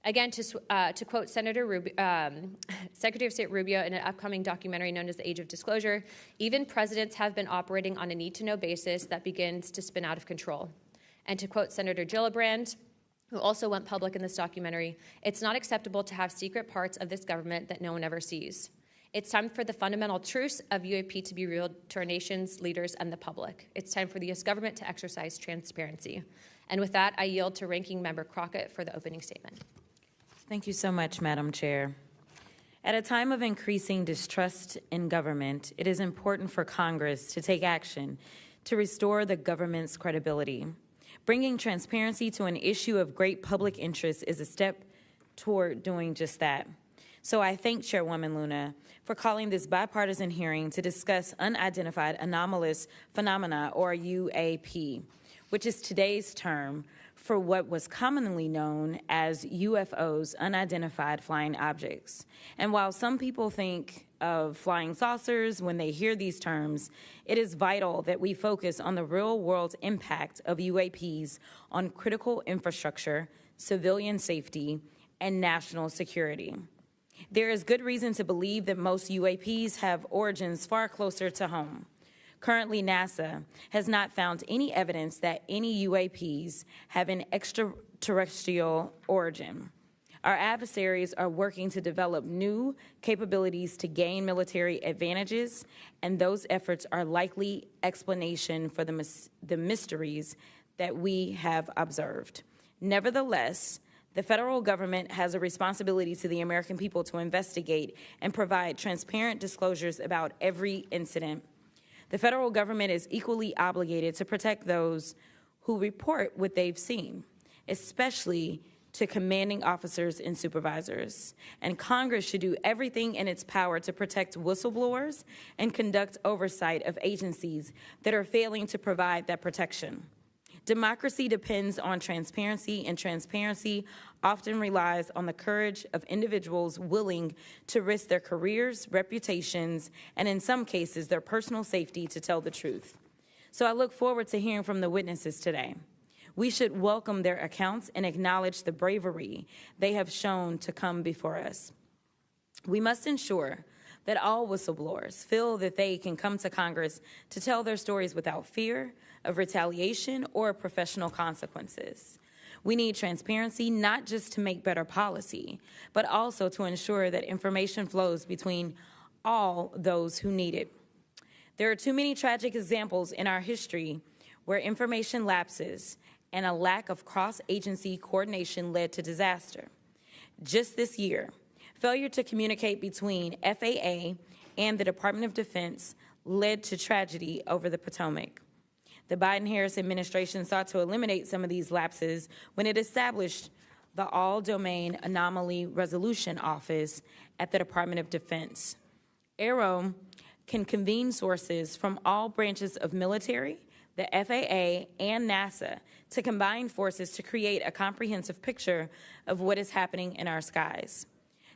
Again, to quote Secretary of State Rubio in an upcoming documentary known as The Age of Disclosure, even presidents have been operating on a need-to-know basis that begins to spin out of control. And to quote Senator Gillibrand, who also went public in this documentary, it's not acceptable to have secret parts of this government that no one ever sees. It's time for the fundamental truths of UAP to be revealed to our nation's leaders and the public. It's time for the U.S. government to exercise transparency. And with that, I yield to Ranking Member Crockett for the opening statement. Thank you so much, Madam Chair. At a time of increasing distrust in government, it is important for Congress to take action to restore the government's credibility. Bringing transparency to an issue of great public interest is a step toward doing just that. So I thank Chairwoman Luna for calling this bipartisan hearing to discuss unidentified anomalous phenomena, or UAP, which is today's term for what was commonly known as UFOs, unidentified flying objects. And while some people think of flying saucers when they hear these terms, it is vital that we focus on the real-world impact of UAPs on critical infrastructure, civilian safety, and national security. There is good reason to believe that most UAPs have origins far closer to home. Currently, NASA has not found any evidence that any UAPs have an extraterrestrial origin. Our adversaries are working to develop new capabilities to gain military advantages, and those efforts are likely explanation for the mysteries that we have observed. Nevertheless, the federal government has a responsibility to the American people to investigate and provide transparent disclosures about every incident. The federal government is equally obligated to protect those who report what they've seen, especially to commanding officers and supervisors. And Congress should do everything in its power to protect whistleblowers and conduct oversight of agencies that are failing to provide that protection. Democracy depends on transparency, and transparency often relies on the courage of individuals willing to risk their careers, reputations, and in some cases, their personal safety to tell the truth. So I look forward to hearing from the witnesses today. We should welcome their accounts and acknowledge the bravery they have shown to come before us. We must ensure that all whistleblowers feel that they can come to Congress to tell their stories without fear of retaliation or professional consequences. We need transparency not just to make better policy, but also to ensure that information flows between all those who need it. There are too many tragic examples in our history where information lapses and a lack of cross-agency coordination led to disaster. Just this year, failure to communicate between FAA and the Department of Defense led to tragedy over the Potomac. The Biden-Harris administration sought to eliminate some of these lapses when it established the All-Domain Anomaly Resolution Office at the Department of Defense. AARO can convene sources from all branches of military, the FAA, and NASA to combine forces to create a comprehensive picture of what is happening in our skies.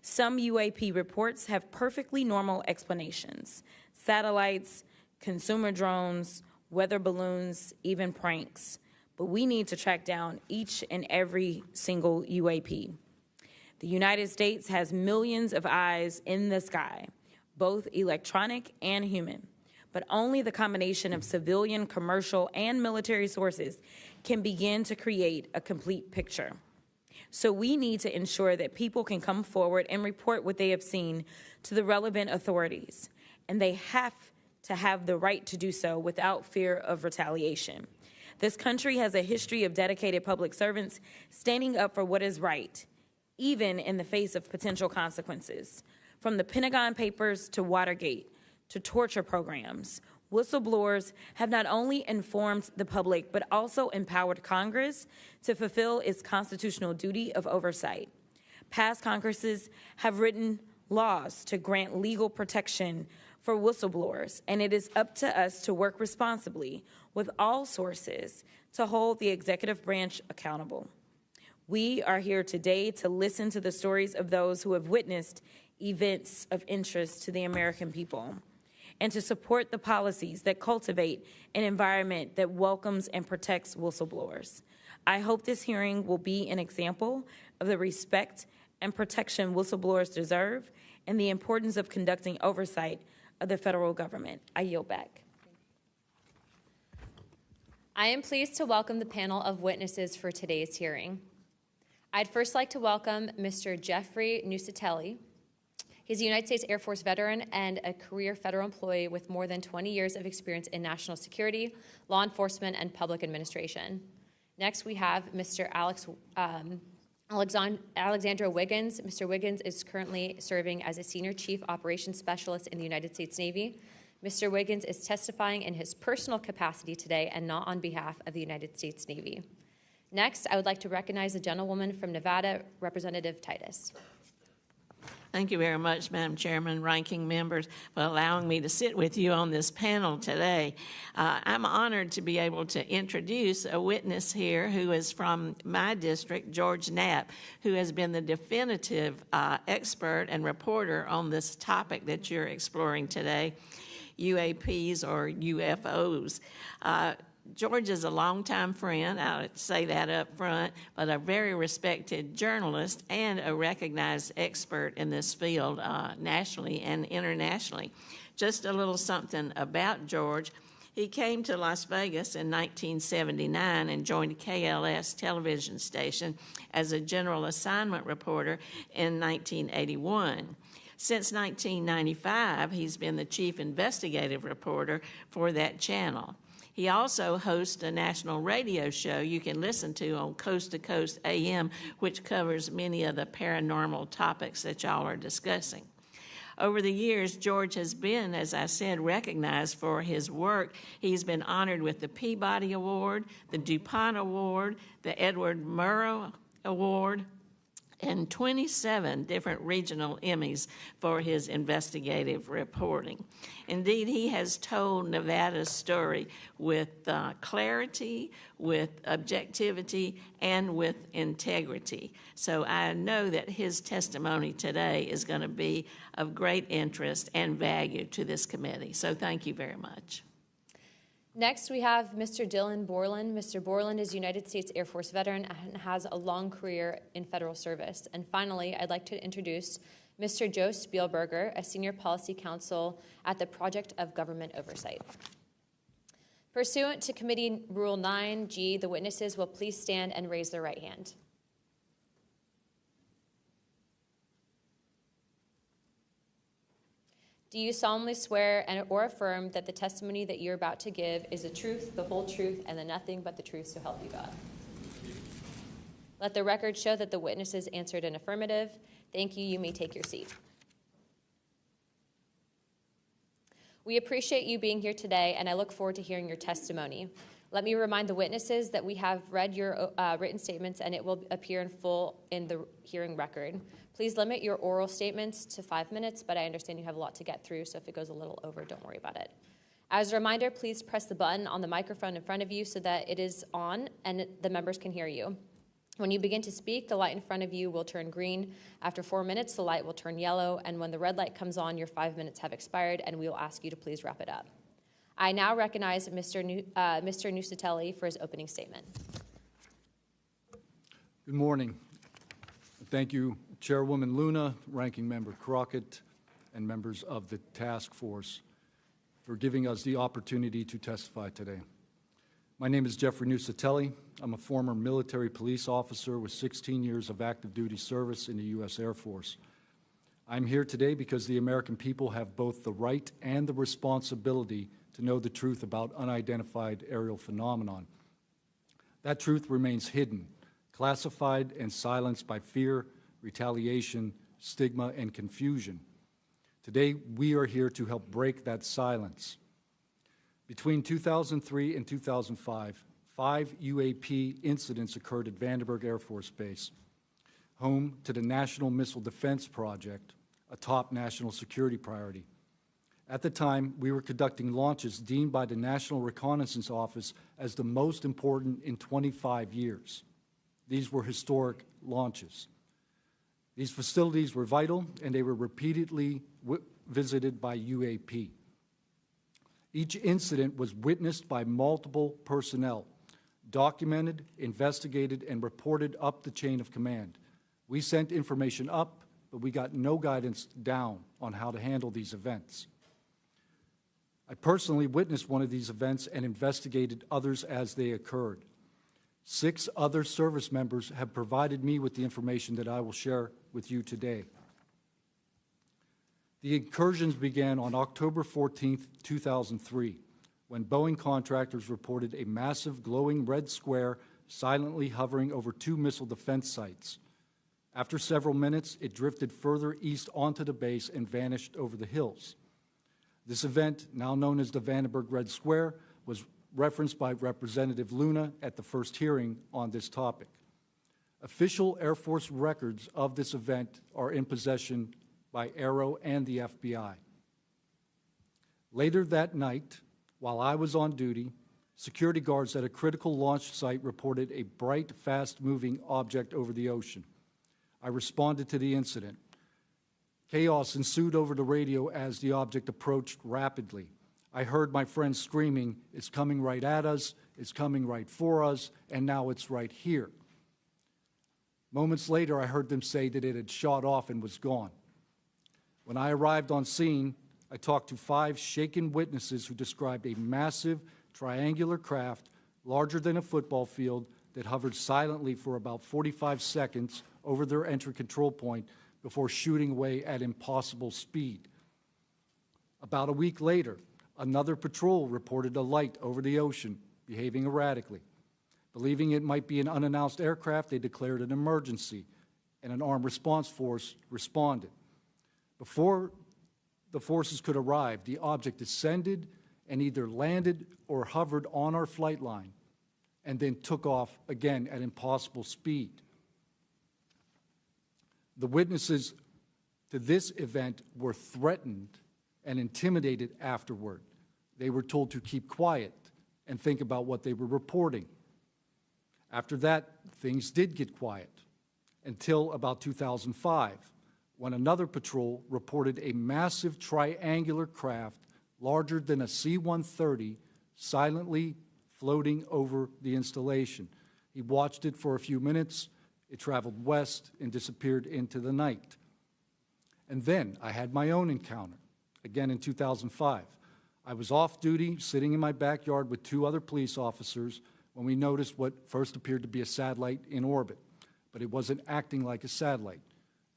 Some UAP reports have perfectly normal explanations: satellites, consumer drones, weather balloons, even pranks. But we need to track down each and every single UAP. The United States has millions of eyes in the sky, both electronic and human. But only the combination of civilian, commercial, and military sources can begin to create a complete picture. So we need to ensure that people can come forward and report what they have seen to the relevant authorities. And they have to have the right to do so without fear of retaliation. This country has a history of dedicated public servants standing up for what is right, even in the face of potential consequences. From the Pentagon Papers to Watergate to torture programs, whistleblowers have not only informed the public, but also empowered Congress to fulfill its constitutional duty of oversight. Past Congresses have written laws to grant legal protection for whistleblowers, and it is up to us to work responsibly with all sources to hold the executive branch accountable. We are here today to listen to the stories of those who have witnessed events of interest to the American people, and to support the policies that cultivate an environment that welcomes and protects whistleblowers. I hope this hearing will be an example of the respect and protection whistleblowers deserve and the importance of conducting oversight of the federal government. I yield back. I am pleased to welcome the panel of witnesses for today's hearing. I'd first like to welcome Mr. Jeffrey Nusatelli. He's a United States Air Force veteran and a career federal employee with more than 20 years of experience in national security, law enforcement, and public administration. Next, we have Mr. Alexandra Wiggins. Mr. Wiggins is currently serving as a Senior Chief Operations Specialist in the United States Navy. Mr. Wiggins is testifying in his personal capacity today and not on behalf of the United States Navy. Next, I would like to recognize the gentlewoman from Nevada, Representative Titus. Thank you very much, Madam Chairman, ranking members, for allowing me to sit with you on this panel today. I'm honored to be able to introduce a witness here who is from my district, George Knapp, who has been the definitive expert and reporter on this topic that you're exploring today, UAPs or UFOs. George is a longtime friend, I'll say that up front, but a very respected journalist and a recognized expert in this field nationally and internationally. Just a little something about George. He came to Las Vegas in 1979 and joined KLS television station as a general assignment reporter in 1981. Since 1995, he's been the chief investigative reporter for that channel. He also hosts a national radio show you can listen to on Coast to Coast AM, which covers many of the paranormal topics that y'all are discussing. Over the years, George has been, as I said, recognized for his work. He's been honored with the Peabody Award, the DuPont Award, the Edward Murrow Award, and 27 different regional Emmys for his investigative reporting. Indeed, he has told Nevada's story with clarity, with objectivity, and with integrity. So I know that his testimony today is going to be of great interest and value to this committee. So thank you very much. Next, we have Mr. Dylan Borland. Mr. Borland is a United States Air Force veteran and has a long career in federal service. And finally, I'd like to introduce Mr. Joe Spielberger, a senior policy counsel at the Project of Government Oversight. Pursuant to Committee Rule 9G, the witnesses will please stand and raise their right hand. Do you solemnly swear or affirm that the testimony that you're about to give is the truth, the whole truth, and the nothing but the truth, so help you God? Let the record show that the witnesses answered an affirmative. Thank you. You may take your seat. We appreciate you being here today, and I look forward to hearing your testimony. Let me remind the witnesses that we have read your written statements, and it will appear in full in the hearing record. Please limit your oral statements to 5 minutes, but I understand you have a lot to get through, so if it goes a little over, don't worry about it. As a reminder, please press the button on the microphone in front of you so that it is on and the members can hear you. When you begin to speak, the light in front of you will turn green. After 4 minutes, the light will turn yellow, and when the red light comes on, your 5 minutes have expired, and we will ask you to please wrap it up. I now recognize Mr. Nusatelli for his opening statement. Good morning. Thank you, Chairwoman Luna, Ranking Member Crockett, and members of the task force for giving us the opportunity to testify today. My name is Jeffrey Nusatelli. I'm a former military police officer with 16 years of active duty service in the U.S. Air Force. I'm here today because the American people have both the right and the responsibility to know the truth about unidentified aerial phenomenon. That truth remains hidden, classified and silenced by fear, retaliation, stigma, and confusion. Today, we are here to help break that silence. Between 2003 and 2005, 5 UAP incidents occurred at Vandenberg Air Force Base, home to the National Missile Defense Project, a top national security priority. At the time, we were conducting launches deemed by the National Reconnaissance Office as the most important in 25 years. These were historic launches. These facilities were vital, and they were repeatedly visited by UAP. Each incident was witnessed by multiple personnel, documented, investigated, and reported up the chain of command. We sent information up, but we got no guidance down on how to handle these events. I personally witnessed one of these events and investigated others as they occurred. 6 other service members have provided me with the information that I will share with you today. The incursions began on October 14, 2003, when Boeing contractors reported a massive glowing red square silently hovering over 2 missile defense sites. After several minutes, it drifted further east onto the base and vanished over the hills. This event, now known as the Vandenberg Red Square, was referenced by Representative Luna at the first hearing on this topic. Official Air Force records of this event are in possession by Aero and the FBI. Later that night, while I was on duty, security guards at a critical launch site reported a bright, fast-moving object over the ocean. I responded to the incident. Chaos ensued over the radio as the object approached rapidly. I heard my friends screaming, "It's coming right at us, it's coming right for us, and now it's right here." Moments later, I heard them say that it had shot off and was gone. When I arrived on scene, I talked to 5 shaken witnesses who described a massive triangular craft larger than a football field that hovered silently for about 45 seconds over their entry control point before shooting away at impossible speed. About a week later, another patrol reported a light over the ocean behaving erratically. Believing it might be an unannounced aircraft, they declared an emergency, and an armed response force responded. Before the forces could arrive, the object descended and either landed or hovered on our flight line and then took off again at impossible speed. The witnesses to this event were threatened and intimidated afterward. They were told to keep quiet and think about what they were reporting. After that, things did get quiet until about 2005, when another patrol reported a massive triangular craft larger than a C-130 silently floating over the installation. He watched it for a few minutes. It traveled west and disappeared into the night. And then I had my own encounter, again in 2005. I was off duty, sitting in my backyard with 2 other police officers when we noticed what first appeared to be a satellite in orbit, but it wasn't acting like a satellite.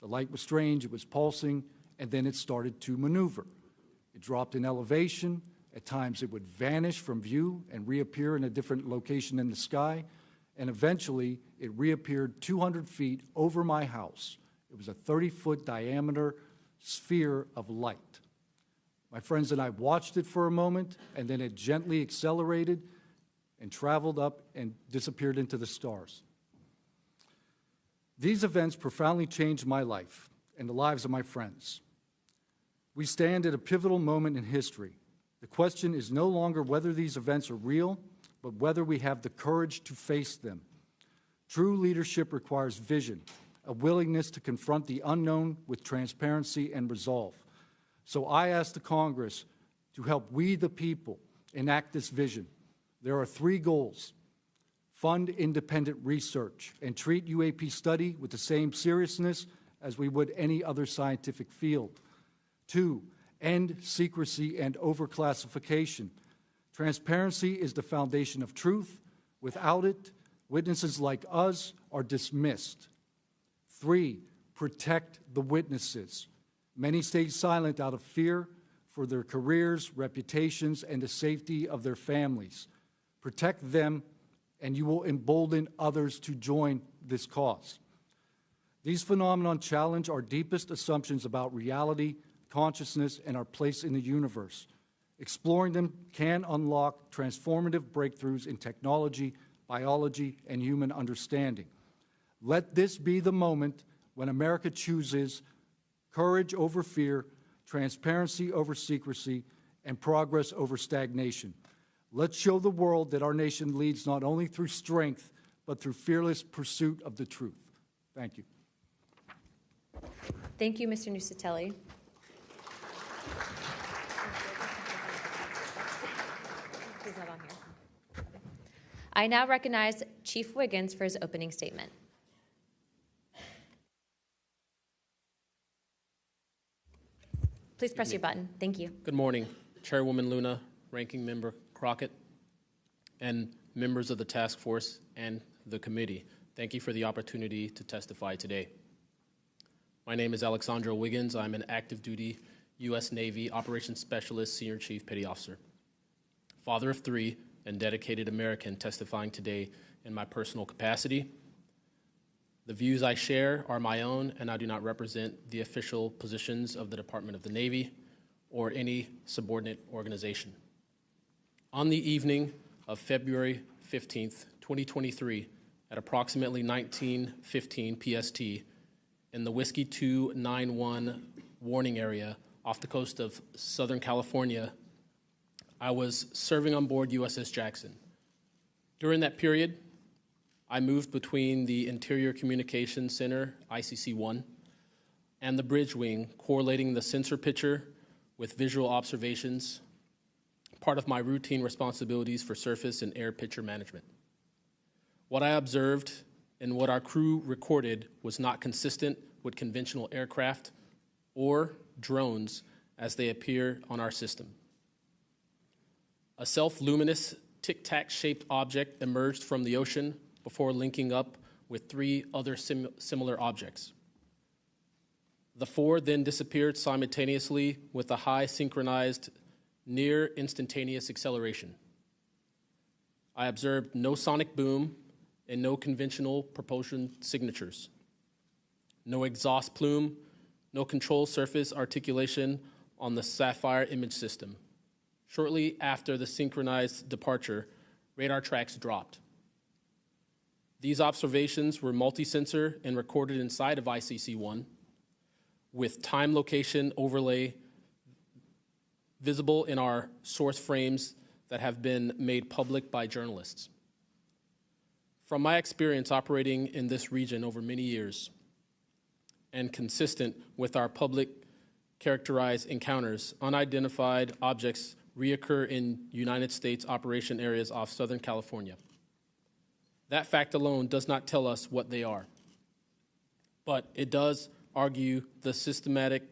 The light was strange, it was pulsing, and then it started to maneuver. It dropped in elevation. At times it would vanish from view and reappear in a different location in the sky, and eventually it reappeared 200 feet over my house. It was a 30-foot diameter sphere of light. My friends and I watched it for a moment, and then it gently accelerated and traveled up and disappeared into the stars. These events profoundly changed my life and the lives of my friends. We stand at a pivotal moment in history. The question is no longer whether these events are real, but whether we have the courage to face them. True leadership requires vision, a willingness to confront the unknown with transparency and resolve. So I ask the Congress to help we, the people, enact this vision. There are 3 goals. Fund independent research and treat UAP study with the same seriousness as we would any other scientific field. 2, end secrecy and overclassification. Transparency is the foundation of truth. Without it, witnesses like us are dismissed. 3, protect the witnesses. Many stayed silent out of fear for their careers, reputations, and the safety of their families. Protect them, and you will embolden others to join this cause. These phenomena challenge our deepest assumptions about reality, consciousness, and our place in the universe. Exploring them can unlock transformative breakthroughs in technology, biology, and human understanding. Let this be the moment when America chooses courage over fear, transparency over secrecy, and progress over stagnation. Let's show the world that our nation leads not only through strength, but through fearless pursuit of the truth. Thank you. Thank you, Mr. Nusatelli. He's not on here. I now recognize Chief Wiggins for his opening statement. Please press your button. Thank you. Good morning, Chairwoman Luna, Ranking Member Crockett, and members of the task force and the committee. Thank you for the opportunity to testify today. My name is Alexandro Wiggins. I'm an active duty U.S. Navy Operations Specialist, Senior Chief Petty Officer, father of 3, and dedicated American testifying today in my personal capacity. The views I share are my own, and I do not represent the official positions of the Department of the Navy or any subordinate organization. On the evening of February 15th, 2023, at approximately 19:15 PST, in the Whiskey 291 warning area off the coast of Southern California, I was serving on board USS Jackson. During that period, I moved between the Interior Communications Center, ICC-1, and the bridge wing, correlating the sensor picture with visual observations, part of my routine responsibilities for surface and air picture management. What I observed and what our crew recorded was not consistent with conventional aircraft or drones as they appear on our system. A self-luminous tic-tac-shaped object emerged from the ocean before linking up with 3 other similar objects. The 4 then disappeared simultaneously with a high synchronized, near instantaneous acceleration. I observed no sonic boom and no conventional propulsion signatures, no exhaust plume, no control surface articulation on the Sapphire image system. Shortly after the synchronized departure, radar tracks dropped. These observations were multi-sensor and recorded inside of ICC-1 with time location overlay visible in our source frames that have been made public by journalists. From my experience operating in this region over many years and consistent with our public characterized encounters, unidentified objects reoccur in United States operation areas off Southern California. That fact alone does not tell us what they are, but it does argue the systematic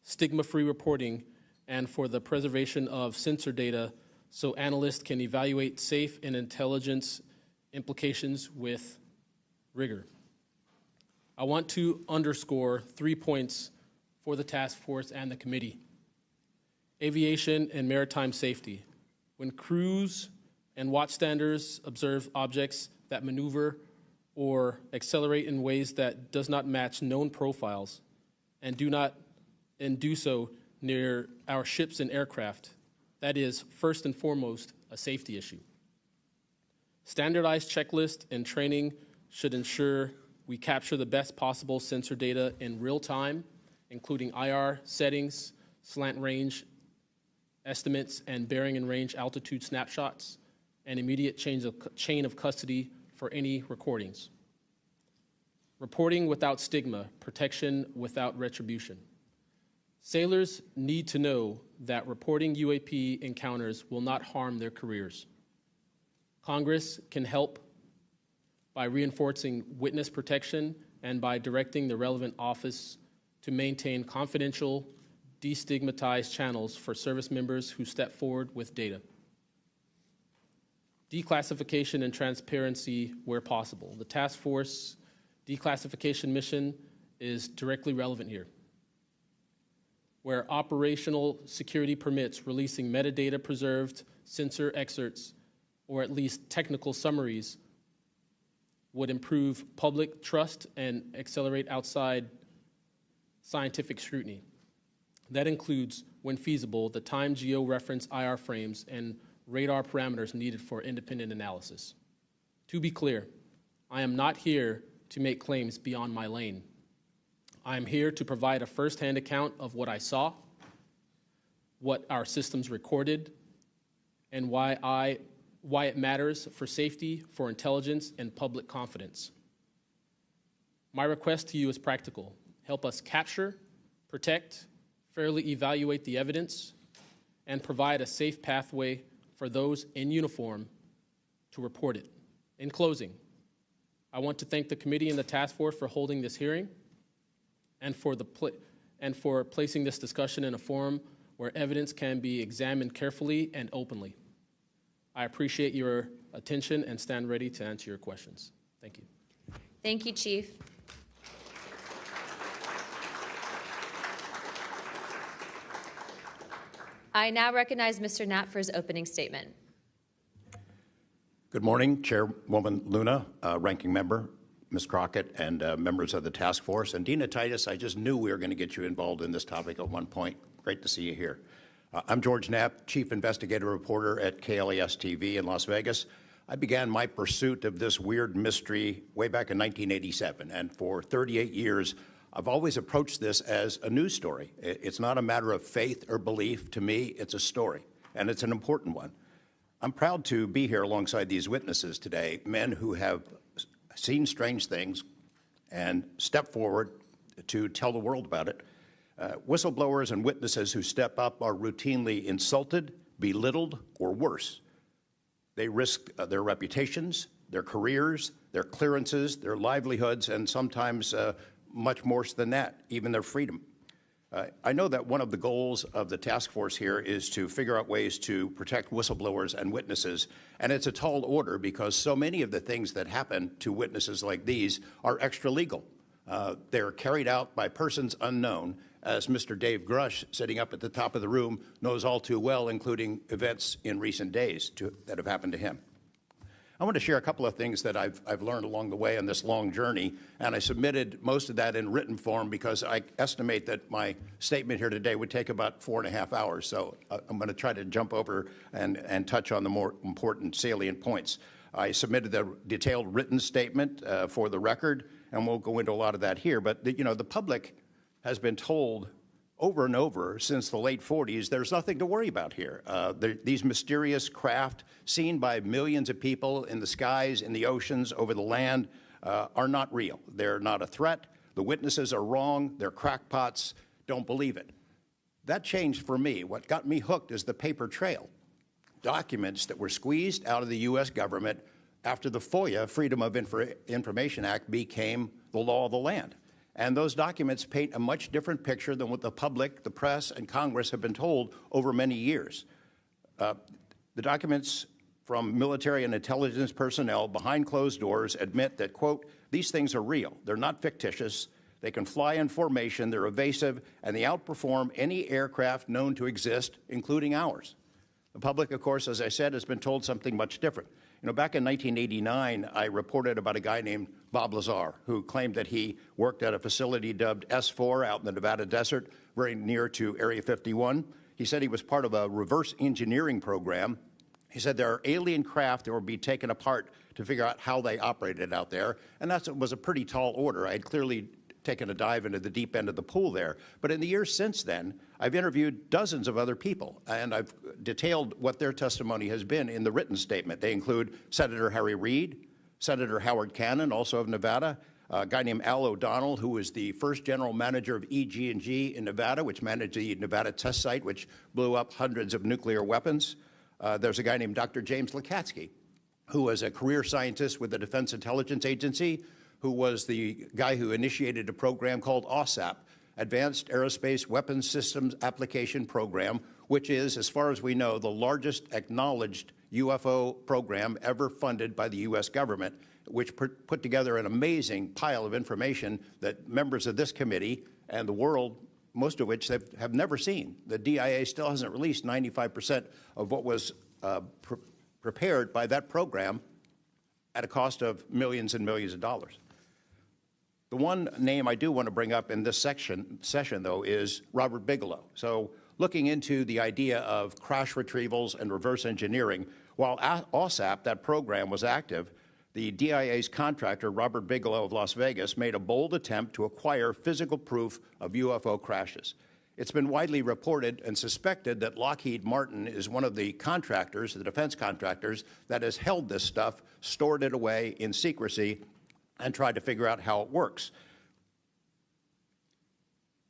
stigma-free reporting and for the preservation of sensor data so analysts can evaluate safe and intelligence implications with rigor. I want to underscore 3 points for the task force and the committee. Aviation and maritime safety. When crews and watchstanders observe objects that maneuver or accelerate in ways that does not match known profiles and do so near our ships and aircraft, that is first and foremost a safety issue. Standardized checklists and training should ensure we capture the best possible sensor data in real time, including IR settings, slant range estimates, and bearing and range altitude snapshots, and immediate chain of custody for any recordings. Reporting without stigma, protection without retribution. Sailors need to know that reporting UAP encounters will not harm their careers. Congress can help by reinforcing witness protection and by directing the relevant office to maintain confidential, destigmatized channels for service members who step forward with data. Declassification and transparency where possible. The task force declassification mission is directly relevant here. where operational security permits releasing metadata preserved sensor excerpts or at least technical summaries would improve public trust and accelerate outside scientific scrutiny. That includes, when feasible, the time geo-reference IR frames and radar parameters needed for independent analysis. To be clear, I am not here to make claims beyond my lane. I am here to provide a first-hand account of what I saw, what our systems recorded, and why it matters for safety, for intelligence, and public confidence. My request to you is practical. Help us capture, protect, fairly evaluate the evidence, and provide a safe pathway for those in uniform to report it. In closing, I want to thank the committee and the task force for holding this hearing and for placing this discussion in a forum where evidence can be examined carefully and openly. I appreciate your attention and stand ready to answer your questions. Thank you. Thank you, Chief. I now recognize Mr. Knapp for his opening statement. Good morning, Chairwoman Luna, Ranking Member, Ms. Crockett, and members of the task force. And Dina Titus, I just knew we were going to get you involved in this topic at one point. Great to see you here. I'm George Knapp, Chief Investigative Reporter at KLES TV in Las Vegas. I began my pursuit of this weird mystery way back in 1987, and for 38 years, I've always approached this as a news story. It's not a matter of faith or belief. To me, it's a story, and it's an important one. I'm proud to be here alongside these witnesses today, men who have seen strange things and stepped forward to tell the world about it. Whistleblowers and witnesses who step up are routinely insulted, belittled, or worse. They risk their reputations, their careers, their clearances, their livelihoods, and sometimes much more than that, even their freedom. I know that one of the goals of the task force here is to figure out ways to protect whistleblowers and witnesses, and it's a tall order because so many of the things that happen to witnesses like these are extra-legal. They're carried out by persons unknown, as Mr. Dave Grush, sitting up at the top of the room, knows all too well, including events in recent days that have happened to him. I want to share a couple of things that I've learned along the way on this long journey, and I submitted most of that in written form because I estimate that my statement here today would take about 4.5 hours, so I'm going to try to jump over and touch on the more important salient points. I submitted the detailed written statement for the record, and we'll go into a lot of that here, but the public has been told over and over since the late 40s, there's nothing to worry about here. These mysterious craft seen by millions of people in the skies, in the oceans, over the land are not real. They're not a threat. The witnesses are wrong. They're crackpots. Don't believe it. That changed for me. What got me hooked is the paper trail. Documents that were squeezed out of the U.S. government after the FOIA, Freedom of Information Act, became the law of the land. And those documents paint a much different picture than what the public, the press, and Congress have been told over many years. The documents from military and intelligence personnel behind closed doors admit that, quote, these things are real. They're not fictitious. They can fly in formation. They're evasive, and they outperform any aircraft known to exist, including ours. The public, of course, as I said, has been told something much different. Back in 1989, I reported about a guy named Bob Lazar, who claimed that he worked at a facility dubbed S4 out in the Nevada desert, very near to Area 51. He said he was part of a reverse engineering program. He said there are alien craft that will be taken apart to figure out how they operated out there, and that was a pretty tall order. I had clearly taken a dive into the deep end of the pool there. But in the years since then, I've interviewed dozens of other people, and I've detailed what their testimony has been in the written statement. They include Senator Harry Reid, Senator Howard Cannon, also of Nevada, a guy named Al O'Donnell, who was the first general manager of EG&G in Nevada, which managed the Nevada test site, which blew up hundreds of nuclear weapons. There's a guy named Dr. James Lakatsky, who was a career scientist with the Defense Intelligence Agency, who was the guy who initiated a program called OSAP, Advanced Aerospace Weapons Systems Application Program, which is, as far as we know, the largest acknowledged UFO program ever funded by the U.S. government, which put together an amazing pile of information that members of this committee and the world most of which they have never seen. The DIA still hasn't released 95% of what was prepared by that program at a cost of millions and millions of dollars. The one name I do want to bring up in this session, though, is Robert Bigelow. So looking into the idea of crash retrievals and reverse engineering, while OSAP, that program, was active, the DIA's contractor, Robert Bigelow of Las Vegas, made a bold attempt to acquire physical proof of UFO crashes. It's been widely reported and suspected that Lockheed Martin is one of the contractors, the defense contractors, that has held this stuff, stored it away in secrecy, and tried to figure out how it works.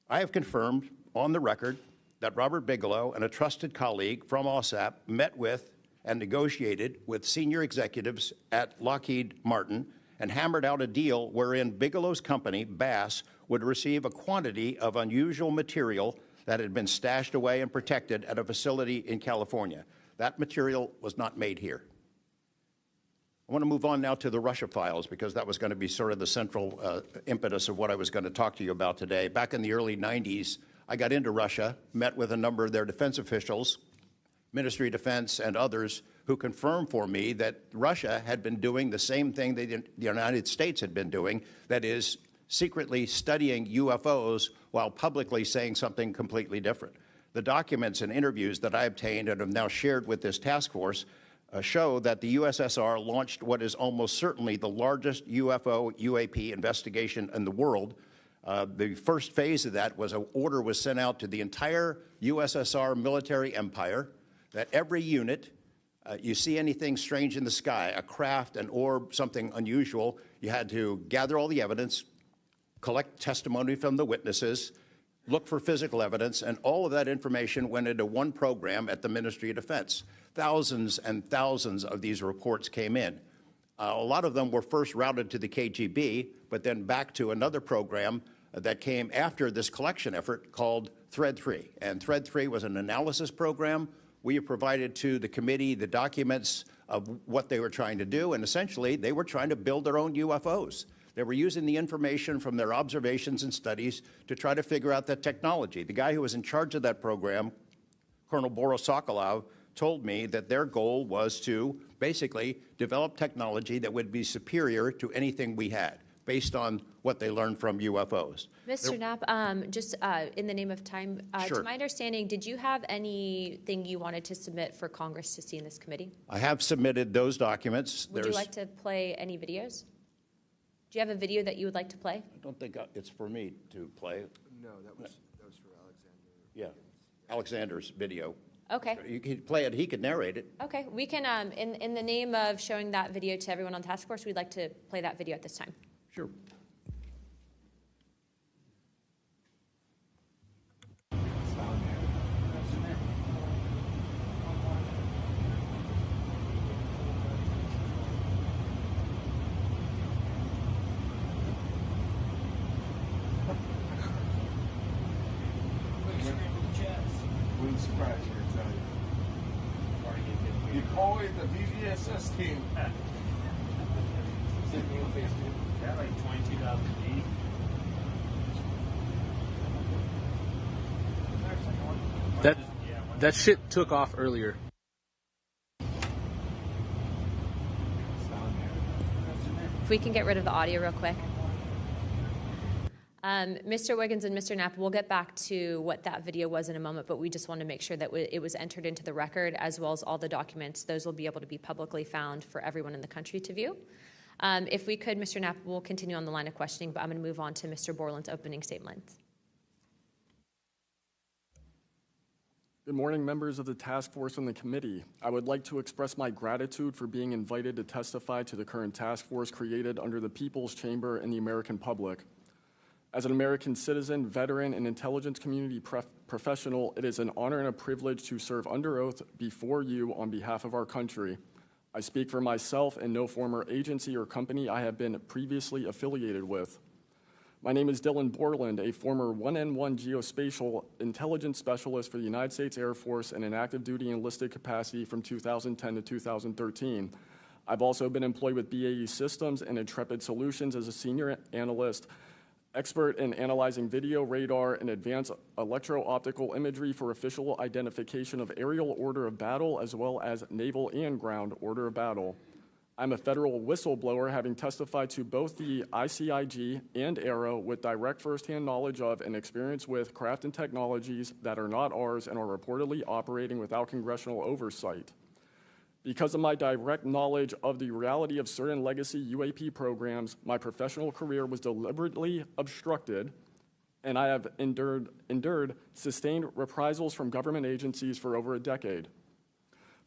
I have confirmed on the record that Robert Bigelow and a trusted colleague from OSAP met with and negotiated with senior executives at Lockheed Martin and hammered out a deal wherein Bigelow's company, Bass, would receive a quantity of unusual material that had been stashed away and protected at a facility in California. That material was not made here. I want to move on now to the Russia files, because that was going to be sort of the central impetus of what I was going to talk to you about today. Back in the early 90s, I got into Russia, met with a number of their defense officials, Ministry of Defense and others, who confirmed for me that Russia had been doing the same thing that the United States had been doing, that is, secretly studying UFOs while publicly saying something completely different. The documents and interviews that I obtained and have now shared with this task force show that the USSR launched what is almost certainly the largest UFO UAP investigation in the world. The first phase of that was an order was sent out to the entire USSR military empire that every unit, you see anything strange in the sky, a craft, an orb, something unusual, you had to gather all the evidence, collect testimony from the witnesses, look for physical evidence, and all of that information went into one program at the Ministry of Defense. Thousands and thousands of these reports came in. A lot of them were first routed to the KGB, but then back to another program that came after this collection effort called Thread 3. And Thread 3 was an analysis program. We have provided to the committee the documents of what they were trying to do, and essentially they were trying to build their own UFOs. They were using the information from their observations and studies to try to figure out that technology. The guy who was in charge of that program, Colonel Boris Sokolov, told me that their goal was to basically develop technology that would be superior to anything we had, based on what they learned from UFOs. Mr. Knapp, just in the name of time, Sure. To my understanding, did you have anything you wanted to submit for Congress to see in this committee? I have submitted those documents. Would you like to play any videos? Do you have a video that you would like to play? I don't think it's for me to play. No, that was for Alexander. Yeah, Alexander's video. Okay. You could play it, he could narrate it. Okay, we can, in the name of showing that video to everyone on task force, we'd like to play that video at this time. Sure. Wouldn't surprise you, I tell you. You call it the VVSS team. Yeah, like 22,000 feet. That shit took off earlier. If we can get rid of the audio real quick. Mr. Wiggins and Mr. Knapp, we'll get back to what that video was in a moment, but we just want to make sure that it was entered into the record, as well as all the documents. Those will be able to be publicly found for everyone in the country to view. If we could, Mr. Knapp, we'll continue on the line of questioning, but I'm going to move on to Mr. Borland's opening statement. Good morning, members of the task force and the committee. I would like to express my gratitude for being invited to testify to the current task force created under the People's Chamber and the American public. As an American citizen, veteran, and intelligence community professional, it is an honor and a privilege to serve under oath before you on behalf of our country. I speak for myself and no former agency or company I have been previously affiliated with. My name is Dylan Borland, a former 1N1 geospatial intelligence specialist for the United States Air Force in an active duty enlisted capacity from 2010 to 2013. I've also been employed with BAE Systems and Intrepid Solutions as a senior analyst expert in analyzing video, radar, and advanced electro-optical imagery for official identification of aerial order of battle as well as naval and ground order of battle. I'm a federal whistleblower, having testified to both the ICIG and ARROW with direct firsthand knowledge of and experience with craft and technologies that are not ours and are reportedly operating without congressional oversight. Because of my direct knowledge of the reality of certain legacy UAP programs, my professional career was deliberately obstructed, and I have endured sustained reprisals from government agencies for over a decade.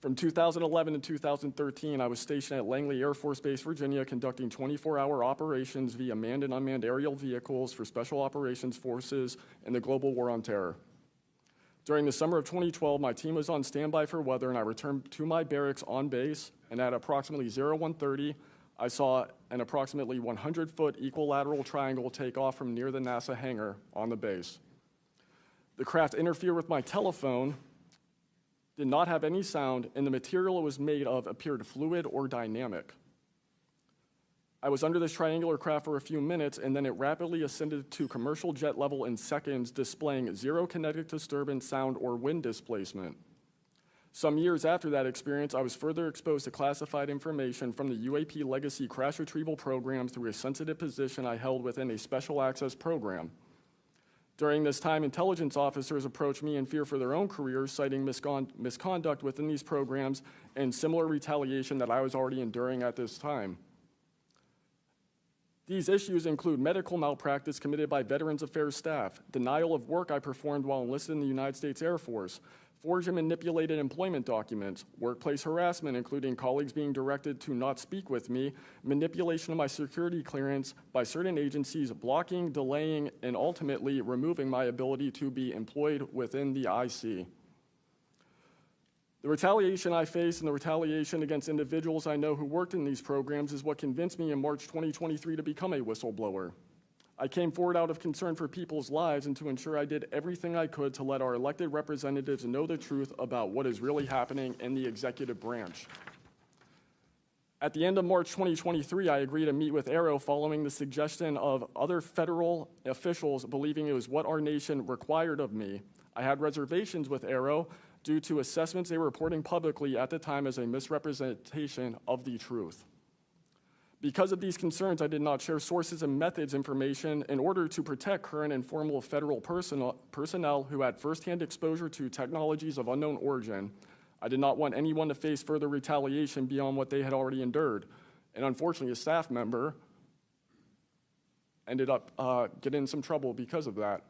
From 2011 to 2013, I was stationed at Langley Air Force Base, Virginia, conducting 24-hour operations via manned and unmanned aerial vehicles for Special Operations Forces in the global war on terror. During the summer of 2012, my team was on standby for weather, and I returned to my barracks on base, and at approximately 01:30, I saw an approximately 100-foot equilateral triangle take off from near the NASA hangar on the base. The craft interfered with my telephone, did not have any sound, and the material it was made of appeared fluid or dynamic. I was under this triangular craft for a few minutes, and then it rapidly ascended to commercial jet level in seconds, displaying zero kinetic disturbance, sound, or wind displacement. Some years after that experience, I was further exposed to classified information from the UAP legacy crash retrieval program through a sensitive position I held within a special access program. During this time, intelligence officers approached me in fear for their own careers, citing misconduct within these programs and similar retaliation that I was already enduring at this time. These issues include medical malpractice committed by Veterans Affairs staff, denial of work I performed while enlisted in the United States Air Force, forged and manipulated employment documents, workplace harassment, including colleagues being directed to not speak with me, manipulation of my security clearance by certain agencies, blocking, delaying, and ultimately removing my ability to be employed within the IC. The retaliation I face and the retaliation against individuals I know who worked in these programs is what convinced me in March 2023 to become a whistleblower. I came forward out of concern for people's lives and to ensure I did everything I could to let our elected representatives know the truth about what is really happening in the executive branch. At the end of March 2023, I agreed to meet with ARROW following the suggestion of other federal officials believing it was what our nation required of me. I had reservations with ARROW due to assessments they were reporting publicly at the time as a misrepresentation of the truth. Because of these concerns, I did not share sources and methods information in order to protect current and former federal personnel who had firsthand exposure to technologies of unknown origin. I did not want anyone to face further retaliation beyond what they had already endured. And unfortunately, a staff member ended up getting in some trouble because of that.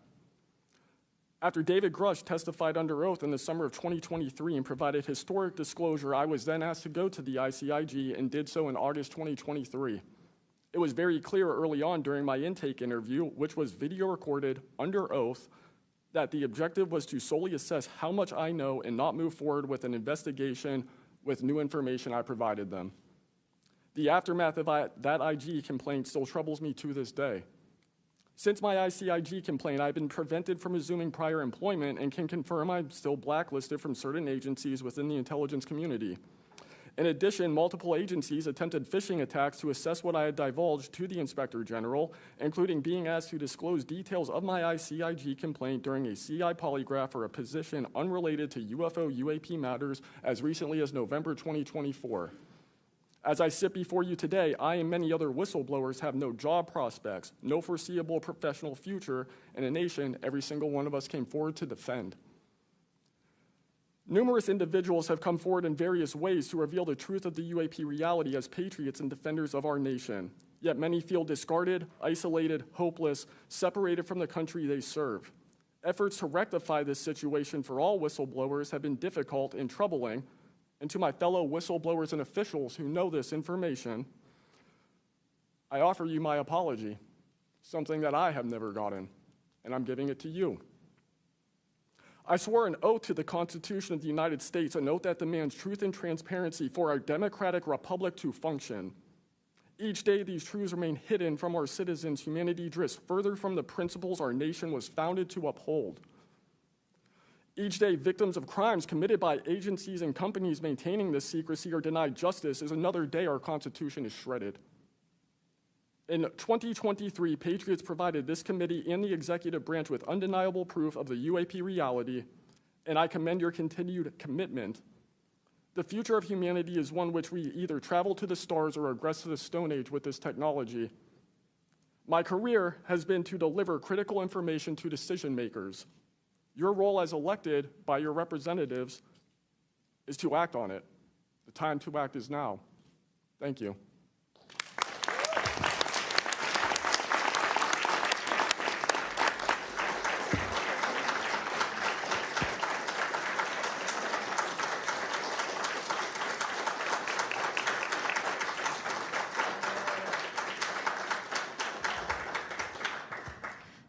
After David Grush testified under oath in the summer of 2023 and provided historic disclosure, I was then asked to go to the ICIG and did so in August 2023. It was very clear early on during my intake interview, which was video recorded under oath, that the objective was to solely assess how much I know and not move forward with an investigation with new information I provided them. The aftermath of that IG complaint still troubles me to this day. Since my ICIG complaint, I've been prevented from resuming prior employment and can confirm I'm still blacklisted from certain agencies within the intelligence community. In addition, multiple agencies attempted phishing attacks to assess what I had divulged to the Inspector General, including being asked to disclose details of my ICIG complaint during a CI polygraph for a position unrelated to UFO UAP matters as recently as November 2024. As I sit before you today, I and many other whistleblowers have no job prospects, no foreseeable professional future, and a nation every single one of us came forward to defend. Numerous individuals have come forward in various ways to reveal the truth of the UAP reality as patriots and defenders of our nation. Yet many feel discarded, isolated, hopeless, separated from the country they serve. Efforts to rectify this situation for all whistleblowers have been difficult and troubling. And to my fellow whistleblowers and officials who know this information, I offer you my apology, something that I have never gotten, and I'm giving it to you. I swore an oath to the Constitution of the United States, an oath that demands truth and transparency for our democratic republic to function. Each day, these truths remain hidden from our citizens. Humanity drifts further from the principles our nation was founded to uphold. Each day, victims of crimes committed by agencies and companies maintaining this secrecy are denied justice as another day our Constitution is shredded. In 2023, Patriots provided this committee and the executive branch with undeniable proof of the UAP reality, and I commend your continued commitment. The future of humanity is one which we either travel to the stars or regress to the Stone Age with this technology. My career has been to deliver critical information to decision makers. Your role as elected by your representatives is to act on it. The time to act is now. Thank you.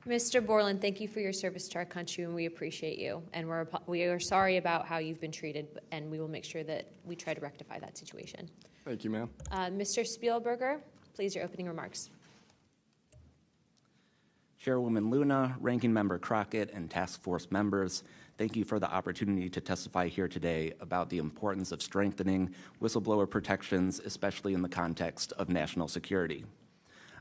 Mr. Borland, thank you for your service to our country, and we appreciate you. And we are sorry about how you've been treated, and we will make sure that we try to rectify that situation. Thank you, ma'am. Mr. Spielberger, please, your opening remarks. Chairwoman Luna, Ranking Member Crockett, and Task Force members, thank you for the opportunity to testify here today about the importance of strengthening whistleblower protections, especially in the context of national security.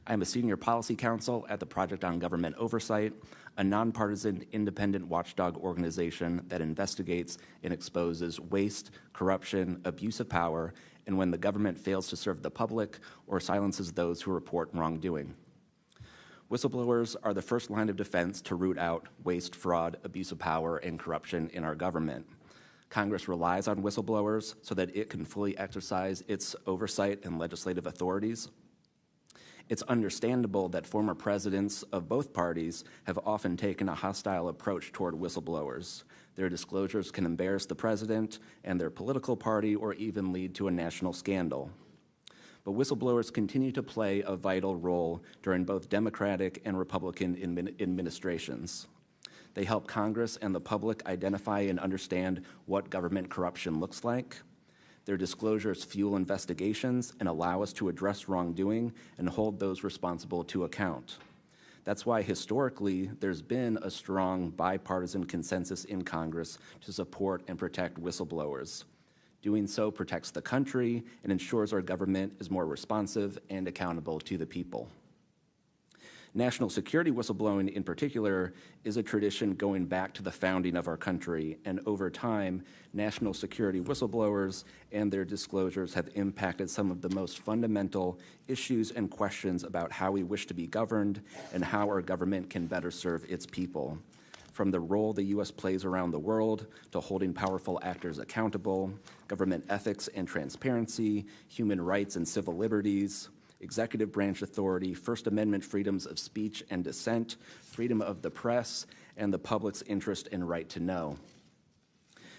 I am a senior policy counsel at the Project on Government Oversight, a nonpartisan independent watchdog organization that investigates and exposes waste, corruption, abuse of power, and when the government fails to serve the public or silences those who report wrongdoing. Whistleblowers are the first line of defense to root out waste, fraud, abuse of power, and corruption in our government. Congress relies on whistleblowers so that it can fully exercise its oversight and legislative authorities. It's understandable that former presidents of both parties have often taken a hostile approach toward whistleblowers. Their disclosures can embarrass the president and their political party or even lead to a national scandal. But whistleblowers continue to play a vital role during both Democratic and Republican administrations. They help Congress and the public identify and understand what government corruption looks like. Their disclosures fuel investigations and allow us to address wrongdoing and hold those responsible to account. That's why historically there's been a strong bipartisan consensus in Congress to support and protect whistleblowers. Doing so protects the country and ensures our government is more responsive and accountable to the people. National security whistleblowing in particular is a tradition going back to the founding of our country, and over time, national security whistleblowers and their disclosures have impacted some of the most fundamental issues and questions about how we wish to be governed and how our government can better serve its people. From the role the U.S. plays around the world to holding powerful actors accountable, government ethics and transparency, human rights and civil liberties, executive branch authority, First Amendment freedoms of speech and dissent, freedom of the press, and the public's interest and right to know.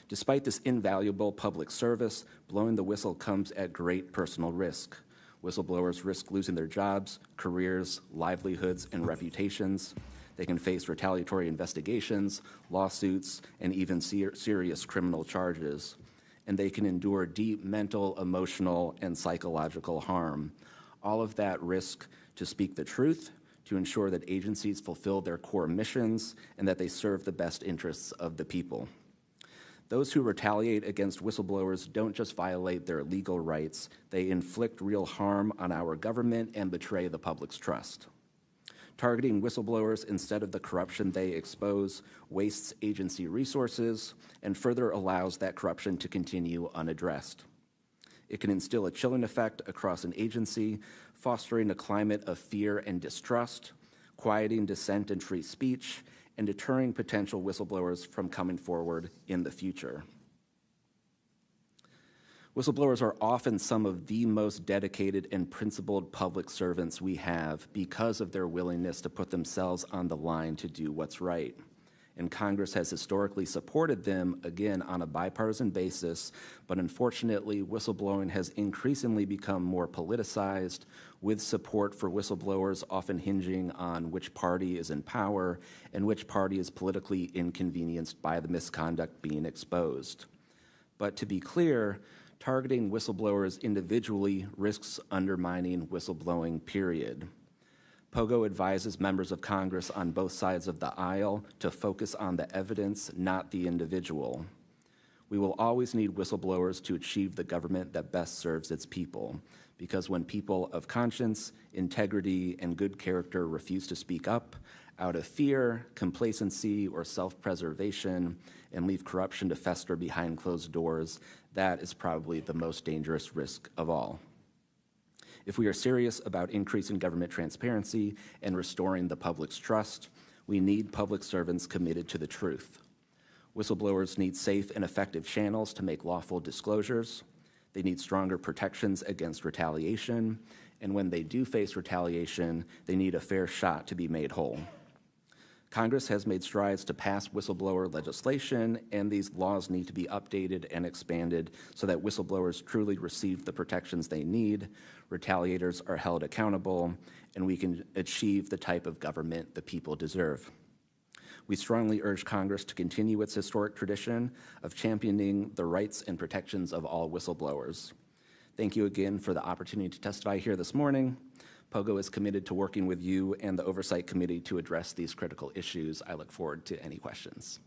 Despite this invaluable public service, blowing the whistle comes at great personal risk. Whistleblowers risk losing their jobs, careers, livelihoods, and reputations. They can face retaliatory investigations, lawsuits, and even serious criminal charges. And they can endure deep mental, emotional, and psychological harm. All of that risk to speak the truth, to ensure that agencies fulfill their core missions, and that they serve the best interests of the people. Those who retaliate against whistleblowers don't just violate their legal rights, they inflict real harm on our government and betray the public's trust. Targeting whistleblowers instead of the corruption they expose wastes agency resources and further allows that corruption to continue unaddressed. It can instill a chilling effect across an agency, fostering a climate of fear and distrust, quieting dissent and free speech, and deterring potential whistleblowers from coming forward in the future. Whistleblowers are often some of the most dedicated and principled public servants we have because of their willingness to put themselves on the line to do what's right. And Congress has historically supported them, again, on a bipartisan basis, but unfortunately, whistleblowing has increasingly become more politicized, with support for whistleblowers often hinging on which party is in power and which party is politically inconvenienced by the misconduct being exposed. But to be clear, targeting whistleblowers individually risks undermining whistleblowing, period. POGO advises members of Congress on both sides of the aisle to focus on the evidence, not the individual. We will always need whistleblowers to achieve the government that best serves its people, because when people of conscience, integrity, and good character refuse to speak up out of fear, complacency, or self-preservation and leave corruption to fester behind closed doors, that is probably the most dangerous risk of all. If we are serious about increasing government transparency and restoring the public's trust, we need public servants committed to the truth. Whistleblowers need safe and effective channels to make lawful disclosures. They need stronger protections against retaliation, and when they do face retaliation, they need a fair shot to be made whole. Congress has made strides to pass whistleblower legislation, and these laws need to be updated and expanded so that whistleblowers truly receive the protections they need, retaliators are held accountable, and we can achieve the type of government the people deserve. We strongly urge Congress to continue its historic tradition of championing the rights and protections of all whistleblowers. Thank you again for the opportunity to testify here this morning. POGO is committed to working with you and the Oversight Committee to address these critical issues. I look forward to any questions.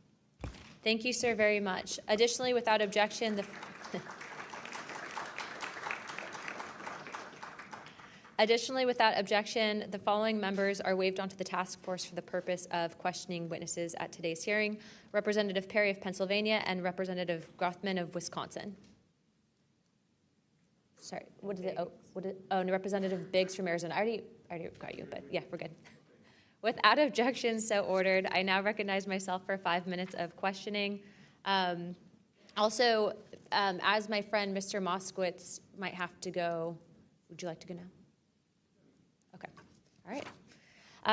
Thank you, sir, very much. Additionally, without objection, the following members are waived onto the task force for the purpose of questioning witnesses at today's hearing: Representative Perry of Pennsylvania and Representative Grothman of Wisconsin. Sorry, what is it? And Representative Biggs from Arizona. I already got you, but yeah, we're good. Without objection, so ordered. I now recognize myself for 5 minutes of questioning. Also, as my friend Mr. Moskowitz might have to go, would you like to go now? Okay, all right.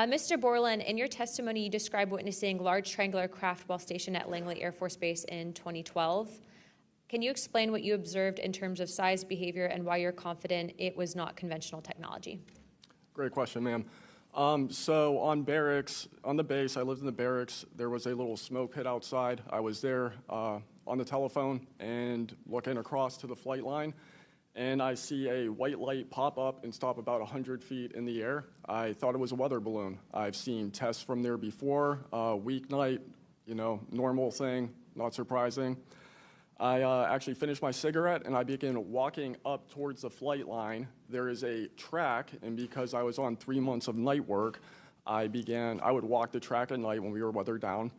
Mr. Borland, in your testimony, you described witnessing large triangular craft while stationed at Langley Air Force Base in 2012. Can you explain what you observed in terms of size, behavior, and why you're confident it was not conventional technology? Great question, ma'am. So on the base, I lived in the barracks. There was a little smoke pit outside. I was there on the telephone and looking across to the flight line, and I see a white light pop up and stop about 100 feet in the air. I thought it was a weather balloon. I've seen tests from there before, weeknight, normal thing, not surprising. I actually finished my cigarette and I began walking up towards the flight line. There is a track, and because I was on 3 months of night work, I would walk the track at night when we were weathered down.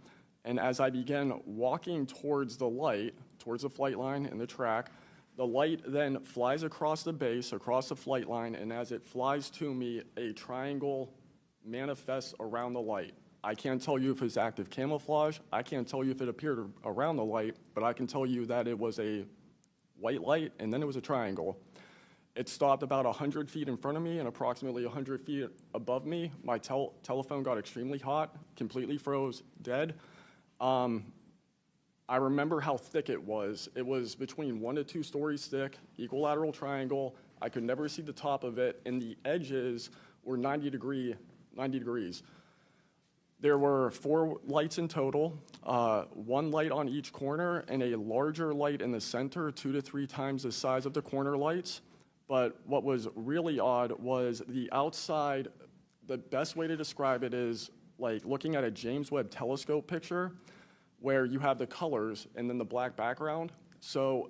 And as I began walking towards the flight line and the track, the light then flies across the base, across the flight line, and as it flies to me, a triangle manifests around the light. I can't tell you if it's active camouflage. I can't tell you if it appeared around the light, but I can tell you that it was a white light, and then it was a triangle. It stopped about 100 feet in front of me and approximately 100 feet above me. My telephone got extremely hot, completely froze, dead. I remember how thick it was. It was between 1 to 2 stories thick, equilateral triangle. I could never see the top of it, and the edges were 90 degrees. There were 4 lights in total, 1 light on each corner and a larger light in the center, 2 to 3 times the size of the corner lights. But what was really odd was the outside. The best way to describe it is like looking at a James Webb telescope picture where you have the colors and then the black background. So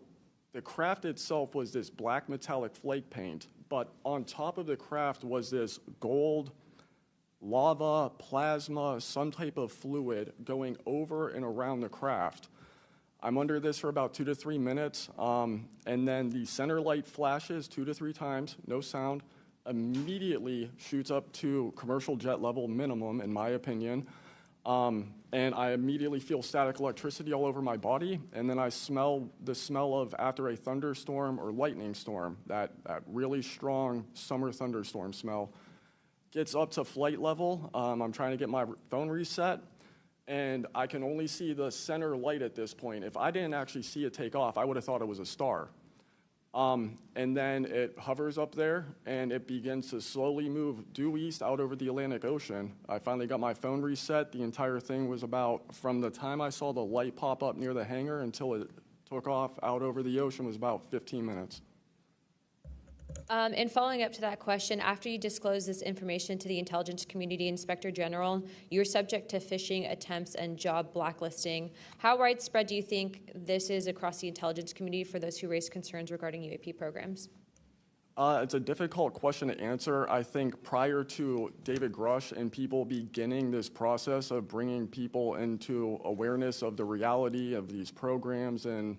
the craft itself was this black metallic flake paint, but on top of the craft was this gold, lava, plasma, some type of fluid going over and around the craft. I'm under this for about 2 to 3 minutes, and then the center light flashes 2 to 3 times, no sound, immediately shoots up to commercial jet level minimum, in my opinion, and I immediately feel static electricity all over my body, and then I smell the smell of after a thunderstorm or lightning storm, that really strong summer thunderstorm smell. Gets up to flight level. I'm trying to get my phone reset, and I can only see the center light at this point. If I didn't actually see it take off, I would have thought it was a star. And then it hovers up there, and it begins to slowly move due east out over the Atlantic Ocean. I finally got my phone reset. The entire thing was about, from the time I saw the light pop up near the hangar until it took off out over the ocean, was about 15 minutes. And following up to that question, after you disclose this information to the intelligence community, Inspector General, you're subject to phishing attempts and job blacklisting. How widespread do you think this is across the intelligence community for those who raise concerns regarding UAP programs? It's a difficult question to answer. I think prior to David Grush and people beginning this process of bringing people into awareness of the reality of these programs and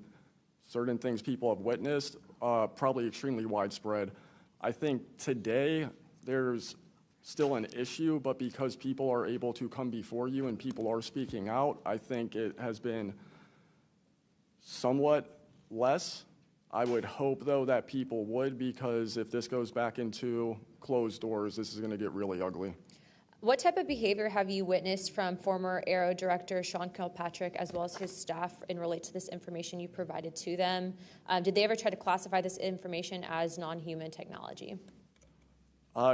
certain things people have witnessed, probably extremely widespread. I think today there's still an issue, but because people are able to come before you and people are speaking out, I think it has been somewhat less. I would hope, though, that people would, because if this goes back into closed doors, this is going to get really ugly. What type of behavior have you witnessed from former Aero Director Sean Kilpatrick as well as his staff in relate to this information you provided to them? Did they ever try to classify this information as non-human technology?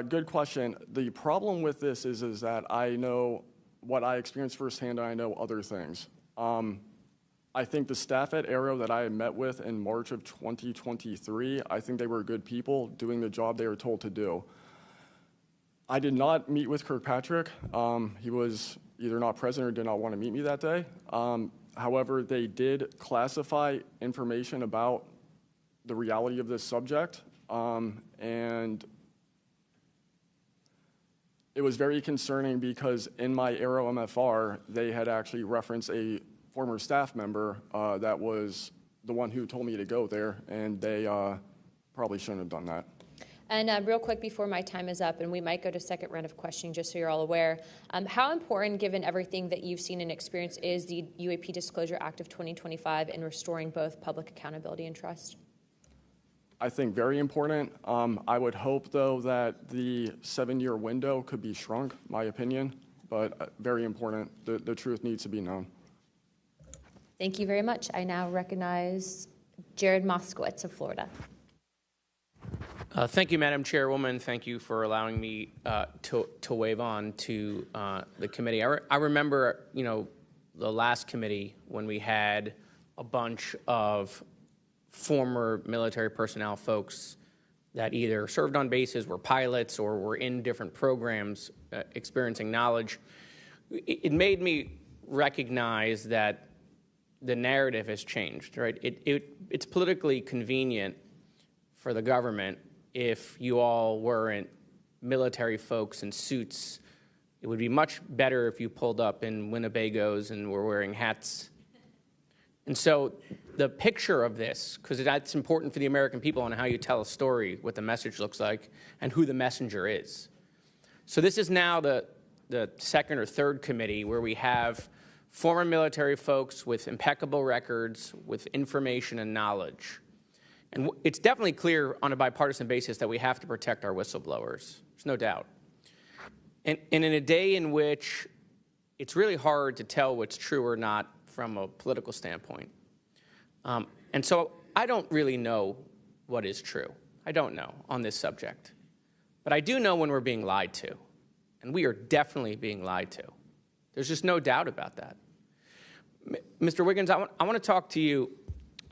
Good question. The problem with this is that I know what I experienced firsthand and I know other things. I think the staff at Aero that I met with in March of 2023, I think they were good people doing the job they were told to do. I did not meet with Kirkpatrick. He was either not present or did not want to meet me that day. However, they did classify information about the reality of this subject, and it was very concerning because in my Aero MFR, they had actually referenced a former staff member that was the one who told me to go there, and they probably shouldn't have done that. And real quick before my time is up, and we might go to second round of questioning just so you're all aware, how important, given everything that you've seen and experienced, is the UAP Disclosure Act of 2025 in restoring both public accountability and trust? I think very important. I would hope, though, that the 7-year window could be shrunk, my opinion, but very important. The truth needs to be known. Thank you very much. I now recognize Jared Moskowitz of Florida. Thank you, Madam Chairwoman. Thank you for allowing me to wave on to the committee. I remember, the last committee when we had a bunch of former military personnel folks that either served on bases, were pilots, or were in different programs experiencing knowledge. It made me recognize that the narrative has changed, right? It's politically convenient for the government if you all weren't military folks in suits. It would be much better if you pulled up in Winnebagos and were wearing hats. And so the picture of this, because that's important for the American people on how you tell a story, what the message looks like, and who the messenger is. So this is now the second or third committee where we have former military folks with impeccable records, with information and knowledge. And it's definitely clear on a bipartisan basis that we have to protect our whistleblowers. There's no doubt. And in a day in which it's really hard to tell what's true or not from a political standpoint. And so I don't really know what is true. I don't know on this subject. But I do know when we're being lied to. And we are definitely being lied to. There's just no doubt about that. Mr. Wiggins, I want to talk to you.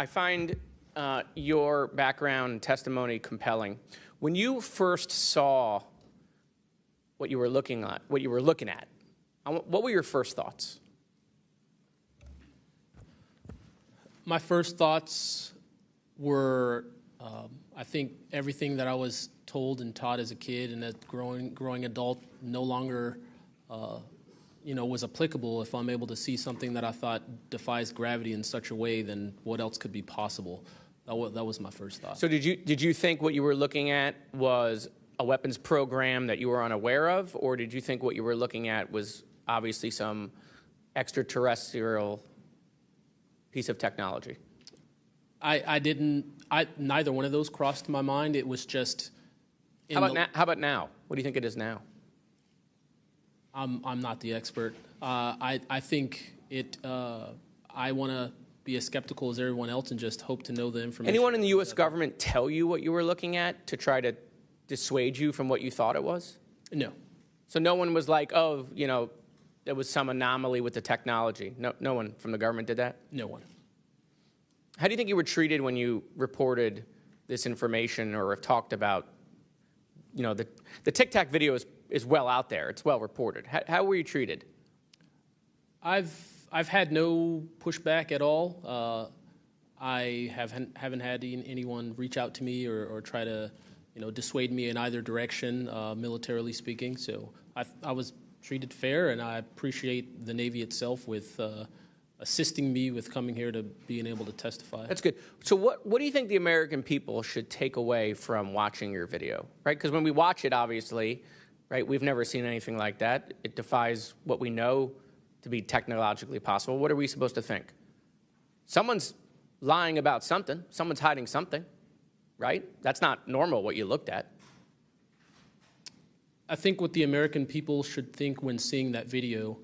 I find your background and testimony compelling. When you first saw what you were looking at, what were your first thoughts? My first thoughts were, I think everything that I was told and taught as a kid and as growing adult no longer, was applicable. If I'm able to see something that I thought defies gravity in such a way, then what else could be possible? That was my first thought. So did you think what you were looking at was a weapons program that you were unaware of, or did you think what you were looking at was obviously some extraterrestrial piece of technology? Neither one of those crossed my mind. It was just. How about now? What do you think it is now? I'm not the expert. I think it. I want to be as skeptical as everyone else and just hope to know the information. Anyone in the U.S. government tell you what you were looking at to try to dissuade you from what you thought it was? No. So no one was like, oh, there was some anomaly with the technology. No one from the government did that? No one. How do you think you were treated when you reported this information or have talked about you know, the Tic Tac video is well out there. It's well reported. How were you treated? I've had no pushback at all. I haven't had anyone reach out to me or try to, you know, dissuade me in either direction, militarily speaking. So I was treated fair, and I appreciate the Navy itself with assisting me with coming here to being able to testify. That's good. So what do you think the American people should take away from watching your video, right? Because when we watch it, obviously, right, we've never seen anything like that. It defies what we know to be technologically possible. What are we supposed to think? Someone's lying about something. Someone's hiding something, right? That's not normal what you looked at. I think what the American people should think when seeing that video,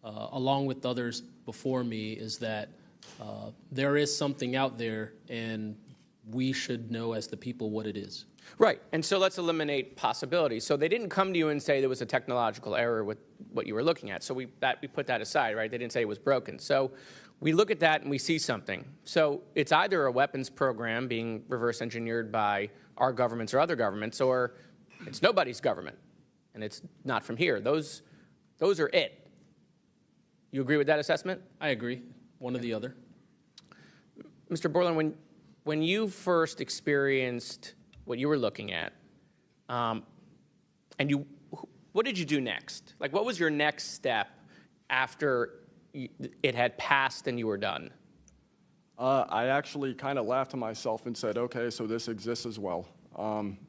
along with others before me, is that there is something out there, and we should know as the people what it is. Right, and so let's eliminate possibilities. So they didn't come to you and say there was a technological error with what you were looking at. So we put that aside, right? They didn't say it was broken. So we look at that and we see something. So it's either a weapons program being reverse engineered by our governments or other governments, or it's nobody's government, and it's not from here. Those are it. You agree with that assessment? I agree, one or the other. Mr. Borland, when you first experienced what you were looking at, what did you do next? Like, what was your next step after it had passed and you were done? I actually kind of laughed to myself and said, okay, so this exists as well.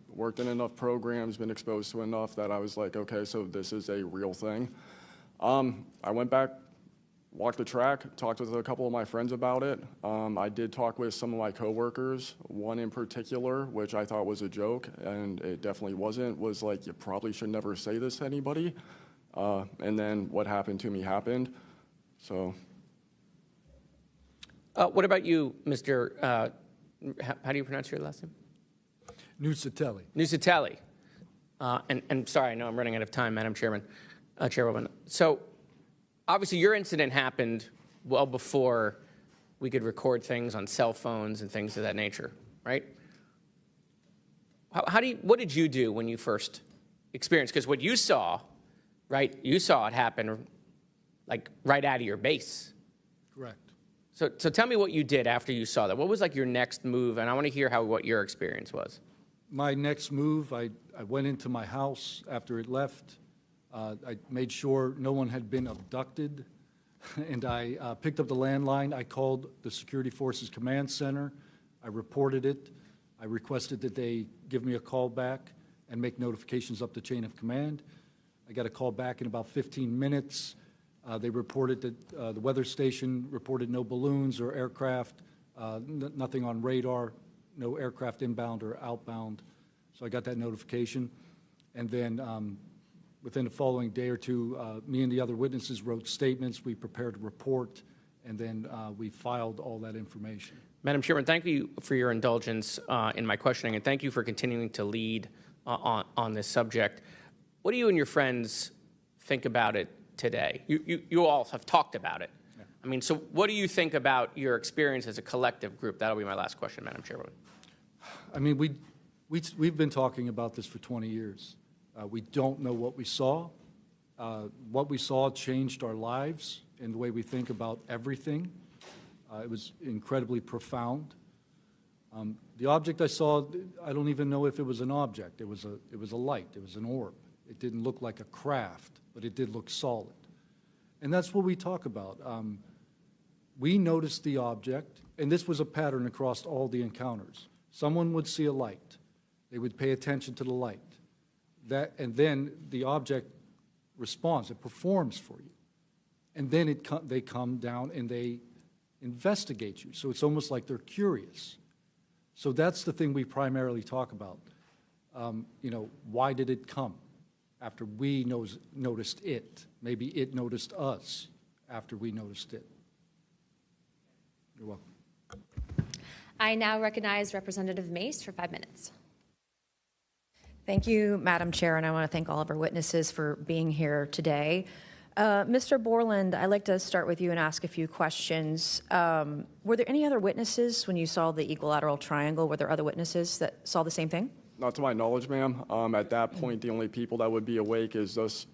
Worked in enough programs, been exposed to enough that I was like, okay, so this is a real thing. I went back, walked the track, talked with a couple of my friends about it. I did talk with some of my coworkers, one in particular, which I thought was a joke, and it definitely wasn't, was like, you probably should never say this to anybody. And then what happened to me happened, so. What about you, Mr. How do you pronounce your last name? Nusatelli. Nusatelli. And sorry, I know I'm running out of time, Madam Chairwoman. So obviously your incident happened well before we could record things on cell phones and things of that nature, right? What did you do when you first experienced? Because what you saw, right, you saw it happen like right out of your base. Correct. So tell me what you did after you saw that. What was like your next move? And I want to hear what your experience was. My next move, I went into my house after it left. I made sure no one had been abducted, and I picked up the landline. I called the Security Forces Command Center. I reported it. I requested that they give me a call back and make notifications up the chain of command. I got a call back in about 15 minutes. They reported that the weather station reported no balloons or aircraft, nothing on radar, no aircraft inbound or outbound. So I got that notification. And then within the following day or two, me and the other witnesses wrote statements. We prepared a report, and then we filed all that information. Madam Chairman, thank you for your indulgence in my questioning, and thank you for continuing to lead on this subject. What do you and your friends think about it today? You all have talked about it. Yeah. I mean, so what do you think about your experience as a collective group? That'll be my last question, Madam Chairwoman. I mean, we've been talking about this for 20 years. We don't know what we saw. What we saw changed our lives and the way we think about everything. It was incredibly profound. The object I saw, I don't even know if it was an object. It was a light. It was an orb. It didn't look like a craft, but it did look solid. And that's what we talk about. We noticed the object, and this was a pattern across all the encounters. Someone would see a light. They would pay attention to the light. And then the object responds. It performs for you. And then they come down and they investigate you. So it's almost like they're curious. So that's the thing we primarily talk about. Why did it come after we noticed it? Maybe it noticed us after we noticed it. You're welcome. I now recognize Representative Mace for 5 minutes. Thank you, Madam Chair, and I want to thank all of our witnesses for being here today. Mr. Borland, I'd like to start with you and ask a few questions. Were there any other witnesses when you saw the equilateral triangle? Were there other witnesses that saw the same thing? Not to my knowledge, ma'am. At that point, the only people that would be awake is those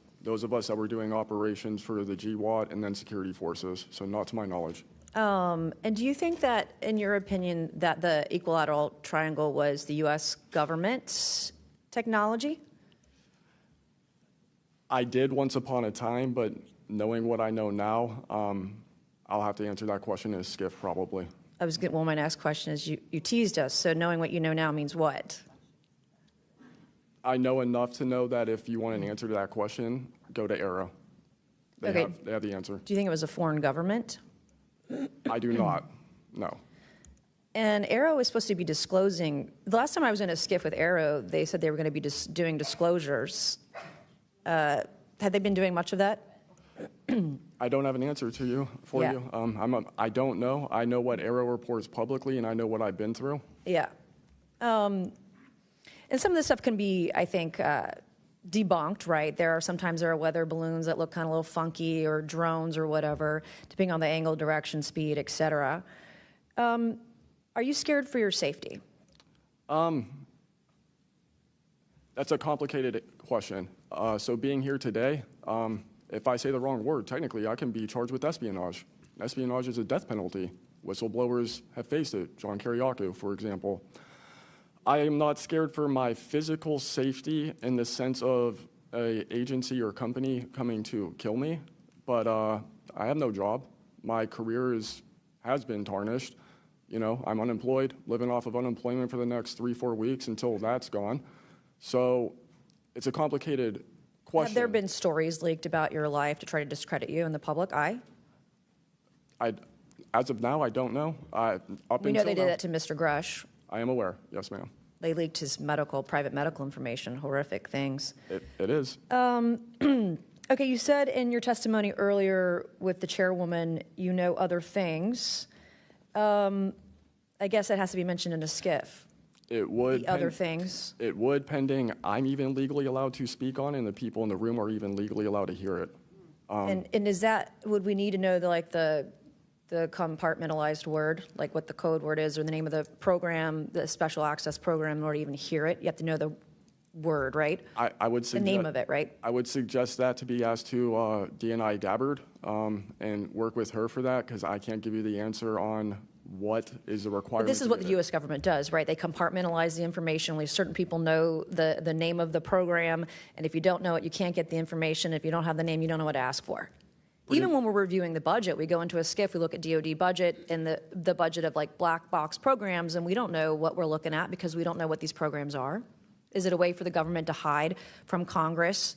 of us that were doing operations for the GWAT and then security forces. So not to my knowledge. And do you think that, in your opinion, that the equilateral triangle was the U.S. government's technology? I did once upon a time, but knowing what I know now, I'll have to answer that question in a skiff probably. Well, my next question is, you teased us, so knowing what you know now means what? I know enough to know that if you want an answer to that question, go to Arrow. They have the answer. Do you think it was a foreign government? I do not, no. And Arrow was supposed to be disclosing. The last time I was in a skiff with Arrow, they said they were going to be doing disclosures. Had they been doing much of that? I don't have an answer to you you. I don't know. I know what Arrow reports publicly, and I know what I've been through. Yeah. And some of this stuff can be, I think, debunked, right? Sometimes there are weather balloons that look kind of a little funky, or drones or whatever, depending on the angle, direction, speed, et cetera. Are you scared for your safety? That's a complicated question. So being here today, if I say the wrong word, technically I can be charged with espionage. Espionage is a death penalty. Whistleblowers have faced it. John Kiriakou, for example. I am not scared for my physical safety in the sense of an agency or company coming to kill me, but I have no job. My career has been tarnished. You know, I'm unemployed, living off of unemployment for the next 3-4 weeks until that's gone. So it's a complicated question. Have there been stories leaked about your life to try to discredit you in the public eye? As of now, I don't know. We know they did that to Mr. Grush. I am aware. Yes, ma'am. They leaked his private medical information, horrific things. It is. Okay, you said in your testimony earlier with the chairwoman, you know other things. I guess that has to be mentioned in a skiff. It would. The other things. It would, pending I'm even legally allowed to speak on, and the people in the room are even legally allowed to hear it. And is that, would we need to know the compartmentalized word, like what the code word is, or the name of the program, the special access program, in order to even hear it? You have to know the word, right? I would suggest the name of it, right? I would suggest that to be asked to DNI Gabbard and work with her for that, because I can't give you the answer on what is the requirement. But this is what the U.S. government does, right? They compartmentalize the information. Only certain people know the name of the program, and if you don't know it, you can't get the information. If you don't have the name, you don't know what to ask for. Even when we're reviewing the budget, we go into a skiff, we look at DOD budget and the budget of like black box programs, and we don't know what we're looking at because we don't know what these programs are. Is it a way for the government to hide from Congress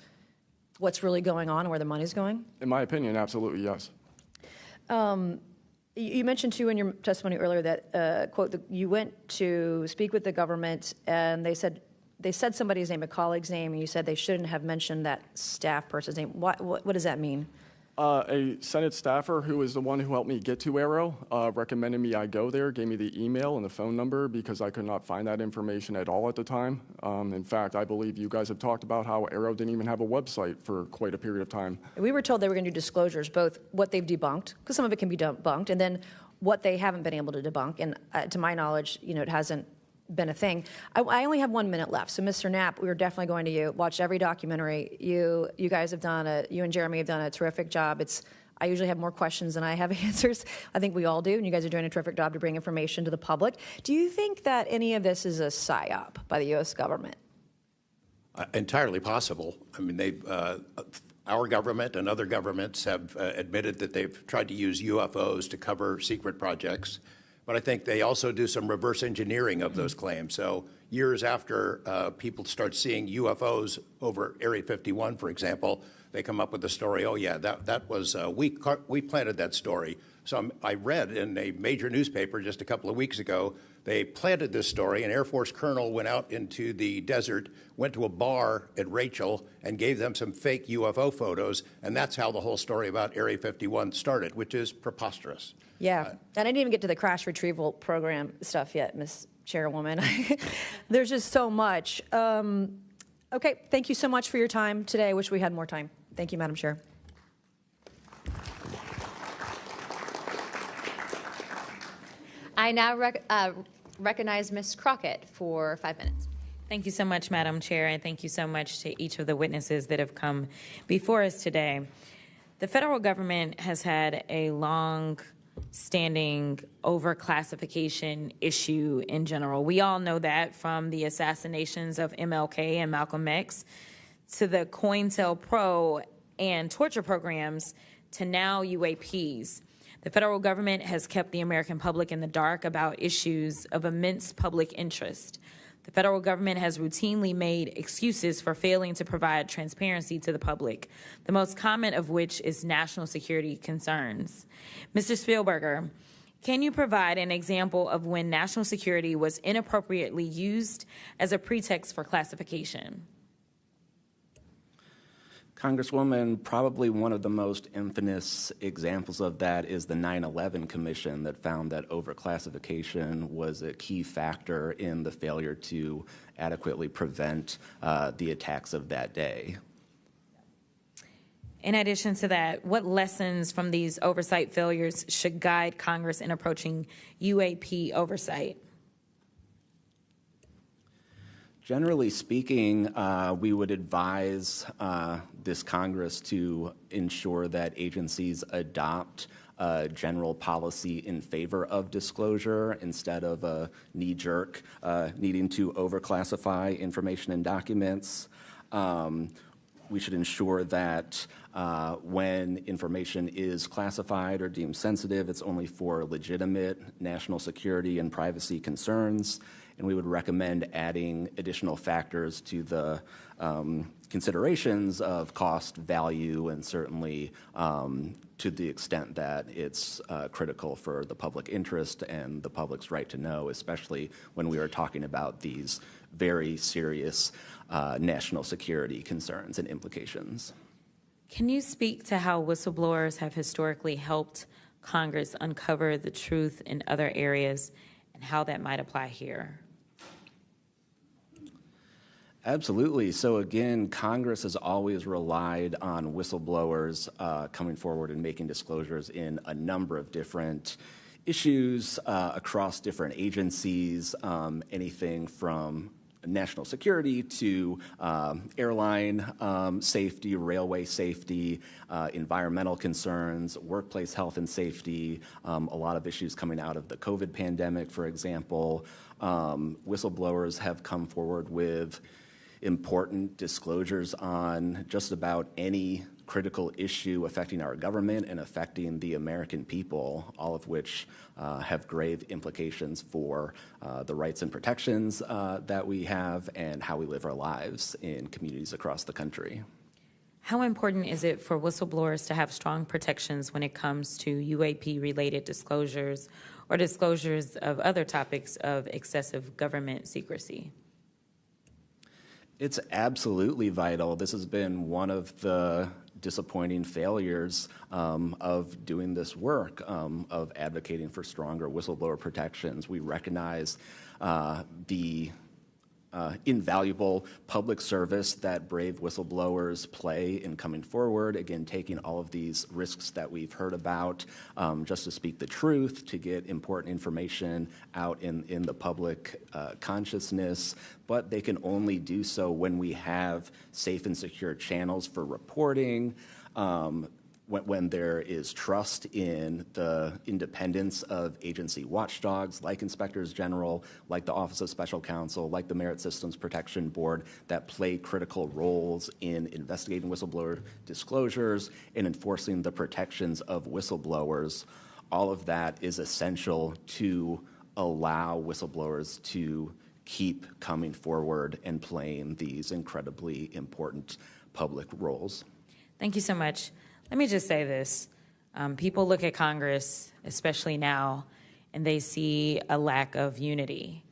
what's really going on and where the money's going? In my opinion, absolutely, yes. You mentioned, too, in your testimony earlier that, quote, you went to speak with the government and they said somebody's name, a colleague's name, and you said they shouldn't have mentioned that staff person's name. What does that mean? A Senate staffer who is the one who helped me get to Arrow recommended me I go there, gave me the email and the phone number because I could not find that information at all at the time. In fact, I believe you guys have talked about how Arrow didn't even have a website for quite a period of time. We were told they were going to do disclosures, both what they've debunked, because some of it can be debunked, and then what they haven't been able to debunk. And to my knowledge, it hasn't been a thing. I only have 1 minute left, so Mr. Knapp, we are definitely going to you. Watch every documentary. You guys have done you and Jeremy have done a terrific job. I usually have more questions than I have answers. I think we all do, and you guys are doing a terrific job to bring information to the public. Do you think that any of this is a psyop by the U.S. government? Entirely possible. I mean, our government and other governments have admitted that they've tried to use UFOs to cover secret projects. But I think they also do some reverse engineering of those claims. So years after people start seeing UFOs over Area 51, for example, they come up with the story, oh, yeah, that was, we planted that story. So I read in a major newspaper just a couple of weeks ago, they planted this story. An Air Force colonel went out into the desert, went to a bar at Rachel, and gave them some fake UFO photos. And that's how the whole story about Area 51 started, which is preposterous. Yeah, and I didn't even get to the crash retrieval program stuff yet, Ms. Chairwoman. There's just so much. Okay, thank you so much for your time today. I wish we had more time. Thank you, Madam Chair. I now recognize Ms. Crockett for 5 minutes. Thank you so much, Madam Chair, and thank you so much to each of the witnesses that have come before us today. The federal government has had a long-standing overclassification issue in general. We all know that, from the assassinations of MLK and Malcolm X to the COINTELPRO and torture programs to now UAPs. The federal government has kept the American public in the dark about issues of immense public interest. The federal government has routinely made excuses for failing to provide transparency to the public, the most common of which is national security concerns. Mr. Spielberger, can you provide an example of when national security was inappropriately used as a pretext for classification? Congresswoman, probably one of the most infamous examples of that is the 9/11 Commission that found that overclassification was a key factor in the failure to adequately prevent the attacks of that day. In addition to that, what lessons from these oversight failures should guide Congress in approaching UAP oversight? Generally speaking, we would advise this Congress to ensure that agencies adopt a general policy in favor of disclosure instead of a knee-jerk needing to overclassify information and documents. We should ensure that when information is classified or deemed sensitive, it's only for legitimate national security and privacy concerns. And we would recommend adding additional factors to the considerations of cost, value, and certainly to the extent that it's critical for the public interest and the public's right to know, especially when we are talking about these very serious national security concerns and implications. Can you speak to how whistleblowers have historically helped Congress uncover the truth in other areas and how that might apply here? Absolutely. So again, Congress has always relied on whistleblowers coming forward and making disclosures in a number of different issues across different agencies, anything from national security to airline safety, railway safety, environmental concerns, workplace health and safety, a lot of issues coming out of the COVID pandemic, for example. Whistleblowers have come forward with important disclosures on just about any critical issue affecting our government and affecting the American people, all of which have grave implications for the rights and protections that we have and how we live our lives in communities across the country. How important is it for whistleblowers to have strong protections when it comes to UAP-related disclosures or disclosures of other topics of excessive government secrecy? It's absolutely vital. This has been one of the disappointing failures of doing this work, of advocating for stronger whistleblower protections. We recognize the invaluable public service that brave whistleblowers play in coming forward, again, taking all of these risks that we've heard about just to speak the truth, to get important information out in the public consciousness, but they can only do so when we have safe and secure channels for reporting, when there is trust in the independence of agency watchdogs like inspectors general, like the Office of Special Counsel, like the Merit Systems Protection Board, that play critical roles in investigating whistleblower disclosures and enforcing the protections of whistleblowers. All of that is essential to allow whistleblowers to keep coming forward and playing these incredibly important public roles. Thank you so much. Let me just say this. People look at Congress, especially now, and they see a lack of unity.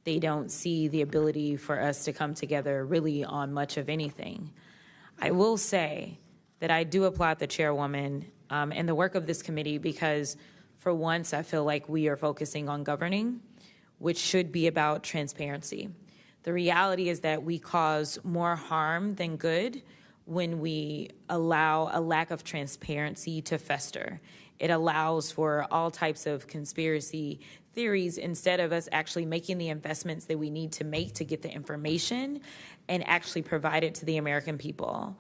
They don't see the ability for us to come together really on much of anything. I will say that I do applaud the chairwoman and the work of this committee because for once I feel like we are focusing on governing, which should be about transparency. The reality is that we cause more harm than good when we allow a lack of transparency to fester. It allows for all types of conspiracy theories instead of us actually making the investments that we need to make to get the information and actually provide it to the American people.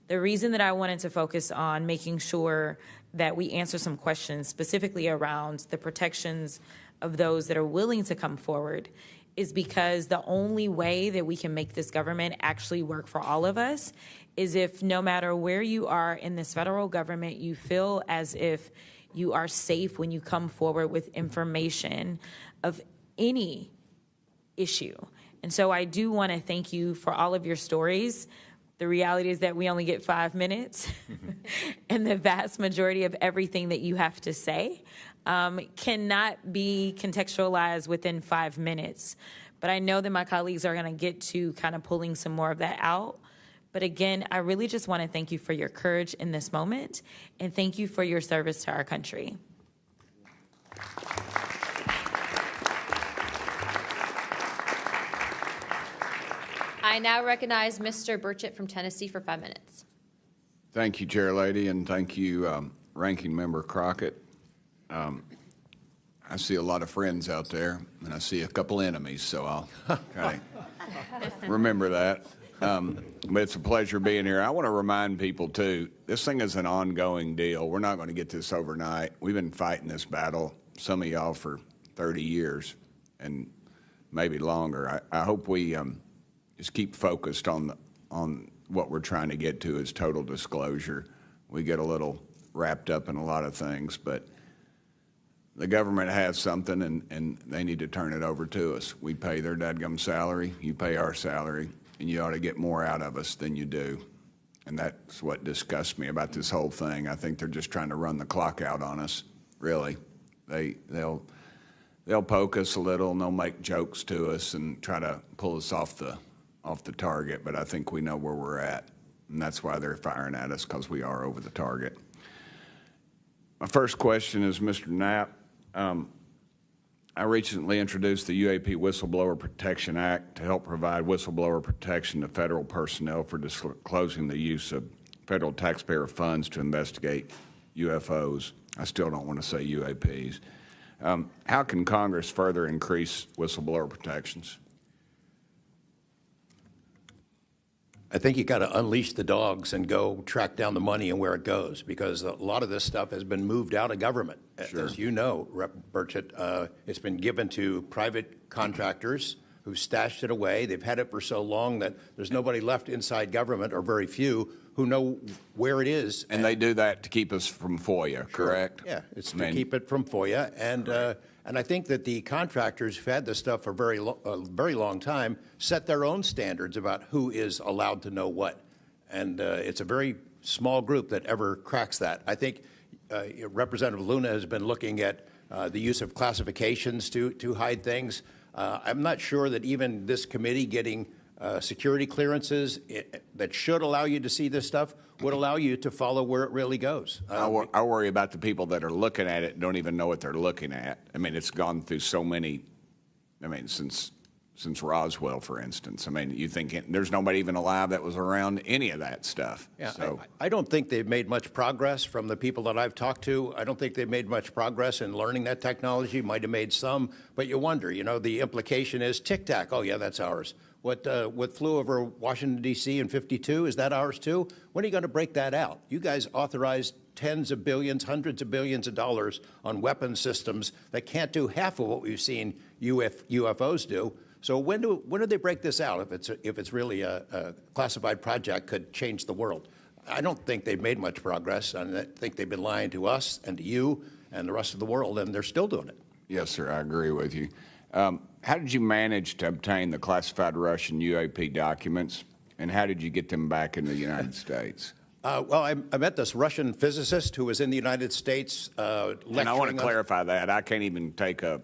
The reason that I wanted to focus on making sure that we answer some questions specifically around the protections of those that are willing to come forward is because the only way that we can make this government actually work for all of us is if no matter where you are in this federal government, you feel as if you are safe when you come forward with information of any issue. And so I do want to thank you for all of your stories. The reality is that we only get 5 minutes, and the vast majority of everything that you have to say cannot be contextualized within 5 minutes. But I know that my colleagues are going to get to kind of pulling some more of that out. But again, I really just want to thank you for your courage in this moment, and thank you for your service to our country. I now recognize Mr. Burchett from Tennessee for 5 minutes. Thank you, Chair Lady, and thank you, Ranking Member Crockett. I see a lot of friends out there, and I see a couple enemies, so I'll kind of remember that. But it's a pleasure being here. I want to remind people, too, this thing is an ongoing deal. We're not going to get this overnight. We've been fighting this battle, some of y'all, for 30 years and maybe longer. I hope we just keep focused on what we're trying to get to is total disclosure. We get a little wrapped up in a lot of things, but the government has something, and they need to turn it over to us. We pay their dadgum salary, you pay our salary, and you ought to get more out of us than you do. And that's what disgusts me about this whole thing. I think they're just trying to run the clock out on us, really. They'll poke us a little, and they'll make jokes to us and try to pull us off the target, but I think we know where we're at, and that's why they're firing at us, because we are over the target. My first question is, Mr. Knapp, I recently introduced the UAP Whistleblower Protection Act to help provide whistleblower protection to federal personnel for disclosing the use of federal taxpayer funds to investigate UFOs. I still don't want to say UAPs. How can Congress further increase whistleblower protections? I think you got to unleash the dogs and go track down the money and where it goes, because a lot of this stuff has been moved out of government. Sure. As you know, Rep. Burchett, it's been given to private contractors who've stashed it away. They've had it for so long that there's nobody left inside government, or very few, who know where it is. And they do that to keep us from FOIA, correct? Yeah, it's to keep it from FOIA. And I think that the contractors who've had this stuff for a very long time set their own standards about who is allowed to know what. And it's a very small group that ever cracks that. I think Representative Luna has been looking at the use of classifications to hide things. I'm not sure that even this committee getting security clearances that should allow you to see this stuff would allow you to follow where it really goes. I worry about the people that are looking at it and don't even know what they're looking at. I mean, it's gone through so many, since Roswell, for instance. I mean, you think there's nobody even alive that was around any of that stuff. Yeah, so. I don't think they've made much progress from the people that I've talked to. I don't think they've made much progress in learning that technology. Might have made some, but you wonder, the implication is tic-tac. Oh, yeah, that's ours. What flew over Washington, D.C. in '52, is that ours too? When are you going to break that out? You guys authorized tens of billions, hundreds of billions of dollars on weapon systems that can't do half of what we've seen UFOs do. So when do they break this out if it's really a classified project could change the world? I don't think they've made much progress, and I think they've been lying to us and to you and the rest of the world, and they're still doing it. Yes, sir, I agree with you. How did you manage to obtain the classified Russian UAP documents, and how did you get them back in the United States? Well, I met this Russian physicist who was in the United States lecturing. And I want to clarify that. I can't even take a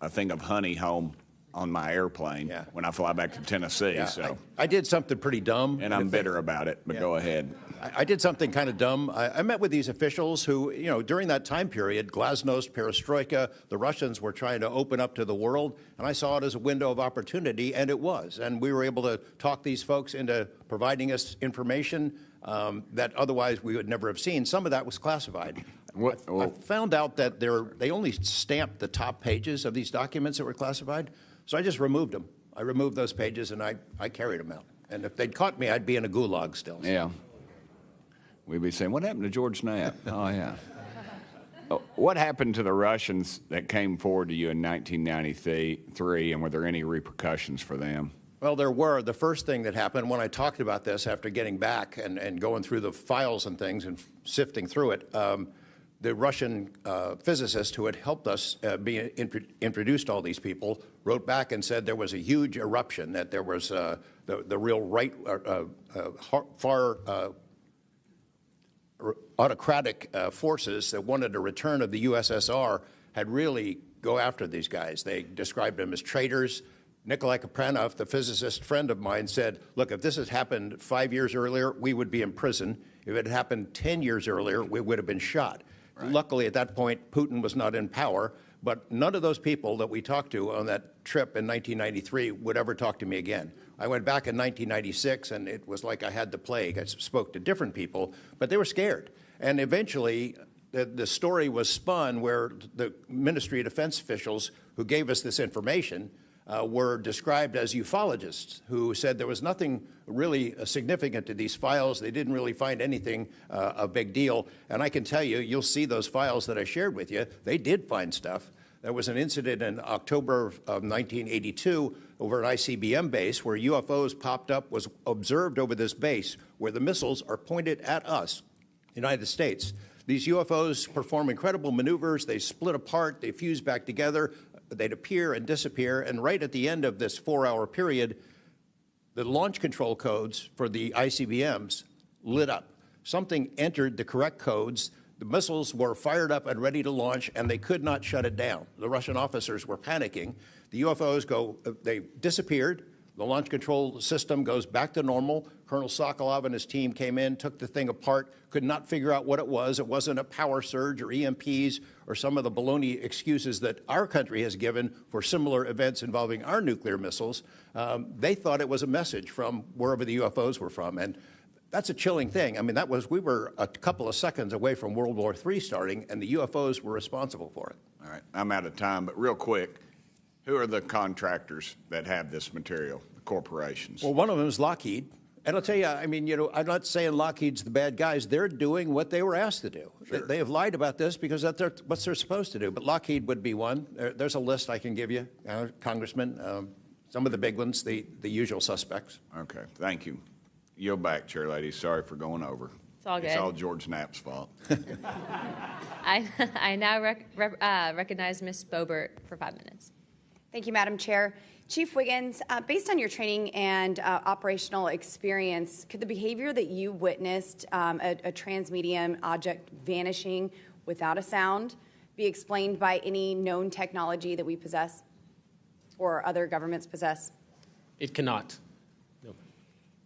thing of honey home on my airplane when I fly back to Tennessee. Yeah, so I did something pretty dumb. And I'm bitter about it, but go ahead. I did something kind of dumb. I met with these officials who, during that time period, glasnost, perestroika, the Russians were trying to open up to the world, and I saw it as a window of opportunity, and it was. And we were able to talk these folks into providing us information that otherwise we would never have seen. Some of that was classified. I found out that they only stamped the top pages of these documents that were classified, so I just removed them. I removed those pages and I carried them out. And if they'd caught me, I'd be in a gulag still. Yeah. We'd be saying, what happened to George Knapp? Oh, yeah. What happened to the Russians that came forward to you in 1993, and were there any repercussions for them? Well, there were. The first thing that happened when I talked about this after getting back and going through the files and things and sifting through it, the Russian physicist who had helped us be introduced all these people wrote back and said there was a huge eruption, that there was the real right, far autocratic forces that wanted a return of the USSR had really go after these guys. They described them as traitors. Nikolai Kapranov, the physicist friend of mine, said, look, if this had happened 5 years earlier, we would be in prison. If it had happened 10 years earlier, we would have been shot. Right. Luckily, at that point, Putin was not in power, but none of those people that we talked to on that trip in 1993 would ever talk to me again. I went back in 1996, and it was like I had the plague. I spoke to different people, but they were scared. And eventually, the story was spun where the Ministry of Defense officials who gave us this information were described as ufologists who said there was nothing really significant to these files. They didn't really find anything a big deal. And I can tell you, you'll see those files that I shared with you, they did find stuff. There was an incident in October of 1982 over an ICBM base where UFOs popped up, was observed over this base where the missiles are pointed at us, United States. These UFOs perform incredible maneuvers. They split apart, they fuse back together, they'd appear and disappear, and right at the end of this 4-hour period, the launch control codes for the ICBMs lit up. Something entered the correct codes. The missiles were fired up and ready to launch, and they could not shut it down. The Russian officers were panicking. The UFOs they disappeared. The launch control system goes back to normal. Colonel Sokolov and his team came in, took the thing apart, could not figure out what it was. It wasn't a power surge or EMPs or some of the baloney excuses that our country has given for similar events involving our nuclear missiles. They thought it was a message from wherever the UFOs were from. And that's a chilling thing. I mean, we were a couple of seconds away from World War III starting, and the UFOs were responsible for it. All right, I'm out of time, but real quick, who are the contractors that have this material, the corporations? Well, one of them is Lockheed. And I'll tell you, I mean, I'm not saying Lockheed's the bad guys. They're doing what they were asked to do. Sure. They have lied about this because that's what they're supposed to do. But Lockheed would be one. There's a list I can give you, Congressman. Some of the big ones, the usual suspects. Okay, thank you. Yield back, Chair Lady. Sorry for going over. It's all good. It's all George Knapp's fault. I now recognize Ms. Boebert for 5 minutes. Thank you, Madam Chair. Chief Wiggins, based on your training and operational experience, could the behavior that you witnessed, a transmedium object vanishing without a sound, be explained by any known technology that we possess or other governments possess? It cannot. No.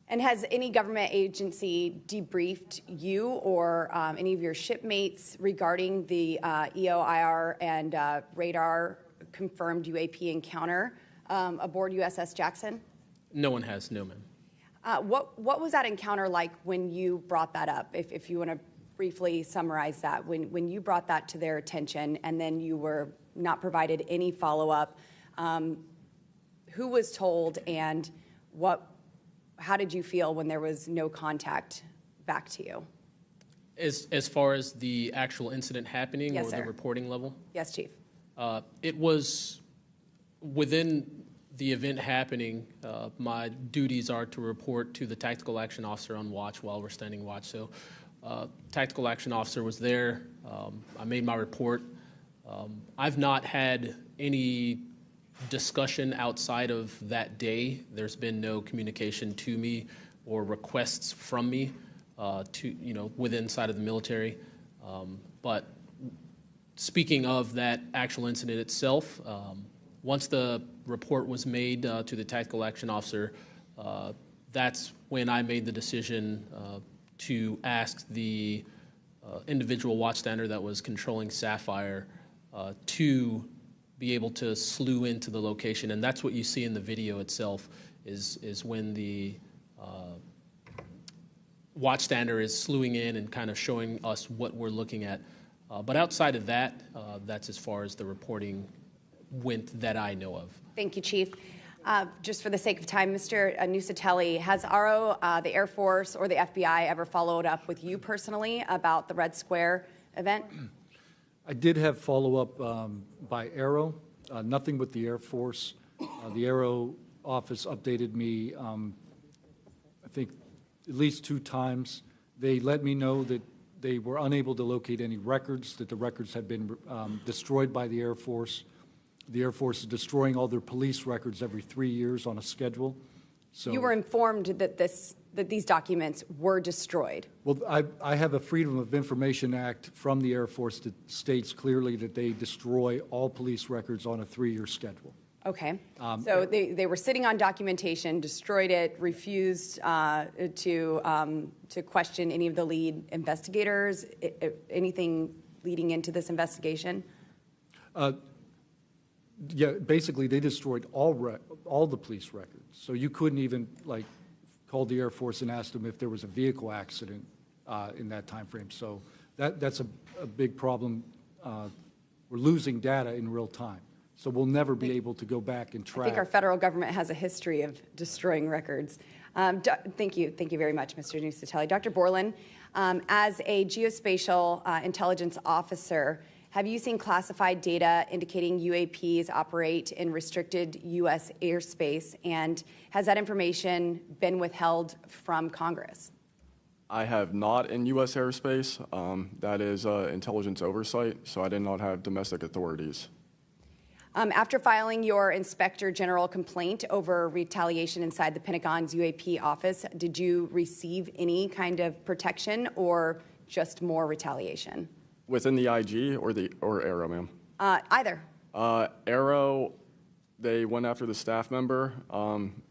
And has any government agency debriefed you or any of your shipmates regarding the EOIR and radar confirmed UAP encounter aboard USS Jackson? No one has, no, ma'am. What was that encounter like when you brought that up? If you want to briefly summarize that, when you brought that to their attention and then you were not provided any follow-up, who was told and how did you feel when there was no contact back to you? As far as the actual incident happening, yes, or sir. the reporting level? Yes, Chief. It was within the event happening. My duties are to report to the tactical action officer on watch while we're standing watch. So tactical action officer was there. I made my report. I've not had any discussion outside of that day. There's been no communication to me or requests from me within inside of the military. But speaking of that actual incident itself, once the report was made to the tactical action officer, that's when I made the decision to ask the individual watchstander that was controlling Sapphire to be able to slew into the location. And that's what you see in the video itself, is when the watchstander is slewing in and kind of showing us what we're looking at. But outside of that, that's as far as the reporting went that I know of. Thank you, Chief. Just for the sake of time, Mr. Nusatelli, has ARO, the Air Force, or the FBI ever followed up with you personally about the Red Square event? I did have follow-up by Aero, nothing with the Air Force. The Aero office updated me, I think, at least 2 times. They let me know that they were unable to locate any records, that the records had been destroyed by the Air Force. The Air Force is destroying all their police records every 3 years on a schedule. So You were informed that these documents were destroyed. Well, I have a Freedom of Information Act from the Air Force that states clearly that they destroy all police records on a 3-year schedule. Okay. So they were sitting on documentation, destroyed it, refused to question any of the lead investigators, anything leading into this investigation? Yeah, basically they destroyed all the police records. So you couldn't even call the Air Force and ask them if there was a vehicle accident in that time frame. So that's a big problem. We're losing data in real time. So we'll never be able to go back and track. I think our federal government has a history of destroying records. Thank you very much, Mr. Nusatelli. Dr. Borland, as a geospatial intelligence officer, have you seen classified data indicating UAPs operate in restricted U.S. airspace, and has that information been withheld from Congress? I have not in U.S. airspace. That is intelligence oversight, so I did not have domestic authorities. After filing your Inspector General complaint over retaliation inside the Pentagon's UAP office, did you receive any kind of protection or just more retaliation? Within the IG or Aero, ma'am? Either. Aero, they went after the staff member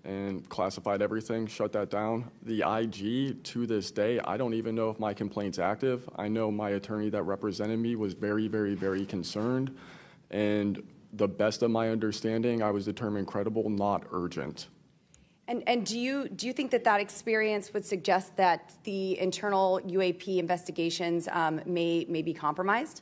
and classified everything, shut that down. The IG, to this day, I don't even know if my complaint's active. I know my attorney that represented me was very, very, very concerned. And the best of my understanding, I was determined credible, not urgent. And do you think that experience would suggest that the internal UAP investigations may be compromised?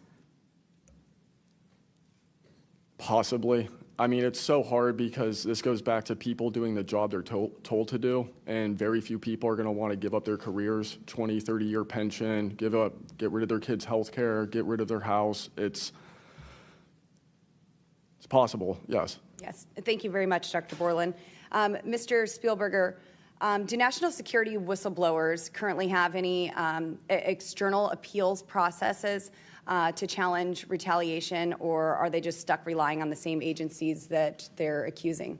Possibly. I mean, it's so hard because this goes back to people doing the job they're told to do, and very few people are going to want to give up their careers, 20, 30-year pension, get rid of their kids' health care, get rid of their house. It's possible, yes. Yes. Thank you very much, Dr. Borland. Mr. Spielberger, do national security whistleblowers currently have any external appeals processes to challenge retaliation, or are they just stuck relying on the same agencies that they're accusing?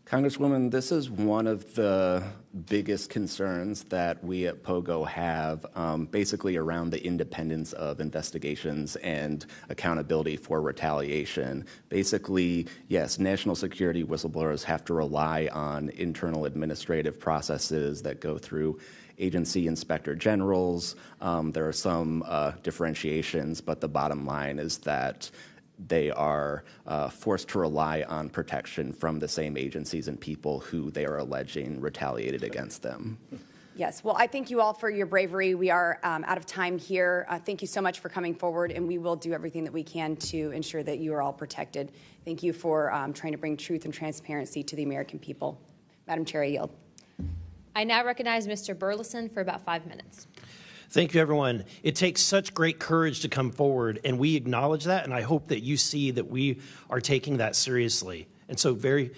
Congresswoman, this is one of the biggest concerns that we at POGO have, basically around the independence of investigations and accountability for retaliation. Basically, yes, national security whistleblowers have to rely on internal administrative processes that go through agency inspector generals. There are some differentiations, but the bottom line is that they are forced to rely on protection from the same agencies and people who they are alleging retaliated against them. Yes. Well, I thank you all for your bravery. We are out of time here. Thank you so much for coming forward, and we will do everything that we can to ensure that you are all protected. Thank you for trying to bring truth and transparency to the American people. Madam Chair, I yield. I now recognize Mr. Burleson for about 5 minutes. Thank you, everyone. It takes such great courage to come forward, and we acknowledge that, and I hope that you see that we are taking that seriously. And so very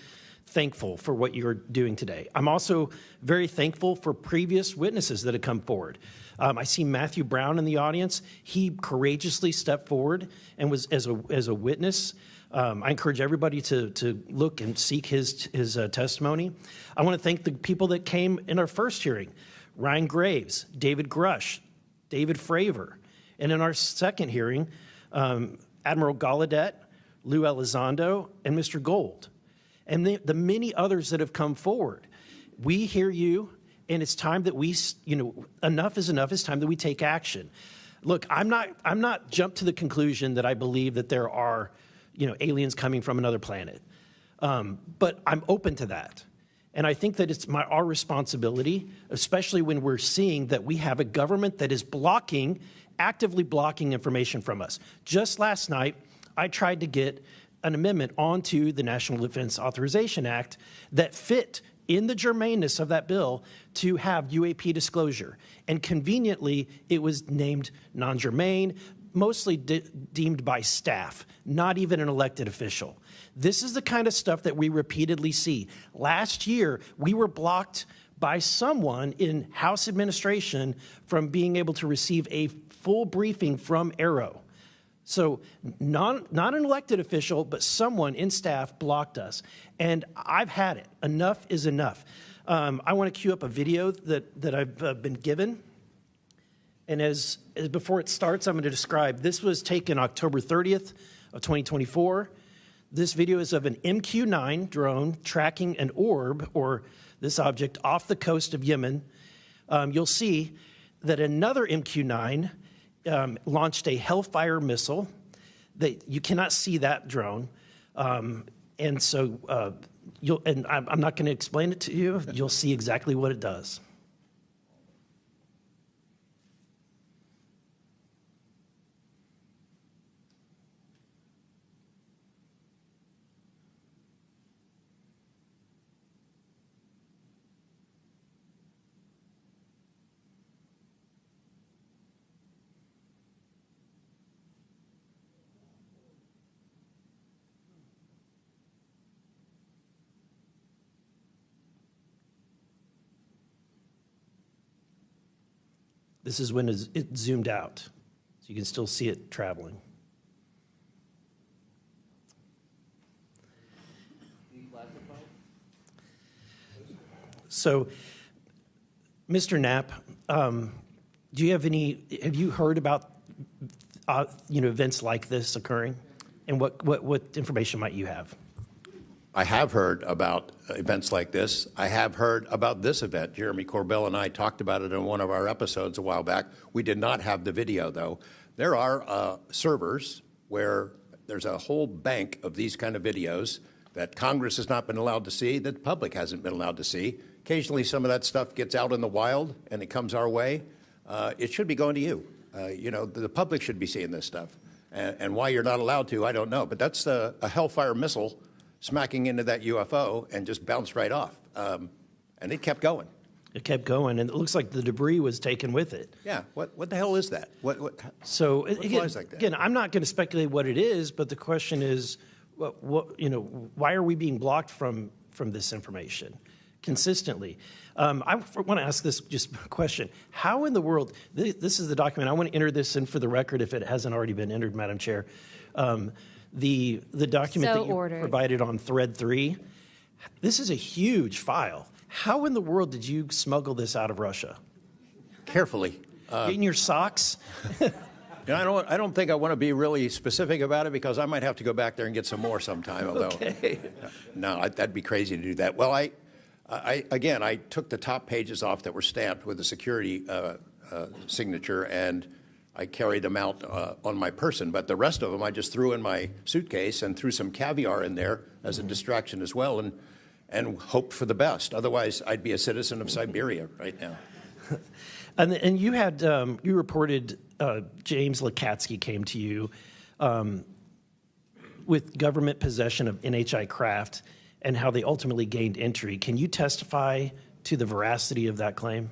thankful for what you're doing today. I'm also very thankful for previous witnesses that have come forward. I see Matthew Brown in the audience. He courageously stepped forward and was as a witness. I encourage everybody to look and seek his testimony. I want to thank the people that came in our first hearing: Ryan Graves, David Grush, David Fravor. And in our second hearing, Admiral Gallaudet, Lou Elizondo, and Mr. Gold. And the many others that have come forward. We hear you, and it's time that we, enough is enough. It's time that we take action. Look, I'm not jumped to the conclusion that I believe that there are, aliens coming from another planet. But I'm open to that. And I think that it's our responsibility, especially when we're seeing that we have a government that is blocking actively blocking information from us. Just last night, I tried to get an amendment onto the National Defense Authorization Act that fit in the germaneness of that bill to have UAP disclosure. And conveniently, it was named non-germane, mostly deemed by staff, not even an elected official. This is the kind of stuff that we repeatedly see. Last year, we were blocked by someone in House administration from being able to receive a full briefing from Arrow. So not an elected official, but someone in staff blocked us. And I've had it. Enough is enough. I want to cue up a video that I've been given. And as before it starts, I'm going to describe. This was taken October 30th of 2024. This video is of an MQ-9 drone tracking an orb, or this object, off the coast of Yemen. You'll see that another MQ-9 launched a Hellfire missile. That you cannot see that drone, and so I'm not going to explain it to you. You'll see exactly what it does. This is when it zoomed out, so you can still see it traveling. So, Mr. Knapp, have you heard about events like this occurring, and what information might you have? I have heard about events like this. I have heard about this event. Jeremy Corbell and I talked about it in one of our episodes a while back. We did not have the video, though. There are servers where there's a whole bank of these kind of videos that Congress has not been allowed to see, that the public hasn't been allowed to see. Occasionally, some of that stuff gets out in the wild, and it comes our way. It should be going to you. The public should be seeing this stuff. And why you're not allowed to, I don't know. But that's a Hellfire missile smacking into that UFO and just bounced right off. And it kept going. It kept going, and it looks like the debris was taken with it. Yeah, what the hell is that? What flies like that? Again, I'm not going to speculate what it is, but the question is, why are we being blocked from this information consistently? I want to ask this just question. How in the world, this is the document, I want to enter this in for the record if it hasn't already been entered, Madam Chair. The document that you provided on thread 3, this is a huge file. How in the world did you smuggle this out of Russia? Carefully. In your socks? I don't think I want to be really specific about it because I might have to go back there and get some more sometime. Although, okay. No, that'd be crazy to do that. Well, I took the top pages off that were stamped with the security signature, and I carried them out on my person. But the rest of them I just threw in my suitcase and threw some caviar in there as a distraction as well, and hoped for the best. Otherwise, I'd be a citizen of Siberia right now. And you had you reported James Lakatsky came to you with government possession of NHI craft and how they ultimately gained entry. Can you testify to the veracity of that claim?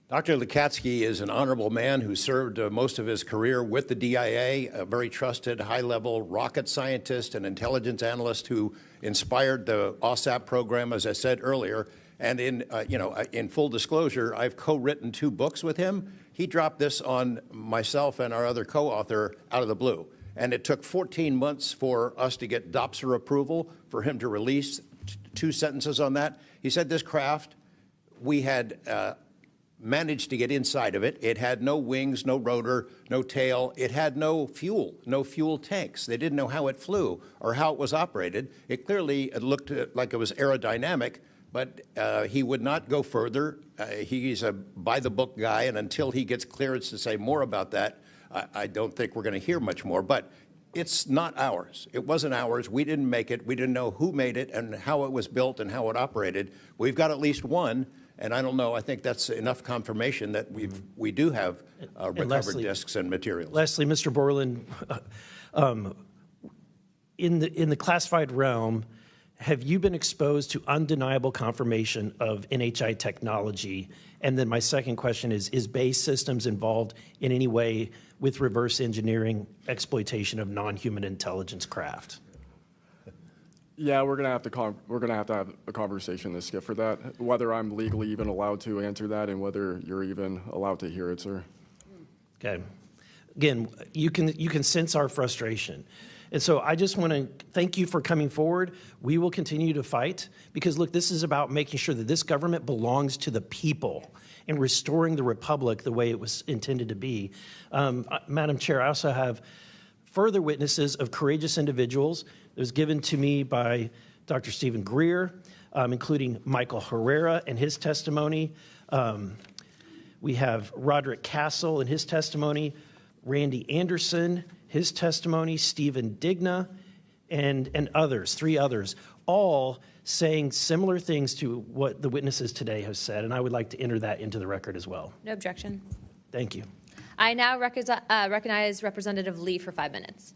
Dr. Lakatsky is an honorable man who served most of his career with the DIA, a very trusted, high-level rocket scientist and intelligence analyst who inspired the OSAP program, as I said earlier. And in full disclosure, I've co-written 2 books with him. He dropped this on myself and our other co-author out of the blue. And it took 14 months for us to get DOPSR approval for him to release 2 sentences on that. He said this craft, we had managed to get inside of it. It had no wings, no rotor, no tail. It had no fuel tanks. They didn't know how it flew or how it was operated. It clearly looked like it was aerodynamic, but he would not go further. He's a by-the-book guy, and until he gets clearance to say more about that, I don't think we're going to hear much more. But it's not ours. It wasn't ours. We didn't make it. We didn't know who made it and how it was built and how it operated. We've got at least one, And I don't know, I think that's enough confirmation that we do have recovered Leslie, disks and materials. Leslie, Mr. Borland, in the classified realm, have you been exposed to undeniable confirmation of NHI technology? And then my second question is BAE Systems involved in any way with reverse engineering exploitation of non-human intelligence craft? Yeah, we're gonna have to have a conversation this Skip for that. Whether I'm legally even allowed to answer that, and whether you're even allowed to hear it, sir. Okay. Again, you can sense our frustration. And so I just want to thank you for coming forward. We will continue to fight because, look, this is about making sure that this government belongs to the people and restoring the republic the way it was intended to be. Madam Chair, I also have further witnesses of courageous individuals. It was given to me by Dr. Stephen Greer, including Michael Herrera and his testimony. We have Roderick Castle and his testimony, Randy Anderson, his testimony, Stephen Digna, and others, 3 others, all saying similar things to what the witnesses today have said, and I would like to enter that into the record as well. No objection. Thank you. I now recognize Representative Lee for 5 minutes.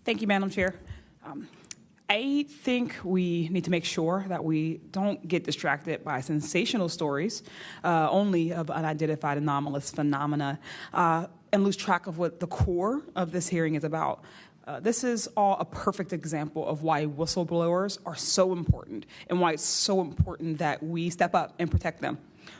Thank you, Madam Chair. I think we need to make sure that we don't get distracted by sensational stories only of unidentified anomalous phenomena and lose track of what the core of this hearing is about. This is all a perfect example of why whistleblowers are so important and why it's so important that we step up and protect them.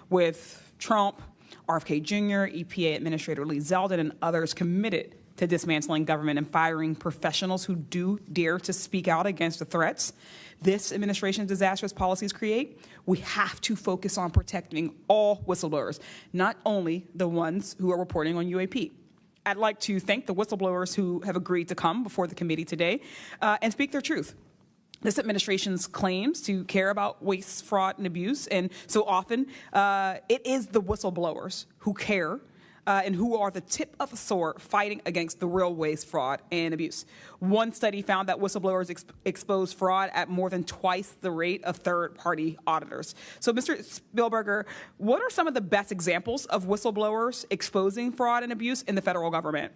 With Trump, RFK Jr., EPA Administrator Lee Zeldin, and others committed to dismantling government and firing professionals who do dare to speak out against the threats this administration's disastrous policies create, we have to focus on protecting all whistleblowers, not only the ones who are reporting on UAP. I'd like to thank the whistleblowers who have agreed to come before the committee today and speak their truth. This administration's claims to care about waste, fraud, and abuse, and so often it is the whistleblowers who care and who are the tip of the sword fighting against the real waste, fraud, and abuse. One study found that whistleblowers expose fraud at more than twice the rate of third-party auditors. So, Mr. Spielberger, what are some of the best examples of whistleblowers exposing fraud and abuse in the federal government?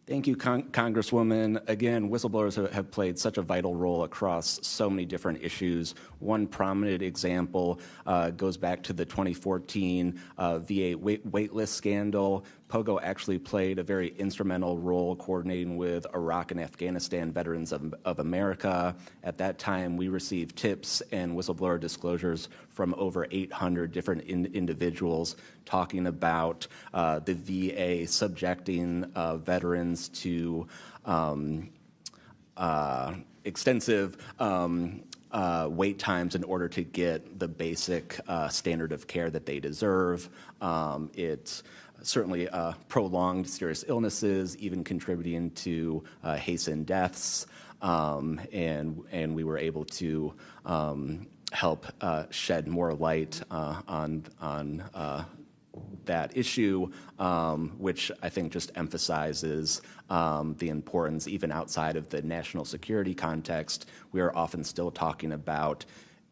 Thank you, Congresswoman. Again, whistleblowers have played such a vital role across so many different issues. One prominent example goes back to the 2014 VA waitlist scandal. POGO actually played a very instrumental role coordinating with Iraq and Afghanistan Veterans of America. At that time, we received tips and whistleblower disclosures from over 800 different individuals talking about the VA subjecting veterans to extensive wait times in order to get the basic standard of care that they deserve. It's certainly prolonged serious illnesses, even contributing to hastened deaths, and we were able to help shed more light on that issue, which I think just emphasizes the importance, even outside of the national security context. We are often still talking about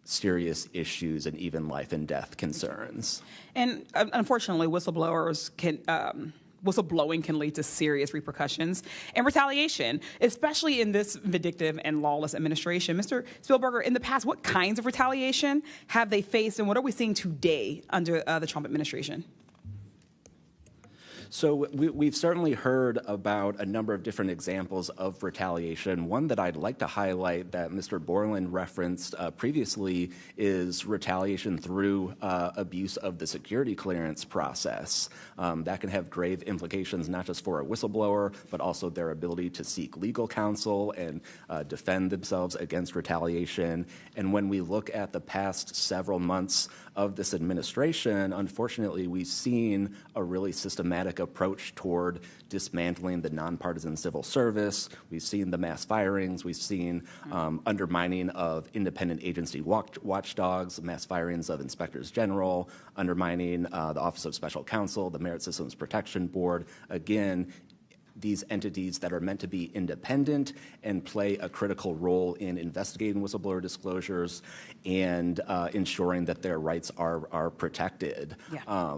serious issues and even life and death concerns. And unfortunately, whistleblowing can lead to serious repercussions and retaliation, especially in this vindictive and lawless administration. Mr. Spielberger, in the past, what kinds of retaliation have they faced, and what are we seeing today under the Trump administration? So we've certainly heard about a number of different examples of retaliation. One that I'd like to highlight that Mr. Borland referenced previously is retaliation through abuse of the security clearance process. That can have grave implications not just for a whistleblower, but also their ability to seek legal counsel and defend themselves against retaliation. And when we look at the past several months of this administration, unfortunately, we've seen a really systematic approach toward dismantling the nonpartisan civil service. We've seen the mass firings. We've seen undermining of independent agency watchdogs, mass firings of inspectors general, undermining the Office of Special Counsel, the Merit Systems Protection Board. Again, these entities that are meant to be independent and play a critical role in investigating whistleblower disclosures and ensuring that their rights are protected. Yeah.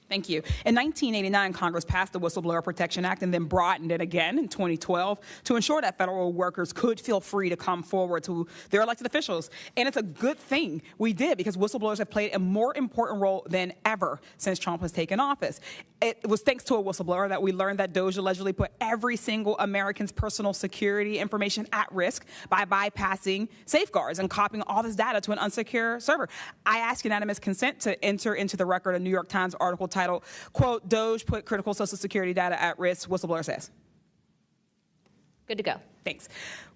Thank you. In 1989, Congress passed the Whistleblower Protection Act and then broadened it again in 2012 to ensure that federal workers could feel free to come forward to their elected officials. And it's a good thing we did, because whistleblowers have played a more important role than ever since Trump has taken office. It was thanks to a whistleblower that we learned that DOJ allegedly put every single American's personal security information at risk by bypassing safeguards and copying all this data to an unsecure server. I ask unanimous consent to enter into the record a New York Times article titled, quote, "DOJ put critical Social Security data at risk," whistleblower says. Good to go. Thanks.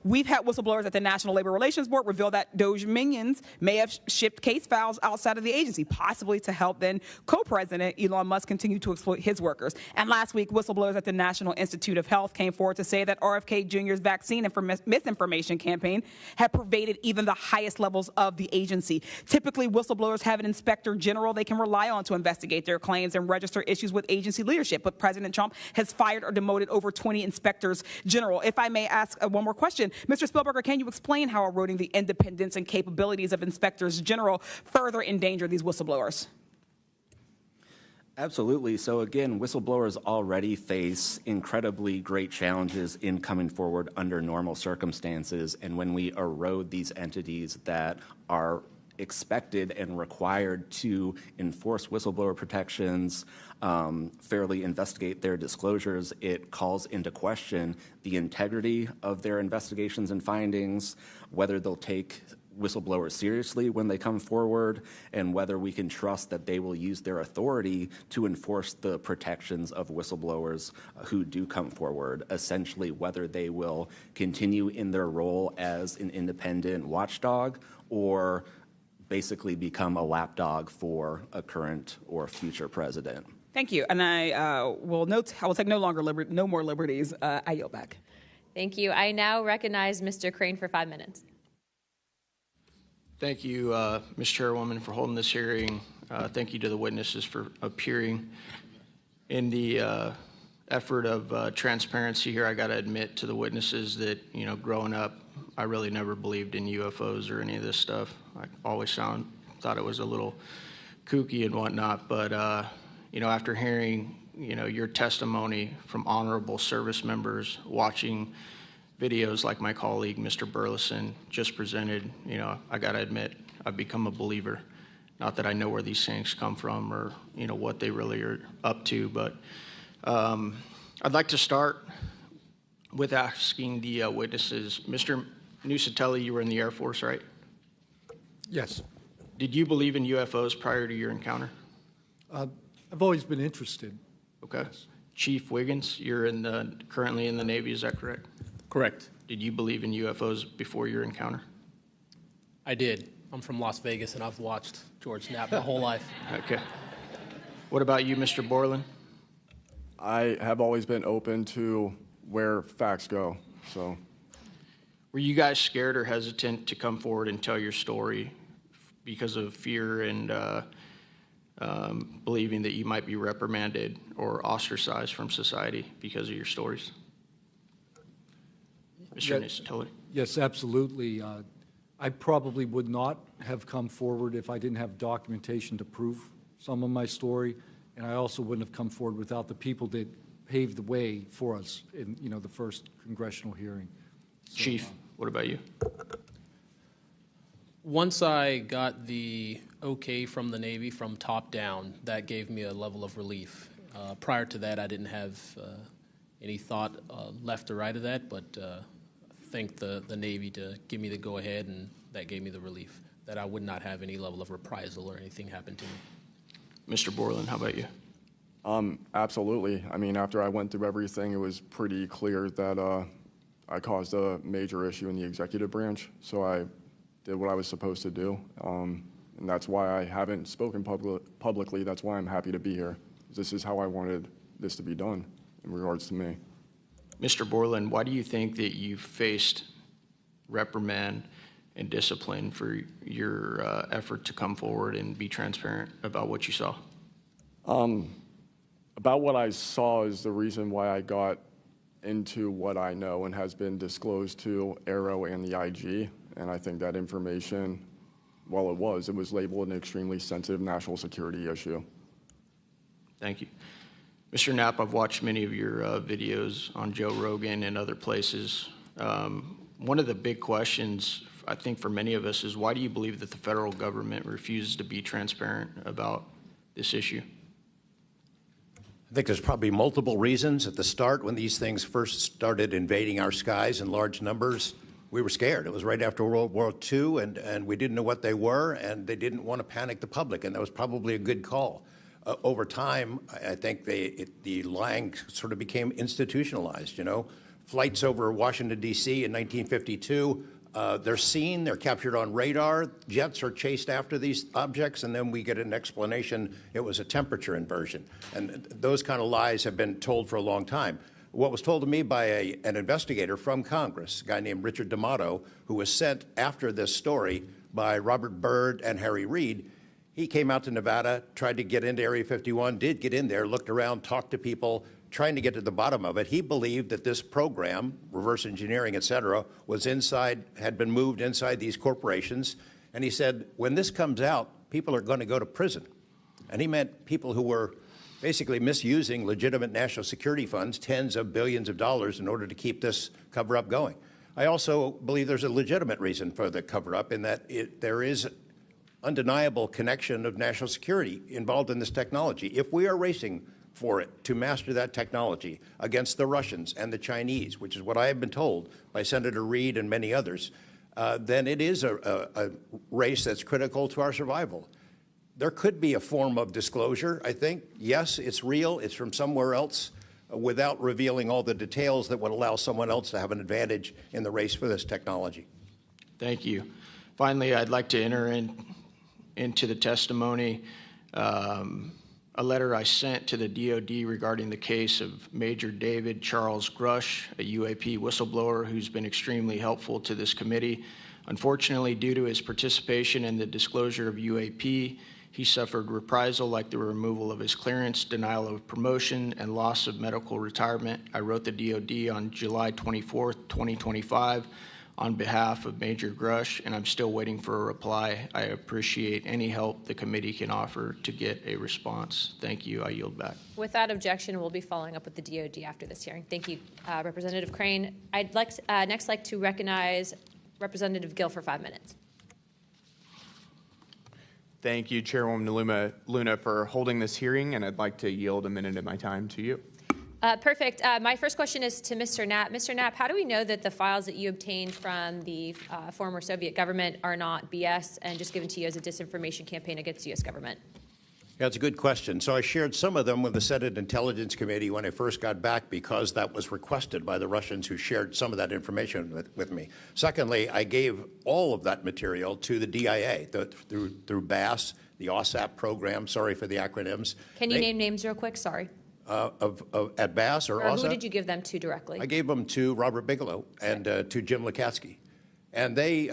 We've had whistleblowers at the National Labor Relations Board reveal that DOJ minions may have shipped case files outside of the agency, possibly to help then co-president Elon Musk continue to exploit his workers. And last week, whistleblowers at the National Institute of Health came forward to say that RFK Jr.'s vaccine misinformation campaign had pervaded even the highest levels of the agency. Typically, whistleblowers have an inspector general they can rely on to investigate their claims and register issues with agency leadership. But President Trump has fired or demoted over 20 inspectors general. If I may ask one more question, Mr. Spielberger, can you explain how eroding the independence and capabilities of inspectors general further endanger these whistleblowers? Absolutely. So again, whistleblowers already face incredibly great challenges in coming forward under normal circumstances. And when we erode these entities that are expected and required to enforce whistleblower protections, fairly investigate their disclosures, it calls into question the integrity of their investigations and findings, whether they'll take whistleblowers seriously when they come forward, and whether we can trust that they will use their authority to enforce the protections of whistleblowers who do come forward, essentially whether they will continue in their role as an independent watchdog or basically become a lapdog for a current or future president. Thank you. And I will take no more liberties. I yield back. Thank you. I now recognize Mr. Crane for 5 minutes. Thank you, Ms. Chairwoman, for holding this hearing. Thank you to the witnesses for appearing. In the effort of transparency here, I got to admit to the witnesses that, growing up, I really never believed in UFOs or any of this stuff. I always thought it was a little kooky and whatnot. But, after hearing, your testimony from honorable service members, watching videos like my colleague, Mr. Burleson, just presented, I got to admit, I've become a believer. Not that I know where these things come from or, what they really are up to, but I'd like to start with asking the witnesses. Mr. Nusatelli, you were in the Air Force, right? Yes. Did you believe in UFOs prior to your encounter? I've always been interested. Okay. Yes. Chief Wiggins, you're currently in the Navy, is that correct? Correct. Did you believe in UFOs before your encounter? I did. I'm from Las Vegas, and I've watched George Knapp my whole life. Okay. What about you, Mr. Borland? I have always been open to where facts go, so. Were you guys scared or hesitant to come forward and tell your story because of fear and believing that you might be reprimanded or ostracized from society because of your stories? Mr. Nusatelli? Yes, absolutely. I probably would not have come forward if I didn't have documentation to prove some of my story, and I also wouldn't have come forward without the people that paved the way for us in the first congressional hearing. So, Chief, what about you? Once I got the okay from the Navy from top down, that gave me a level of relief. Prior to that, I didn't have any thought left or right of that, but thank the Navy to give me the go-ahead, and that gave me the relief that I would not have any level of reprisal or anything happen to me. Mr. Borland, how about you? Absolutely. I mean, after I went through everything, it was pretty clear that I caused a major issue in the executive branch, so I did what I was supposed to do, and that's why I haven't spoken publicly. That's why I'm happy to be here. This is how I wanted this to be done in regards to me. Mr. Borland, why do you think that you faced reprimand and discipline for your effort to come forward and be transparent about what you saw? About what I saw is the reason why I got into what I know and has been disclosed to Aero and the IG. And I think that information, well, it was labeled an extremely sensitive national security issue. Thank you. Mr. Knapp, I've watched many of your videos on Joe Rogan and other places. One of the big questions, I think, for many of us is why do you believe that the federal government refuses to be transparent about this issue? I think there's probably multiple reasons. At the start, when these things first started invading our skies in large numbers, we were scared. It was right after World War II, and we didn't know what they were, and they didn't want to panic the public, and that was probably a good call. Over time, I think the lying sort of became institutionalized, you know. Flights over Washington, D.C. in 1952, they're seen, they're captured on radar, jets are chased after these objects, and then we get an explanation it was a temperature inversion. And those kind of lies have been told for a long time. What was told to me by an investigator from Congress, a guy named Richard D'Amato, who was sent after this story by Robert Byrd and Harry Reid, he came out to Nevada, tried to get into Area 51, did get in there, looked around, talked to people, trying to get to the bottom of it. He believed that this program, reverse engineering, et cetera, was inside, had been moved inside these corporations. And he said, when this comes out, people are going to go to prison. And he meant people who were basically misusing legitimate national security funds, tens of billions of dollars, in order to keep this cover-up going. I also believe there's a legitimate reason for the cover-up in that there is undeniable connection of national security involved in this technology. If we are racing for it to master that technology against the Russians and the Chinese, which is what I have been told by Senator Reid and many others, then it is a race that's critical to our survival. There could be a form of disclosure, I think. Yes, it's real, it's from somewhere else, without revealing all the details that would allow someone else to have an advantage in the race for this technology. Thank you. Finally, I'd like to enter into the testimony a letter I sent to the DoD regarding the case of Major David Charles Grush, a UAP whistleblower who's been extremely helpful to this committee. Unfortunately, due to his participation in the disclosure of UAP, he suffered reprisal like the removal of his clearance, denial of promotion, and loss of medical retirement. I wrote the DoD on July 24th, 2025, on behalf of Major Grush, and I'm still waiting for a reply. I appreciate any help the committee can offer to get a response. Thank you. I yield back. Without objection, we'll be following up with the DoD after this hearing. Thank you, Representative Crane. I'd next like to recognize Representative Gill for 5 minutes. Thank you, Chairwoman Luna, for holding this hearing, and I'd like to yield a minute of my time to you. Perfect. My first question is to Mr. Knapp. Mr. Knapp, how do we know that the files that you obtained from the former Soviet government are not BS and just given to you as a disinformation campaign against the U.S. government? Yeah, it's a good question. So I shared some of them with the Senate Intelligence Committee when I first got back because that was requested by the Russians who shared some of that information with me. Secondly, I gave all of that material to the DIA through BASS, the OSAP program. Sorry for the acronyms. Can you name names real quick? Sorry. At BASS or OSAP? Who did you give them to directly? I gave them to Robert Bigelow and to Jim Lukatsky. And they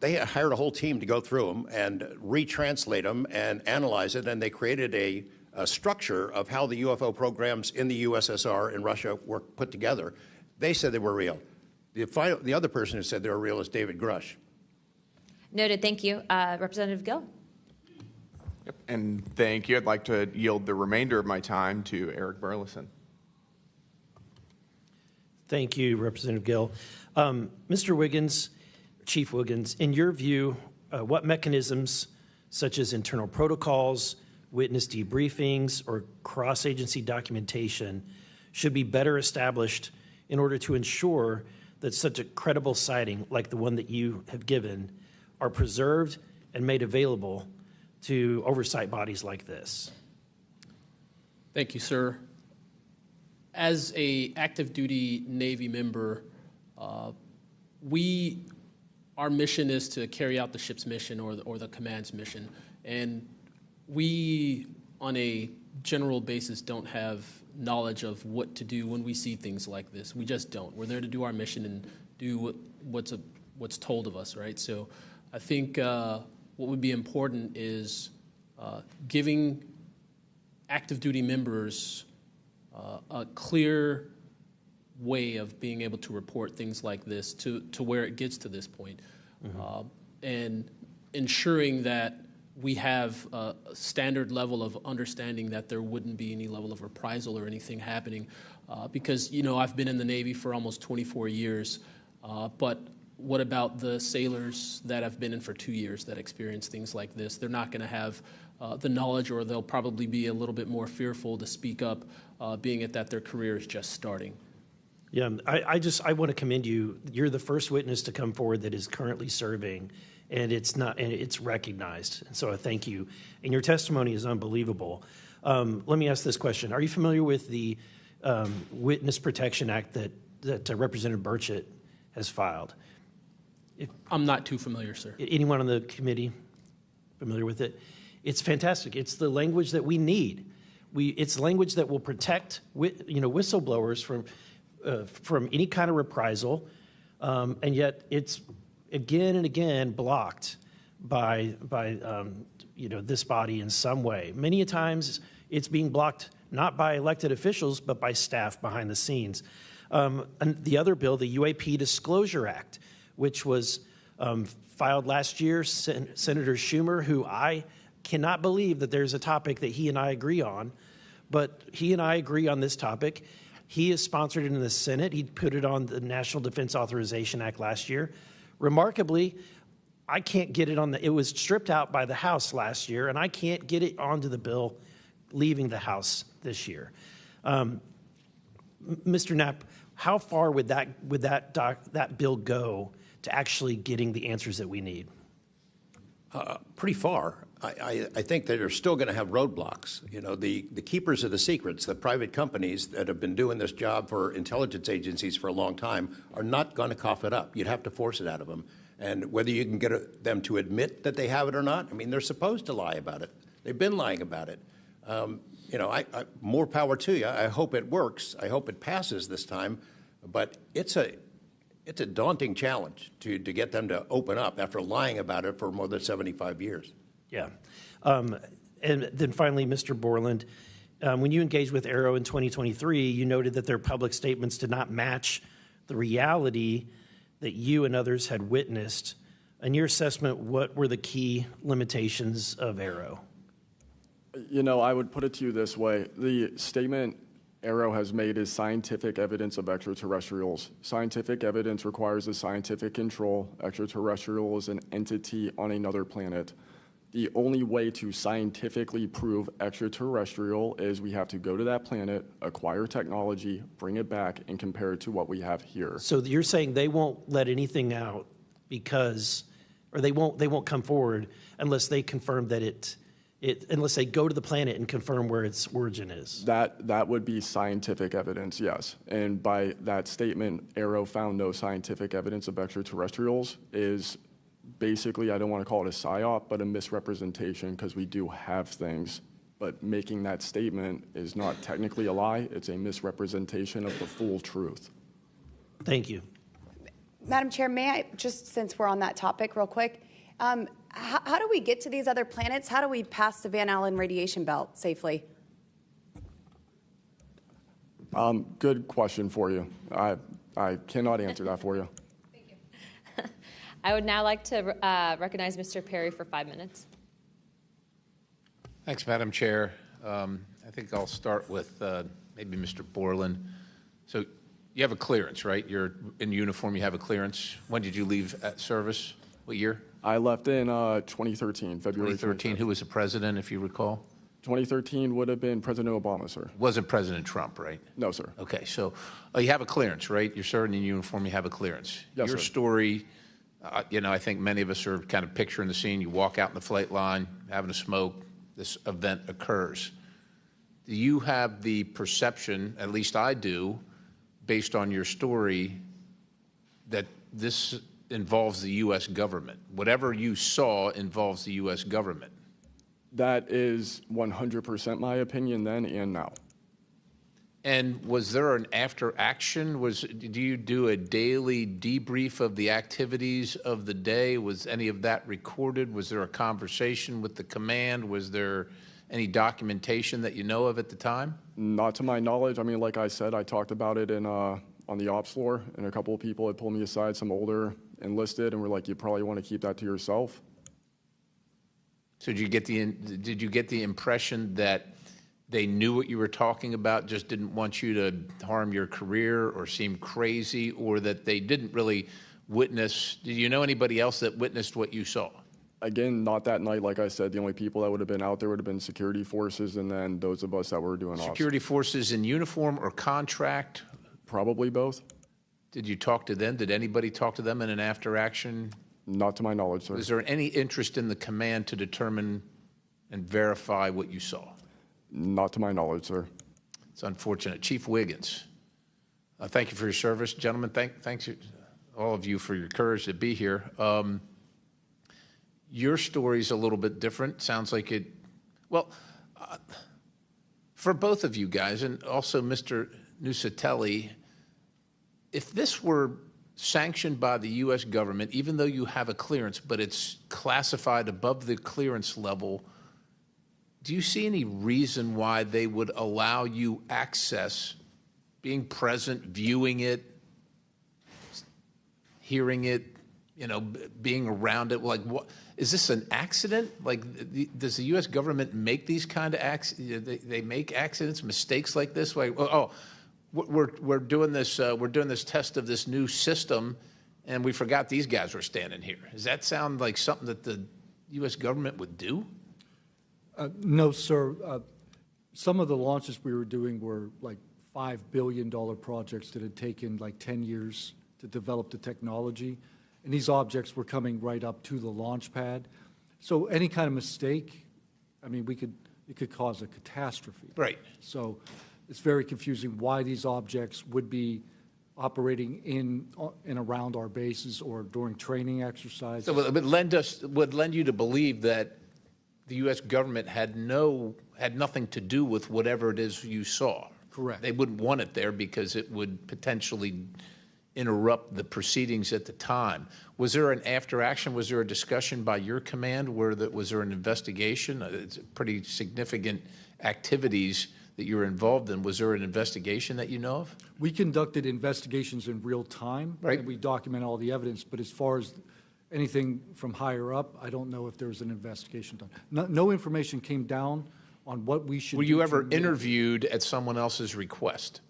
hired a whole team to go through them and retranslate them and analyze it, and they created a structure of how the UFO programs in the USSR and Russia were put together. They said they were real. The other person who said they were real is David Grush. Noted. Thank you. Representative Gill. Yep. And thank you. I'd like to yield the remainder of my time to Eric Burleson. Thank you, Representative Gill. Mr. Wiggins, Chief Wiggins, in your view, what mechanisms, such as internal protocols, witness debriefings, or cross-agency documentation, should be better established in order to ensure that such a credible sighting like the one that you have given are preserved and made available to oversight bodies like this? Thank you, sir. As a active duty Navy member, our mission is to carry out the ship's mission or the command's mission. And we, on a general basis, don't have knowledge of what to do when we see things like this. We just don't. We're there to do our mission and do what's told of us, right? So I think what would be important is giving active duty members a clear way of being able to report things like this to where it gets to this point, and ensuring that we have a standard level of understanding that there wouldn't be any level of reprisal or anything happening. Because, I've been in the Navy for almost 24 years, but what about the sailors that have been in for 2 years that experience things like this? They're not going to have the knowledge, or they'll probably be a little bit more fearful to speak up, being it that their career is just starting. Yeah, I want to commend you. You're the first witness to come forward that is currently serving, and it's recognized. And so I thank you. And your testimony is unbelievable. Let me ask this question: are you familiar with the Witness Protection Act that Representative Burchett has filed? I'm not too familiar, sir. Anyone on the committee familiar with it? It's fantastic. It's the language that we need. It's language that will protect whistleblowers from any kind of reprisal, and yet it's again and again blocked by this body in some way. Many a times it's being blocked not by elected officials but by staff behind the scenes. And the other bill, the UAP Disclosure Act, which was filed last year, Senator Schumer, who I cannot believe that there's a topic that he and I agree on, but he and I agree on this topic. He has sponsored it in the Senate. He put it on the National Defense Authorization Act last year. Remarkably, I can't get it it was stripped out by the House last year, and I can't get it onto the bill leaving the House this year. Mr. Knapp, how far would that bill go to actually getting the answers that we need? Pretty far. I think that they're still going to have roadblocks. The keepers of the secrets, the private companies that have been doing this job for intelligence agencies for a long time, are not going to cough it up. You'd have to force it out of them. And whether you can get them to admit that they have it or not, they're supposed to lie about it. They've been lying about it. More power to you. I hope it works. I hope it passes this time. But it's a daunting challenge to get them to open up after lying about it for more than 75 years. Yeah. And then finally, Mr. Borland, when you engaged with Aero in 2023, you noted that their public statements did not match the reality that you and others had witnessed. In your assessment, what were the key limitations of Aero? I would put it to you this way. The statement Aero has made is scientific evidence of extraterrestrials. Scientific evidence requires a scientific control. Extraterrestrial is an entity on another planet. The only way to scientifically prove extraterrestrial is we have to go to that planet, acquire technology, bring it back, and compare it to what we have here. So you're saying they won't let anything out or they won't come forward unless they confirm that unless they go to the planet and confirm where its origin is? That would be scientific evidence, yes. And by that statement, Aero found no scientific evidence of extraterrestrials is basically, I don't want to call it a psyop, but a misrepresentation, because we do have things. But making that statement is not technically a lie. It's a misrepresentation of the full truth. Thank you. Madam Chair, may I, just since we're on that topic real quick, how do we get to these other planets? How do we pass the Van Allen radiation belt safely? Good question for you. I cannot answer that for you. I would now like to recognize Mr. Perry for 5 minutes. Thanks, Madam Chair. I think I'll start with maybe Mr. Borland. So you have a clearance, right? You're in uniform, you have a clearance. When did you leave service? What year? I left in 2013, February 2013. Who was the president, if you recall? 2013 would have been President Obama, sir. Wasn't President Trump, right? No, sir. Okay, so you have a clearance, right? You're serving in uniform, you have a clearance. Yes, Your sir. story, I think many of us are kind of picturing the scene. You walk out in the flight line, having a smoke, this event occurs. Do you have the perception, at least I do, based on your story, that this involves the U.S. government? Whatever you saw involves the U.S. government. That is 100% my opinion then and now. And was there an after action? Do you do a daily debrief of the activities of the day? Was any of that recorded? Was there a conversation with the command? Was there any documentation that you know of at the time? Not to my knowledge. I mean, like I said, I talked about it on the ops floor, and a couple of people had pulled me aside, some older enlisted, and were like, you probably want to keep that to yourself. So did you get the impression that they knew what you were talking about, just didn't want you to harm your career or seem crazy, or that they didn't really witness? Did you know anybody else that witnessed what you saw? Again, not that night. Like I said, the only people that would have been out there would have been security forces, and then those of us that were doing ops. Security forces in uniform or contract? Probably both. Did you talk to them? Did anybody talk to them in an after-action? Not to my knowledge, sir. Was there any interest in the command to determine and verify what you saw? Not to my knowledge, sir. It's unfortunate. Chief Wiggins, thank you for your service. Gentlemen, thanks all of you for your courage to be here. Your story's a little bit different. Sounds like it, well, for both of you guys, and also Mr. Nusatelli, if this were sanctioned by the U.S. government, even though you have a clearance, but it's classified above the clearance level, do you see any reason why they would allow you access, being present, viewing it, hearing it, being around it? Like, what is this, an accident? Like, does the U.S. government make these kind of accidents? They make accidents, mistakes like this? Like, we're doing this test of this new system, and we forgot these guys were standing here. Does that sound like something that the U.S. government would do? No, sir. Some of the launches we were doing were like $5 billion projects that had taken like 10 years to develop the technology. And these objects were coming right up to the launch pad. So any kind of mistake, I mean, it could cause a catastrophe. Right. So it's very confusing why these objects would be operating in and around our bases or during training exercises. So it would lend you to believe that the U.S. government had nothing to do with whatever it is you saw. Correct. They wouldn't want it there because it would potentially interrupt the proceedings at the time. Was there an after action? Was there a discussion by your command? Was there an investigation? It's pretty significant activities that you were involved in. Was there an investigation that you know of? We conducted investigations in real time. Right. And we document all the evidence. But as far as anything from higher up, I don't know if there was an investigation done. No information came down on what we should do. Were you ever interviewed at someone else's request?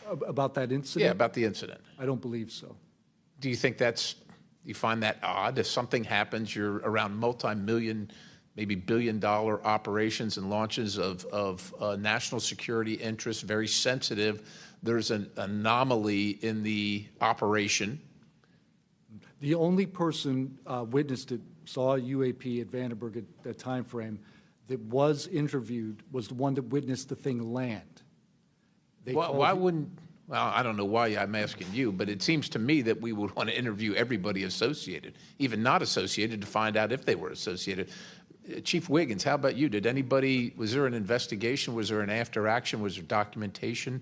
About that incident? Yeah, about the incident. I don't believe so. Do you think you find that odd? If something happens, you're around multi-million, maybe billion-dollar operations and launches of national security interests, very sensitive. There's an anomaly in the operation. The only person witnessed it, saw a UAP at Vandenberg at that time frame, that was interviewed was the one that witnessed the thing land. Why wouldn't, well, I don't know why I'm asking you, but it seems to me that we would want to interview everybody associated, even not associated, to find out if they were associated. Chief Wiggins, how about you? Was there an investigation? Was there an after action? Was there documentation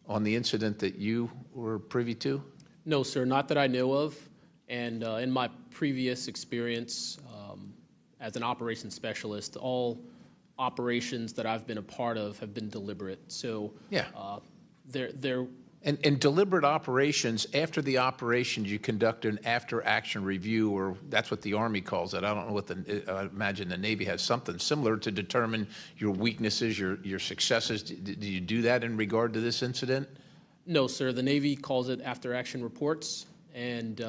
on the incident that you were privy to? No, sir, not that I know of. And in my previous experience as an operations specialist, all operations that I've been a part of have been deliberate. So yeah, they're and deliberate operations. After the operations, you conduct an after-action review, or that's what the Army calls it. I don't know what I imagine the Navy has something similar to determine your weaknesses, your successes. Did you do that in regard to this incident? No, sir. The Navy calls it after-action reports, and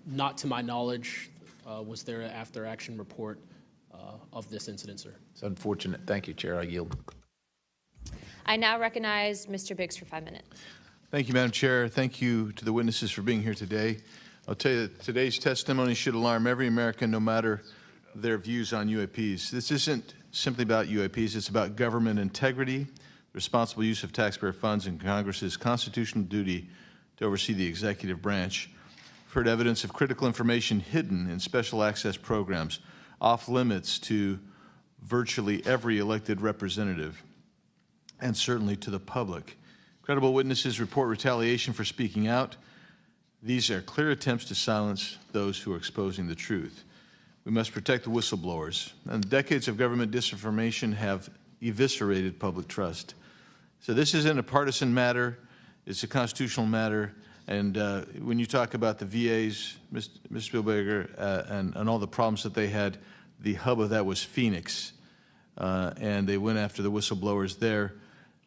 not to my knowledge was there an after-action report of this incident, sir. It's unfortunate. Thank you, Chair. I yield. I now recognize Mr. Biggs for 5 minutes. Thank you, Madam Chair. Thank you to the witnesses for being here today. I'll tell you that today's testimony should alarm every American, no matter their views on UAPs. This isn't simply about UAPs. It's about government integrity, responsible use of taxpayer funds, and Congress's constitutional duty to oversee the executive branch. We've heard evidence of critical information hidden in special access programs, off limits to virtually every elected representative, and certainly to the public. Credible witnesses report retaliation for speaking out. These are clear attempts to silence those who are exposing the truth. We must protect the whistleblowers. And decades of government disinformation have eviscerated public trust. So this isn't a partisan matter. It's a constitutional matter. And when you talk about the VAs, Ms. Spielberger, and all the problems that they had, the hub of that was Phoenix. And they went after the whistleblowers there.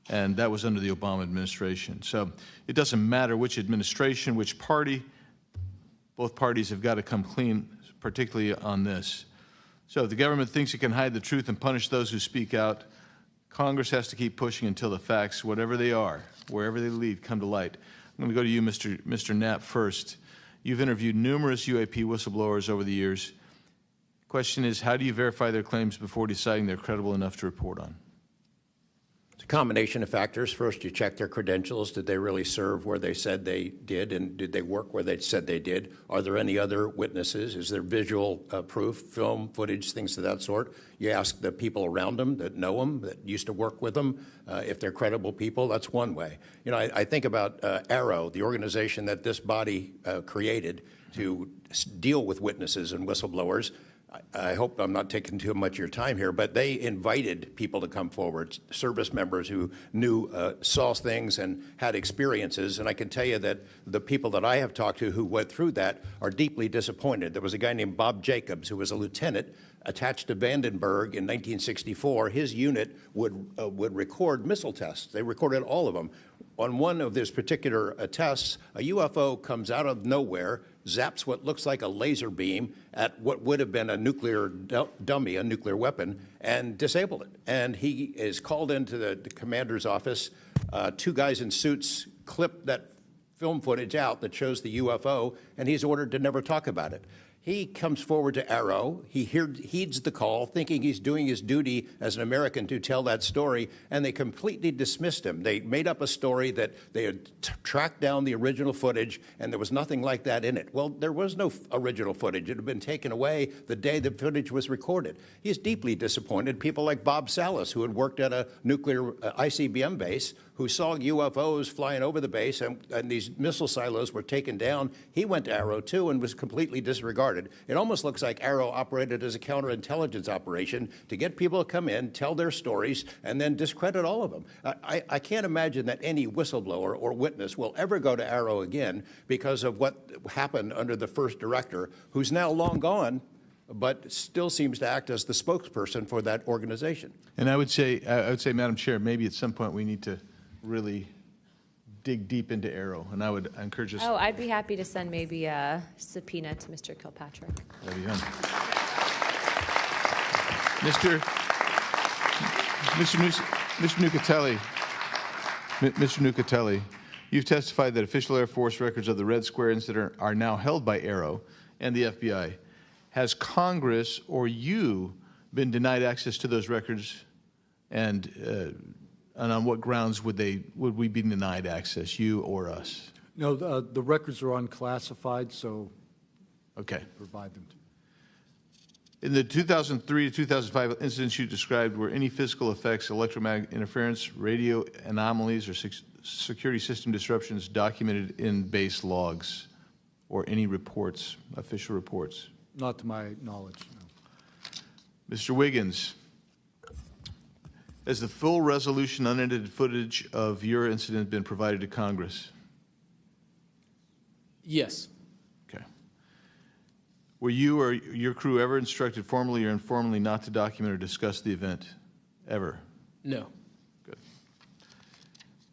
And that was under the Obama administration. So it doesn't matter which administration, which party. Both parties have got to come clean, particularly on this. So if the government thinks it can hide the truth and punish those who speak out, Congress has to keep pushing until the facts, whatever they are, wherever they lead, come to light. I'm going to go to you, Mr. Knapp, first. You've interviewed numerous UAP whistleblowers over the years. Question is, how do you verify their claims before deciding they're credible enough to report on? It's a combination of factors. First, you check their credentials. Did they really serve where they said they did, and did they work where they said they did? Are there any other witnesses? Is there visual proof, film, footage, things of that sort? You ask the people around them that know them, that used to work with them, if they're credible people. That's one way. You know, I think about Arrow, the organization that this body created to deal with witnesses and whistleblowers. I hope I'm not taking too much of your time here, but they invited people to come forward, service members who knew, saw things and had experiences. And I can tell you that the people that I have talked to who went through that are deeply disappointed. There was a guy named Bob Jacobs who was a lieutenant attached to Vandenberg in 1964. His unit would record missile tests. They recorded all of them. On one of these particular tests, a UFO comes out of nowhere, zaps what looks like a laser beam at what would have been a nuclear dummy, a nuclear weapon, and disabled it. And he is called into the commander's office. Two guys in suits clip that film footage out that shows the UFO, and he's ordered to never talk about it. He comes forward to Arrow. He heeds the call, thinking he's doing his duty as an American to tell that story, and they completely dismissed him. They made up a story that they had tracked down the original footage, and there was nothing like that in it. Well, there was no original footage. It had been taken away the day the footage was recorded. He's deeply disappointed. People like Bob Salas, who had worked at a nuclear ICBM base, who saw UFOs flying over the base, and these missile silos were taken down. He went to Arrow, too, and was completely disregarded. It almost looks like Arrow operated as a counterintelligence operation to get people to come in, tell their stories, and then discredit all of them. I can't imagine that any whistleblower or witness will ever go to Arrow again because of what happened under the first director, who's now long gone, but still seems to act as the spokesperson for that organization. And I would say, Madam Chair, maybe at some point we need to really dig deep into Arrow, and I would encourage us. Oh, I'd be happy to send maybe a subpoena to Mr. Kilpatrick. There you go. Mr. Nucatelli, you've testified that official Air Force records of the Red Square incident are now held by Arrow and the FBI. Has Congress or you been denied access to those records, and on what grounds would we be denied access, you or us? No, the records are unclassified, so okay, provide them to. In the 2003 to 2005 incidents you described, were any physical effects, electromagnetic interference, radio anomalies, or security system disruptions documented in base logs or any reports, official reports? Not to my knowledge, no. Mr. Wiggins, has the full resolution unedited footage of your incident been provided to Congress? Yes. Okay. Were you or your crew ever instructed formally or informally not to document or discuss the event? Ever? No. Good.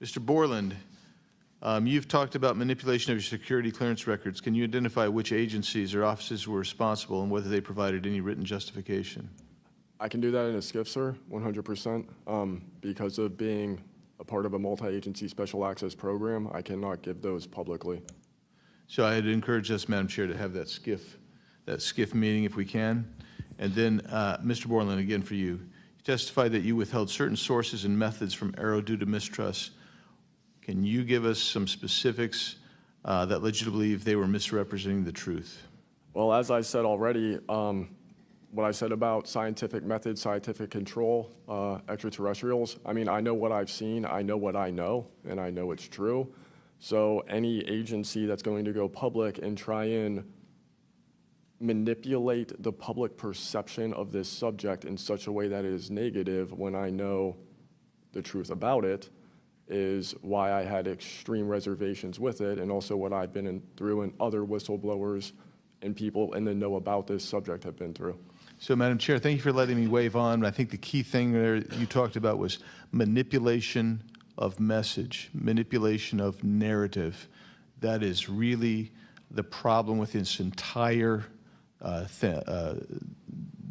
Mr. Borland, you've talked about manipulation of your security clearance records. Can you identify which agencies or offices were responsible and whether they provided any written justification? I can do that in a skiff, sir, 100%. Because of being a part of a multi-agency special access program, I cannot give those publicly. So I'd encourage us, Madam Chair, to have that skiff meeting if we can. And then, Mr. Borland, again for you. You testified that you withheld certain sources and methods from Arrow due to mistrust. Can you give us some specifics that led you to believe they were misrepresenting the truth? Well, as I said already, what I said about scientific methods, scientific control, extraterrestrials, I mean, I know what I've seen, I know what I know, and I know it's true. So any agency that's going to go public and try and manipulate the public perception of this subject in such a way that it is negative when I know the truth about it is why I had extreme reservations with it, and also what I've been through and other whistleblowers and people in the know about this subject have been through. So, Madam Chair, thank you for letting me wave on. I think the key thing there you talked about was manipulation of message, manipulation of narrative. That is really the problem with this entire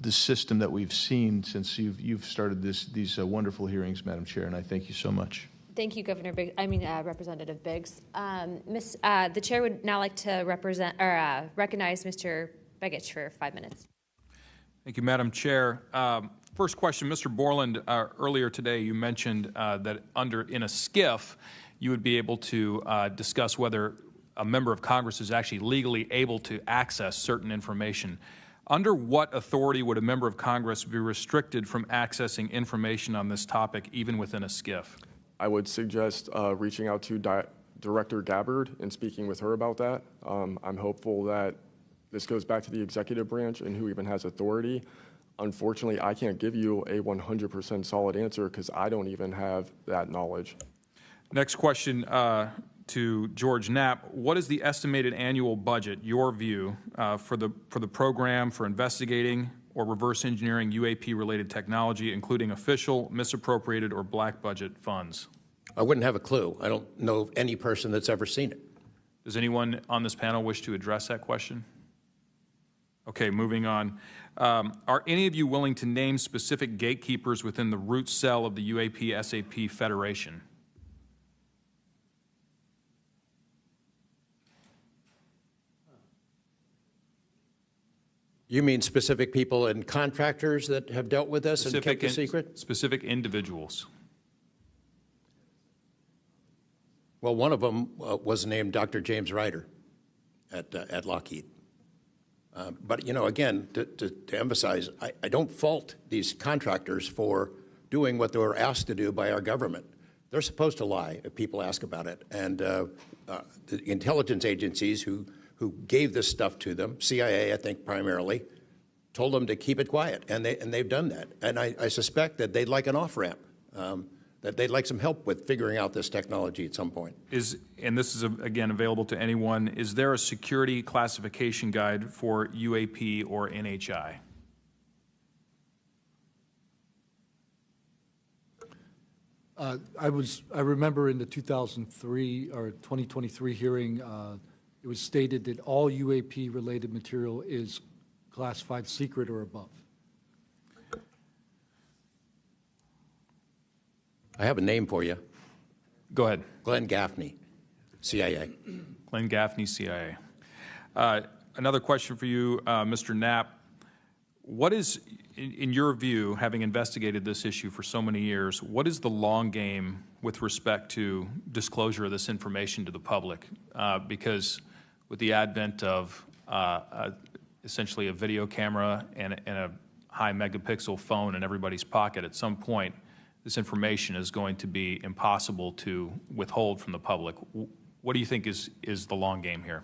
the system that we've seen since you've started these wonderful hearings, Madam Chair, and I thank you so much. Thank you, Representative Biggs. The chair would now like to recognize Mr. Begich for 5 minutes. Thank you, Madam Chair. First question, Mr. Borland, earlier today you mentioned that in a SCIF, you would be able to discuss whether a member of Congress is actually legally able to access certain information. Under what authority would a member of Congress be restricted from accessing information on this topic, even within a SCIF? I would suggest reaching out to Director Gabbard and speaking with her about that. I'm hopeful that this goes back to the executive branch and who even has authority. Unfortunately, I can't give you a 100% solid answer because I don't even have that knowledge. Next question to George Knapp. What is the estimated annual budget, your view, for the program for investigating or reverse engineering UAP-related technology, including official, misappropriated, or black budget funds? I wouldn't have a clue. I don't know of any person that's ever seen it. Does anyone on this panel wish to address that question? Okay, moving on. Are any of you willing to name specific gatekeepers within the root cell of the UAP-SAP Federation? You mean specific people and contractors that have dealt with this and kept the secret? Specific individuals. Well, one of them was named Dr. James Ryder at Lockheed. But, you know, again, to emphasize, I don't fault these contractors for doing what they were asked to do by our government. They're supposed to lie if people ask about it. And the intelligence agencies who gave this stuff to them, CIA, I think primarily, told them to keep it quiet, and they've done that. And I suspect that they'd like an off-ramp, that they'd like some help with figuring out this technology at some point. And this is, again, available to anyone, is there a security classification guide for UAP or NHI? I remember in the 2003 or 2023 hearing, it was stated that all UAP-related material is classified secret or above. I have a name for you. Go ahead. Glenn Gaffney, CIA. Glenn Gaffney, CIA. Another question for you, Mr. Knapp. What is, in your view, having investigated this issue for so many years, what is the long game with respect to disclosure of this information to the public? Because with the advent of essentially a video camera and a high megapixel phone in everybody's pocket, at some point, this information is going to be impossible to withhold from the public. What do you think is the long game here?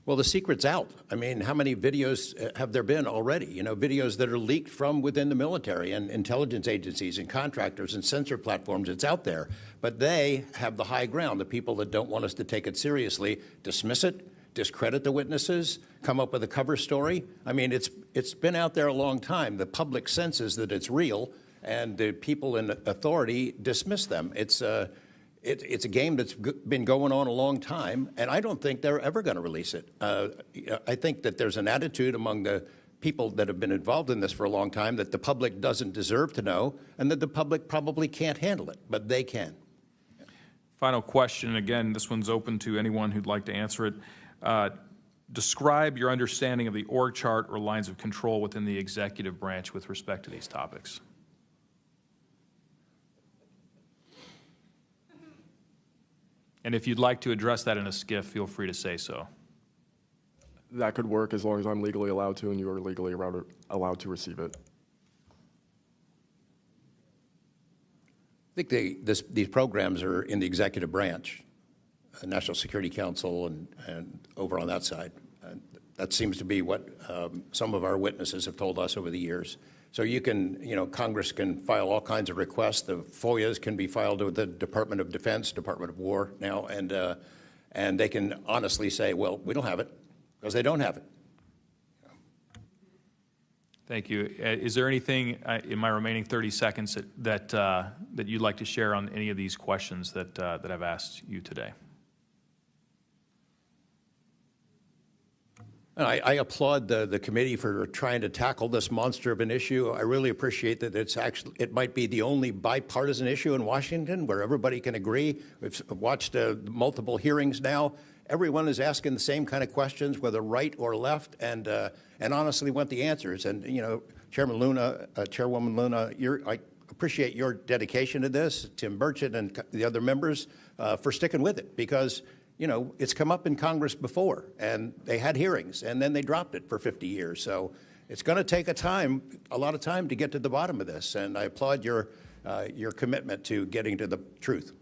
Well, the secret's out. I mean, how many videos have there been already? You know, videos that are leaked from within the military and intelligence agencies and contractors and sensor platforms. It's out there. But they have the high ground. The people that don't want us to take it seriously dismiss it, discredit the witnesses, come up with a cover story. I mean, it's been out there a long time. The public senses that it's real, and the people in authority dismiss them. It's a game that's been going on a long time, and I don't think they're ever going to release it. I think that there's an attitude among the people that have been involved in this for a long time that the public doesn't deserve to know, and that the public probably can't handle it, but they can. Final question, again, this one's open to anyone who'd like to answer it. Describe your understanding of the org chart or lines of control within the executive branch with respect to these topics. And if you'd like to address that in a SCIF, feel free to say so. That could work as long as I'm legally allowed to and you are legally allowed to receive it. I think these programs are in the executive branch, National Security Council and over on that side. That seems to be what some of our witnesses have told us over the years. So you can, Congress can file all kinds of requests. The FOIAs can be filed with the Department of Defense, Department of War now, and they can honestly say, well, we don't have it, because they don't have it. Thank you. Is there anything in my remaining 30 seconds that you'd like to share on any of these questions that I've asked you today? I applaud the committee for trying to tackle this monster of an issue. I really appreciate that it might be the only bipartisan issue in Washington where everybody can agree. We've watched multiple hearings now. Everyone is asking the same kind of questions, whether right or left, and honestly want the answers. And Chairman Luna, Chairwoman Luna, I appreciate your dedication to this, Tim Burchett and the other members for sticking with it, because it's come up in Congress before, and they had hearings, and then they dropped it for 50 years. So it's going to take a lot of time to get to the bottom of this, and I applaud your commitment to getting to the truth.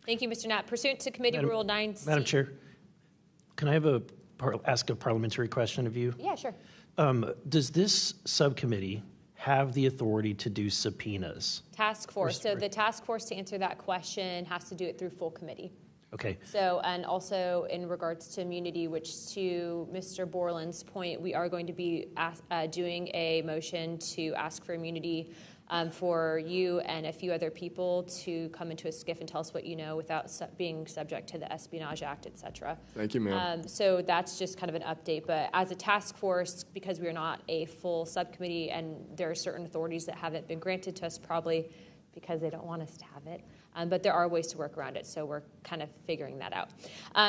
Thank you, Mr. Knapp. Pursuant to Committee Rule 9C. Madam Chair, can I ask a parliamentary question of you? Yeah, sure. Does this subcommittee have the authority to do subpoenas? Task force. So the task force, to answer that question, has to do it through full committee. Okay. So, and also in regards to immunity, which to Mr. Borland's point, we are going to be doing a motion to ask for immunity for you and a few other people to come into a SCIF and tell us what you know without being subject to the Espionage Act, et cetera. Thank you, ma'am. So that's just kind of an update. But as a task force, because we are not a full subcommittee and there are certain authorities that haven't been granted to us, probably because they don't want us to have it. But there are ways to work around it, so we're kind of figuring that out.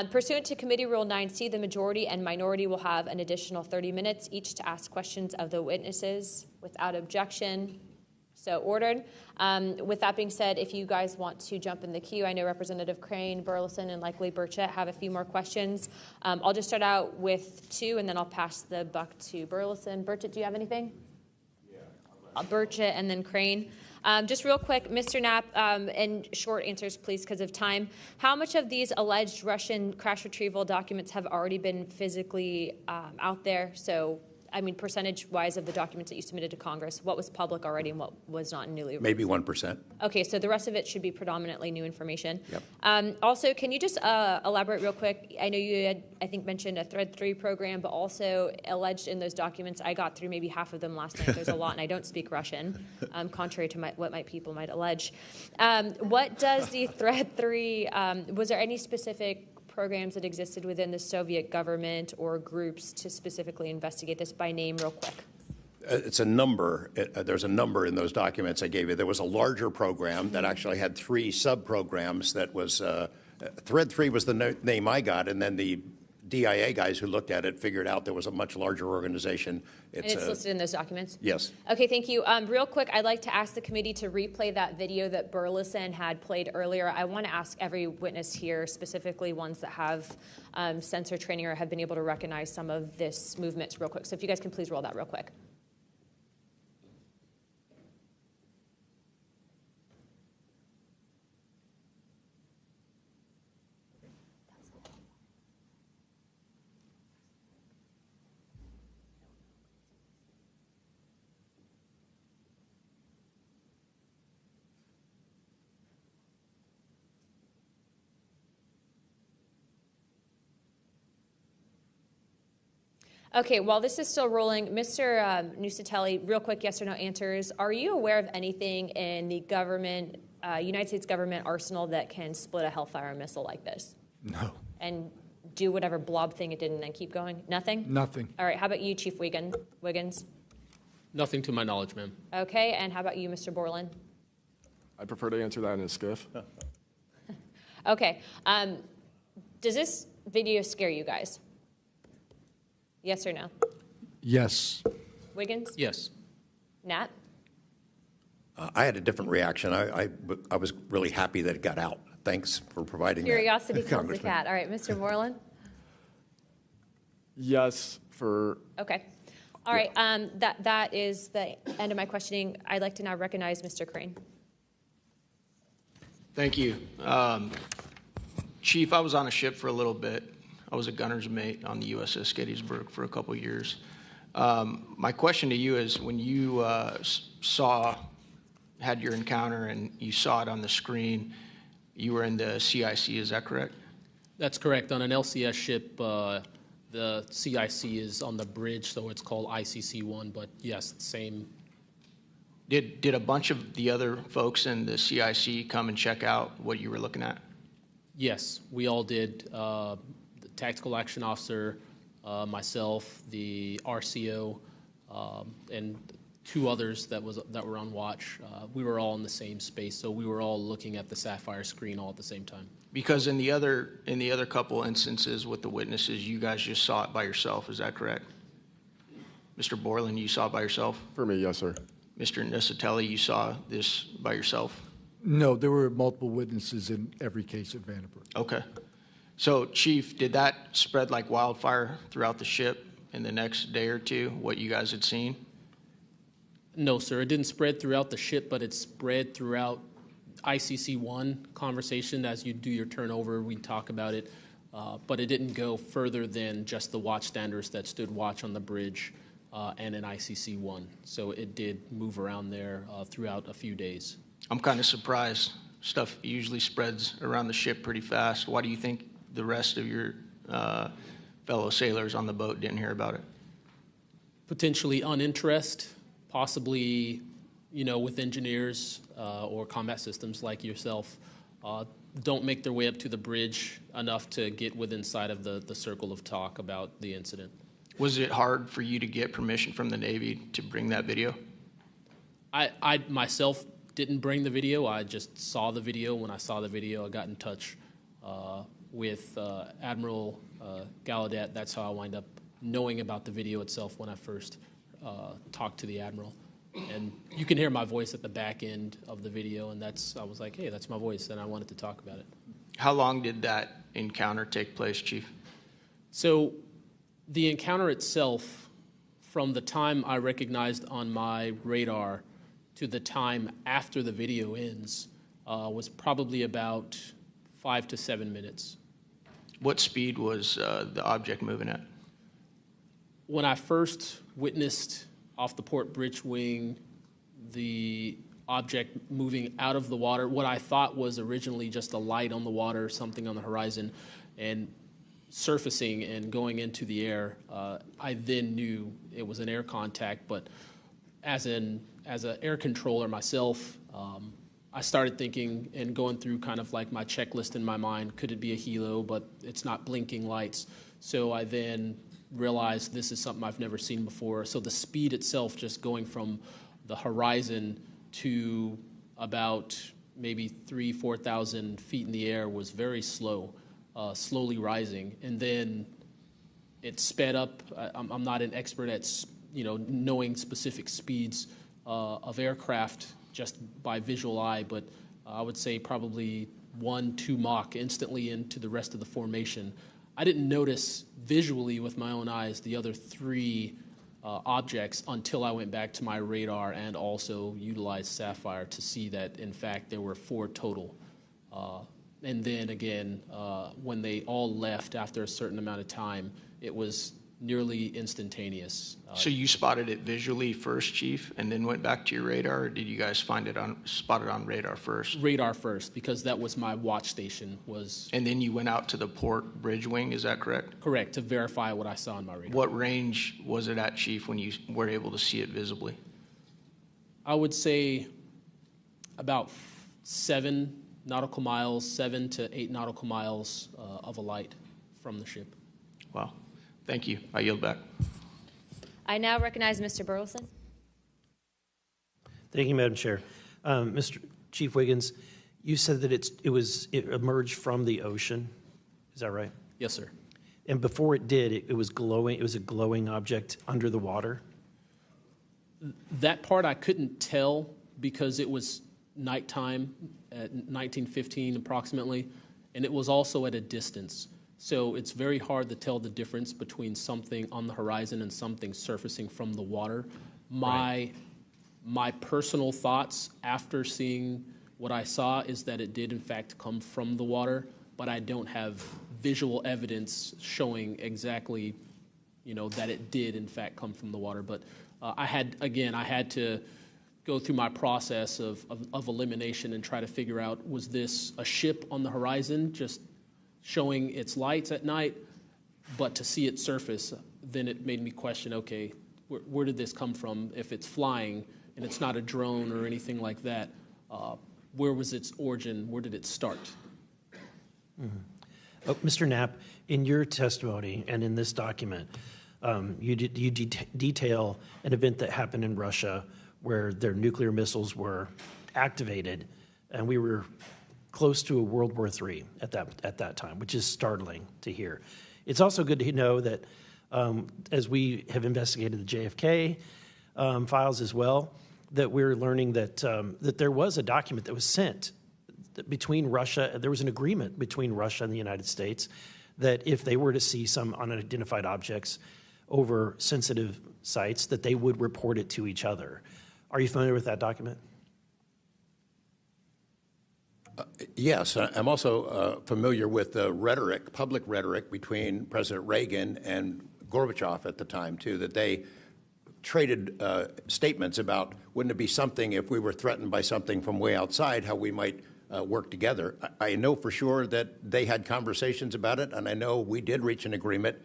Pursuant to Committee Rule 9C, the majority and minority will have an additional 30 minutes each to ask questions of the witnesses without objection. So ordered. With that being said, if you guys want to jump in the queue, I know Representative Crane, Burleson, and likely Burchett have a few more questions. I'll just start out with two, and then I'll pass the buck to Burleson. Burchett, do you have anything? Yeah. Burchett and then Crane. Just real quick, Mr. Knapp, and short answers, please, because of time. How much of these alleged Russian crash retrieval documents have already been physically out there? So, I mean, percentage-wise of the documents that you submitted to Congress, what was public already and what was not newly released? Maybe 1%. Okay, so the rest of it should be predominantly new information. Yep. Also, can you just elaborate real quick? I know you had, I think, mentioned a Thread 3 program, but also alleged in those documents, I got through maybe half of them last night. There's a lot, and I don't speak Russian, contrary to what my people might allege. What does the Thread 3, was there any specific programs that existed within the Soviet government or groups to specifically investigate this by name real quick? It's a number. There's a number in those documents I gave you. There was a larger program that actually had 3 sub-programs that was, Thread 3 was the name I got, and then the DIA guys who looked at it figured out there was a much larger organization. And it's listed in those documents? Yes. Okay, thank you. Real quick, I'd like to ask the committee to replay that video that Burleson had played earlier. I want to ask every witness here, specifically ones that have sensor training or have been able to recognize some of this movements real quick. So if you guys can please roll that real quick. Okay, while this is still rolling, Mr. Nusatelli, real quick yes or no answers. Are you aware of anything in the government, United States government arsenal that can split a Hellfire missile like this? No. And do whatever blob thing it did and then keep going? Nothing? Nothing. All right, how about you, Chief Wiggins? Nothing to my knowledge, ma'am. Okay, and how about you, Mr. Borland? I prefer to answer that in a SCIF. Okay, does this video scare you guys? Yes or no? Yes. Wiggins? Yes. Nat? I had a different reaction. I was really happy that it got out. Thanks for providing Curiosity that, kills the cat. All right, Mr. Borland? Yes, for... Okay. All right, that is the end of my questioning. I'd like to now recognize Mr. Crane. Thank you. Chief, I was on a ship for a little bit I was a gunner's mate on the USS Gettysburg for a couple years. My question to you is, when you had your encounter and you saw it on the screen, you were in the CIC, is that correct? That's correct. On an LCS ship, the CIC is on the bridge, so it's called ICC-1, but yes, same. Did a bunch of the other folks in the CIC come and check out what you were looking at? Yes, we all did. The tactical action officer, myself, the RCO, and two others that were on watch. We were all in the same space, so we were all looking at the Sapphire screen all at the same time. Because in the other couple instances with the witnesses, you guys just saw it by yourself. Is that correct? Mr. Borland, you saw it by yourself? For me, yes, sir. Mr. Nusatelli, you saw this by yourself? No, there were multiple witnesses in every case at Vandenberg. Okay. So, Chief, did that spread like wildfire throughout the ship in the next day or two, what you guys had seen? No, sir. It didn't spread throughout the ship, but it spread throughout ICC-1 conversation. As you do your turnover, we talk about it, but it didn't go further than just the watchstanders that stood watch on the bridge and in ICC-1. So it did move around there throughout a few days. I'm kind of surprised. Stuff usually spreads around the ship pretty fast. Why do you think the rest of your fellow sailors on the boat didn't hear about it? Potentially uninterest, possibly, with engineers or combat systems like yourself, don't make their way up to the bridge enough to get within sight of the circle of talk about the incident. Was it hard for you to get permission from the Navy to bring that video? I myself didn't bring the video. I just saw the video. When I saw the video, I got in touch with Admiral Gallaudet. That's how I wind up knowing about the video itself when I first talked to the Admiral. And you can hear my voice at the back end of the video, and I was like, hey, that's my voice, and I wanted to talk about it. How long did that encounter take place, Chief? So the encounter itself, from the time I recognized on my radar to the time after the video ends, was probably about 5 to 7 minutes. What speed was the object moving at? When I first witnessed off the port bridge wing the object moving out of the water, what I thought was originally just a light on the water, something on the horizon, and surfacing and going into the air, I then knew it was an air contact. But as an air controller myself, I started thinking and going through kind of like my checklist in my mind. Could it be a helo? But it's not blinking lights. So I then realized this is something I've never seen before. So the speed itself, just going from the horizon to about maybe 4,000 feet in the air, was very slow, slowly rising. And then it sped up. I'm not an expert at knowing specific speeds of aircraft just by visual eye, but I would say probably 1-2 Mach instantly into the rest of the formation. I didn't notice visually with my own eyes the other 3 objects until I went back to my radar and also utilized Sapphire to see that, in fact, there were 4 total. And then again, when they all left after a certain amount of time, it was nearly instantaneous. So you spotted it visually first, Chief, and then went back to your radar, or did you guys spot it on radar first? Radar first, because that was my watch station. And then you went out to the port bridge wing, is that correct? Correct, to verify what I saw on my radar. What range was it at, Chief, when you were able to see it visibly? I would say about 7 nautical miles, 7 to 8 nautical miles of a light from the ship. Wow. Thank you. I yield back. I now recognize Mr. Burleson. Thank you, Madam Chair. Mr. Chief Wiggins, you said that it emerged from the ocean. Is that right? Yes, sir. And before it did, it was glowing. It was a glowing object under the water. That part I couldn't tell because it was nighttime at 1915 approximately, and it was also at a distance. So it's very hard to tell the difference between something on the horizon and something surfacing from the water. My personal thoughts after seeing what I saw is that it did in fact come from the water, but I don't have visual evidence showing exactly, that it did in fact come from the water. But I had to go through my process of elimination and try to figure out, was this a ship on the horizon just showing its lights at night, but to see it surface, then it made me question, okay, where did this come from? If it's flying and it's not a drone or anything like that, where was its origin? Where did it start? Mm-hmm. Mr. Knapp, in your testimony and in this document, you detail an event that happened in Russia where their nuclear missiles were activated, and we were close to a World War III at that time, which is startling to hear. It's also good to know that as we have investigated the JFK files as well, that we're learning that that there was a document that was sent between Russia. There was an agreement between Russia and the United States that if they were to see some unidentified objects over sensitive sites, that they would report it to each other. Are you familiar with that document? Yes, I'm also familiar with the rhetoric, public rhetoric between President Reagan and Gorbachev at the time, too, that they traded statements about, wouldn't it be something if we were threatened by something from way outside, how we might work together. I know for sure that they had conversations about it, and I know we did reach an agreement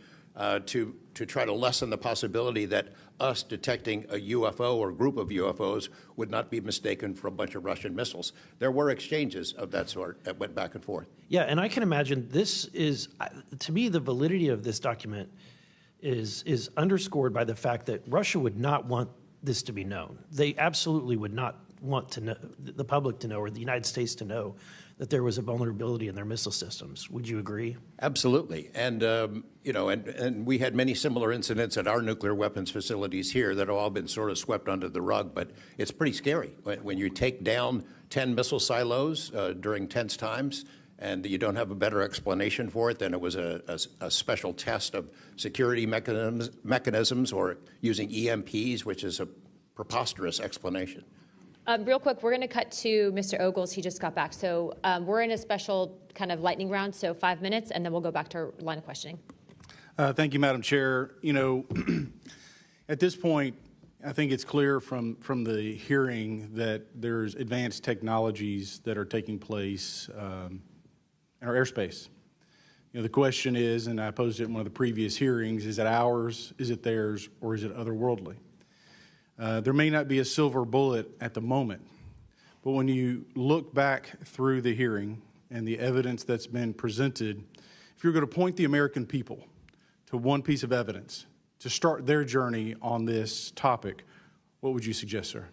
to try to lessen the possibility that us detecting a UFO or group of UFOs would not be mistaken for a bunch of Russian missiles. There were exchanges of that sort that went back and forth. Yeah, and I can imagine this is, to me, the validity of this document is underscored by the fact that Russia would not want this to be known. They absolutely would not want to know, the public to know, or the United States to know, that there was a vulnerability in their missile systems. Would you agree? Absolutely. And, and we had many similar incidents at our nuclear weapons facilities here that have all been sort of swept under the rug. But it's pretty scary when you take down 10 missile silos during tense times and you don't have a better explanation for it than it was a special test of security mechanisms or using EMPs, which is a preposterous explanation. Real quick, we're going to cut to Mr. Ogles. He just got back. So we're in a special kind of lightning round, so 5 minutes, and then we'll go back to our line of questioning. Thank you, Madam Chair. At this point, I think it's clear from the hearing that there's advanced technologies that are taking place in our airspace. The question is, and I posed it in one of the previous hearings, is it ours, is it theirs, or is it otherworldly? There may not be a silver bullet at the moment, but when you look back through the hearing and the evidence that's been presented, if you're going to point the American people to one piece of evidence to start their journey on this topic, what would you suggest, sir?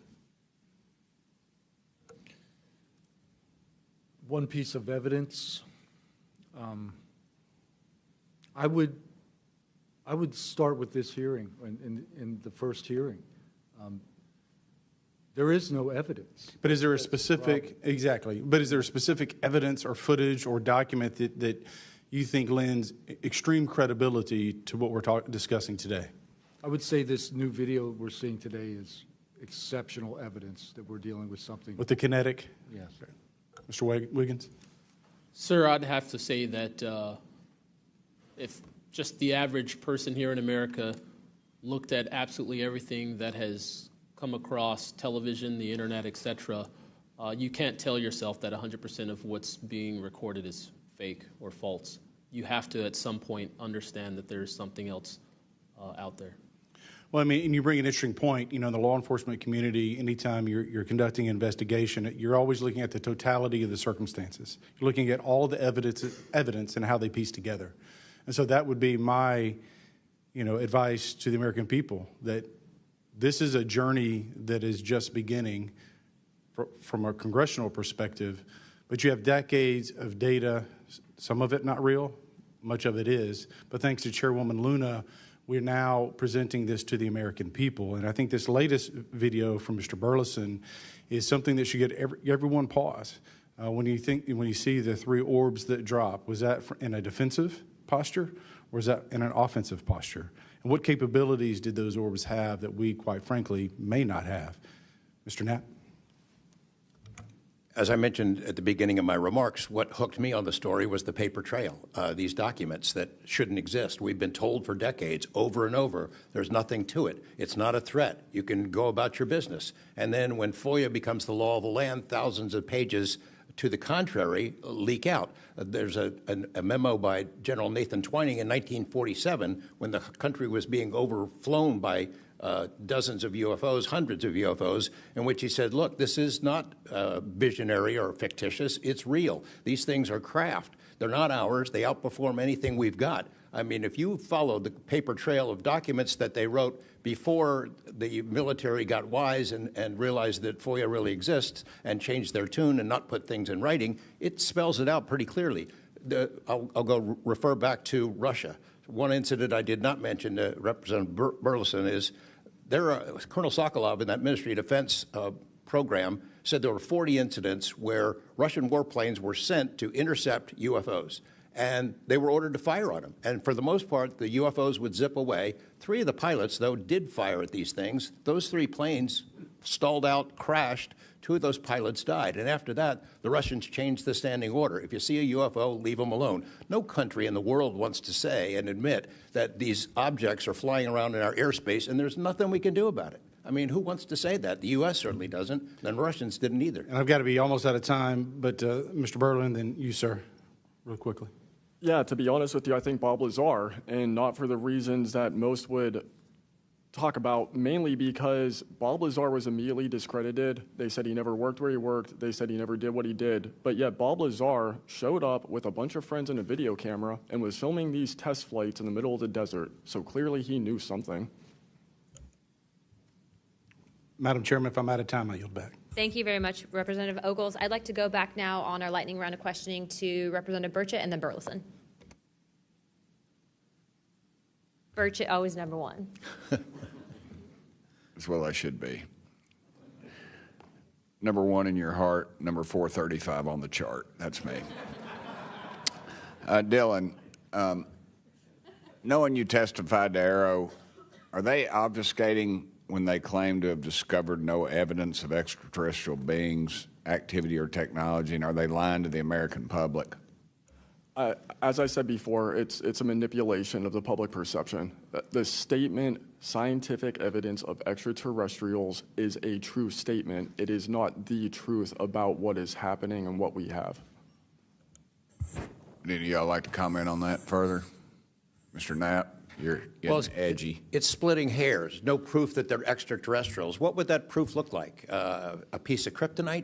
One piece of evidence, I would start with this hearing, in the first hearing. There is no evidence. But is there a specific, exactly, but is there a specific evidence or footage or document that you think lends extreme credibility to what we're discussing today? I would say this new video we're seeing today is exceptional evidence that we're dealing with something. With the kinetic? Yes. Mr. Wiggins? Sir, I'd have to say that if just the average person here in America looked at absolutely everything that has come across television, the internet, etc., you can't tell yourself that 100% of what's being recorded is fake or false. You have to, at some point, understand that there's something else out there. Well, I mean, and you bring an interesting point. In the law enforcement community, anytime you're conducting an investigation, you're always looking at the totality of the circumstances. You're looking at all the evidence and how they piece together. And so that would be my advice to the American people, that this is a journey that is just beginning from a congressional perspective, but you have decades of data, some of it not real, much of it is, but thanks to Chairwoman Luna, we're now presenting this to the American people. And I think this latest video from Mr. Burleson is something that should get everyone pause. When you see the three orbs that drop, was that in a defensive posture, or was that in an offensive posture? And what capabilities did those orbs have that we, quite frankly, may not have? Mr. Knapp? As I mentioned at the beginning of my remarks, what hooked me on the story was the paper trail, these documents that shouldn't exist. We've been told for decades, over and over, there's nothing to it. It's not a threat. You can go about your business. And then when FOIA becomes the law of the land, thousands of pages to the contrary leak out. There's a memo by General Nathan Twining in 1947 when the country was being overflown by dozens of UFOs, hundreds of UFOs, in which he said, look, this is not visionary or fictitious. It's real. These things are craft. They're not ours. They outperform anything we've got. I mean, if you follow the paper trail of documents that they wrote before the military got wise and realized that FOIA really exists and changed their tune and not put things in writing, it spells it out pretty clearly. I'll go refer back to Russia. One incident I did not mention to Representative Burleson is Colonel Sokolov in that Ministry of Defense program said there were 40 incidents where Russian warplanes were sent to intercept UFOs. And they were ordered to fire on them. And for the most part, the UFOs would zip away. 3 of the pilots, though, did fire at these things. Those 3 planes stalled out, crashed. 2 of those pilots died. And after that, the Russians changed the standing order. If you see a UFO, leave them alone. No country in the world wants to say and admit that these objects are flying around in our airspace and there's nothing we can do about it. I mean, who wants to say that? The U.S. certainly doesn't, and the Russians didn't either. And I've got to be almost out of time, but Mr. Berlin, then you, sir, real quickly. Yeah, to be honest with you, I think Bob Lazar, and not for the reasons that most would talk about, mainly because Bob Lazar was immediately discredited. They said he never worked where he worked. They said he never did what he did. But yet Bob Lazar showed up with a bunch of friends and a video camera and was filming these test flights in the middle of the desert. So clearly he knew something. Madam Chairman, if I'm out of time, I yield back. Thank you very much, Representative Ogles. I'd like to go back now on our lightning round of questioning to Representative Burchett and then Burleson. Burchett, always number 1. That's what I should be. Number 1 in your heart, number 435 on the chart. That's me. Dylan, knowing you testified to Arrow, are they obfuscating when they claim to have discovered no evidence of extraterrestrial beings, activity, or technology, and are they lying to the American public? As I said before, it's a manipulation of the public perception. The statement, scientific evidence of extraterrestrials, is a true statement. It is not the truth about what is happening and what we have. Any of y'all like to comment on that further? Mr. Knapp? You're getting edgy. It's splitting hairs. No proof that they're extraterrestrials. What would that proof look like? A piece of kryptonite?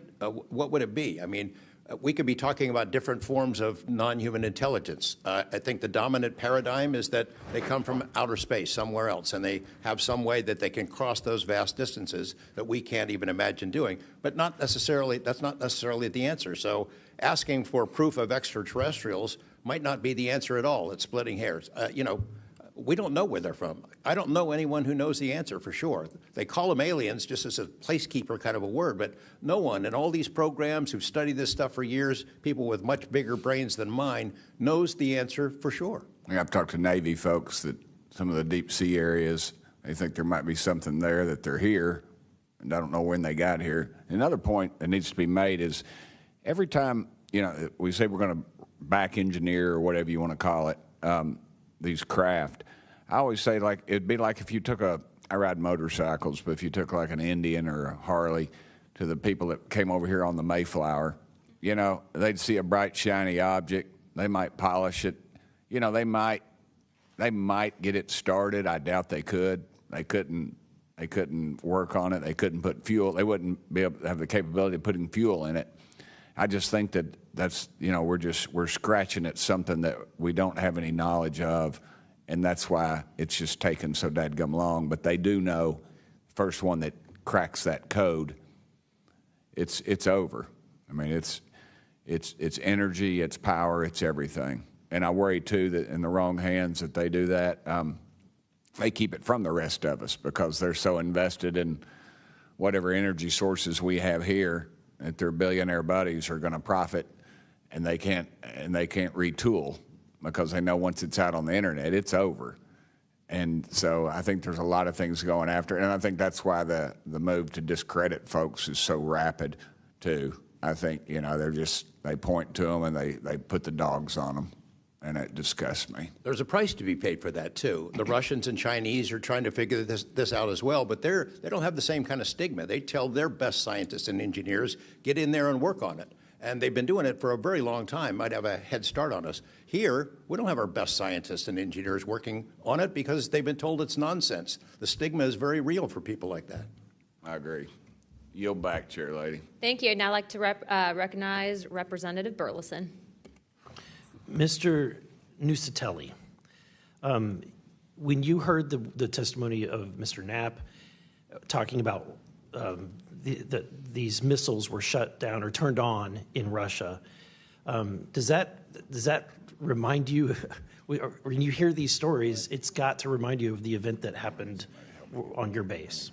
What would it be? I mean, we could be talking about different forms of non-human intelligence. I think the dominant paradigm is that they come from outer space, somewhere else, and they have some way that they can cross those vast distances that we can't even imagine doing. But not necessarily. That's not necessarily the answer. So asking for proof of extraterrestrials might not be the answer at all. It's splitting hairs. We don't know where they're from. I don't know anyone who knows the answer for sure. They call them aliens just as a placekeeper kind of a word, but no one in all these programs who've studied this stuff for years, people with much bigger brains than mine, knows the answer for sure. I've talked to Navy folks that some of the deep sea areas, they think there might be something there that they're here, and I don't know when they got here. Another point that needs to be made is every time, we say we're going to back engineer or whatever you want to call it, these craft, I always say, like, it'd be like if you took I ride motorcycles, but if you took like an Indian or a Harley to the people that came over here on the Mayflower, they'd see a bright, shiny object. They might polish it. They might get it started. I doubt they could. They couldn't work on it. They couldn't put fuel. They wouldn't be able to have the capability of putting fuel in it. I just think that's we're scratching at something that we don't have any knowledge of, and that's why it's just taken so dadgum long. But they do know, first one that cracks that code, it's over. I mean, it's energy, it's power, it's everything. And I worry too that in the wrong hands that they do that, they keep it from the rest of us because they're so invested in whatever energy sources we have here that their billionaire buddies are going to profit, and they can't retool because they know once it's out on the internet, it's over. And so I think there's a lot of things going after, and I think that's why the move to discredit folks is so rapid too, I think, they point to them and they put the dogs on them, and it disgusts me. There's a price to be paid for that, too. The Russians and Chinese are trying to figure this out as well, but they don't have the same kind of stigma. They tell their best scientists and engineers, get in there and work on it. And they've been doing it for a very long time, might have a head start on us. Here, we don't have our best scientists and engineers working on it because they've been told it's nonsense. The stigma is very real for people like that. I agree. Yield back, Chair Lady. Thank you. I'd now like to recognize Representative Burleson. Mr. Nusatelli, when you heard the testimony of Mr. Knapp talking about these missiles were shut down or turned on in Russia, does that remind you, when you hear these stories, it's got to remind you of the event that happened on your base?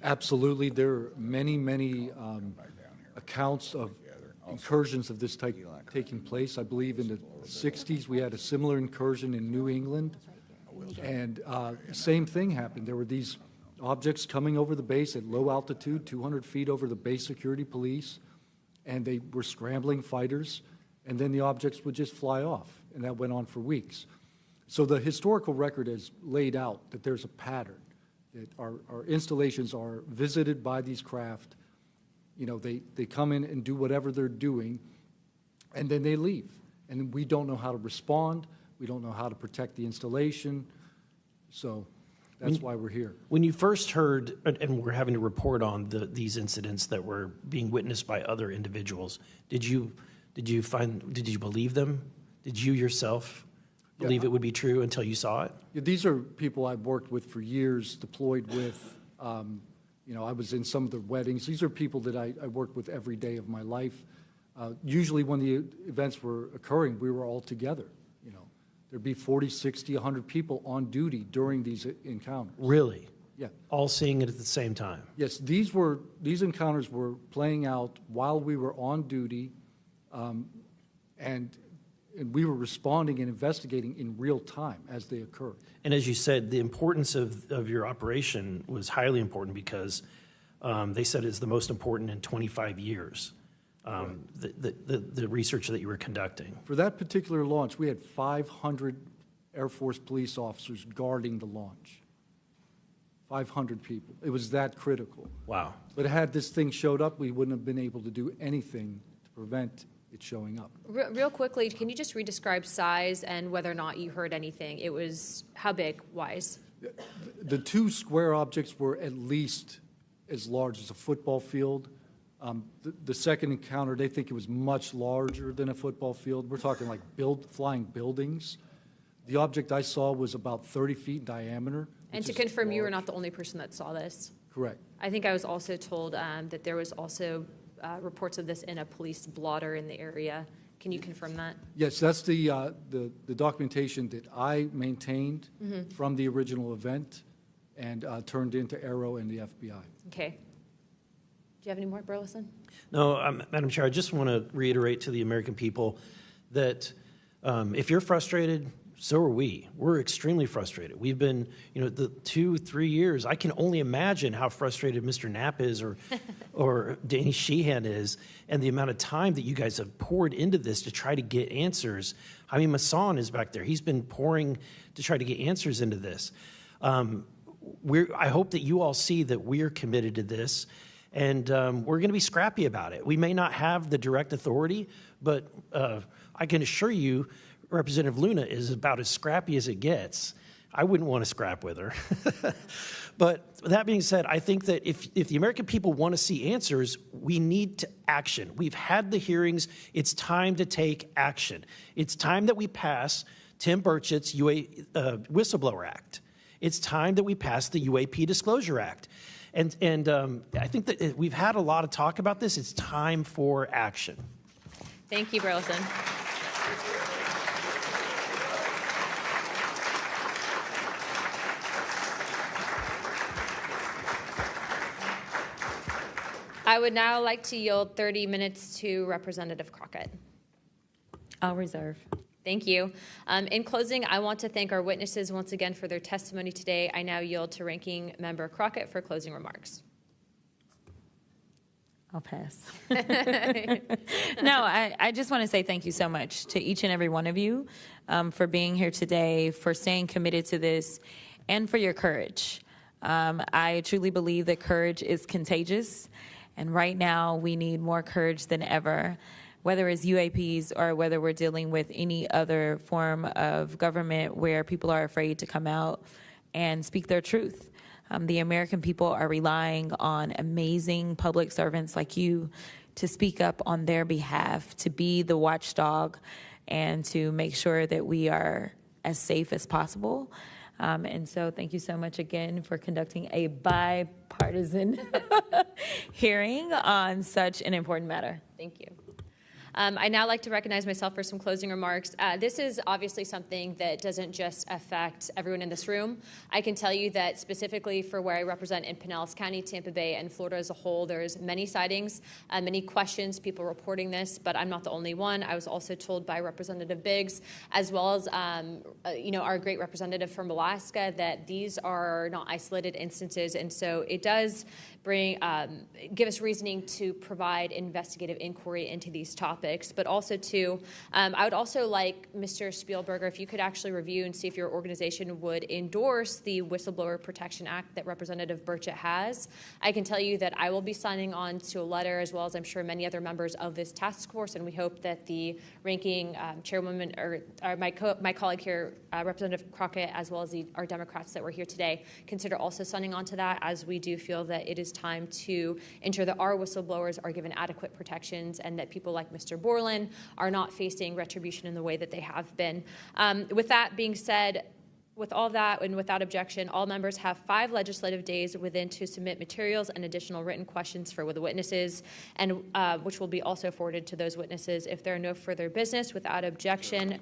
Absolutely. There are many accounts of incursions of this type taking place. I believe in the 60s we had a similar incursion in New England, and same thing happened. There were these objects coming over the base at low altitude, 200 feet over the base security police, and they were scrambling fighters, and then the objects would just fly off, and that went on for weeks. So the historical record has laid out that there's a pattern, that our installations are visited by these craft. They come in and do whatever they're doing, and then they leave. And we don't know how to respond. We don't know how to protect the installation. So that's why we're here. When you first heard, and we're having to report on these incidents that were being witnessed by other individuals, did you believe them? Did you yourself believe it would be true until you saw it? Yeah, these are people I've worked with for years, deployed with. I was in some of the weddings. These are people that I worked with every day of my life. Usually when the events were occurring, we were all together. There'd be 40, 60, 100 people on duty during these encounters. Really? Yeah. All seeing it at the same time? Yes, these encounters were playing out while we were on duty, and we were responding and investigating in real time as they occurred. And as you said, the importance of your operation was highly important because they said it's the most important in 25 years, the research that you were conducting. For that particular launch, we had 500 Air Force police officers guarding the launch. 500 people. It was that critical. Wow. But had this thing showed up, we wouldn't have been able to do anything to prevent it showing up. Real quickly, can you just re-describe size and whether or not you heard anything? It was how big, wise? The two square objects were at least as large as a football field. The second encounter, they think it was much larger than a football field. We're talking like flying buildings. The object I saw was about 30 feet in diameter. And to confirm, you were not the only person that saw this. Correct. I think I was also told that there was also reports of this in a police blotter in the area. Can you confirm that? Yes, that's the documentation that I maintained from the original event and turned into Aero and the FBI. Okay. Do you have any more, Burleson? No, Madam Chair, I just want to reiterate to the American people that if you're frustrated, so are we. We're extremely frustrated. We've been, the 2-3 years. I can only imagine how frustrated Mr. Knapp is or Danny Sheehan is, and the amount of time that you guys have poured into this to try to get answers. I mean, Masson is back there. He's been pouring to try to get answers into this. I hope that you all see that we're committed to this, and we're going to be scrappy about it. We may not have the direct authority, but I can assure you Representative Luna is about as scrappy as it gets. I wouldn't want to scrap with her. But that being said, I think that if the American people want to see answers, we need to action. We've had the hearings. It's time to take action. It's time that we pass Tim Burchett's Whistleblower Act. It's time that we pass the UAP Disclosure Act. And I think that we've had a lot of talk about this. It's time for action. Thank you, Burleson. I would now like to yield 30 minutes to Representative Crockett. I'll reserve. Thank you. In closing, I want to thank our witnesses once again for their testimony today. I now yield to Ranking Member Crockett for closing remarks. I'll pass. No, I just want to say thank you so much to each and every one of you for being here today, for staying committed to this, and for your courage. I truly believe that courage is contagious, and right now we need more courage than ever, whether it's UAPs or whether we're dealing with any other form of government where people are afraid to come out and speak their truth. The American people are relying on amazing public servants like you to speak up on their behalf, to be the watchdog, and to make sure that we are as safe as possible. And so thank you so much again for conducting a bipartisan hearing on such an important matter. Thank you. I'd now like to recognize myself for some closing remarks. This is obviously something that doesn't just affect everyone in this room. I can tell you that specifically for where I represent in Pinellas County, Tampa Bay, and Florida as a whole, there's many sightings, many questions, people reporting this, but I'm not the only one. I was also told by Representative Biggs, as well as our great representative from Alaska, that these are not isolated instances, and so it does give us reasoning to provide investigative inquiry into these topics, but also to, I would also like Mr. Spielberger, if you could actually review and see if your organization would endorse the Whistleblower Protection Act that Representative Burchett has. I can tell you that I will be signing on to a letter, as well as I'm sure many other members of this task force, and we hope that the ranking chairwoman, or my colleague here, Representative Crockett, as well as our Democrats that were here today, consider also signing on to that, as we do feel that it is time to ensure that our whistleblowers are given adequate protections and that people like Mr. Borland are not facing retribution in the way that they have been. With that being said, with all that and without objection, all members have 5 legislative days within to submit materials and additional written questions for the witnesses, and which will be also forwarded to those witnesses. If there are no further business, without objection,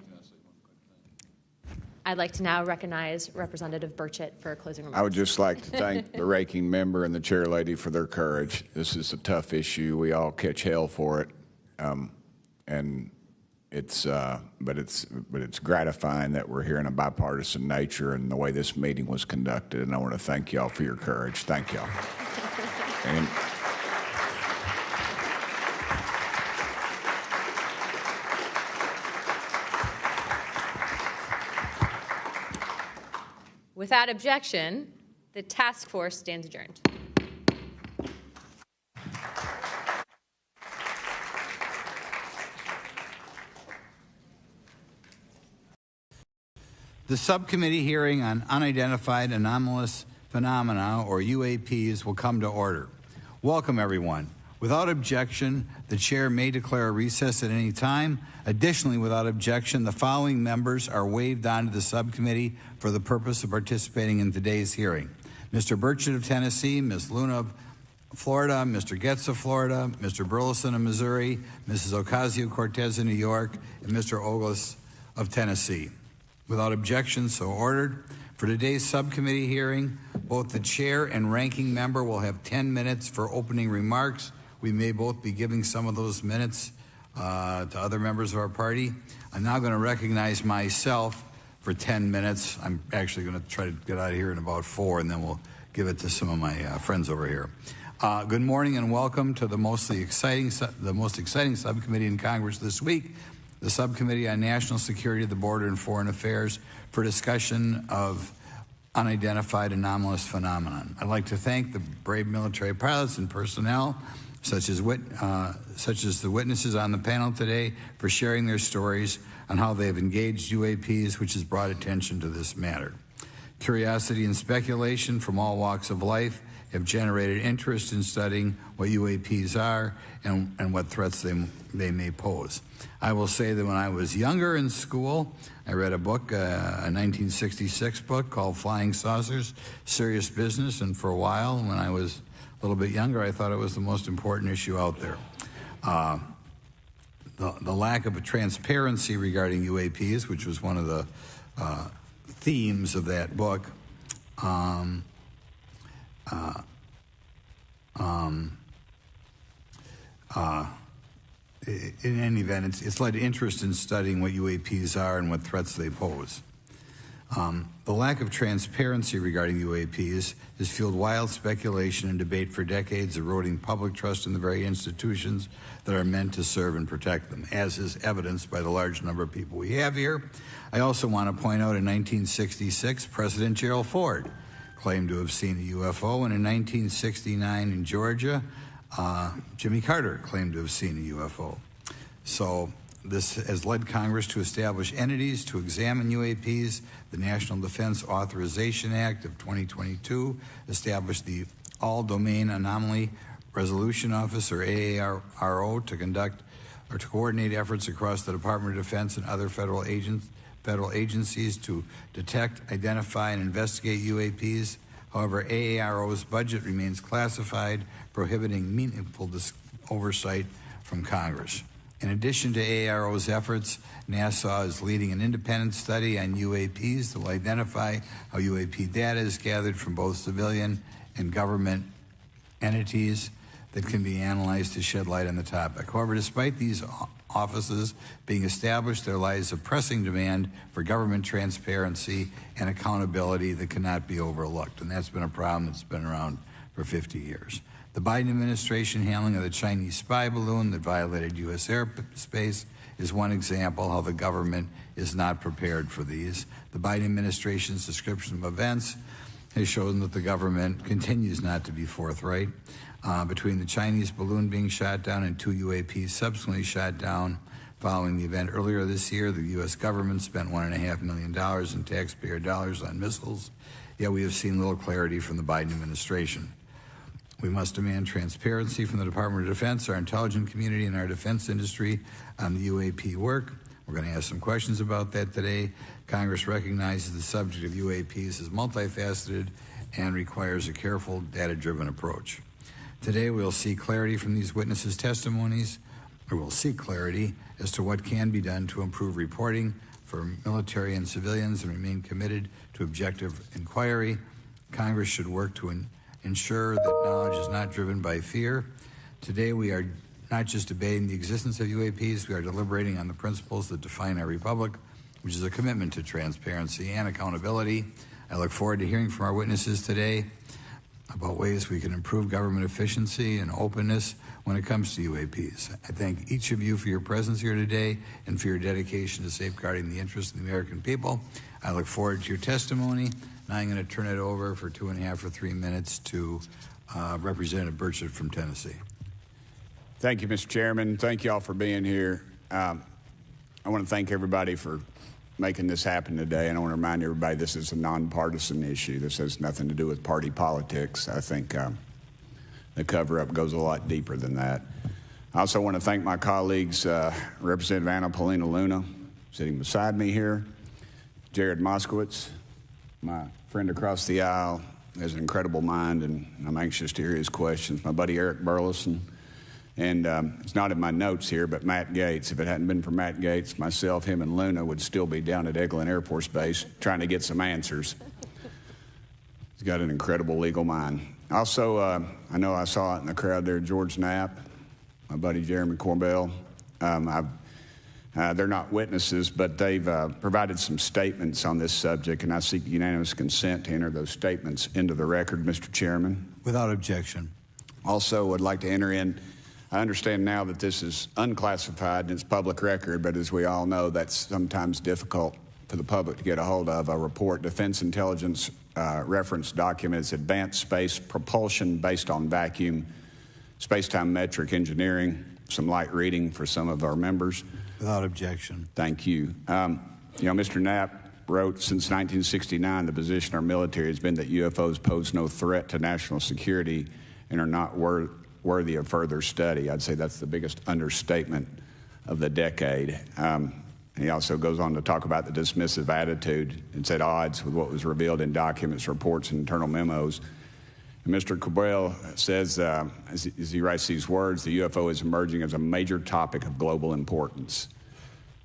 I'd like to now recognize Representative Burchett for closing remarks. I would just like to thank the ranking member and the chair lady for their courage. This is a tough issue. We all catch hell for it, and but it's gratifying that we're here in a bipartisan nature and the way this meeting was conducted. And I want to thank y'all for your courage. Thank y'all. And without objection, the task force stands adjourned. The subcommittee hearing on unidentified anomalous phenomena, or UAPs, will come to order. Welcome, everyone. Without objection, the chair may declare a recess at any time. Additionally, without objection, the following members are waived onto the subcommittee for the purpose of participating in today's hearing: Mr. Burchett of Tennessee, Ms. Luna of Florida, Mr. Getz of Florida, Mr. Burleson of Missouri, Mrs. Ocasio-Cortez of New York, and Mr. Ogles of Tennessee. Without objection, so ordered. For today's subcommittee hearing, both the chair and ranking member will have 10 minutes for opening remarks. We may both be giving some of those minutes to other members of our party. I'm now going to recognize myself for 10 minutes. I'm actually going to try to get out of here in about 4, and then we'll give it to some of my friends over here. Good morning and welcome to the most exciting subcommittee in Congress this week, the Subcommittee on National Security, the Border, and Foreign Affairs, for discussion of unidentified anomalous phenomenon. I'd like to thank the brave military pilots and personnel, such as the witnesses on the panel today, for sharing their stories on how they have engaged UAPs, which has brought attention to this matter. Curiosity and speculation from all walks of life have generated interest in studying what UAPs are and what threats they may pose. I will say that when I was younger in school, I read a book, a 1966 book called Flying Saucers, Serious Business, and for a while, when I was a little bit younger, I thought it was the most important issue out there. The lack of a transparency regarding UAPs, which was one of the themes of that book, in any event, it's led to interest in studying what UAPs are and what threats they pose. The lack of transparency regarding UAPs has fueled wild speculation and debate for decades, eroding public trust in the very institutions that are meant to serve and protect them, as is evidenced by the large number of people we have here. I also want to point out in 1966, President Gerald Ford claimed to have seen a UFO, and in 1969 in Georgia, Jimmy Carter claimed to have seen a UFO. So this has led Congress to establish entities to examine UAPs. The National Defense Authorization Act of 2022 established the All-Domain Anomaly Resolution Office, or AARO, to conduct or to coordinate efforts across the Department of Defense and other federal agencies to detect, identify, and investigate UAPs. However, AARO's budget remains classified, prohibiting meaningful oversight from Congress. In addition to AARO's efforts, NASA is leading an independent study on UAPs that will identify how UAP data is gathered from both civilian and government entities that can be analyzed to shed light on the topic. However, despite these offices being established, there lies a pressing demand for government transparency and accountability that cannot be overlooked, and that's been a problem that's been around for 50 years. The Biden administration handling of the Chinese spy balloon that violated U.S. airspace is one example how the government is not prepared for these. The Biden administration's description of events has shown that the government continues not to be forthright. Between the Chinese balloon being shot down and 2 UAPs subsequently shot down following the event earlier this year, the U.S. government spent $1.5 million in taxpayer dollars on missiles, yet we have seen little clarity from the Biden administration. We must demand transparency from the Department of Defense, our intelligence community, and our defense industry on the UAP work. We're going to ask some questions about that today. Congress recognizes the subject of UAPs is multifaceted and requires a careful, data-driven approach. Today, we'll see clarity from these witnesses' testimonies, or we'll seek clarity as to what can be done to improve reporting for military and civilians and remain committed to objective inquiry. Congress should work to ensure that knowledge is not driven by fear. Today, we are not just debating the existence of UAPs, we are deliberating on the principles that define our republic, which is a commitment to transparency and accountability. I look forward to hearing from our witnesses today about ways we can improve government efficiency and openness when it comes to UAPs. I thank each of you for your presence here today and for your dedication to safeguarding the interests of the American people. I look forward to your testimony. Now I'm going to turn it over for 2.5 or 3 minutes to Representative Burchett from Tennessee. Thank you, Mr. Chairman. Thank you all for being here. I want to thank everybody for making this happen today, and I want to remind everybody this is a nonpartisan issue. This has nothing to do with party politics. I think the cover-up goes a lot deeper than that. I also want to thank my colleagues, Representative Anna Paulina Luna, sitting beside me here, Jared Moskowitz, my friend across the aisle, has an incredible mind, and I'm anxious to hear his questions, my buddy Eric Burleson, and it's not in my notes here, but Matt Gates. If it hadn't been for Matt Gates, myself, him, and Luna would still be down at Eglin Air Force Base trying to get some answers. He's got an incredible legal mind. Also, I know I saw it in the crowd there, George Knapp, my buddy Jeremy Corbell. They're not witnesses, but they've provided some statements on this subject, and I seek unanimous consent to enter those statements into the record, Mr. Chairman. Without objection. Also, would like to enter in, I understand now that this is unclassified and it's public record, but as we all know, that's sometimes difficult for the public to get a hold of. A report, Defense Intelligence reference documents, Advanced Space Propulsion Based on Vacuum, Space-Time Metric Engineering, some light reading for some of our members. Without objection. Thank you. Mr. Knapp wrote, since 1969, the position of our military has been that UFOs pose no threat to national security and are not worthy of further study. I'd say that's the biggest understatement of the decade. He also goes on to talk about the dismissive attitude. It's at odds with what was revealed in documents, reports, and internal memos. And Mr. Cabral says, as he writes these words, the UFO is emerging as a major topic of global importance.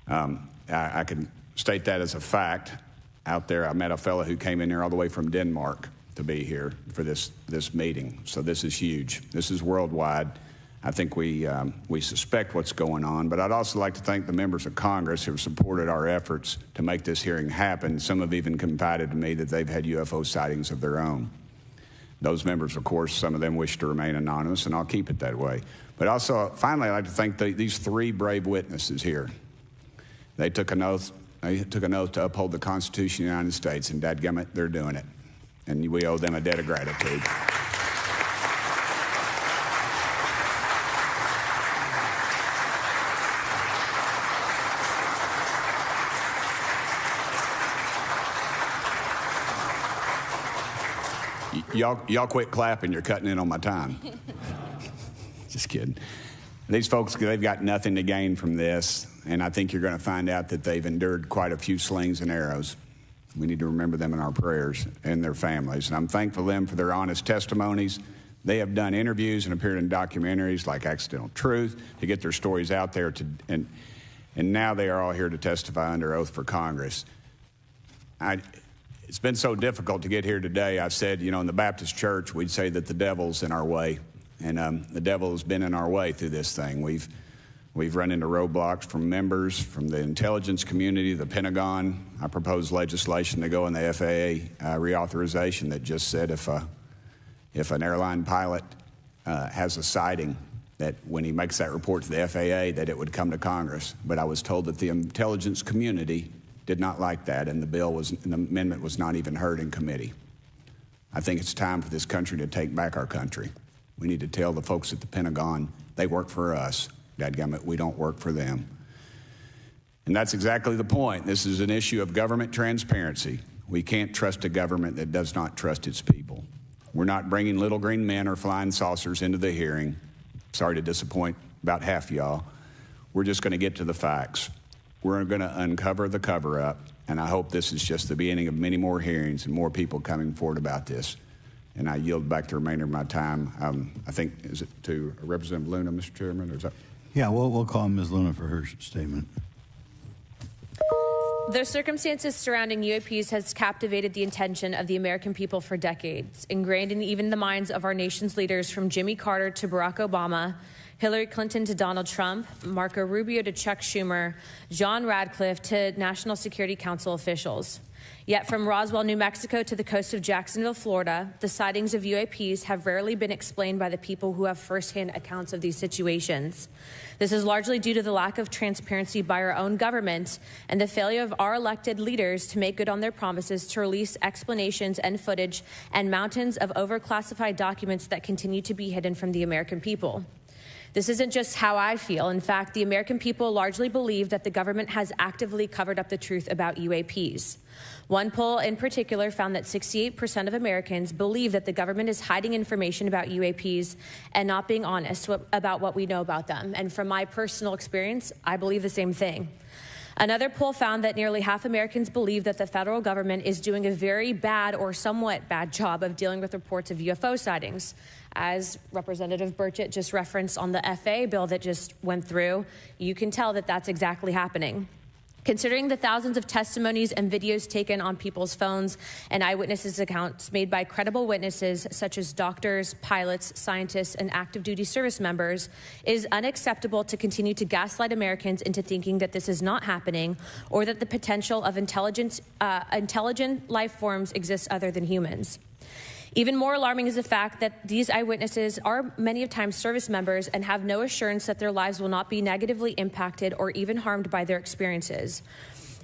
I can state that as a fact. Out there, I met a fellow who came in here all the way from Denmark to be here for this meeting. So this is huge. This is worldwide. I think we suspect what's going on, but I'd also like to thank the members of Congress who have supported our efforts to make this hearing happen. Some have even confided to me that they've had UFO sightings of their own. Those members, of course, some of them wish to remain anonymous, and I'll keep it that way. But also, finally, I'd like to thank these three brave witnesses here. They took an oath. They took an oath to uphold the Constitution of the United States, and dadgummit, they're doing it. And we owe them a debt of gratitude. Y'all quit clapping. You're cutting in on my time. Just kidding. These folks, they've got nothing to gain from this, and I think you're going to find out that they've endured quite a few slings and arrows. We need to remember them in our prayers and their families. And I'm thankful to them for their honest testimonies. They have done interviews and appeared in documentaries like Accidental Truth to get their stories out there, and now they are all here to testify under oath for Congress. It's been so difficult to get here today. I've said, in the Baptist church, we'd say that the devil's in our way. And the devil has been in our way through this thing. We've run into roadblocks from members, from the intelligence community, the Pentagon. I proposed legislation to go in the FAA reauthorization that just said if an airline pilot has a sighting, that when he makes that report to the FAA, that it would come to Congress. But I was told that the intelligence community did not like that, and the amendment was not even heard in committee. I think it's time for this country to take back our country. We need to tell the folks at the Pentagon they work for us. Dadgummit, we don't work for them. And that's exactly the point. This is an issue of government transparency. We can't trust a government that does not trust its people. We're not bringing little green men or flying saucers into the hearing. Sorry to disappoint about half of y'all. We're just going to get to the facts. We're going to uncover the cover-up, and I hope this is just the beginning of many more hearings and more people coming forward about this. And I yield back the remainder of my time. I think, is it to Representative Luna, Mr. Chairman? Or is that? Yeah, we'll call Ms. Luna for her statement. The circumstances surrounding UAPs has captivated the attention of the American people for decades, ingrained in even the minds of our nation's leaders from Jimmy Carter to Barack Obama, Hillary Clinton to Donald Trump, Marco Rubio to Chuck Schumer, John Radcliffe to National Security Council officials. Yet from Roswell, New Mexico to the coast of Jacksonville, Florida, the sightings of UAPs have rarely been explained by the people who have firsthand accounts of these situations. This is largely due to the lack of transparency by our own government and the failure of our elected leaders to make good on their promises to release explanations and footage and mountains of overclassified documents that continue to be hidden from the American people. This isn't just how I feel. In fact, the American people largely believe that the government has actively covered up the truth about UAPs. One poll in particular found that 68% of Americans believe that the government is hiding information about UAPs and not being honest about what we know about them. And from my personal experience, I believe the same thing. Another poll found that nearly half Americans believe that the federal government is doing a very bad or somewhat bad job of dealing with reports of UFO sightings. As Representative Burchett just referenced on the FAA bill that just went through, you can tell that that's exactly happening. Considering the thousands of testimonies and videos taken on people's phones and eyewitnesses' accounts made by credible witnesses such as doctors, pilots, scientists, and active duty service members, it is unacceptable to continue to gaslight Americans into thinking that this is not happening or that the potential of intelligent life forms exists other than humans. Even more alarming is the fact that these eyewitnesses are many of times service members and have no assurance that their lives will not be negatively impacted or even harmed by their experiences.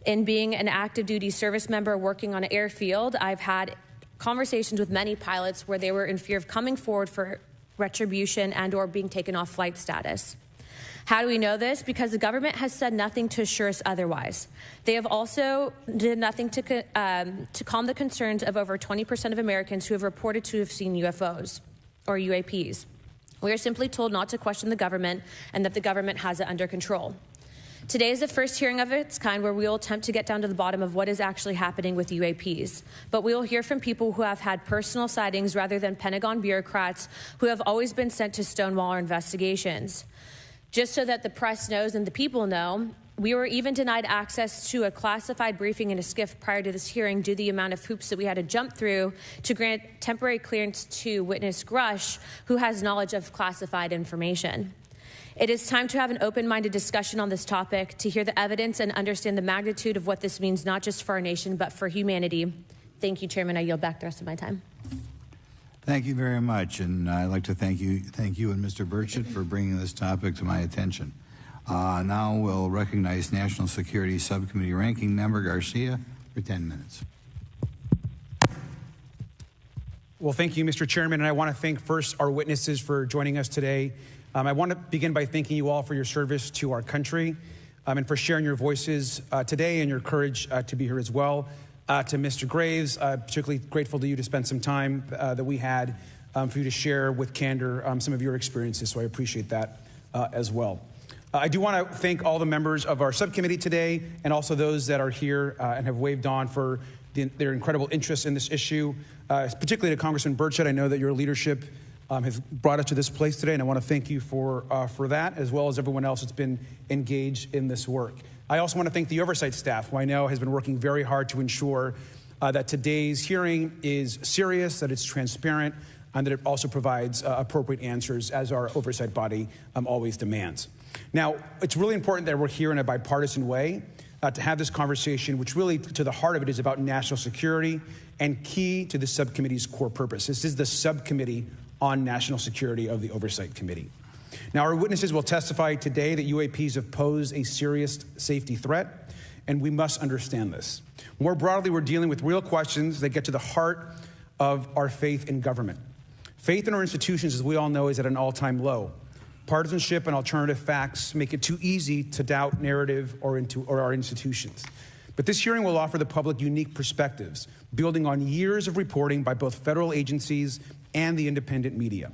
In being an active duty service member working on an airfield, I've had conversations with many pilots where they were in fear of coming forward for retribution and or being taken off flight status. How do we know this? Because the government has said nothing to assure us otherwise. They have also did nothing to calm the concerns of over 20% of Americans who have reported to have seen UFOs or UAPs. We are simply told not to question the government and that the government has it under control. Today is the first hearing of its kind where we will attempt to get down to the bottom of what is actually happening with UAPs. But we will hear from people who have had personal sightings rather than Pentagon bureaucrats who have always been sent to stonewall our investigations. Just so that the press knows and the people know, We were even denied access to a classified briefing in a SCIF prior to this hearing due to the amount of hoops that we had to jump through to grant temporary clearance to witness Grush, who has knowledge of classified information. It is time to have an open-minded discussion on this topic, to hear the evidence and understand the magnitude of what this means, not just for our nation, but for humanity. Thank you, Chairman. I yield back the rest of my time. Thank you very much, and I'd like to thank you and Mr. Burchett for bringing this topic to my attention. Now we'll recognize National Security Subcommittee Ranking Member Garcia for 10 minutes. Well, thank you, Mr. Chairman, and I want to thank first our witnesses for joining us today. I want to begin by thanking you all for your service to our country and for sharing your voices today and your courage to be here as well. To Mr. Graves, particularly grateful to you to spend some time that we had for you to share with candor some of your experiences, so I appreciate that as well. I do want to thank all the members of our subcommittee today and also those that are here and have waved on for their incredible interest in this issue, particularly to Congressman Burchett. I know that your leadership has brought us to this place today, and I want to thank you for that, as well as everyone else that's been engaged in this work. I also want to thank the oversight staff, who I know has been working very hard to ensure that today's hearing is serious, that it's transparent, and that it also provides appropriate answers, as our oversight body always demands. Now, it's really important that we're here in a bipartisan way to have this conversation, which really, to the heart of it, is about national security and key to the subcommittee's core purpose. This is the subcommittee on national security of the Oversight Committee. Now, our witnesses will testify today that UAPs have posed a serious safety threat, and we must understand this. More broadly, we're dealing with real questions that get to the heart of our faith in government. Faith in our institutions, as we all know, is at an all-time low. Partisanship and alternative facts make it too easy to doubt narrative or our institutions. But this hearing will offer the public unique perspectives, building on years of reporting by both federal agencies and the independent media.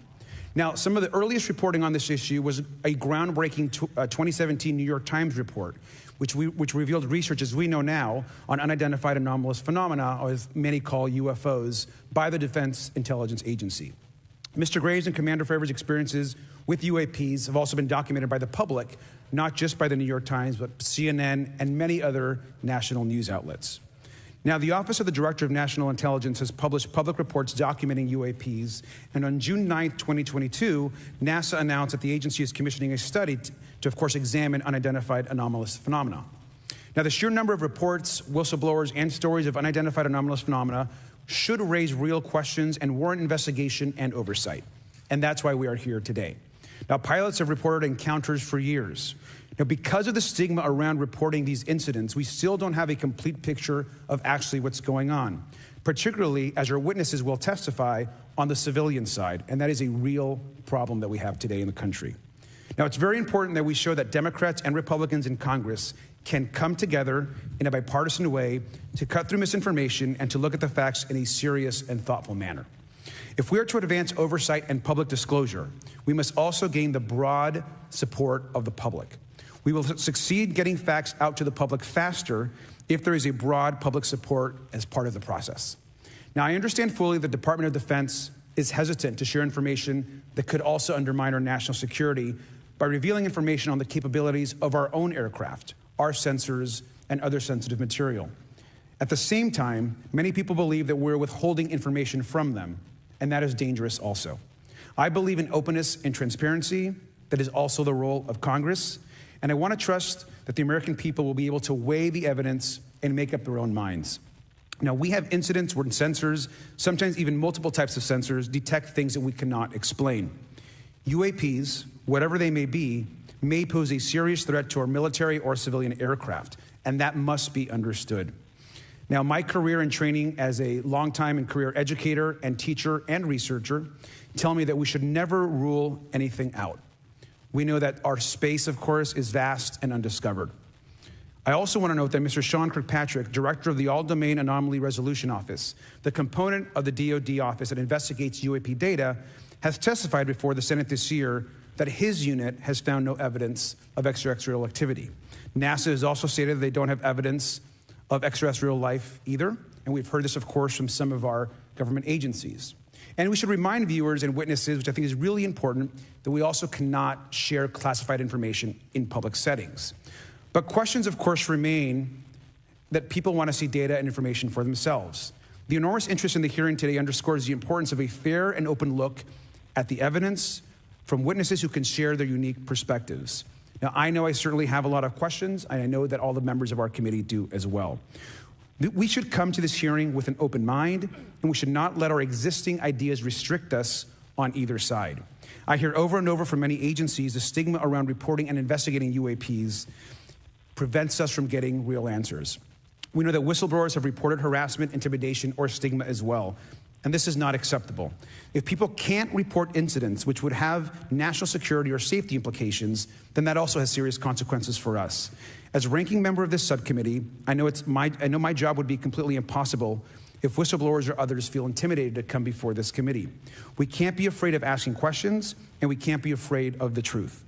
Now, some of the earliest reporting on this issue was a groundbreaking 2017 New York Times report, which revealed research, as we know now, on unidentified anomalous phenomena, or as many call UFOs, by the Defense Intelligence Agency. Mr. Graves and Commander Favor's experiences with UAPs have also been documented by the public, not just by the New York Times, but CNN and many other national news outlets. Now, the Office of the Director of National Intelligence has published public reports documenting UAPs, and on June 9th, 2022, NASA announced that the agency is commissioning a study to, of course, examine unidentified anomalous phenomena. Now, the sheer number of reports, whistleblowers, and stories of unidentified anomalous phenomena should raise real questions and warrant investigation and oversight, and that's why we are here today. Now, pilots have reported encounters for years. Now, because of the stigma around reporting these incidents, we still don't have a complete picture of actually what's going on, particularly as our witnesses will testify on the civilian side, and that is a real problem that we have today in the country. Now, it's very important that we show that Democrats and Republicans in Congress can come together in a bipartisan way to cut through misinformation and to look at the facts in a serious and thoughtful manner. If we are to advance oversight and public disclosure, we must also gain the broad support of the public. We will succeed getting facts out to the public faster if there is a broad public support as part of the process. Now, I understand fully the Department of Defense is hesitant to share information that could also undermine our national security by revealing information on the capabilities of our own aircraft, our sensors, and other sensitive material. At the same time, many people believe that we're withholding information from them, and that is dangerous also. I believe in openness and transparency. That is also the role of Congress, and I want to trust that the American people will be able to weigh the evidence and make up their own minds. Now, we have incidents where sensors, sometimes even multiple types of sensors, detect things that we cannot explain. UAPs, whatever they may be, may pose a serious threat to our military or civilian aircraft, and that must be understood. Now, my career and training as a longtime and career educator and teacher and researcher tell me that we should never rule anything out. We know that our space, of course, is vast and undiscovered. I also want to note that Mr. Sean Kirkpatrick, director of the All-Domain Anomaly Resolution Office, the component of the DoD office that investigates UAP data, has testified before the Senate this year that his unit has found no evidence of extraterrestrial activity. NASA has also stated that they don't have evidence of extraterrestrial life either, and we've heard this, of course, from some of our government agencies. And we should remind viewers and witnesses, which I think is really important, that we also cannot share classified information in public settings. But questions, of course, remain that people want to see data and information for themselves. The enormous interest in the hearing today underscores the importance of a fair and open look at the evidence from witnesses who can share their unique perspectives. Now, I know I certainly have a lot of questions, and I know that all the members of our committee do as well. We should come to this hearing with an open mind, and we should not let our existing ideas restrict us on either side. I hear over and over from many agencies the stigma around reporting and investigating UAPs prevents us from getting real answers. We know that whistleblowers have reported harassment, intimidation, or stigma as well, and this is not acceptable. If people can't report incidents which would have national security or safety implications, then that also has serious consequences for us. As ranking member of this subcommittee, I know my job would be completely impossible if whistleblowers or others feel intimidated to come before this committee. We can't be afraid of asking questions, and we can't be afraid of the truth.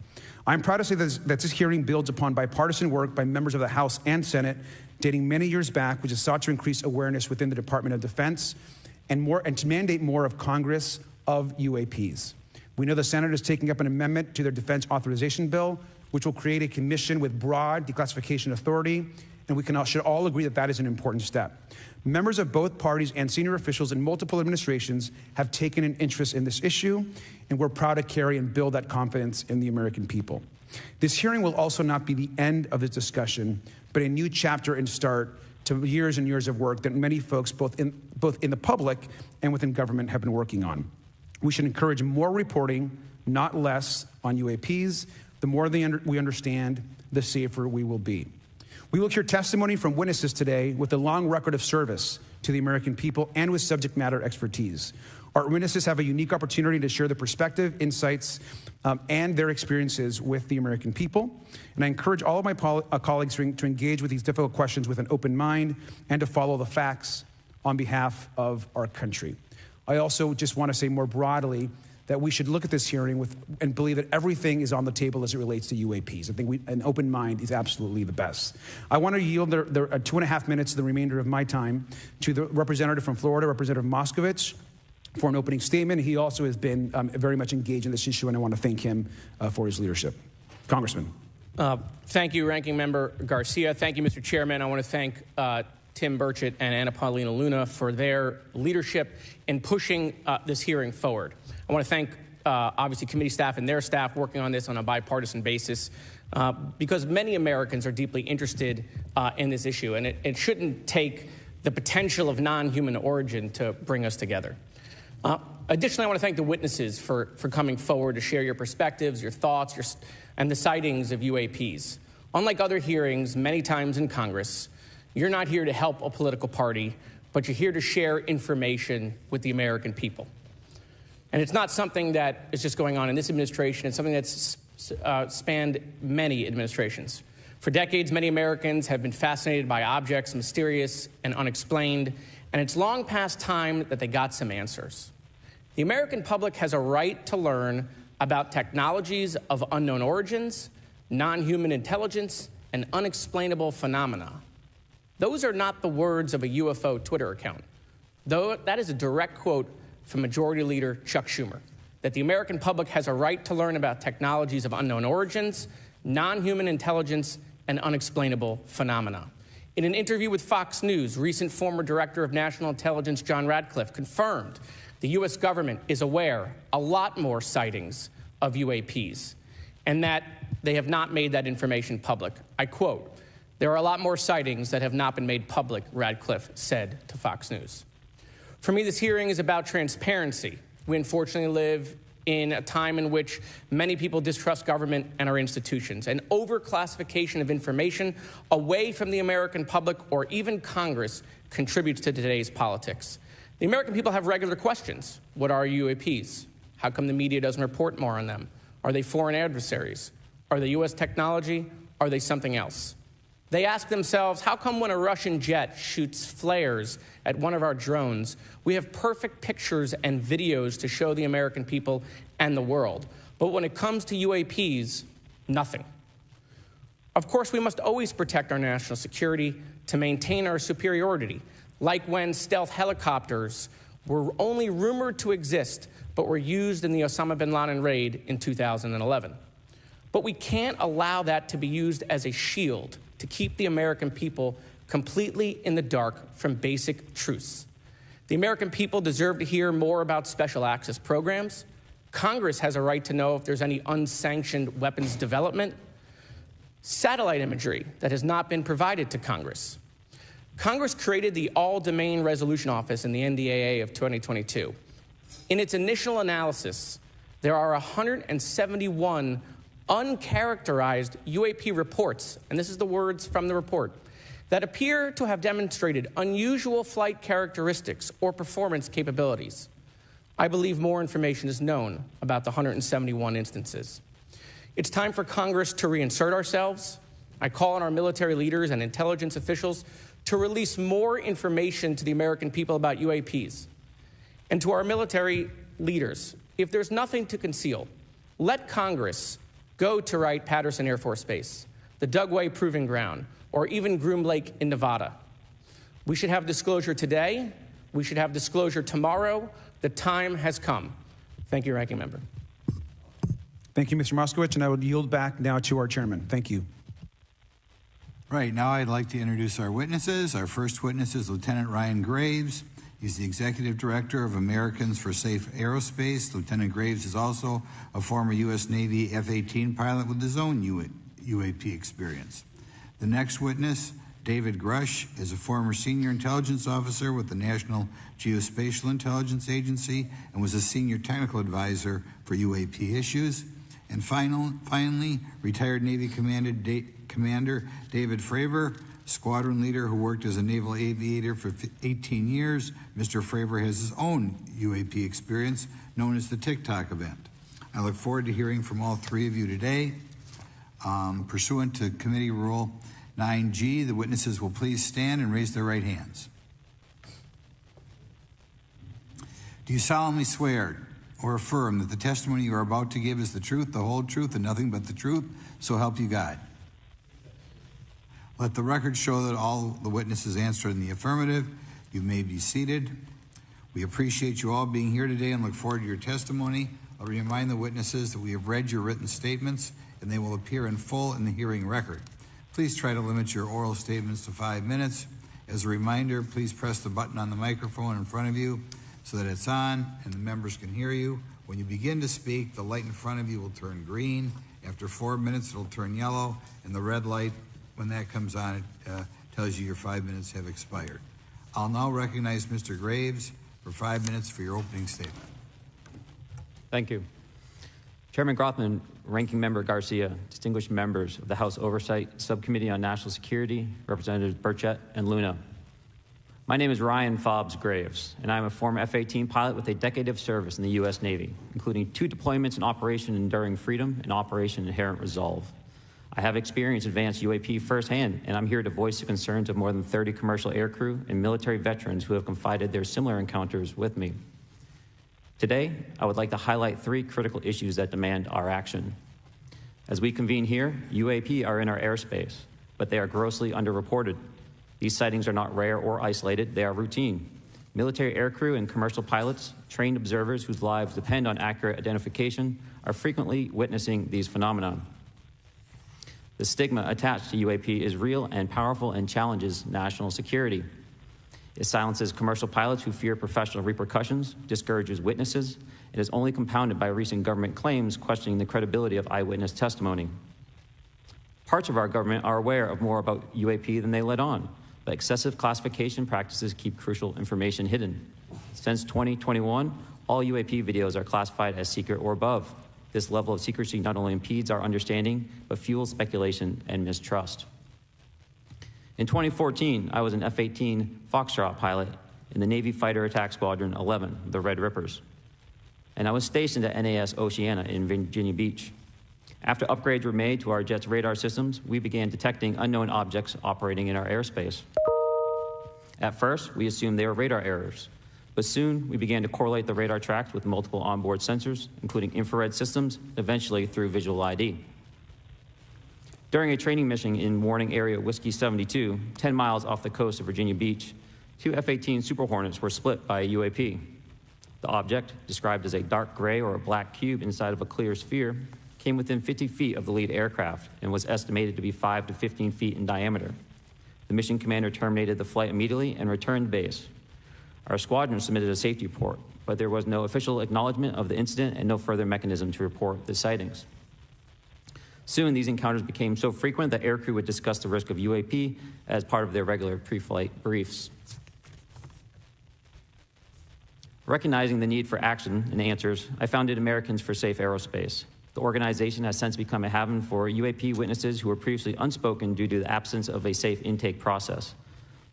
I'm proud to say that this hearing builds upon bipartisan work by members of the House and Senate dating many years back, which has sought to increase awareness within the Department of Defense and to mandate more of Congress of UAPs. We know the Senate is taking up an amendment to their defense authorization bill, which will create a commission with broad declassification authority, and we should all agree that that is an important step. Members of both parties and senior officials in multiple administrations have taken an interest in this issue, and we're proud to carry and build that confidence in the American people. This hearing will also not be the end of this discussion, but a new chapter and start to years and years of work that many folks, both in the public and within government, have been working on. We should encourage more reporting, not less, on UAPs. The more we understand, the safer we will be. We will hear testimony from witnesses today with a long record of service to the American people and with subject matter expertise. Our witnesses have a unique opportunity to share their perspective, insights, and their experiences with the American people. And I encourage all of my colleagues to engage with these difficult questions with an open mind and to follow the facts on behalf of our country. I also just want to say more broadly that we should look at this hearing and believe that everything is on the table as it relates to UAPs. I think an open mind is absolutely the best. I want to yield the 2.5 minutes, the remainder of my time, to the representative from Florida, Representative Moskowitz, for an opening statement. He also has been very much engaged in this issue, and I want to thank him for his leadership. Congressman. Thank you, Ranking Member Garcia. Thank you, Mr. Chairman. I want to thank Tim Burchett and Anna Paulina Luna for their leadership in pushing this hearing forward. I want to thank, obviously, committee staff and their staff working on this on a bipartisan basis because many Americans are deeply interested in this issue, and it shouldn't take the potential of non-human origin to bring us together. Additionally, I want to thank the witnesses for coming forward to share your perspectives, your thoughts, and the sightings of UAPs. Unlike other hearings many times in Congress, you're not here to help a political party, but you're here to share information with the American people. And it's not something that is just going on in this administration. It's something that's spanned many administrations. For decades, many Americans have been fascinated by objects mysterious and unexplained, and it's long past time that they got some answers. The American public has a right to learn about technologies of unknown origins, non-human intelligence, and unexplainable phenomena. Those are not the words of a UFO Twitter account. Though that is a direct quote from Majority Leader Chuck Schumer, that the American public has a right to learn about technologies of unknown origins, non-human intelligence, and unexplainable phenomena. In an interview with Fox News, recent former Director of National Intelligence John Ratcliffe confirmed the U.S. government is aware a lot more sightings of UAPs, and that they have not made that information public. I quote, "There are a lot more sightings that have not been made public," Ratcliffe said to Fox News. For me, this hearing is about transparency. We unfortunately live in a time in which many people distrust government and our institutions, and overclassification of information away from the American public or even Congress contributes to today's politics. The American people have regular questions. What are UAPs? How come the media doesn't report more on them? Are they foreign adversaries? Are they U.S. technology? Are they something else? They ask themselves, how come when a Russian jet shoots flares at one of our drones, we have perfect pictures and videos to show the American people and the world, but when it comes to UAPs, nothing? Of course, we must always protect our national security to maintain our superiority, like when stealth helicopters were only rumored to exist but were used in the Osama bin Laden raid in 2011. But we can't allow that to be used as a shield to keep the American people completely in the dark from basic truths. The American people deserve to hear more about special access programs. Congress has a right to know if there's any unsanctioned weapons development. Satellite imagery that has not been provided to Congress. Congress created the All-Domain Resolution Office in the NDAA of 2022. In its initial analysis, there are 171 uncharacterized UAP reports, and this is the words from the report, that appear to have demonstrated unusual flight characteristics or performance capabilities. I believe more information is known about the 171 instances. It's time for Congress to reinsert ourselves. I call on our military leaders and intelligence officials to release more information to the American people about UAPs. And to our military leaders, if there's nothing to conceal, let Congress go to Wright-Patterson Air Force Base, the Dugway Proving Ground, or even Groom Lake in Nevada. We should have disclosure today. We should have disclosure tomorrow. The time has come. Thank you, Ranking Member. Thank you, Mr. Moskowitz, and I would yield back now to our chairman. Thank you. Right, now I'd like to introduce our witnesses. Our first witness is Lieutenant Ryan Graves. He's the Executive Director of Americans for Safe Aerospace. Lieutenant Graves is also a former U.S. Navy F-18 pilot with his own UAP experience. The next witness, David Grush, is a former senior intelligence officer with the National Geospatial Intelligence Agency and was a senior technical advisor for UAP issues. And finally, retired Navy Commander David Fravor, squadron leader who worked as a naval aviator for 18 years. Mr. Fravor has his own UAP experience known as the TikTok event. I look forward to hearing from all three of you today. Pursuant to Committee Rule 9G, the witnesses will please stand and raise their right hands. Do you solemnly swear or affirm that the testimony you are about to give is the truth, the whole truth, and nothing but the truth, so help you God? Let the record show that all the witnesses answered in the affirmative. You may be seated. We appreciate you all being here today and look forward to your testimony. I'll remind the witnesses that we have read your written statements and they will appear in full in the hearing record. Please try to limit your oral statements to 5 minutes. As a reminder, please press the button on the microphone in front of you so that it's on and the members can hear you. When you begin to speak, the light in front of you will turn green. After 4 minutes, it'll turn yellow, and the red light, when that comes on, it tells you your 5 minutes have expired. I'll now recognize Mr. Graves for 5 minutes for your opening statement. Thank you. Chairman Grothman, Ranking Member Garcia, distinguished members of the House Oversight Subcommittee on National Security, Representatives Burchett and Luna. My name is Ryan Fobbs Graves, and I'm a former F-18 pilot with a decade of service in the U.S. Navy, including 2 deployments in Operation Enduring Freedom and Operation Inherent Resolve. I have experienced advanced UAP firsthand, and I'm here to voice the concerns of more than 30 commercial aircrew and military veterans who have confided their similar encounters with me. Today, I would like to highlight 3 critical issues that demand our action. As we convene here, UAP are in our airspace, but they are grossly underreported. These sightings are not rare or isolated, they are routine. Military aircrew and commercial pilots, trained observers whose lives depend on accurate identification, are frequently witnessing these phenomena. The stigma attached to UAP is real and powerful and challenges national security. It silences commercial pilots who fear professional repercussions, discourages witnesses, and is only compounded by recent government claims questioning the credibility of eyewitness testimony. Parts of our government are aware of more about UAP than they let on, but excessive classification practices keep crucial information hidden. Since 2021, all UAP videos are classified as secret or above. This level of secrecy not only impedes our understanding, but fuels speculation and mistrust. In 2014, I was an F-18 Foxtrot pilot in the Navy Fighter Attack Squadron 11, the Red Rippers. And I was stationed at NAS Oceana in Virginia Beach. After upgrades were made to our jet's radar systems, we began detecting unknown objects operating in our airspace. At first, we assumed they were radar errors, but soon we began to correlate the radar tracks with multiple onboard sensors, including infrared systems, eventually through visual ID. During a training mission in Warning Area Whiskey 72, 10 miles off the coast of Virginia Beach, 2 F-18 Super Hornets were split by a UAP. The object, described as a dark gray or a black cube inside of a clear sphere, came within 50 feet of the lead aircraft and was estimated to be 5 to 15 feet in diameter. The mission commander terminated the flight immediately and returned to base. Our squadron submitted a safety report, but there was no official acknowledgement of the incident and no further mechanism to report the sightings. Soon, these encounters became so frequent that aircrew would discuss the risk of UAP as part of their regular pre-flight briefs. Recognizing the need for action and answers, I founded Americans for Safe Aerospace. The organization has since become a haven for UAP witnesses who were previously unspoken due to the absence of a safe intake process.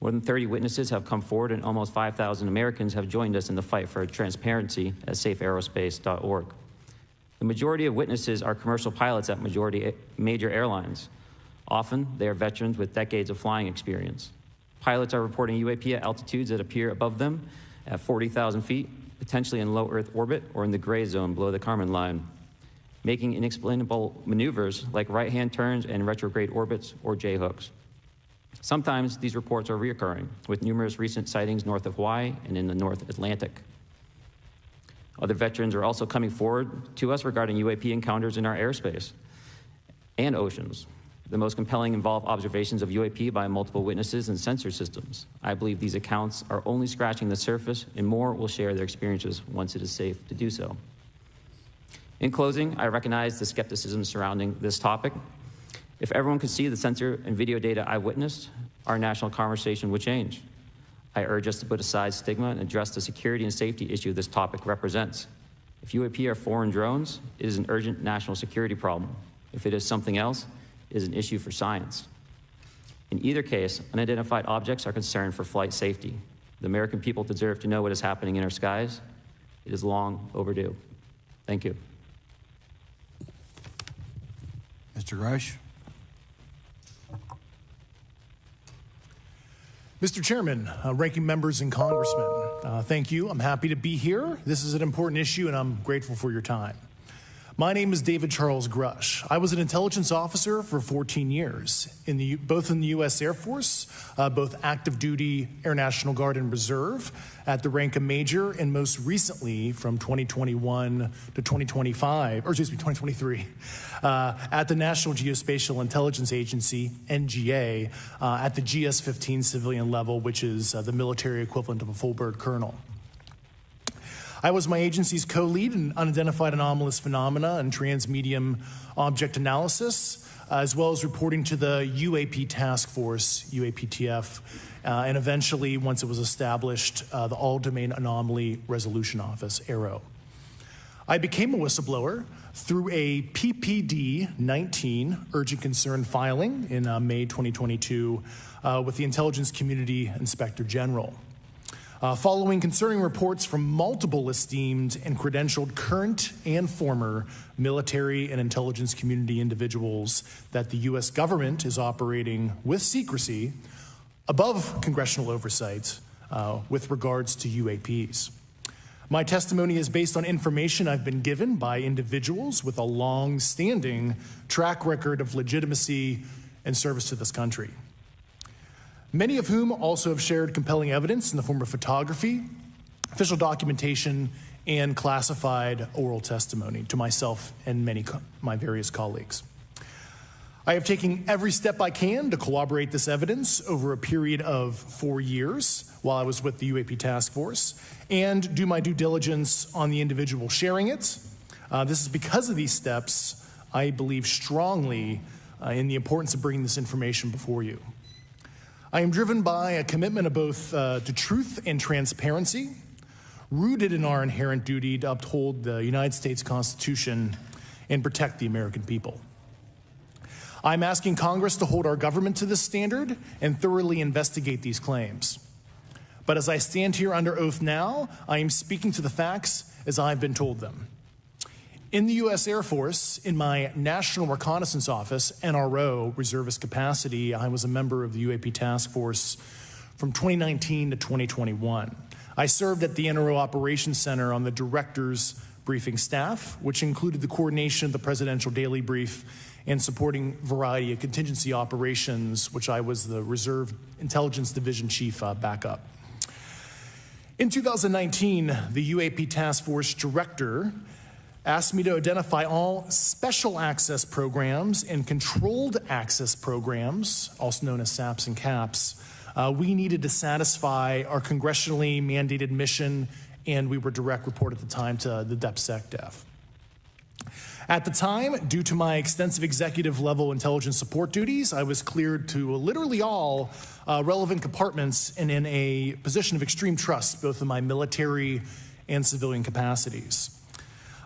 More than 30 witnesses have come forward, and almost 5,000 Americans have joined us in the fight for transparency at safeaerospace.org. The majority of witnesses are commercial pilots at major airlines. Often, they are veterans with decades of flying experience. Pilots are reporting UAP at altitudes that appear above them at 40,000 feet, potentially in low Earth orbit or in the gray zone below the Kármán line, making inexplainable maneuvers like right-hand turns and retrograde orbits or J-hooks. Sometimes these reports are reoccurring, with numerous recent sightings north of Hawaii and in the North Atlantic. Other veterans are also coming forward to us regarding UAP encounters in our airspace and oceans. The most compelling involve observations of UAP by multiple witnesses and sensor systems. I believe these accounts are only scratching the surface, and more will share their experiences once it is safe to do so. In closing, I recognize the skepticism surrounding this topic. If everyone could see the sensor and video data I witnessed, our national conversation would change. I urge us to put aside stigma and address the security and safety issue this topic represents. If UAP are foreign drones, it is an urgent national security problem. If it is something else, it is an issue for science. In either case, unidentified objects are concerned for flight safety. The American people deserve to know what is happening in our skies. It is long overdue. Thank you. Mr. Grush. Mr. Chairman, ranking members and congressmen, thank you. I'm happy to be here. This is an important issue, and I'm grateful for your time. My name is David Charles Grush. I was an intelligence officer for 14 years, both in the U.S. Air Force, both active duty, Air National Guard, and Reserve, at the rank of major, and most recently from 2021 to 2023, at the National Geospatial Intelligence Agency, NGA, at the GS-15 civilian level, which is the military equivalent of a full bird colonel. I was my agency's co-lead in unidentified anomalous phenomena and transmedium object analysis, as well as reporting to the UAP task force, UAPTF, and eventually, once it was established, the All-Domain Anomaly Resolution Office, AARO. I became a whistleblower through a PPD-19 urgent concern filing in May 2022 with the Intelligence Community Inspector General. Following concerning reports from multiple esteemed and credentialed current and former military and intelligence community individuals that the U.S. government is operating with secrecy above congressional oversight with regards to UAPs. My testimony is based on information I've been given by individuals with a long-standing track record of legitimacy and service to this country, many of whom also have shared compelling evidence in the form of photography, official documentation, and classified oral testimony to myself and my various colleagues. I have taken every step I can to corroborate this evidence over a period of 4 years while I was with the UAP Task Force and do my due diligence on the individual sharing it. This is because of these steps, I believe strongly in the importance of bringing this information before you. I am driven by a commitment of both to truth and transparency, rooted in our inherent duty to uphold the United States Constitution and protect the American people. I'm asking Congress to hold our government to this standard and thoroughly investigate these claims. But as I stand here under oath now, I am speaking to the facts as I've been told them. In the U.S. Air Force, in my National Reconnaissance Office, NRO, reservist capacity, I was a member of the UAP Task Force from 2019 to 2021. I served at the NRO Operations Center on the Director's Briefing staff, which included the coordination of the Presidential Daily Brief and supporting a variety of contingency operations, which I was the Reserve Intelligence Division Chief backup. In 2019, the UAP Task Force Director asked me to identify all special access programs and controlled access programs, also known as SAPs and CAPs, we needed to satisfy our congressionally mandated mission, and we were direct report at the time to the DepSecDef. At the time, due to my extensive executive level intelligence support duties, I was cleared to literally all relevant compartments and in a position of extreme trust, both in my military and civilian capacities.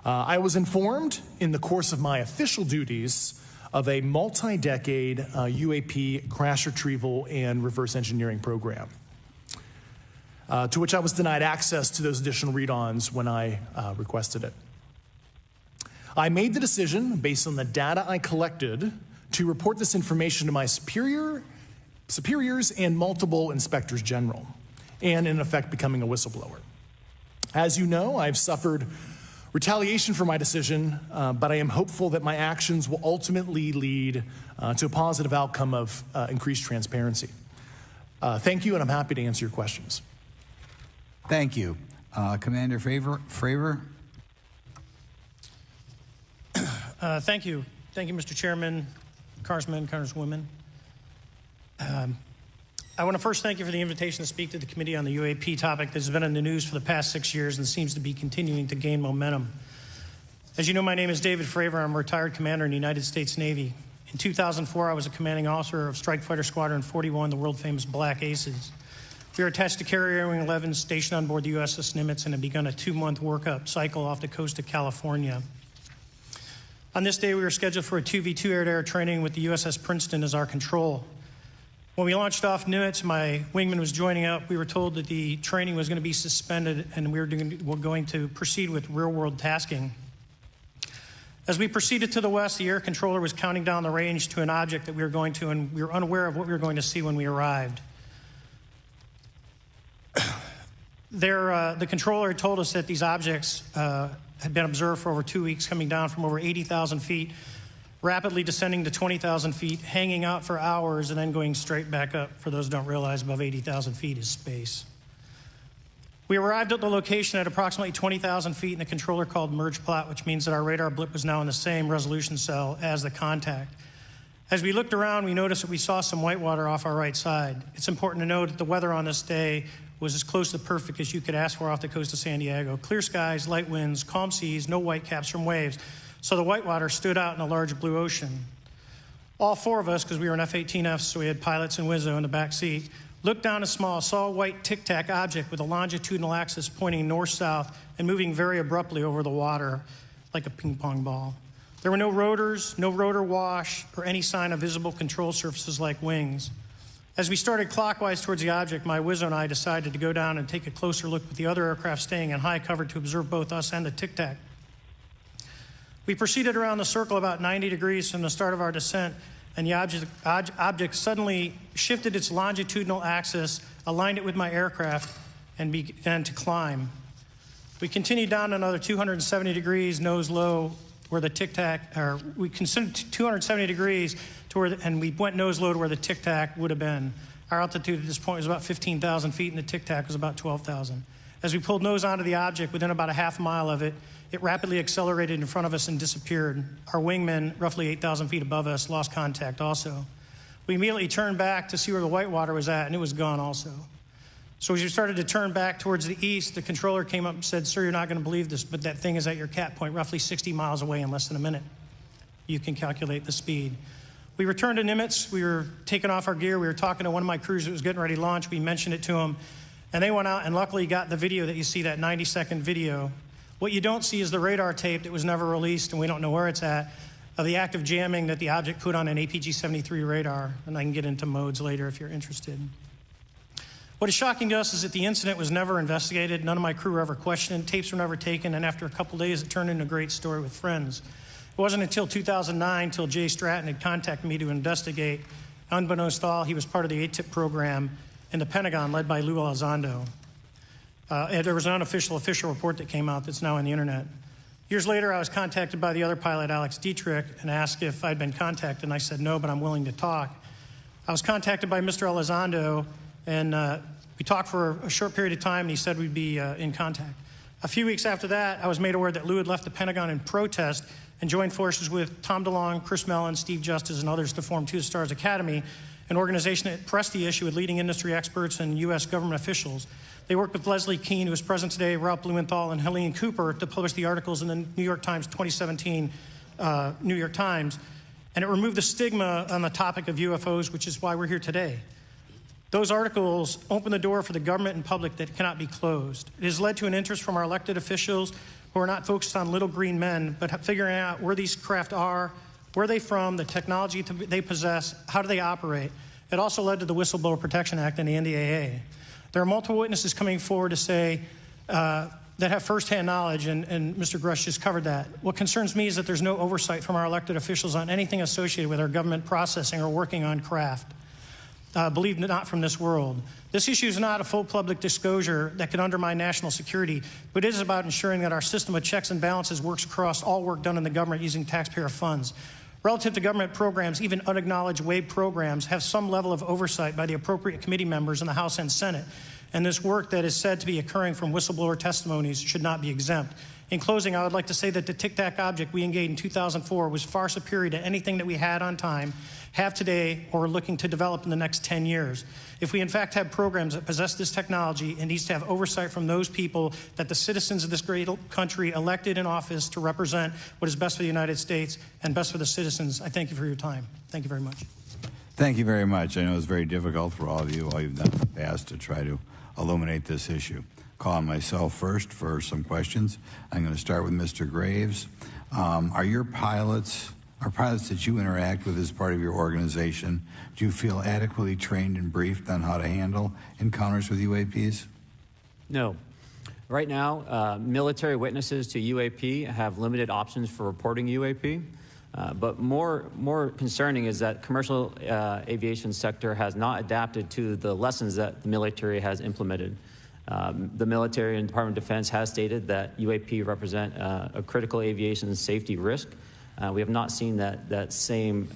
I was informed in the course of my official duties of a multi-decade UAP crash retrieval and reverse engineering program, to which I was denied access to those additional read-ons when I requested it. I made the decision, based on the data I collected, to report this information to my superiors and multiple inspectors general, and in effect becoming a whistleblower. As you know, I've suffered retaliation for my decision, but I am hopeful that my actions will ultimately lead to a positive outcome of increased transparency. Thank you, and I'm happy to answer your questions. Thank you. Commander Fravor? Thank you. Thank you, Mr. Chairman, Congressmen, Congresswomen. I want to first thank you for the invitation to speak to the committee on the UAP topic that has been in the news for the past 6 years and seems to be continuing to gain momentum. As you know, my name is David Fravor. I'm a retired commander in the United States Navy. In 2004, I was a commanding officer of Strike Fighter Squadron 41, the world-famous Black Aces. We were attached to Carrier Wing 11, stationed on board the USS Nimitz, and had begun a 2-month workup cycle off the coast of California. On this day, we were scheduled for a 2v2 air-to-air training with the USS Princeton as our control. When we launched off Nimitz, my wingman was joining up. We were told that the training was going to be suspended and we were going to proceed with real-world tasking. As we proceeded to the west, the air controller was counting down the range to an object that we were going to, and we were unaware of what we were going to see when we arrived. The controller had told us that these objects had been observed for over 2 weeks, coming down from over 80,000 feet, rapidly descending to 20,000 feet, hanging out for hours, and then going straight back up. For those who don't realize, above 80,000 feet is space. We arrived at the location at approximately 20,000 feet, and the controller called merge plot, which means that our radar blip was now in the same resolution cell as the contact. As we looked around, we noticed that we saw some whitewater off our right side. It's important to note that the weather on this day was as close to perfect as you could ask for off the coast of San Diego. Clear skies, light winds, calm seas, no whitecaps from waves. So the whitewater stood out in a large blue ocean. All 4 of us, because we were in F-18Fs, so we had pilots and Wizzo in the back seat, looked down a small, saw a white tic-tac object with a longitudinal axis pointing north-south and moving very abruptly over the water like a ping-pong ball. There were no rotors, no rotor wash, or any sign of visible control surfaces like wings. As we started clockwise towards the object, my Wizzo and I decided to go down and take a closer look with the other aircraft staying in high cover to observe both us and the tic-tac. We proceeded around the circle about 90 degrees from the start of our descent, and the object suddenly shifted its longitudinal axis, aligned it with my aircraft, and began to climb. We continued down another 270 degrees, nose low, where the tic-tac, or we considered 270 degrees to where, and we went nose low to where the tic-tac would have been. Our altitude at this point was about 15,000 feet, and the tic-tac was about 12,000. As we pulled nose onto the object, within about a half mile of it, it rapidly accelerated in front of us and disappeared. Our wingmen, roughly 8,000 feet above us, lost contact also. We immediately turned back to see where the whitewater was at, and it was gone also. So as we started to turn back towards the east, the controller came up and said, "Sir, you're not going to believe this, but that thing is at your cap point, roughly 60 miles away in less than a minute. You can calculate the speed." We returned to Nimitz. We were taking off our gear. We were talking to one of my crews that was getting ready to launch. We mentioned it to them, and they went out and luckily got the video that you see, that 90-second video. What you don't see is the radar tape that was never released, and we don't know where it's at, of the active jamming that the object put on an APG-73 radar, and I can get into modes later if you're interested. What is shocking to us is that the incident was never investigated. None of my crew were ever questioned. Tapes were never taken, and after a couple days, it turned into a great story with friends. It wasn't until 2009 until Jay Stratton had contacted me to investigate. Unbeknownst to all, he was part of the ATIP program in the Pentagon led by Lou Elizondo. There was an unofficial official report that came out that's now on the internet. Years later, I was contacted by the other pilot, Alex Dietrich, and asked if I'd been contacted, and I said no, but I'm willing to talk. I was contacted by Mr. Elizondo, and we talked for a short period of time, and he said we'd be in contact. A few weeks after that, I was made aware that Lou had left the Pentagon in protest and joined forces with Tom DeLonge, Chris Mellon, Steve Justice, and others to form Two Stars Academy, an organization that pressed the issue with leading industry experts and U.S. government officials. They worked with Leslie Kean, who is present today, Ralph Blumenthal, and Helene Cooper to publish the articles in the New York Times 2017 New York Times, and it removed the stigma on the topic of UFOs, which is why we're here today. Those articles open the door for the government and public that cannot be closed. It has led to an interest from our elected officials who are not focused on little green men, but figuring out where these craft are, where are they from, the technology they possess, how do they operate. It also led to the Whistleblower Protection Act and the NDAA. There are multiple witnesses coming forward to say that have firsthand knowledge, and Mr. Grush just covered that. What concerns me is that there's no oversight from our elected officials on anything associated with our government processing or working on craft. Believe not from this world. This issue is not a full public disclosure that can undermine national security, but it is about ensuring that our system of checks and balances works across all work done in the government using taxpayer funds. Relative to government programs, even unacknowledged WAVE programs have some level of oversight by the appropriate committee members in the House and Senate, and this work that is said to be occurring from whistleblower testimonies should not be exempt. In closing, I would like to say that the Tic Tac object we engaged in 2004 was far superior to anything that we had on time, have today, or are looking to develop in the next 10 years. If we in fact have programs that possess this technology, it needs to have oversight from those people that the citizens of this great country elected in office to represent what is best for the United States and best for the citizens. I thank you for your time. Thank you very much. Thank you very much. I know it's very difficult for all of you, all you've done in the past to try to illuminate this issue. Call on myself first for some questions. I'm going to start with Mr. Graves. Are pilots that you interact with as part of your organization, do you feel adequately trained and briefed on how to handle encounters with UAPs? No. Right now, military witnesses to UAP have limited options for reporting UAP. But more concerning is that commercial aviation sector has not adapted to the lessons that the military has implemented. The military and Department of Defense has stated that UAP represent a critical aviation safety risk. We have not seen that same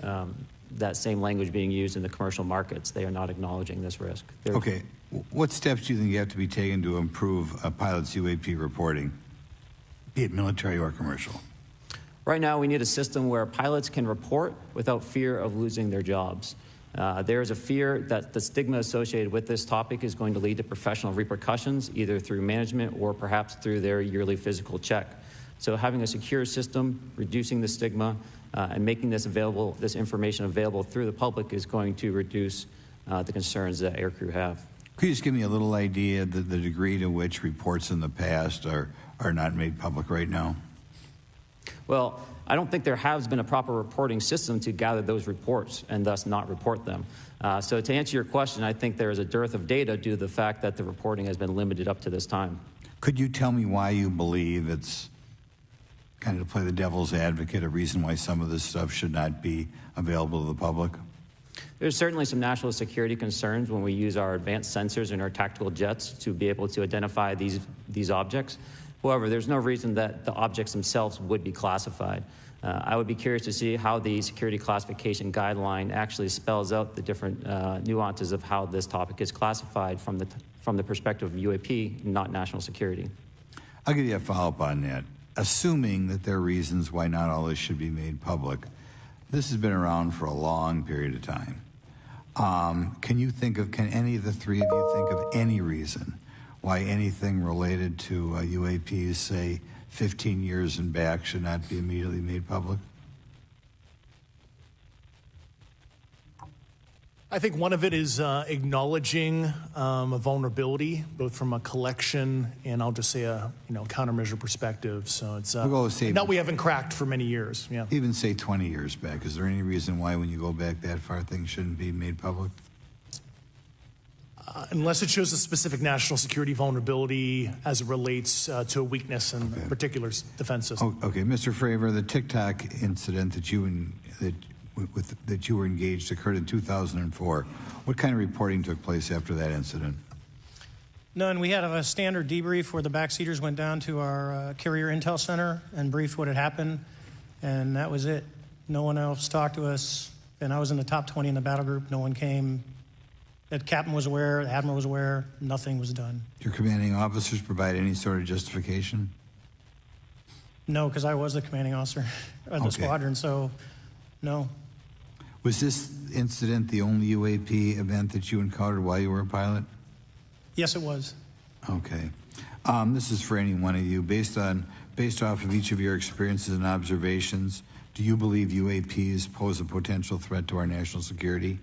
language being used in the commercial markets. They are not acknowledging this risk. Okay. What steps do you think you have to be taken to improve a pilot's UAP reporting, be it military or commercial? Right now, we need a system where pilots can report without fear of losing their jobs. There is a fear that the stigma associated with this topic is going to lead to professional repercussions, either through management or perhaps through their yearly physical check. So having a secure system, reducing the stigma, and making this information available through the public is going to reduce the concerns that aircrew have. Could you just give me a little idea of the degree to which reports in the past are not made public right now? Well, I don't think there has been a proper reporting system to gather those reports and thus not report them. So to answer your question, I think there is a dearth of data due to the fact that the reporting has been limited up to this time. Could you tell me why you believe it's, kind of to play the devil's advocate, a reason why some of this stuff should not be available to the public? There's certainly some national security concerns when we use our advanced sensors in our tactical jets to be able to identify these objects. However, there's no reason that the objects themselves would be classified. I would be curious to see how the security classification guideline actually spells out the different nuances of how this topic is classified from the perspective of UAP, not national security. I'll give you a follow-up on that. Assuming that there are reasons why not all this should be made public, this has been around for a long period of time. Can any of the three of you think of any reason why anything related to UAPs, say 15 years and back, should not be immediately made public? I think one of it is acknowledging a vulnerability, both from a collection and I'll just say a countermeasure perspective. So it's that we haven't cracked for many years. Yeah. Even say 20 years back. Is there any reason why, when you go back that far, things shouldn't be made public? Unless it shows a specific national security vulnerability as it relates to a weakness in a particular defense system. Okay, Mr. Fravor, the Tic Tac incident that you were engaged occurred in 2004. What kind of reporting took place after that incident? None. We had a standard debrief where the backseaters went down to our carrier intel center and briefed what had happened, and that was it. No one else talked to us, and I was in the top 20 in the battle group. No one came. The captain was aware, the admiral was aware, nothing was done. Your commanding officers provide any sort of justification? No, because I was the commanding officer of the squadron, so no. Was this incident the only UAP event that you encountered while you were a pilot? Yes, it was. Okay. This is for any one of you. Based off of each of your experiences and observations, do you believe UAPs pose a potential threat to our national security?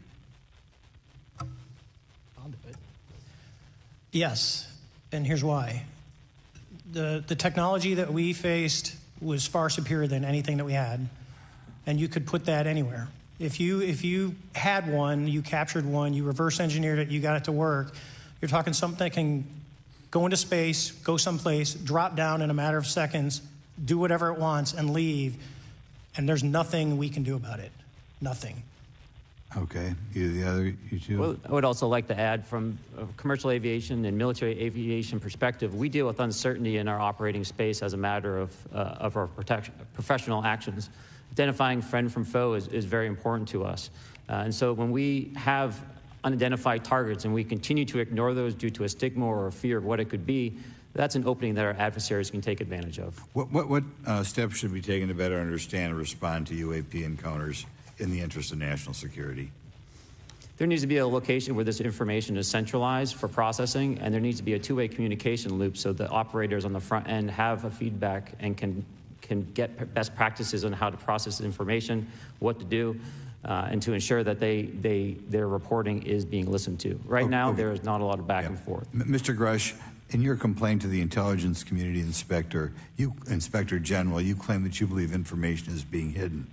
Yes, and here's why. The technology that we faced was far superior than anything that we had, and you could put that anywhere. If you had one, you captured one, you reverse engineered it, you got it to work, you're talking something that can go into space, go someplace, drop down in a matter of seconds, do whatever it wants, and leave, and there's nothing we can do about it. Nothing. Okay. You two? Well, I would also like to add, from a commercial aviation and military aviation perspective, we deal with uncertainty in our operating space as a matter of our professional actions. Identifying friend from foe is very important to us. And so when we have unidentified targets and we continue to ignore those due to a stigma or a fear of what it could be, that's an opening that our adversaries can take advantage of. What steps should be taken to better understand and respond to UAP encounters in the interest of national security? There needs to be a location where this information is centralized for processing, and there needs to be a two-way communication loop so the operators on the front end have a feedback and can get best practices on how to process information, what to do, and to ensure that their reporting is being listened to. Right now, there is not a lot of back and forth. Mr. Grush, in your complaint to the Intelligence Community Inspector General, you claim that you believe information is being hidden.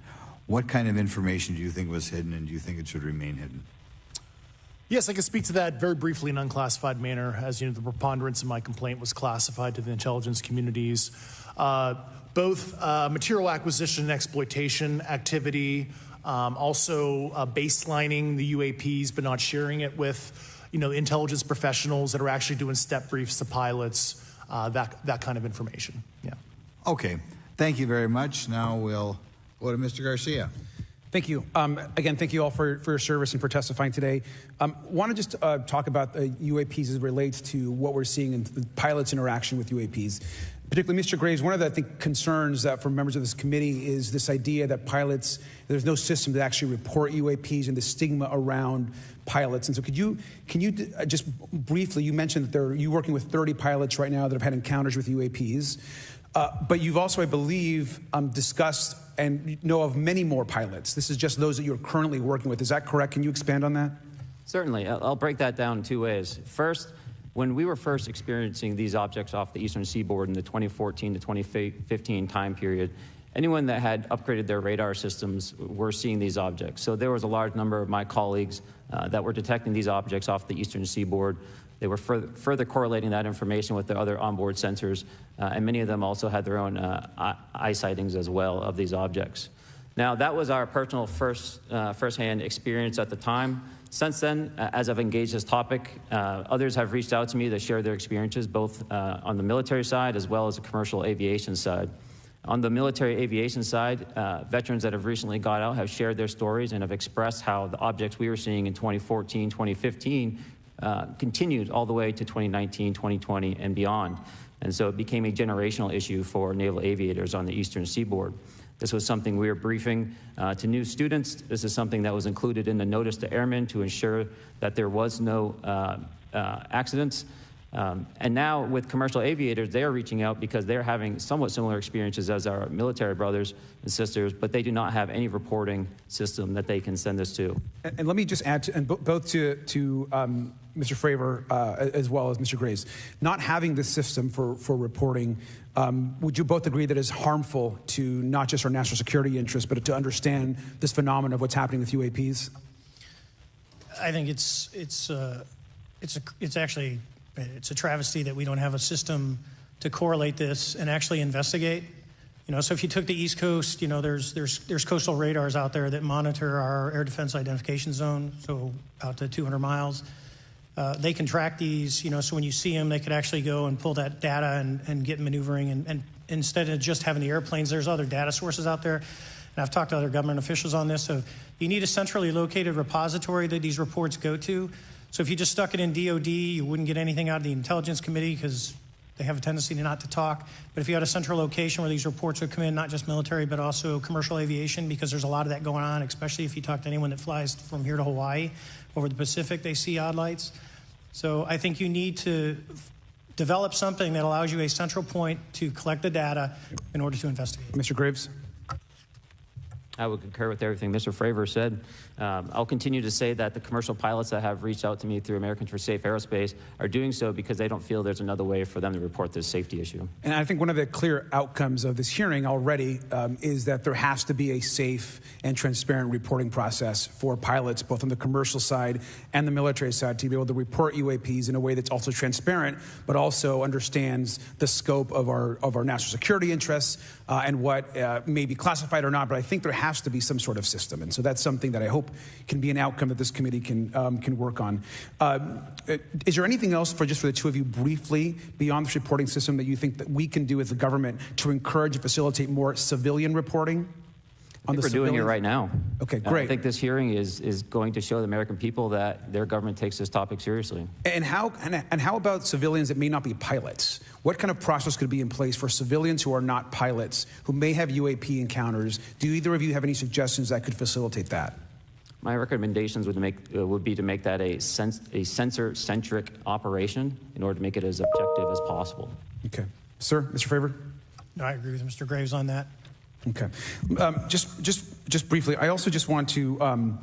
What kind of information do you think was hidden, and do you think it should remain hidden? Yes, I can speak to that very briefly in unclassified manner. As you know, the preponderance of my complaint was classified to the intelligence communities. Both material acquisition and exploitation activity, also baselining the UAPs but not sharing it with intelligence professionals that are actually doing step briefs to pilots, that kind of information. Yeah. Okay. Thank you very much. Now we'll go to Mr. Garcia. Thank you. Again, thank you all for your service and for testifying today. Want to just talk about the UAPs as it relates to what we're seeing in the pilots' interaction with UAPs. Particularly, Mr. Graves, one of the, I think, concerns that for members of this committee is this idea that pilots, there's no system to actually report UAPs and the stigma around pilots. And so can you just briefly, you mentioned that you're working with 30 pilots right now that have had encounters with UAPs, but you've also, I believe, discussed and know of many more pilots. This is just those that you're currently working with. Is that correct? Can you expand on that? Certainly. I'll break that down in two ways. First, when we were first experiencing these objects off the eastern seaboard in the 2014 to 2015 time period, anyone that had upgraded their radar systems were seeing these objects. So there was a large number of my colleagues that were detecting these objects off the eastern seaboard. They were further correlating that information with their other onboard sensors, and many of them also had their own eye sightings as well of these objects. Now, that was our personal first-hand experience at the time. Since then, as I've engaged this topic, others have reached out to me to share their experiences, both on the military side as well as the commercial aviation side. On the military aviation side, veterans that have recently got out have shared their stories and have expressed how the objects we were seeing in 2014, 2015 continued all the way to 2019, 2020, and beyond. And so it became a generational issue for naval aviators on the eastern seaboard. This was something we were briefing to new students. This is something that was included in the notice to airmen to ensure that there was no accidents. And now with commercial aviators, they are reaching out because they're having somewhat similar experiences as our military brothers and sisters, but they do not have any reporting system that they can send us to. And let me just add, both to Mr. Fravor as well as Mr. Graves, not having this system for reporting, would you both agree that is harmful to not just our national security interests, but to understand this phenomenon of what's happening with UAPs? I think it's actually a travesty that we don't have a system to correlate this and actually investigate. So if you took the East Coast, there's coastal radars out there that monitor our air defense identification zone, so out to 200 miles. They can track these, so when you see them, they could actually go and pull that data and get maneuvering. And instead of just having the airplanes, there's other data sources out there. And I've talked to other government officials on this. So you need a centrally located repository that these reports go to, So if you just stuck it in DOD, you wouldn't get anything out of the Intelligence Committee because they have a tendency not to talk. But if you had a central location where these reports would come in, not just military, but also commercial aviation, because there's a lot of that going on, especially if you talk to anyone that flies from here to Hawaii, over the Pacific, they see odd lights. So I think you need to develop something that allows you a central point to collect the data in order to investigate. Mr. Graves? I would concur with everything Mr. Fravor said. I'll continue to say that the commercial pilots that have reached out to me through Americans for Safe Aerospace are doing so because they don't feel there's another way for them to report this safety issue. And I think one of the clear outcomes of this hearing already is that there has to be a safe and transparent reporting process for pilots, both on the commercial side and the military side, to be able to report UAPs in a way that's also transparent, but also understands the scope of our national security interests and what may be classified or not. But I think there has to be some sort of system. And so that's something that I hope can be an outcome that this committee can work on. Is there anything else for the two of you briefly beyond this reporting system that you think that we can do as a government to encourage and facilitate more civilian reporting? We're doing it right now. Okay, great. I think this hearing is going to show the American people that their government takes this topic seriously. And how about civilians that may not be pilots? What kind of process could be in place for civilians who are not pilots, who may have UAP encounters? Do either of you have any suggestions that could facilitate that? My recommendations would be to make that a sensor-centric operation in order to make it as objective as possible. Okay. Sir, Mr. Fravor? No, I agree with Mr. Graves on that. Okay. Just briefly, I also just want to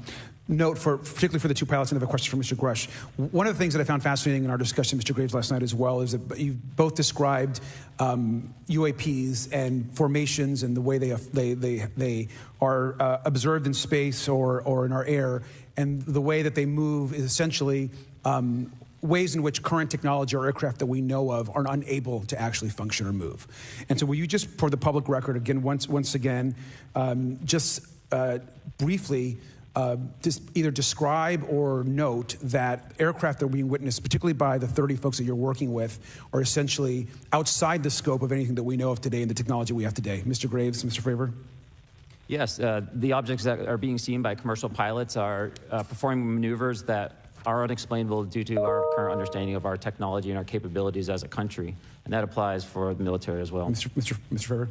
note, particularly for the two pilots, and I have a question for Mr. Grush. One of the things that I found fascinating in our discussion, Mr. Graves, last night as well, is that you both described UAPs and formations and the way they are observed in space or in our air, and the way that they move is essentially ways in which current technology or aircraft that we know of are unable to actually function or move. And so will you just, for the public record, again, once again, briefly just either describe or note that aircraft that are being witnessed, particularly by the 30 folks that you're working with, are essentially outside the scope of anything that we know of today and the technology we have today. Mr. Graves, Mr. Fravor? Yes, the objects that are being seen by commercial pilots are performing maneuvers that are unexplainable due to our current understanding of our technology and our capabilities as a country. And that applies for the military as well. Mr. Fravor?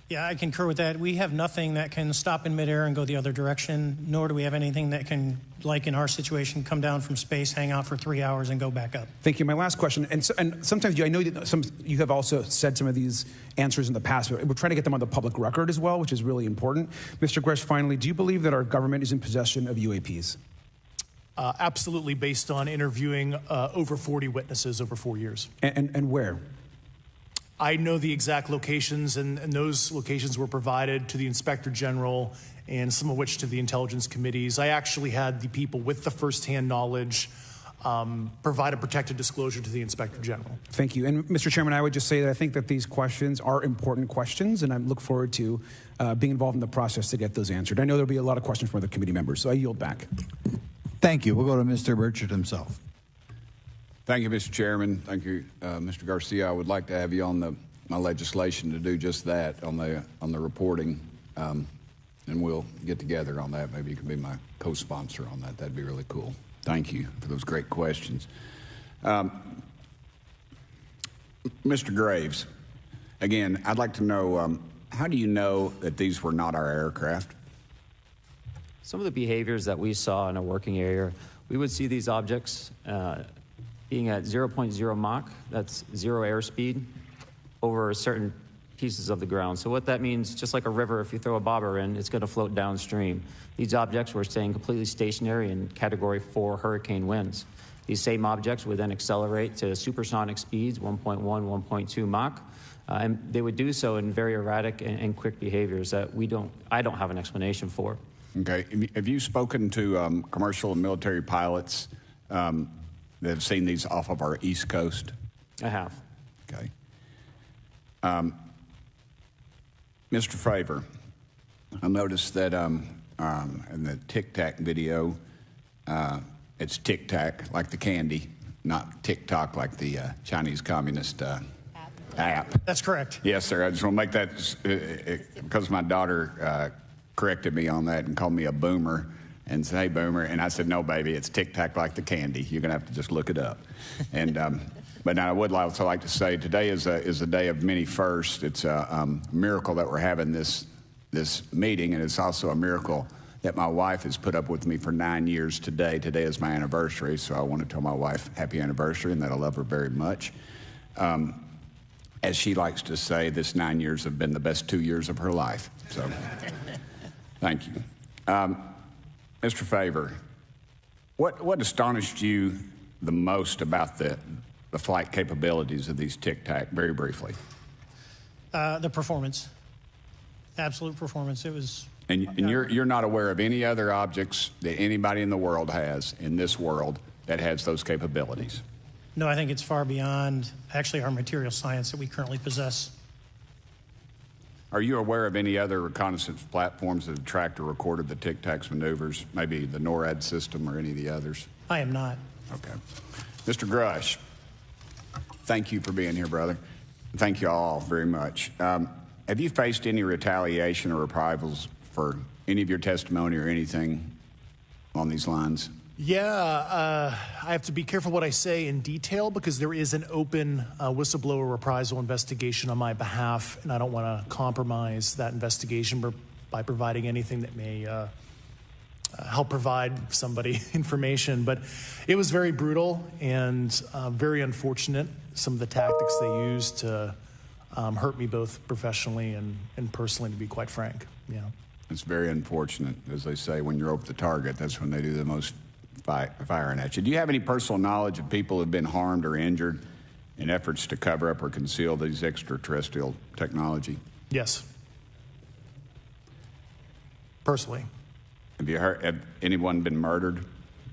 Yeah, I concur with that. We have nothing that can stop in midair and go the other direction, nor do we have anything that can, like in our situation, come down from space, hang out for 3 hours, and go back up. Thank you. My last question, and sometimes I know that you have also said some of these answers in the past, but we're trying to get them on the public record as well, which is really important. Mr. Grush, finally, do you believe that our government is in possession of UAPs? Absolutely, based on interviewing over 40 witnesses over 4 years. And where? I know the exact locations, and those locations were provided to the Inspector General and some of which to the intelligence committees. I actually had the people with the firsthand knowledge provide a protected disclosure to the Inspector General. Thank you. And Mr. Chairman, I would just say that I think that these questions are important questions, and I look forward to being involved in the process to get those answered. I know there'll be a lot of questions from other committee members, so I yield back. Thank you. We'll go to Mr. Burchett himself. Thank you, Mr. Chairman. Thank you, Mr. Garcia. I would like to have you on my legislation to do just that, on the reporting, and we'll get together on that. Maybe you can be my co-sponsor on that. That'd be really cool. Thank you for those great questions. Mr. Graves, again, I'd like to know, how do you know that these were not our aircraft? Some of the behaviors that we saw in a working area, we would see these objects being at 0.0 Mach, that's zero airspeed, over certain pieces of the ground. So what that means, just like a river, if you throw a bobber in, it's going to float downstream. These objects were staying completely stationary in Category 4 hurricane winds. These same objects would then accelerate to supersonic speeds, 1.1, 1.2 Mach, and they would do so in very erratic and quick behaviors that I don't have an explanation for. Okay. Have you spoken to commercial and military pilots that have seen these off of our East Coast? I have. Okay. Mr. Fravor, I noticed that in the Tic Tac video, it's Tic Tac like the candy, not TikTok like the Chinese Communist app. That's correct. Yes, sir. I just want to make that because my daughter corrected me on that and called me a boomer, and said, "Hey, Boomer," and I said, "No, baby, it's Tic Tac like the candy. You're going to have to just look it up." And but now I would also like to say today is a day of many firsts. It's a miracle that we're having this meeting, and it's also a miracle that my wife has put up with me for 9 years today. Today is my anniversary, so I want to tell my wife happy anniversary and that I love her very much. As she likes to say, this 9 years have been the best 2 years of her life. So, thank you. Mr. Favor, what astonished you the most about the flight capabilities of these Tic Tac, very briefly? The performance. Absolute performance. It was... And you're not aware of any other objects that anybody in the world has, in this world, that has those capabilities? No, I think it's far beyond actually our material science that we currently possess. Are you aware of any other reconnaissance platforms that have tracked or recorded the Tic Tac's maneuvers, maybe the NORAD system or any of the others? I am not. Okay. Mr. Grush, thank you for being here, brother. Thank you all very much. Have you faced any retaliation or reprisals for any of your testimony or anything on these lines? Yeah, I have to be careful what I say in detail because there is an open whistleblower reprisal investigation on my behalf, and I don't want to compromise that investigation by providing anything that may help provide somebody information. But it was very brutal and very unfortunate, some of the tactics they used to hurt me both professionally and personally, to be quite frank. Yeah. It's very unfortunate. As they say, when you're over the target, that's when they do the most firing at you. Do you have any personal knowledge of people who have been harmed or injured in efforts to cover up or conceal these extraterrestrial technology? Yes. Personally. Have anyone been murdered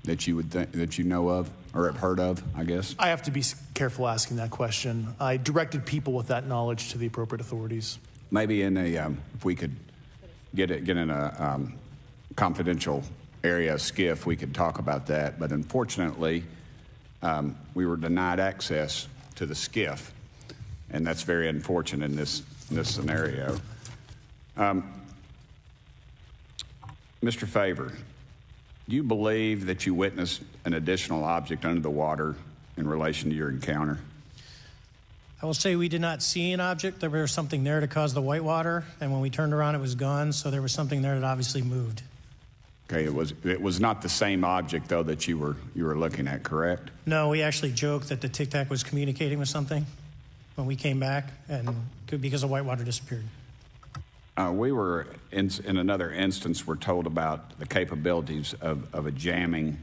that you would that you know of or have heard of, I guess? I have to be careful asking that question. I directed people with that knowledge to the appropriate authorities. Maybe in a if we could get in a confidential area, SCIF, we could talk about that. But unfortunately, we were denied access to the SCIF, and that's very unfortunate in this scenario. Mr. Favor, do you believe that you witnessed an additional object under the water in relation to your encounter? I will say we did not see an object. There was something there to cause the whitewater, and when we turned around, it was gone, so there was something there that obviously moved. Okay, it was not the same object, though, that you were looking at, correct? No, we actually joked that the Tic Tac was communicating with something when we came back, and because the whitewater disappeared. We were, in another instance, we're told about the capabilities of a jamming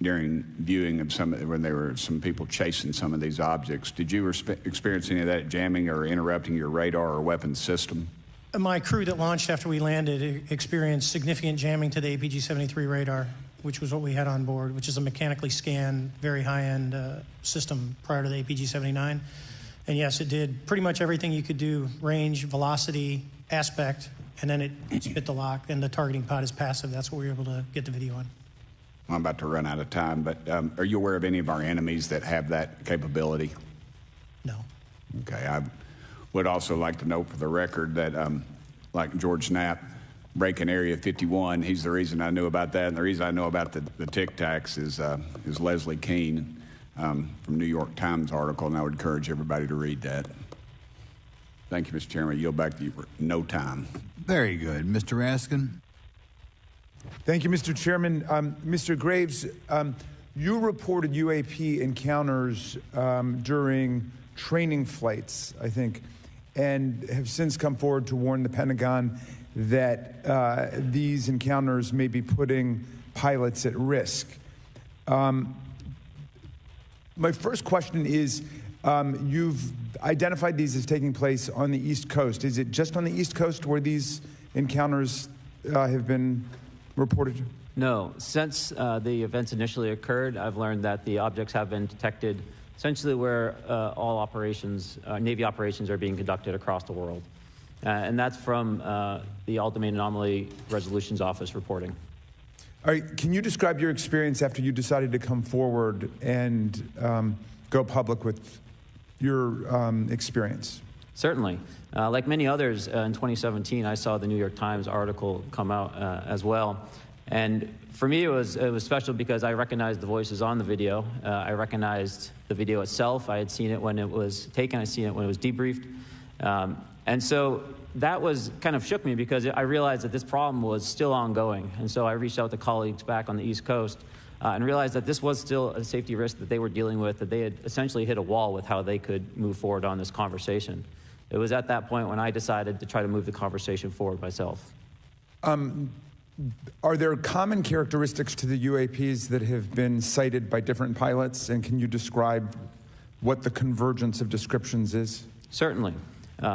during viewing of when there were some people chasing some of these objects. Did you experience any of that jamming or interrupting your radar or weapons system? My crew that launched after we landed experienced significant jamming to the APG-73 radar, which was what we had on board, which is a mechanically scanned, very high-end system prior to the APG-79. And yes, it did pretty much everything you could do, range, velocity, aspect, and then it spit the lock, and the targeting pod is passive. That's what we were able to get the video on. I'm about to run out of time, but are you aware of any of our enemies that have that capability? No. Okay. I would also like to note for the record that, like George Knapp, breaking Area 51, he's the reason I knew about that, and the reason I know about the Tic Tacs is Leslie Keene from New York Times article, and I would encourage everybody to read that. Thank you, Mr. Chairman. I yield back to you for no time. Very good. Mr. Raskin? Thank you, Mr. Chairman. Mr. Graves, you reported UAP encounters during training flights, I think, and have since come forward to warn the Pentagon that these encounters may be putting pilots at risk. My first question is, you've identified these as taking place on the East Coast. Is it just on the East Coast where these encounters have been reported? No. Since the events initially occurred, I've learned that the objects have been detected essentially where all operations, Navy operations, are being conducted across the world. And that's from the All-Domain Anomaly Resolutions Office reporting. All right. Can you describe your experience after you decided to come forward and go public with your experience? Certainly. Like many others, in 2017, I saw the New York Times article come out as well. And for me, it was special because I recognized the voices on the video. I recognized the video itself. I had seen it when it was taken. I'd seen it when it was debriefed. And so that was kind of shook me because I realized that this problem was still ongoing. And so I reached out to colleagues back on the East Coast and realized that this was still a safety risk that they were dealing with, that they had essentially hit a wall with how they could move forward on this conversation. It was at that point when I decided to try to move the conversation forward myself. Are there common characteristics to the UAPs that have been cited by different pilots, and can you describe what the convergence of descriptions is? Certainly.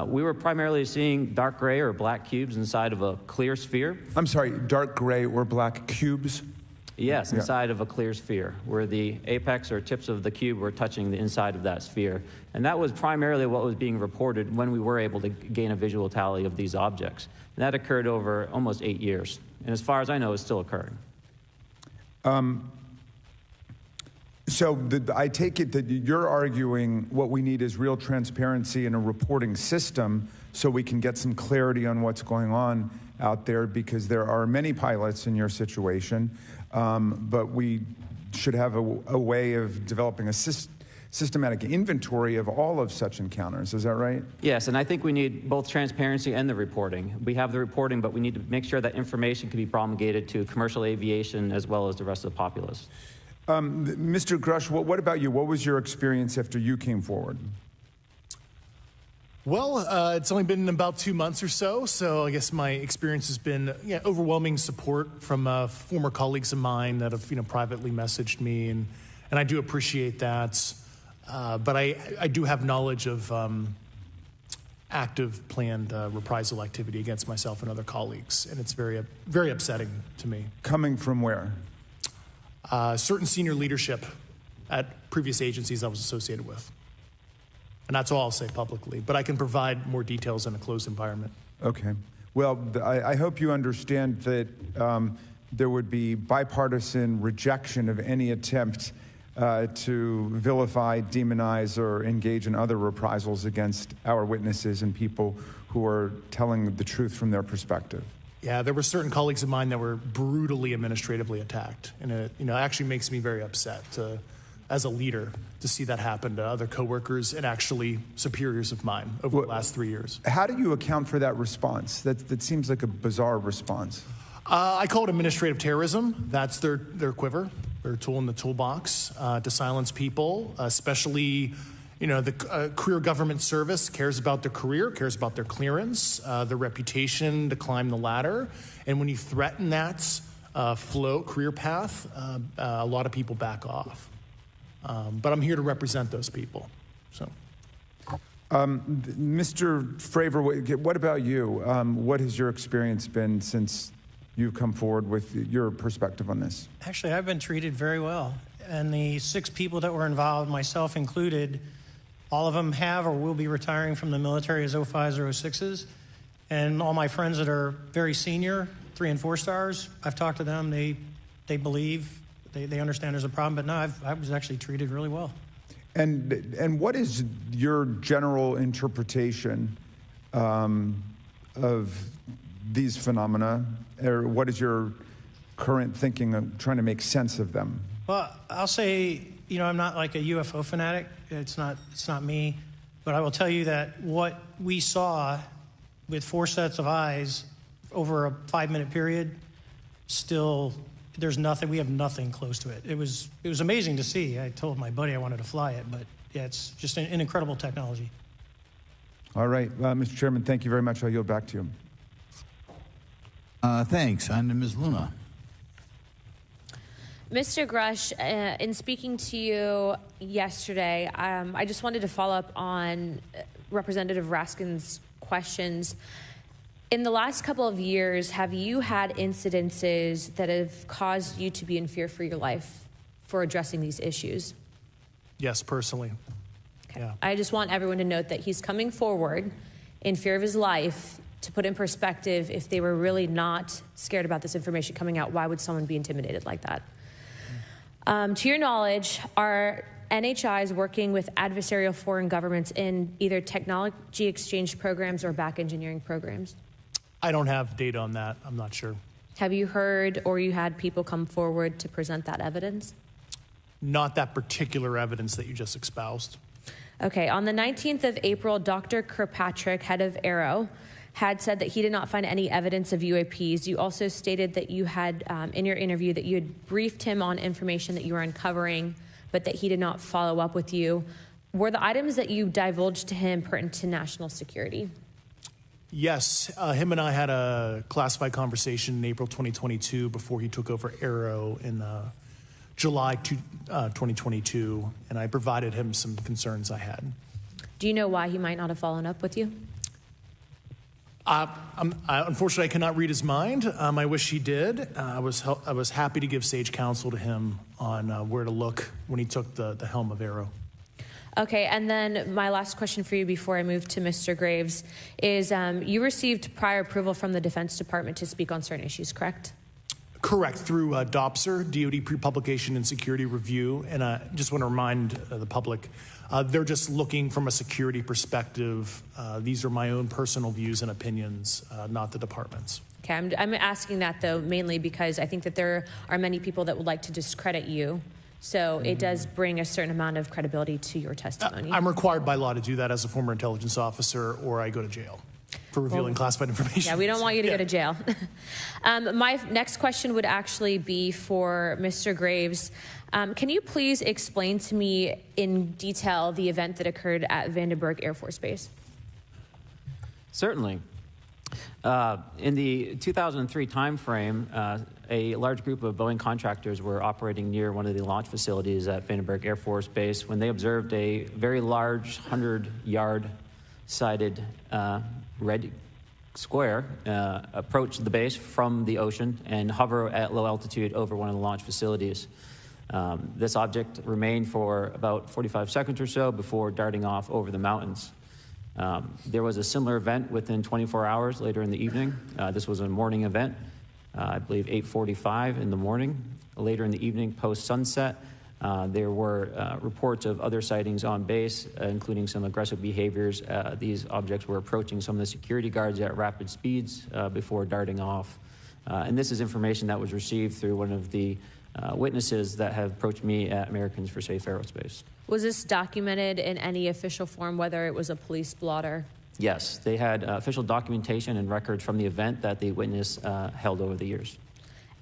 We were primarily seeing dark gray or black cubes inside of a clear sphere. I'm sorry, dark gray or black cubes? Yes, inside of a clear sphere, where the apex or tips of the cube were touching the inside of that sphere. And that was primarily what was being reported when we were able to gain a visual tally of these objects. And that occurred over almost 8 years. And as far as I know, it's still occurring. I take it that you're arguing what we need is real transparency in a reporting system so we can get some clarity on what's going on out there, because there are many pilots in your situation, but we should have a way of developing a systematic inventory of all of such encounters. Is that right? Yes, and I think we need both transparency and the reporting. We have the reporting, but we need to make sure that information can be promulgated to commercial aviation as well as the rest of the populace. Mr. Grush, what about you? What was your experience after you came forward? Well, it's only been about 2 months or so I guess my experience has been overwhelming support from former colleagues of mine that have privately messaged me, and I do appreciate that. But I do have knowledge of active planned reprisal activity against myself and other colleagues, and it's very, very upsetting to me. Coming from where? Certain senior leadership at previous agencies I was associated with. And that's all I'll say publicly, but I can provide more details in a closed environment. Okay. Well, I hope you understand that there would be bipartisan rejection of any attempt to vilify, demonize, or engage in other reprisals against our witnesses and people who are telling the truth from their perspective. Yeah, there were certain colleagues of mine that were brutally administratively attacked, and it actually makes me very upset as a leader to see that happen to other coworkers and actually superiors of mine over the last 3 years. How do you account for that response? That seems like a bizarre response. I call it administrative terrorism. That's their quiver, their tool in the toolbox to silence people, especially the career government service cares about their career, cares about their clearance, their reputation to climb the ladder. And when you threaten that career path, a lot of people back off. But I'm here to represent those people. So, Mr. Fravor, what about you? What has your experience been since you've come forward with your perspective on this? Actually, I've been treated very well. And the 6 people that were involved, myself included, all of them have or will be retiring from the military as 05s or 06s. And all my friends that are very senior, 3 and 4 stars, I've talked to them. They believe, they understand there's a problem. But no, I was actually treated really well. And what is your general interpretation of these phenomena? Or what is your current thinking of trying to make sense of them? Well, I'll say, I'm not like a UFO fanatic. It's not me. But I will tell you that what we saw with 4 sets of eyes over a 5-minute period, still, there's nothing. We have nothing close to it. It was amazing to see. I told my buddy I wanted to fly it, but yeah, it's just an incredible technology. All right, Mr. Chairman, thank you very much. I'll yield back to you. Thanks. On to Ms. Luna. Mr. Grush, in speaking to you yesterday, I just wanted to follow up on Representative Raskin's questions. In the last couple of years, have you had incidences that have caused you to be in fear for your life for addressing these issues? Yes, personally. Okay. Yeah. I just want everyone to note that he's coming forward in fear of his life. To put in perspective, if they were really not scared about this information coming out, why would someone be intimidated like that? To your knowledge, are NHIs working with adversarial foreign governments in either technology exchange programs or back engineering programs? I don't have data on that. I'm not sure. Have you heard or you had people come forward to present that evidence? Not that particular evidence that you just espoused. Okay, on the 19th of April, Dr. Kirkpatrick, head of Aero, had said that he did not find any evidence of UAPs. You also stated that you had, in your interview, that you had briefed him on information that you were uncovering, but that he did not follow up with you. Were the items that you divulged to him pertinent to national security? Yes, him and I had a classified conversation in April 2022 before he took over Aero in July 2022, and I provided him some concerns I had. Do you know why he might not have followed up with you? Unfortunately, I cannot read his mind. I wish he did. I was happy to give sage counsel to him on where to look when he took the helm of Aero. Okay, and then my last question for you before I move to Mr. Graves is you received prior approval from the Defense Department to speak on certain issues, correct? Correct, through DOPSR, DoD Pre-Publication and Security Review, and I just want to remind the public, they're just looking from a security perspective. These are my own personal views and opinions, not the department's. Okay, I'm asking that, though, mainly because I think that there are many people that would like to discredit you. So it does bring a certain amount of credibility to your testimony. I'm required by law to do that as a former intelligence officer, or I go to jail for revealing classified information. Yeah, we don't want you to go to jail. My next question would actually be for Mr. Graves. Can you please explain to me in detail the event that occurred at Vandenberg Air Force Base? Certainly. In the 2003 timeframe, a large group of Boeing contractors were operating near one of the launch facilities at Vandenberg Air Force Base when they observed a very large 100-yard sided red square approach the base from the ocean and hover at low altitude over one of the launch facilities. This object remained for about 45 seconds or so before darting off over the mountains. There was a similar event within 24 hours later in the evening. This was a morning event, I believe 8:45 in the morning. Later in the evening, post-sunset, there were reports of other sightings on base, including some aggressive behaviors. These objects were approaching some of the security guards at rapid speeds before darting off. And this is information that was received through one of the witnesses that have approached me at Americans for Safe Aerospace. Was this documented in any official form, whether it was a police blotter? Yes, they had official documentation and records from the event that the witness held over the years.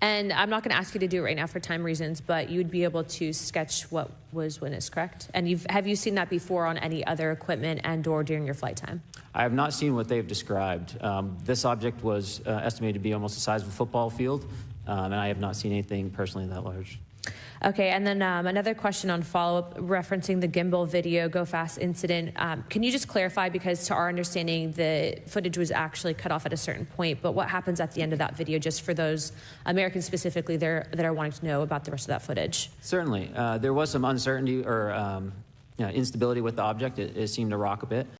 And I'm not going to ask you to do it right now for time reasons, but you'd be able to sketch what was witnessed, correct? And have you seen that before on any other equipment and or during your flight time? I have not seen what they've described. This object was estimated to be almost the size of a football field, and I have not seen anything personally that large. Okay, and then another question on follow-up referencing the gimbal video Go Fast incident. Can you just clarify, because to our understanding, the footage was actually cut off at a certain point, but what happens at the end of that video, just for those Americans specifically that are wanting to know about the rest of that footage? Certainly. There was some uncertainty or instability with the object. It seemed to rock a bit.